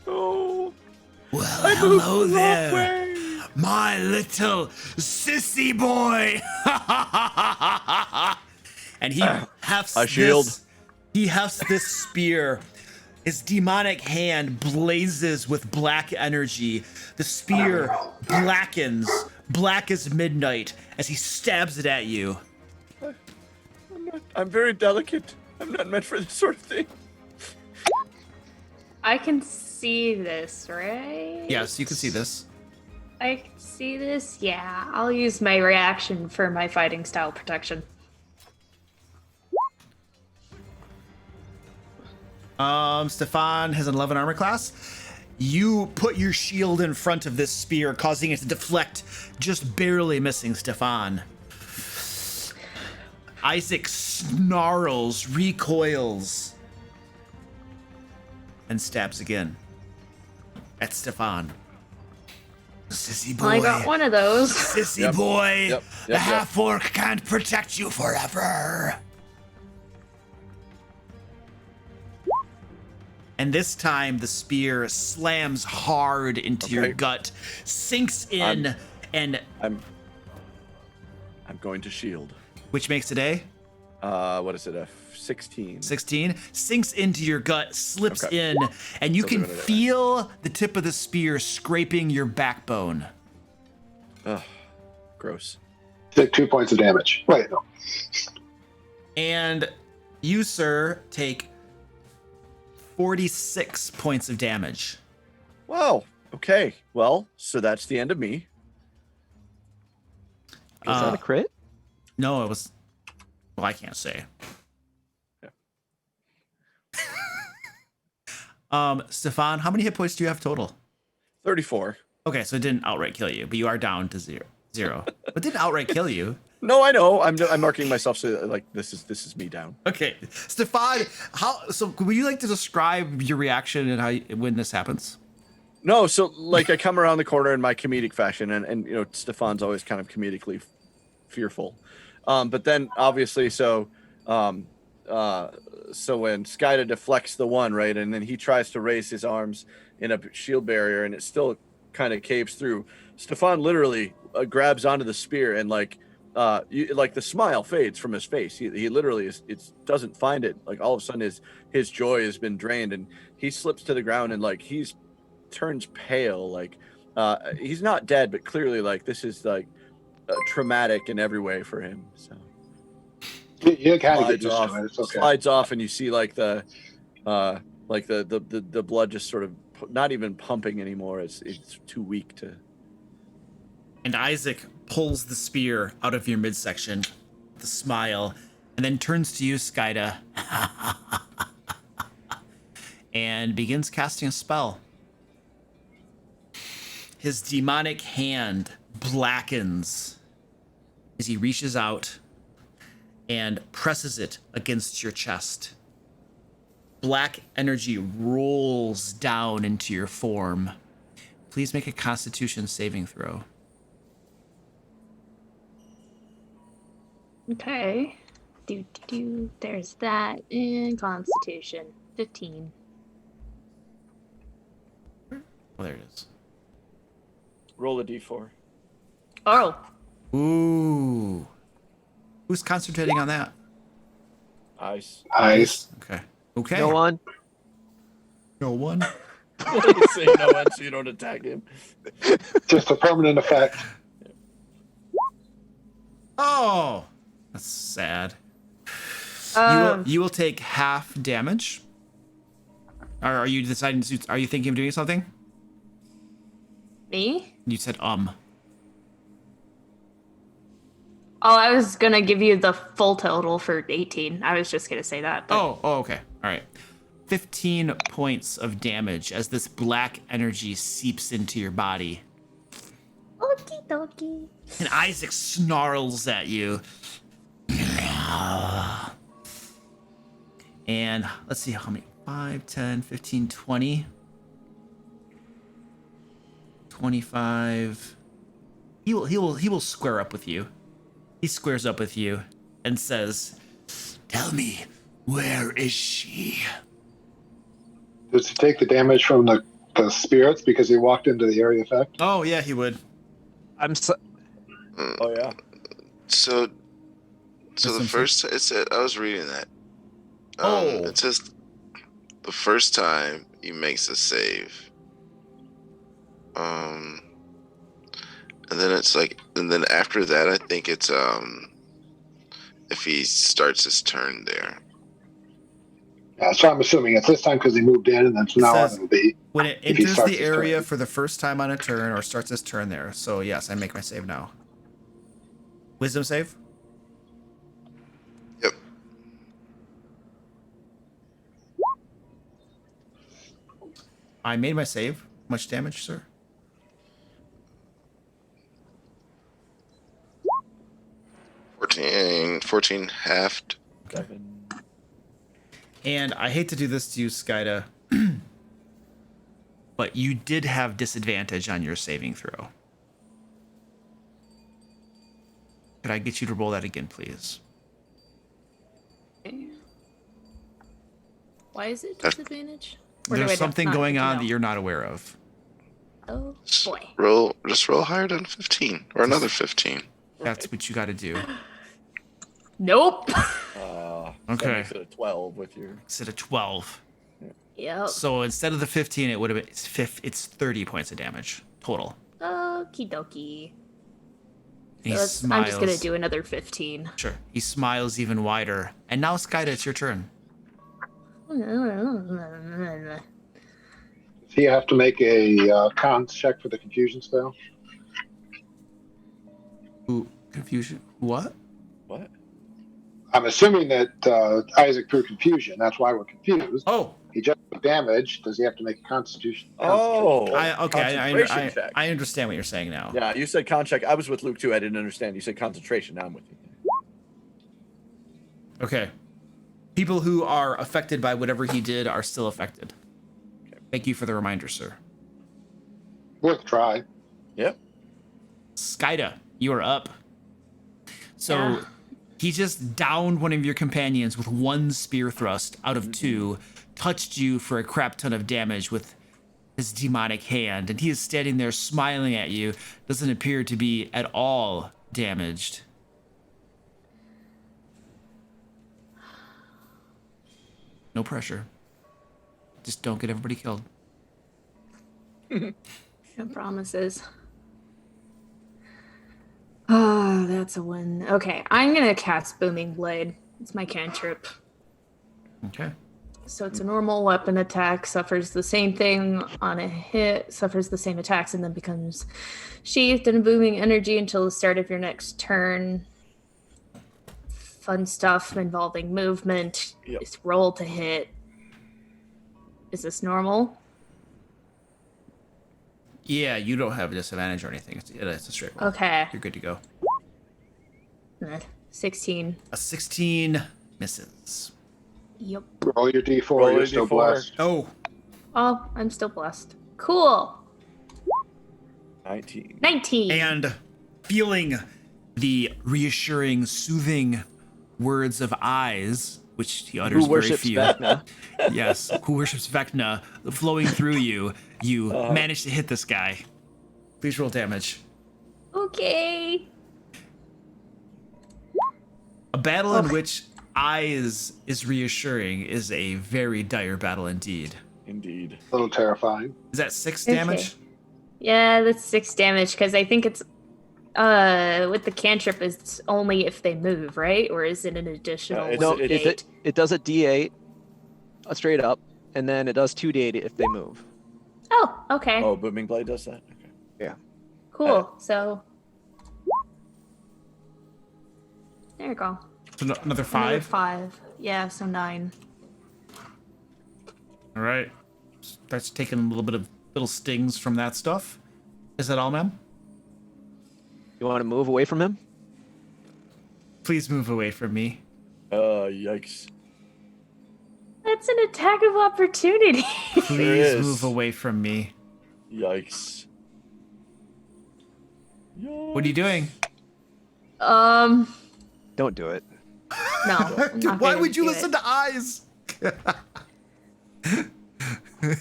Oh, Well, I moved hello the wrong there, way. my little sissy boy. And he hefts A shield. He hefts this spear. His demonic hand blazes with black energy. The spear blackens, black as midnight, as he stabs it at you. I'm very delicate. I'm not meant for this sort of thing. I can see this, right? Yes, you can see this. I can see this? Yeah. I'll use my reaction for my fighting style protection. Stefan has an 11 armor class. You put your shield in front of this spear, causing it to deflect, just barely missing Stefan. Izek snarls, recoils, and stabs again at Stefan. Sissy boy. Well, I got one of those. Sissy Yep. boy. Yep. The Yep. half-orc can't protect you forever. And this time the spear slams hard into your Okay. gut, sinks in, and I'm going to shield. which makes it a What is it? A 16. 16, sinks into your gut, slips Okay. in, and you So can doing it feel the tip of the spear scraping your backbone. Ugh, gross. Take 2 points of damage. Wait, no. And you, sir, take 46 points of damage. Wow. Okay. Well, so that's the end of me. Is that a crit? No, it was. Well, I can't say. Stefan, how many hit points do you have total? 34. Okay, so it didn't outright kill you, but you are down to zero. But didn't outright kill you. No, I know. I'm marking myself so that, like this is me down. Okay, Stefan, would you like to describe your reaction and when this happens? No, so like I come around the corner in my comedic fashion, and you know Stefan's always kind of comedically fearful, but then obviously so when Skyda deflects the one right, and then he tries to raise his arms in a shield barrier, and it still kind of caves through. Stefan literally grabs onto the spear and like the smile fades from his face. He literally doesn't find it. Like all of a sudden his joy has been drained, and he slips to the ground and like he's turns pale. Like he's not dead, but clearly like this is like traumatic in every way for him. So You kind of get slides used off, to it. It's okay. slides off, and you see like the blood just sort of not even pumping anymore. It's too weak to. And Izek pulls the spear out of your midsection with a smile, and then turns to you, Skyda, and begins casting a spell. His demonic hand blackens as he reaches out and presses it against your chest. Black energy rolls down into your form. Please make a Constitution saving throw. Okay. There's that. And Constitution. 15. Well, there it is. Roll a d4. Oh. Ooh. Who's concentrating on that? Ice. Ice. Okay. Okay. No one. No one. Say no one so you don't attack him. Just a permanent effect. Oh, that's sad. Um, You will take half damage. Or are you deciding to? Are you thinking of doing something? Me? You said Oh, I was gonna give you the full total for 18. I was just gonna say that. But... Oh, okay. All right. 15 points of damage as this black energy seeps into your body. Okie dokie. And Izek snarls at you. And let's see how many. 5, 10, 15, 20. 25. He will square up with you. He squares up with you and says, "Tell me, where is she?" Does he take the damage from the spirits because he walked into the area effect? Oh yeah, he would. I'm so. Oh yeah. So Wisdom the save. first it said I was reading that. Oh. It says the first time he makes a save. And then it's like, and then after that, I think it's if he starts his turn there. Yeah, so I'm assuming it's this time because he moved in, and then from It now on says it'll be when it if he enters starts the his area turn. for the first time on a turn or starts his turn there. So yes, I make my save now. Wisdom save? Yep. I made my save. Much damage, sir? 14 halved. 7. And I hate to do this to you, Skyda, but you did have disadvantage on your saving throw. Could I get you to roll that again, please? Why is it disadvantage? Or do I There's not something need going to on know? that you're not aware of. Oh boy. Just roll higher than 15 or another 15. That's what you got to do. Nope. So Okay. makes it a 12 with your. It's at a 12. Yep. So instead of the 15, it would have been it's 30 points of damage total. Okie dokie. And he So I'm just gonna smiles. do another 15. Sure. He smiles even wider. And now, Skyda, it's your turn. Does he have to make a cons check for the confusion spell? Ooh, confusion. What? What? I'm assuming that Isaac threw confusion. That's why we're confused. Oh, He just took damage. Does he have to make a constitution? Oh. concentration check. I understand what you're saying now. Yeah, you said con check. I was with Luke too. I didn't understand. You said concentration. Now I'm with you. Okay. People who are affected by whatever he did are still affected. Okay. Thank you for the reminder, sir. Worth a try. Yep. Skyda, you are up. So Yeah. he just downed one of your companions with one spear thrust out of 2, touched you for a crap ton of damage with his demonic hand, and he is standing there smiling at you, doesn't appear to be at all damaged. No pressure. Just don't get everybody killed. No promises. Oh, that's a win. Okay, I'm gonna cast Booming Blade. It's my cantrip. Okay. So it's a normal weapon attack, suffers the same thing on a hit, suffers the same attacks, and then becomes sheathed in booming energy until the start of your next turn. Fun stuff involving movement. Yep. It's roll to hit. Is this normal? Yeah, you don't have a disadvantage or anything. It's a straight roll. Okay. You're good to go. 16. A 16 misses. Yep. Roll your d4. Roll You're your still D4. blessed. Oh, Oh, I'm still blessed. Cool. 19. 19. and feeling the reassuring, soothing words of eyes, which he utters Who very worships few. Vecna? Yes, who worships Vecna, flowing through you. You manage to hit this guy. Please roll damage. Okay. A battle in Okay. which eyes is reassuring is a very dire battle indeed. Indeed. A little terrifying. Is that 6 Okay. damage? Yeah, that's 6 damage because I think it's with the cantrip it's only if they move, right? Or is it an additional it's- No, it's- it does a D8 straight up, and then it does 2D8 if they move. Oh, okay. Oh, Booming Blade does that? Okay. Cool. So there you go. So another Another 5? 5. Yeah, so 9. All right. Starts taking a little bit of little stings from that stuff. Is that all, ma'am? You want to move away from him? Please move away from me. Yikes. That's an attack of opportunity. Please is. move away from me. Yikes. What are you doing? Don't do it. No. I'm not Why gonna would you do listen it. to eyes?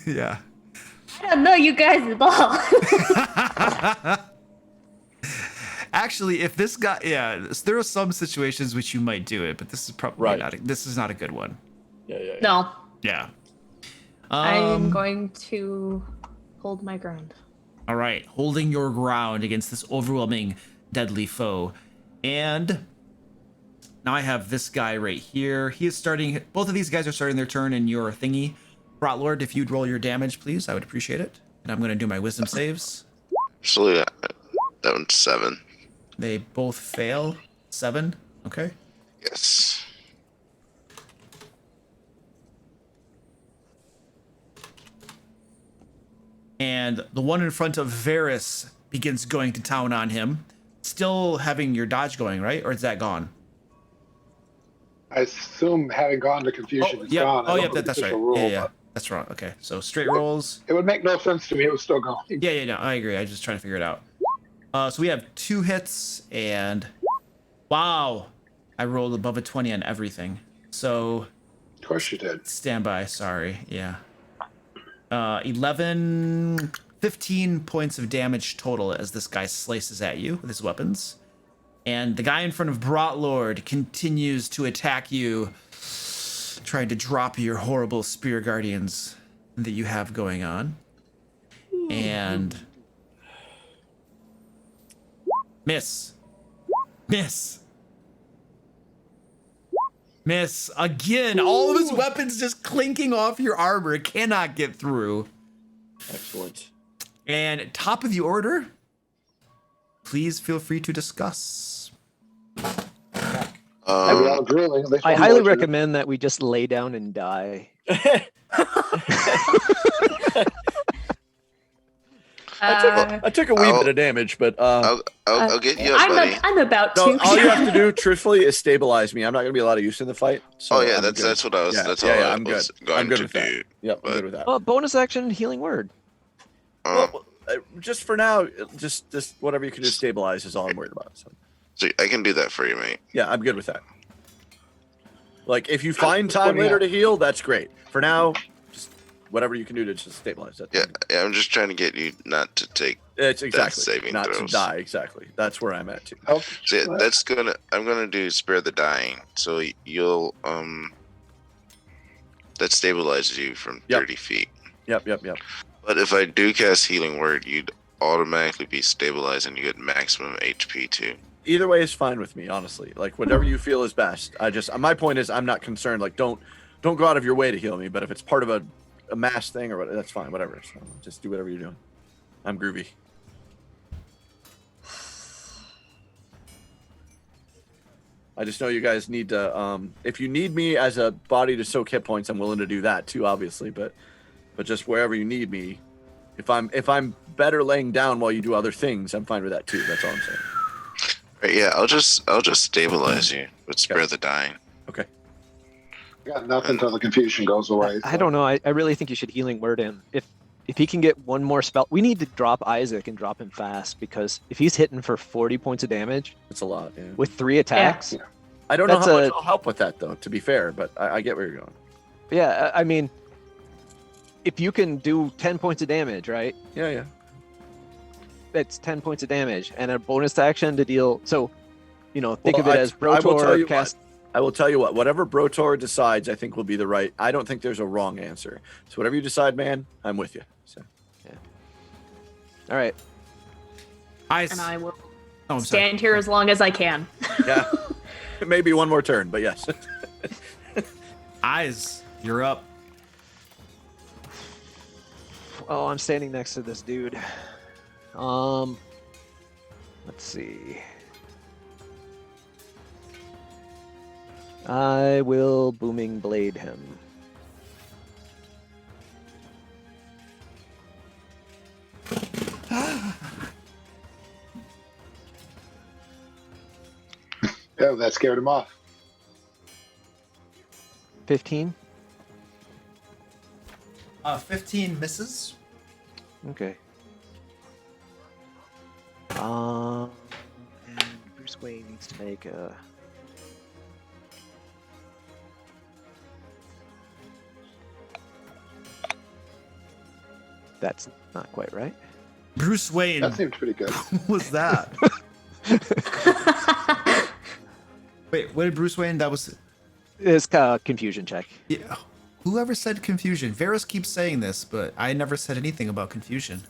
Yeah. I don't know you guys at all. Actually, if this guy, there are some situations which you might do it, but this is probably Right. not. This is not a good one. Yeah. No. Yeah. I'm going to hold my ground. All right, holding your ground against this overwhelming, deadly foe, and now I have this guy right here. He is starting. Both of these guys are starting their turn in your thingy. Brotlord, if you'd roll your damage, please, I would appreciate it. And I'm going to do my wisdom saves. Absolutely. That one's 7. They both fail. 7. Okay. Yes. And the one in front of Varys begins going to town on him. Still having your dodge going, right? Or is that gone? I assume having gone to confusion is gone. I Oh, don't yeah, know the that's right. official rule, Yeah. but That's wrong. Okay, so straight rolls. it would make no sense to me. It was still going. Yeah, no, I agree. I was just trying to figure it out. So we have 2 hits, and wow, I rolled above a 20 on everything. So Of course you did. stand by. Sorry. Yeah. 15 points of damage total as this guy slices at you with his weapons. And the guy in front of Brotlord continues to attack you, trying to drop your horrible spear guardians that you have going on. And miss again. All of his weapons just clinking off your armor, cannot get through. Excellent. And top of the order, please feel free to discuss. Maybe all drooling. At least I one highly more recommend that we just lay down and die. I took a wee I'll- bit of damage, but I'll get you up, buddy. I'm about no, to. all you have to do, truthfully, is stabilize me. I'm not going to be a lot of use in the fight. So Oh yeah, I'm good. that's what I was. Yeah, That's yeah, all yeah, I I'm was good. going I'm good to with that. do. Yep, I'm but- good with that. Oh, bonus action, healing word. Well, just for now, just whatever you can do, stabilize is all I'm worried about. So I can do that for you, mate. Yeah, I'm good with that. Like, if you find time pointing later out. to heal, that's great. For now, just whatever you can do to just stabilize that. Yeah, I'm just trying to get you not to take. It's exactly saving not throws. to die. Exactly, that's where I'm at too. Oh, So yeah, well, that's gonna. I'm gonna do spare the dying. So you'll that stabilizes you from Yep. 30 feet. Yep. But if I do cast healing word, you'd automatically be stabilized and you get maximum HP too. Either way is fine with me, honestly. Like, whatever you feel is best. My point is, I'm not concerned. Like, don't go out of your way to heal me. But if it's part of a mass thing or whatever, that's fine. Whatever. So just do whatever you're doing. I'm groovy. I just know you guys need to. If you need me as a body to soak hit points, I'm willing to do that too, obviously. But just wherever you need me, if I'm better laying down while you do other things, I'm fine with that too. That's all I'm saying. Right, yeah, I'll just stabilize you with spare the dying. Okay. I got nothing until the confusion goes away. I don't know. I really think you should healing word him. If he can get one more spell, we need to drop Isaac and drop him fast, because if he's hitting for 40 points of damage It's a lot. Yeah. with 3 attacks, Yeah. I don't know That's how much a- I'll help with that though. To be fair, but I get where you're going. yeah, I mean, if you can do 10 points of damage, right? Yeah. That's 10 points of damage and a bonus action to deal. So, think Well, of it as I will tell Brotor you cast. I will tell you what. Whatever Brotor decides, I think will be the right. I don't think there's a wrong answer. So whatever you decide, man, I'm with you. So All right. And I will Oh, I'm sorry. stand here as long as I can. yeah, maybe one more turn, but yes. Eyes, you're up. Oh, I'm standing next to this dude. Let's see. I will booming blade him. Yeah, that scared him off. 15. 15 misses. Okay. And Bruce Wayne needs to make a. That's not quite right. Bruce Wayne. That seemed pretty good. What was that? Wait, what did Bruce Wayne? That was. It's confusion check. Yeah. Whoever said confusion? Varys keeps saying this, but I never said anything about confusion.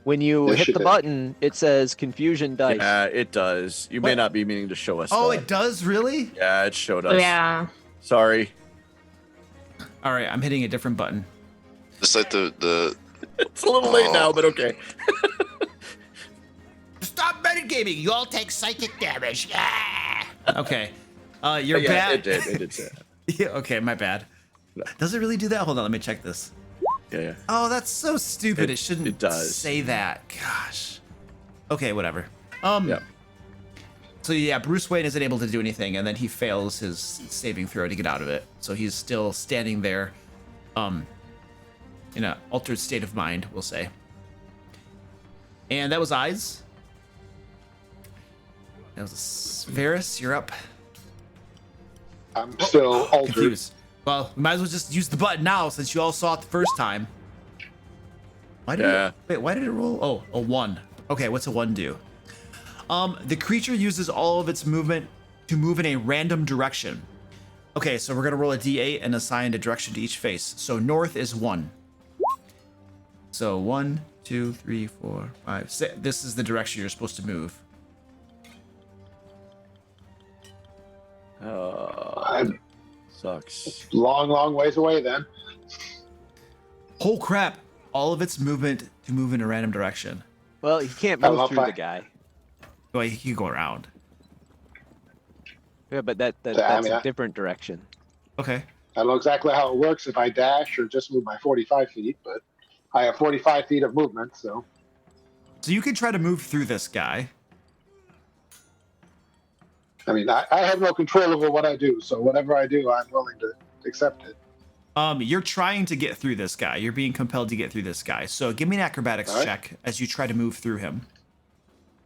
When you Yes, hit you the did. button, it says confusion dice. Yeah, it does. You may What? not be meaning to show us. Oh, that. it does really? Yeah, it showed us. Yeah. Sorry. All right, I'm hitting a different button. Just like the It's a little late now, but okay. Stop metagaming. You all take psychic damage. Yeah. Okay. You're Yeah, bad. it did say that. Yeah, okay, my bad. Does it really do that? Hold on, let me check this. Yeah. Oh, that's so stupid. It shouldn't it does. say that. Gosh. Okay, whatever. Yeah. So yeah, Bruce Wayne isn't able to do anything, and then he fails his saving throw to get out of it. So he's still standing there, in an altered state of mind, we'll say. And that was Eyes. That was Varys. You're up. I'm still altered. Confused. Well, we might as well just use the button now since you all saw it the first time. Why did Yeah. why did it roll? Oh, a 1. Okay, what's a 1 do? The creature uses all of its movement to move in a random direction. Okay, so we're gonna roll a d8 and assign a direction to each face. So north is 1. So 1, 2, 3, 4, 5, 6. This is the direction you're supposed to move. I'm Sucks. long ways away then. Oh crap! All of its movement to move in a random direction. Well, he can't I move love through that. the guy. Well, you can go around. Yeah, but that's mean, a different direction. Okay. I don't know exactly how it works if I dash or just move my 45 feet, but I have 45 feet of movement, so So you can try to move through this guy. I mean, I have no control over what I do, so whatever I do, I'm willing to accept it. You're trying to get through this guy. You're being compelled to get through this guy. So give me an acrobatics All right. check as you try to move through him.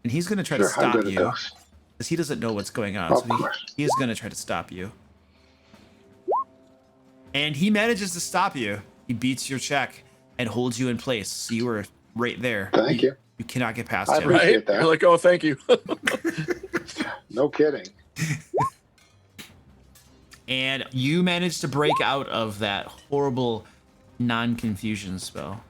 And he's going to try Sure, to I'm stop good at you those. because he doesn't know what's going on. Of So course. he is going to try to stop you. And he manages to stop you. He beats your check and holds you in place. So you were right there. Thank you. You cannot get past I him. appreciate Right? that. You're like, oh, thank you. No kidding. And you managed to break out of that horrible non-confusion spell.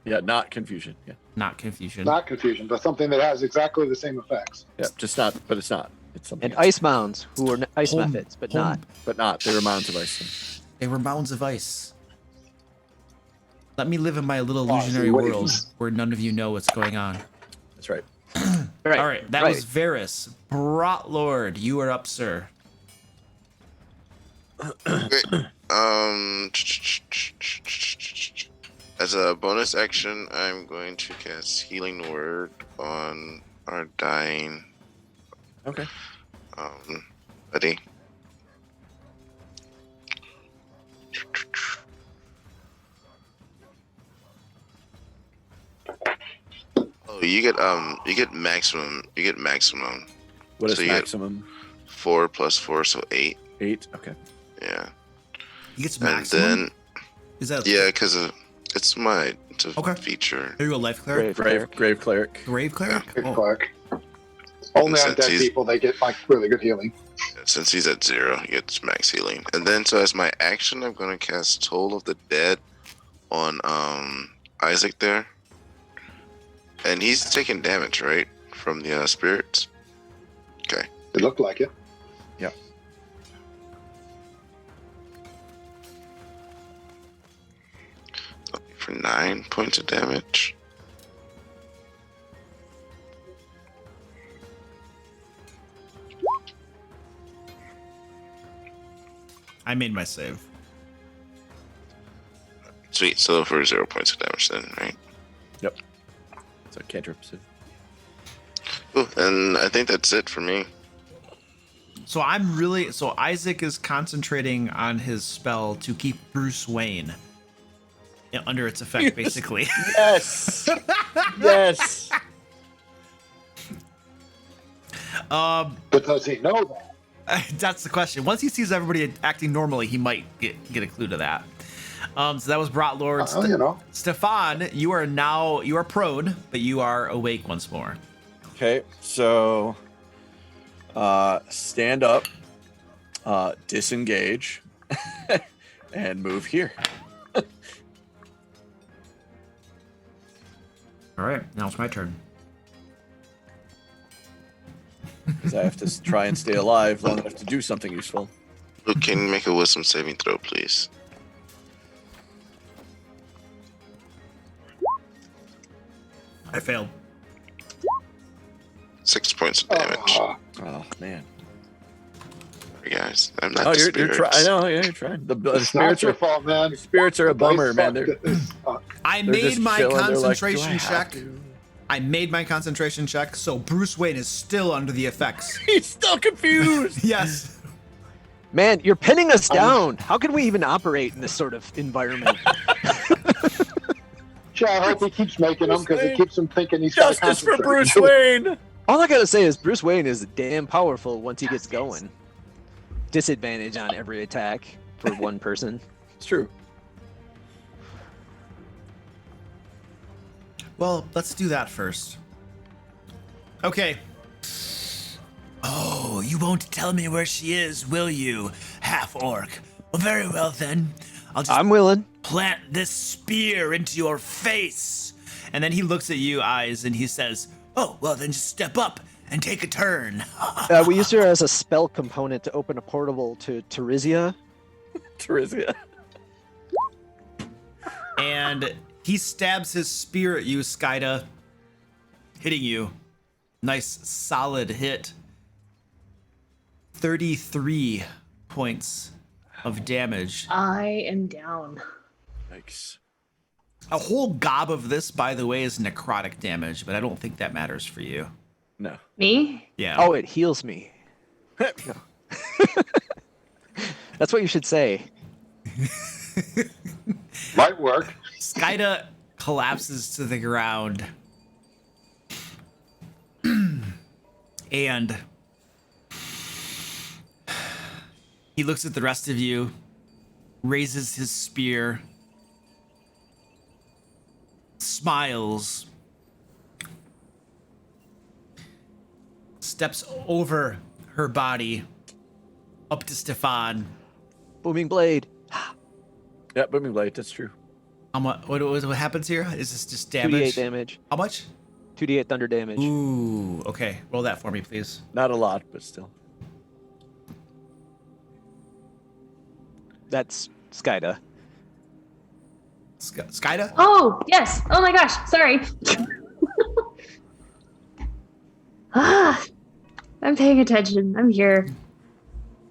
Yeah, not confusion. Yeah. Not confusion. Not confusion, but something that has exactly the same effects. Yeah, just not, but it's not. It's something And else. ice mounds, who are ice Home- methods, but home- not. But not. They were mounds of ice. They were mounds of ice. Let me live in my little Awesome illusionary waves. world where none of you know what's going on. That's right. Right. All right, that was Varys. Brotlord, you are up, sir. Great. As a bonus action, I'm going to cast Healing Word on our dying Okay. buddy. Oh, you get maximum. What is So you get- maximum? 4 plus 4, so 8. 8. Okay. Yeah. He gets And maximum. then Is that because it's a Okay. feature. Are you a life cleric? Grave cleric. Grave cleric? Good Oh, Clark. Only on Since dead he's- people, they get like really good healing. Since he's at 0, he gets max healing. And then, so as my action, I'm going to cast Toll of the Dead on Izek there. And he's taking damage, right? From the spirits? Okay. It looked like it. Yeah. For 9 points of damage. I made my save. Sweet. So for 0 points of damage then, right? Yep. So cantrip. So. Cool. And I think that's it for me. So Isaac is concentrating on his spell to keep Bruce Wayne. under its effect, basically. Yes. Yes. Does he know that? That's the question. Once he sees everybody acting normally, he might get a clue to that. So that was Brat Lord. You know. Stefan, you are prone, but you are awake once more. Okay, so stand up, disengage, and move here. All right, now it's my turn. Because I have to try and stay alive long enough to do something useful. Luke, can you make a wisdom saving throw, please? I failed. 6 points of damage. Oh man! Sorry, guys, I'm not Oh, the you're spirits. trying. I know. Yeah, you're trying. The It's not spirits your are fault, man. spirits are a bummer, man. Dice They're, fucked this up. I they're made just my chilling. They're like, concentration "Do I have check. to?" I made my concentration check, so Bruce Wayne is still under the effects. He's still confused. Yes. Man, you're pinning us down. How can we even operate in this sort of environment? Sure, I hope he keeps making them because it keeps him thinking he's got to Justice for concentrate. Bruce Wayne. All I gotta say is Bruce Wayne is damn powerful once he gets going. Disadvantage on every attack for one person. It's true. Well, let's do that first. Okay. Oh, you won't tell me where she is, will you, half-orc? Well, very well then. I'll just I'm willing. plant this spear into your face. And then he looks at you, Eyes, and he says, oh, well, then just step up and take a turn. We used her as a spell component to open a portal to Terizia. Terizia. And he stabs his spear at you, Skyda, hitting you. Nice, solid hit. 33 points of damage. I am down. Yikes. A whole gob of this, by the way, is necrotic damage, but I don't think that matters for you. No. Me? Yeah. Oh, it heals me. That's what you should say. Might work. Skyda collapses to the ground. And he looks at the rest of you, raises his spear, smiles, steps over her body up to Stefan. Booming blade. Yeah, booming blade. That's true. How much? What happens here? Is this just damage? 2d8 damage. How much? 2d8 thunder damage. Ooh, okay. Roll that for me, please. Not a lot, but still. That's Skyda. Skyda? Oh, yes. Oh my gosh. Sorry. I'm paying attention. I'm here.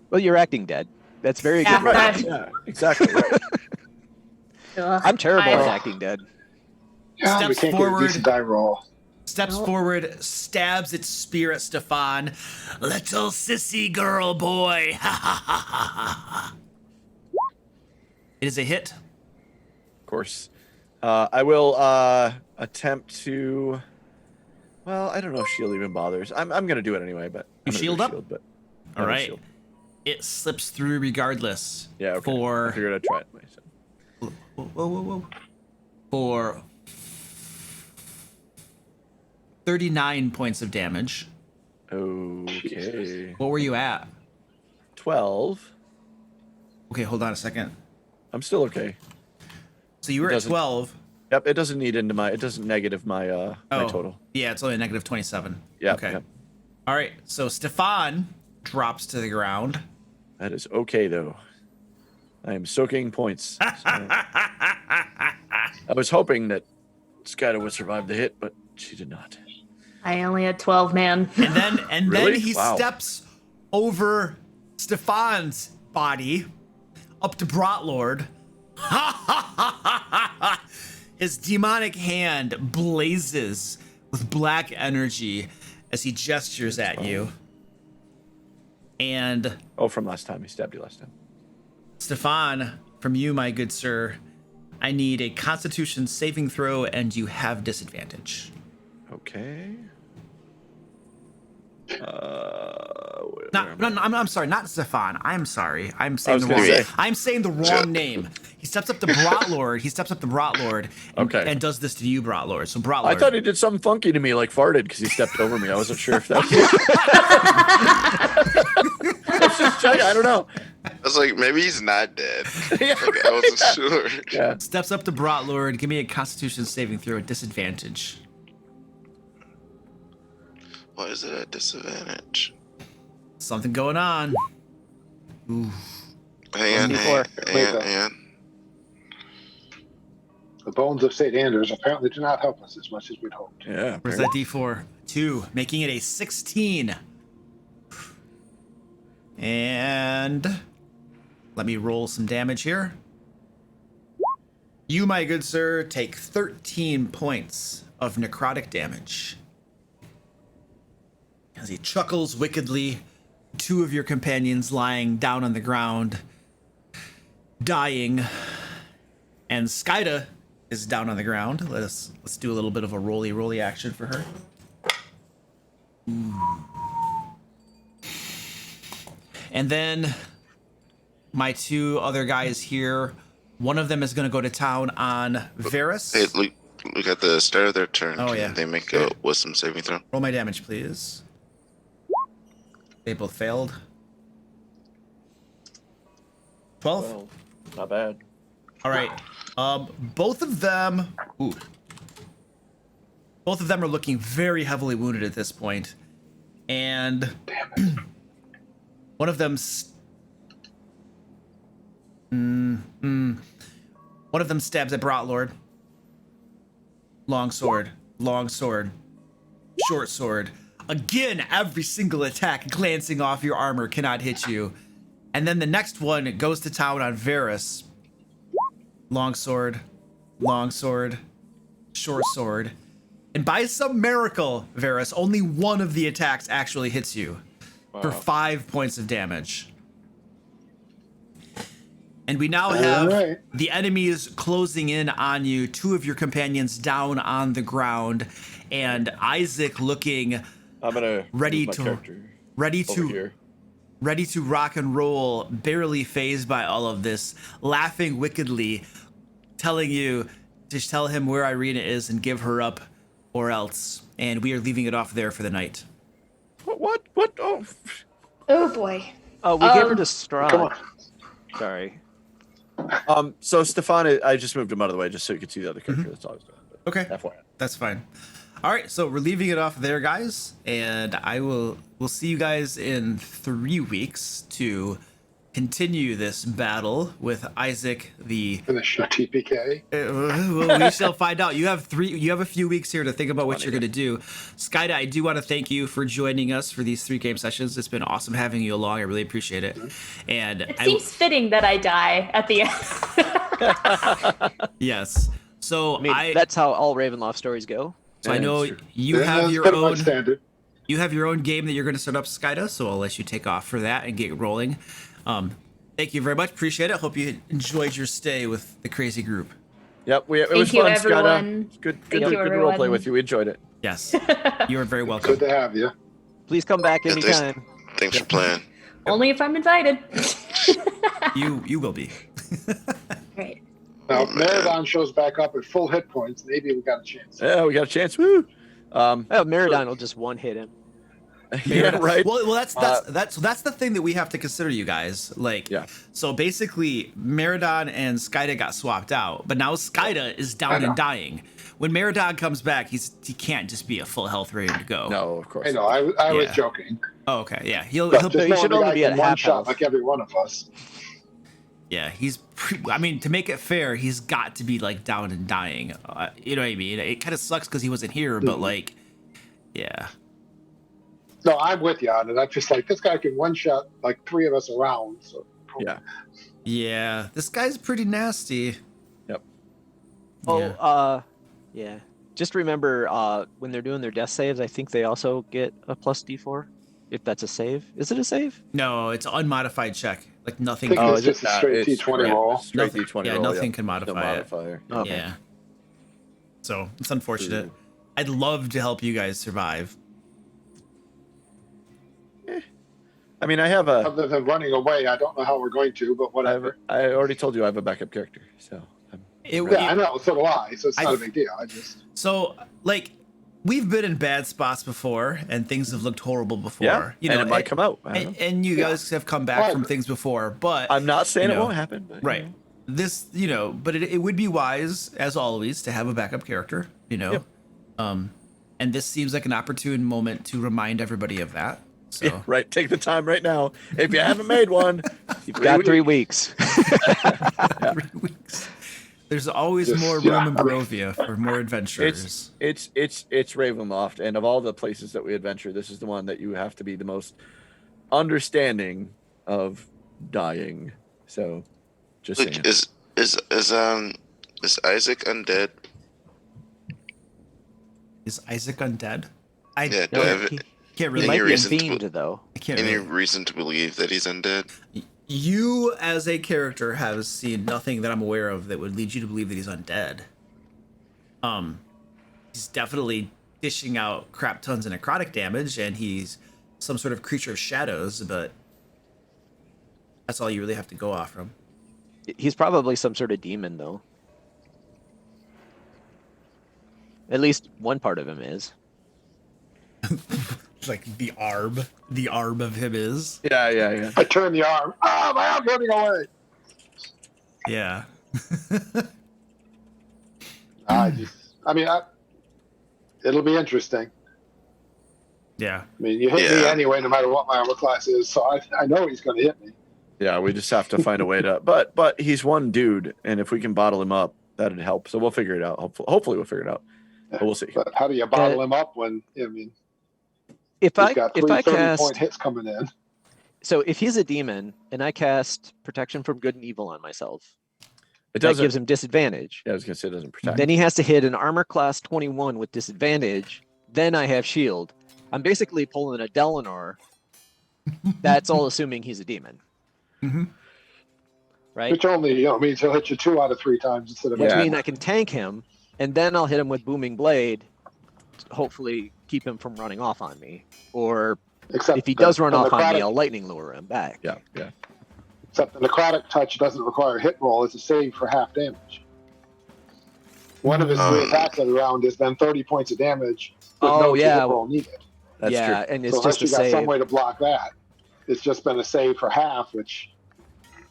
Well, you're acting dead. That's very Yeah, good. right. Yeah, exactly. Right. Ugh, I'm terrible I- at acting dead. Yeah, we Steps can't forward. get a decent die roll. Steps Nope. forward, stabs its spear at Stefan. Little sissy girl boy. It is a hit. Of course. I will attempt to. Well, I don't know if shield even bothers. I'm gonna do it anyway, but You I'm gonna shield do up? Shield, but All I will right. shield. It slips through regardless. Yeah. Okay. I For figured I'd try it myself. whoa. For 39 points of damage. Okay. What were you at? 12. Okay, hold on a second. I'm still okay. So you were at doesn't- 12. Yep. It doesn't need into my. It doesn't negative my my total. Yeah, it's only a negative 27. Yeah. Okay. Yep. All right. So Stefan drops to the ground. That is okay though. I am soaking points. So- I was hoping that Skyda would survive the hit, but she did not. I only had 12, man. And Really? then he Wow. steps over Stefan's body up to Brotlord. His demonic hand blazes with black energy as he gestures at you. And Oh, from last time. He stabbed you last time. Stefan, from you, my good sir, I need a Constitution saving throw, and you have disadvantage. Okay. I'm sorry, not Stefan. I'm sorry. I'm I saying was the gonna wrong. say. I'm saying the wrong name. He steps up to Brotlord. Okay. And does this to you, Brotlord. So Brotlord. I thought he did something funky to me, like farted, because he stepped over me. I wasn't sure if that was. Let's just check. I don't know. I was like, maybe he's not dead. Yeah, Like, I wasn't sure. Yeah. Steps up to Brotlord. Give me a Constitution saving throw at disadvantage. Why is it at disadvantage? Something going on. Ooh. Hang D4. on. The bones of St. Anders apparently do not help us as much as we'd hoped. Yeah. Where's that D4? 2, making it a 16. And let me roll some damage here. You, my good sir, take 13 points of necrotic damage. As he chuckles wickedly, 2 of your companions lying down on the ground, dying. And Skyda is down on the ground. Let's do a little bit of a roly action for her. Ooh. And then my 2 other guys here, one of them is going to go to town on Varus. Hey, look at the start of their turn. Oh, Can yeah. They make a wisdom saving throw. Roll my damage, please. They both failed. 12? Well, not bad. All right. Both of them. Ooh. Both of them are looking very heavily wounded at this point, and one of them. One of them stabs at Brotlord. Long sword, short sword. Again, every single attack glancing off your armor cannot hit you. And then the next one goes to town on Varus. Long sword, short sword. And by some miracle, Varus, only one of the attacks actually hits you for 5 points of damage. And we now have the enemies closing in on you, 2 of your companions down on the ground, and Izek looking I'm gonna ready move my to character over here. ready to rock and roll, barely fazed by all of this, laughing wickedly, telling you to tell him where Irina is and give her up or else. And we are leaving it off there for the night. What? Oh. Oh boy. Oh, we gave her to Come Strahd. on. Sorry. So Stefan, I just moved him out of the way just so you could see the other character. That's all I was doing. But Okay. FYI. That's fine. All right, so we're leaving it off there, guys, and we'll see you guys in 3 weeks to continue this battle with Izek the. Finish your TPK. Well, we shall find out. You have a few weeks here to think about what you're going to do. Skyda, I do want to thank you for joining us for these 3 game sessions. It's been awesome having you along. I really appreciate it. And It seems fitting that I die at the end. yes. So I mean, that's how all Ravenloft stories go. So I know That's true. you have That's your pretty much own. standard. You have your own game that you're going to set up, Skyda. So I'll let you take off for that and get rolling. Thank you very much. Appreciate it. Hope you enjoyed your stay with the crazy group. Yep, it was Thank you, fun, everyone. Skyda. Good Thank you, role play everyone. with you. We enjoyed it. Yes, you are very welcome. Good to have you. Please come back Yeah, anytime. Thanks for playing. Only if I'm invited. You will be. Great. Now, Oh, man. Meridon shows back up at full hit points. Maybe we got a chance. Yeah, we got a chance. Woo! Oh, Meridon will just one hit him. Yeah, right. Well, that's the thing that we have to consider, you guys. Like, Yeah. So basically, Meridon and Skyda got swapped out, but now Skyda is down and dying. When Meridon comes back, he can't just be a full health ready to go. No, of course. I know. I was Yeah. joking. Oh, okay. Yeah. He'll Just he knowing should the only guy be can at one half shot health. like every one of us. Yeah, I mean, to make it fair, he's got to be like down and dying. You know what I mean? It kind of sucks because he wasn't here, but like, yeah. No, I'm with you on it. I'm just like, this guy can one shot like 3 of us around. So Yeah. Yeah, this guy's pretty nasty. Yep. Oh, Yeah. yeah. Just remember, when they're doing their death saves, I think they also get a plus D4, if that's a save. Is it a save? No, it's an unmodified check. Like I nothing. think Can, it's just a straight It's T20 roll. Straight nothing, D20 yeah, roll. nothing can No modify it. modifier. Okay. Yeah. So it's unfortunate. I'd love to help you guys survive. I mean, I have a. Other than running away, I don't know how we're going to, but whatever. I already told you I have a backup character, so. Yeah, I know. So do I. So it's not I- a big deal. I just. So like, we've been in bad spots before, and things have looked horrible before. Yeah, You know, and it might come out. I don't know. And you guys have come back Well, from things before, but I'm not saying you it know, won't happen, but right. You know. This, but it would be wise, as always, to have a backup character, Yeah. And this seems like an opportune moment to remind everybody of that. So Yeah, right. Take the time right now. If you haven't made one, You've got 3 weeks. 3 weeks. There's always Just- more room yeah, in I mean- Barovia for more adventures. it's Ravenloft, and of all the places that we adventure, this is the one that you have to be the most understanding of dying. So, just saying. Look, is Izek undead? Is Izek undead? Yeah, do No, I have he, Can't he really. Any might be reason to fiend, though. I can't any really. reason to believe that he's undead? You, as a character, have seen nothing that I'm aware of that would lead you to believe that he's undead. He's definitely dishing out crap tons of necrotic damage, and he's some sort of creature of shadows, but that's all you really have to go off from. He's probably some sort of demon, though. At least one part of him is. Like the arb of him is. Yeah. I turn the arm. Ah, my arm's running away. Yeah. It'll be interesting. Yeah. I mean, you hit me Yeah. anyway, no matter what my armor class is, so I know he's going to hit me. Yeah, we just have to find a way to. But he's one dude, and if we can bottle him up, that'd help. So we'll figure it out. Hopefully we'll figure it out. But we'll see. But how do you bottle him up when, If he's I got if three I 30-point cast, hits coming in? so if he's a demon and I cast protection from good and evil on myself, It that doesn't. gives him disadvantage. Yeah, I was gonna say it doesn't protect. Then he has to hit an armor class 21 with disadvantage. Then I have shield. I'm basically pulling a Delinar. That's all assuming he's a demon. Mm-hmm. Right? Which only means he'll hit you 2 out of 3 times instead of Which Yeah. means I can tank him, and then I'll hit him with booming blade, to hopefully keep him from running off on me. Or Except if he does run the off on me, necrotic- I'll lightning lure him back. Yeah. Except the necrotic touch doesn't require a hit roll; it's a save for half damage. One of his 3 attacks every round is then 30 points of damage with Oh, no yeah. hit roll needed. That's yeah, true. and it's So unless just you a got some save. way to block that, it's just been a save for half, which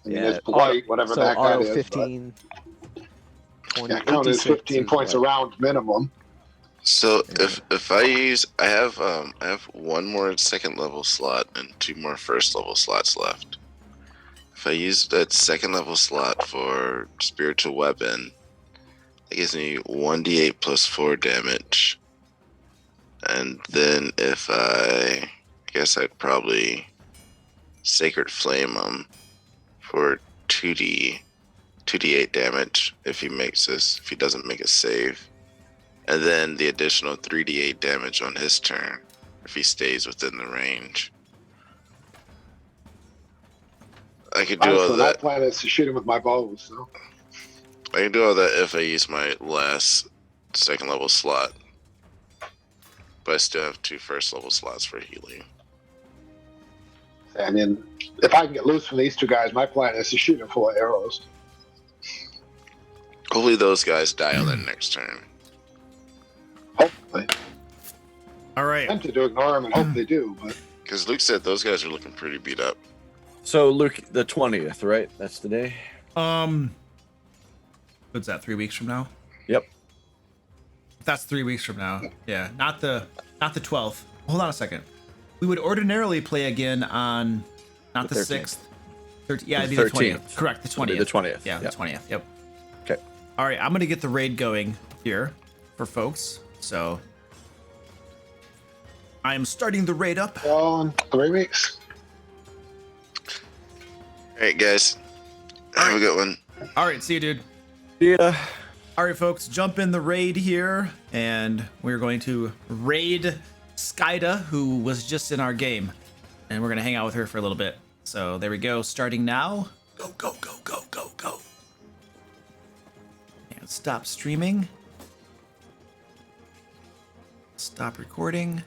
I mean, Yeah, is polite, whatever So the heck that auto is. 15, 20, Yeah, count as 86 15 is points what? a round minimum. So if I use, I have 1 more second level slot and 2 more first level slots left. If I use that second level slot for spiritual weapon, it gives me 1d8 plus 4 damage. And then if I guess I'd probably sacred flame him for 2d8 damage if he doesn't make a save. And then the additional 3d8 damage on his turn if he stays within the range. I could do all Honestly, my that. plan is to shoot him with my bows. So. I can do all that if I use my last second level slot. But I still have 2 first level slots for healing. I mean, if I can get loose from these 2 guys, my plan is to shoot him full of arrows. Hopefully those guys die on their next turn. Hopefully. All right. I'm tempted to ignore them and hope they do, but Because Luke said those guys are looking pretty beat up. So Luke, the 20th, right? That's the day. What's that? 3 weeks from now? Yep. That's 3 weeks from now. Yeah, not the 12th. Hold on a second. We would ordinarily play again on not the, The 6th. 13th. Yeah, it'd be The the 20th. 13th. Correct, the It'll be 20th. the 20th. Yeah, Yeah. the 20th. Yep. Okay. All right, I'm going to get the raid going here for folks. So I am starting the raid up. well, in 3 weeks. Alright, guys. Have a good one. All right, see you, dude. Yeah. All right, folks, jump in the raid here, and we're going to raid Skyda, who was just in our game, and we're going to hang out with her for a little bit. So there we go. Starting now. Go, go, go, go, go, go. And stop streaming. Stop recording.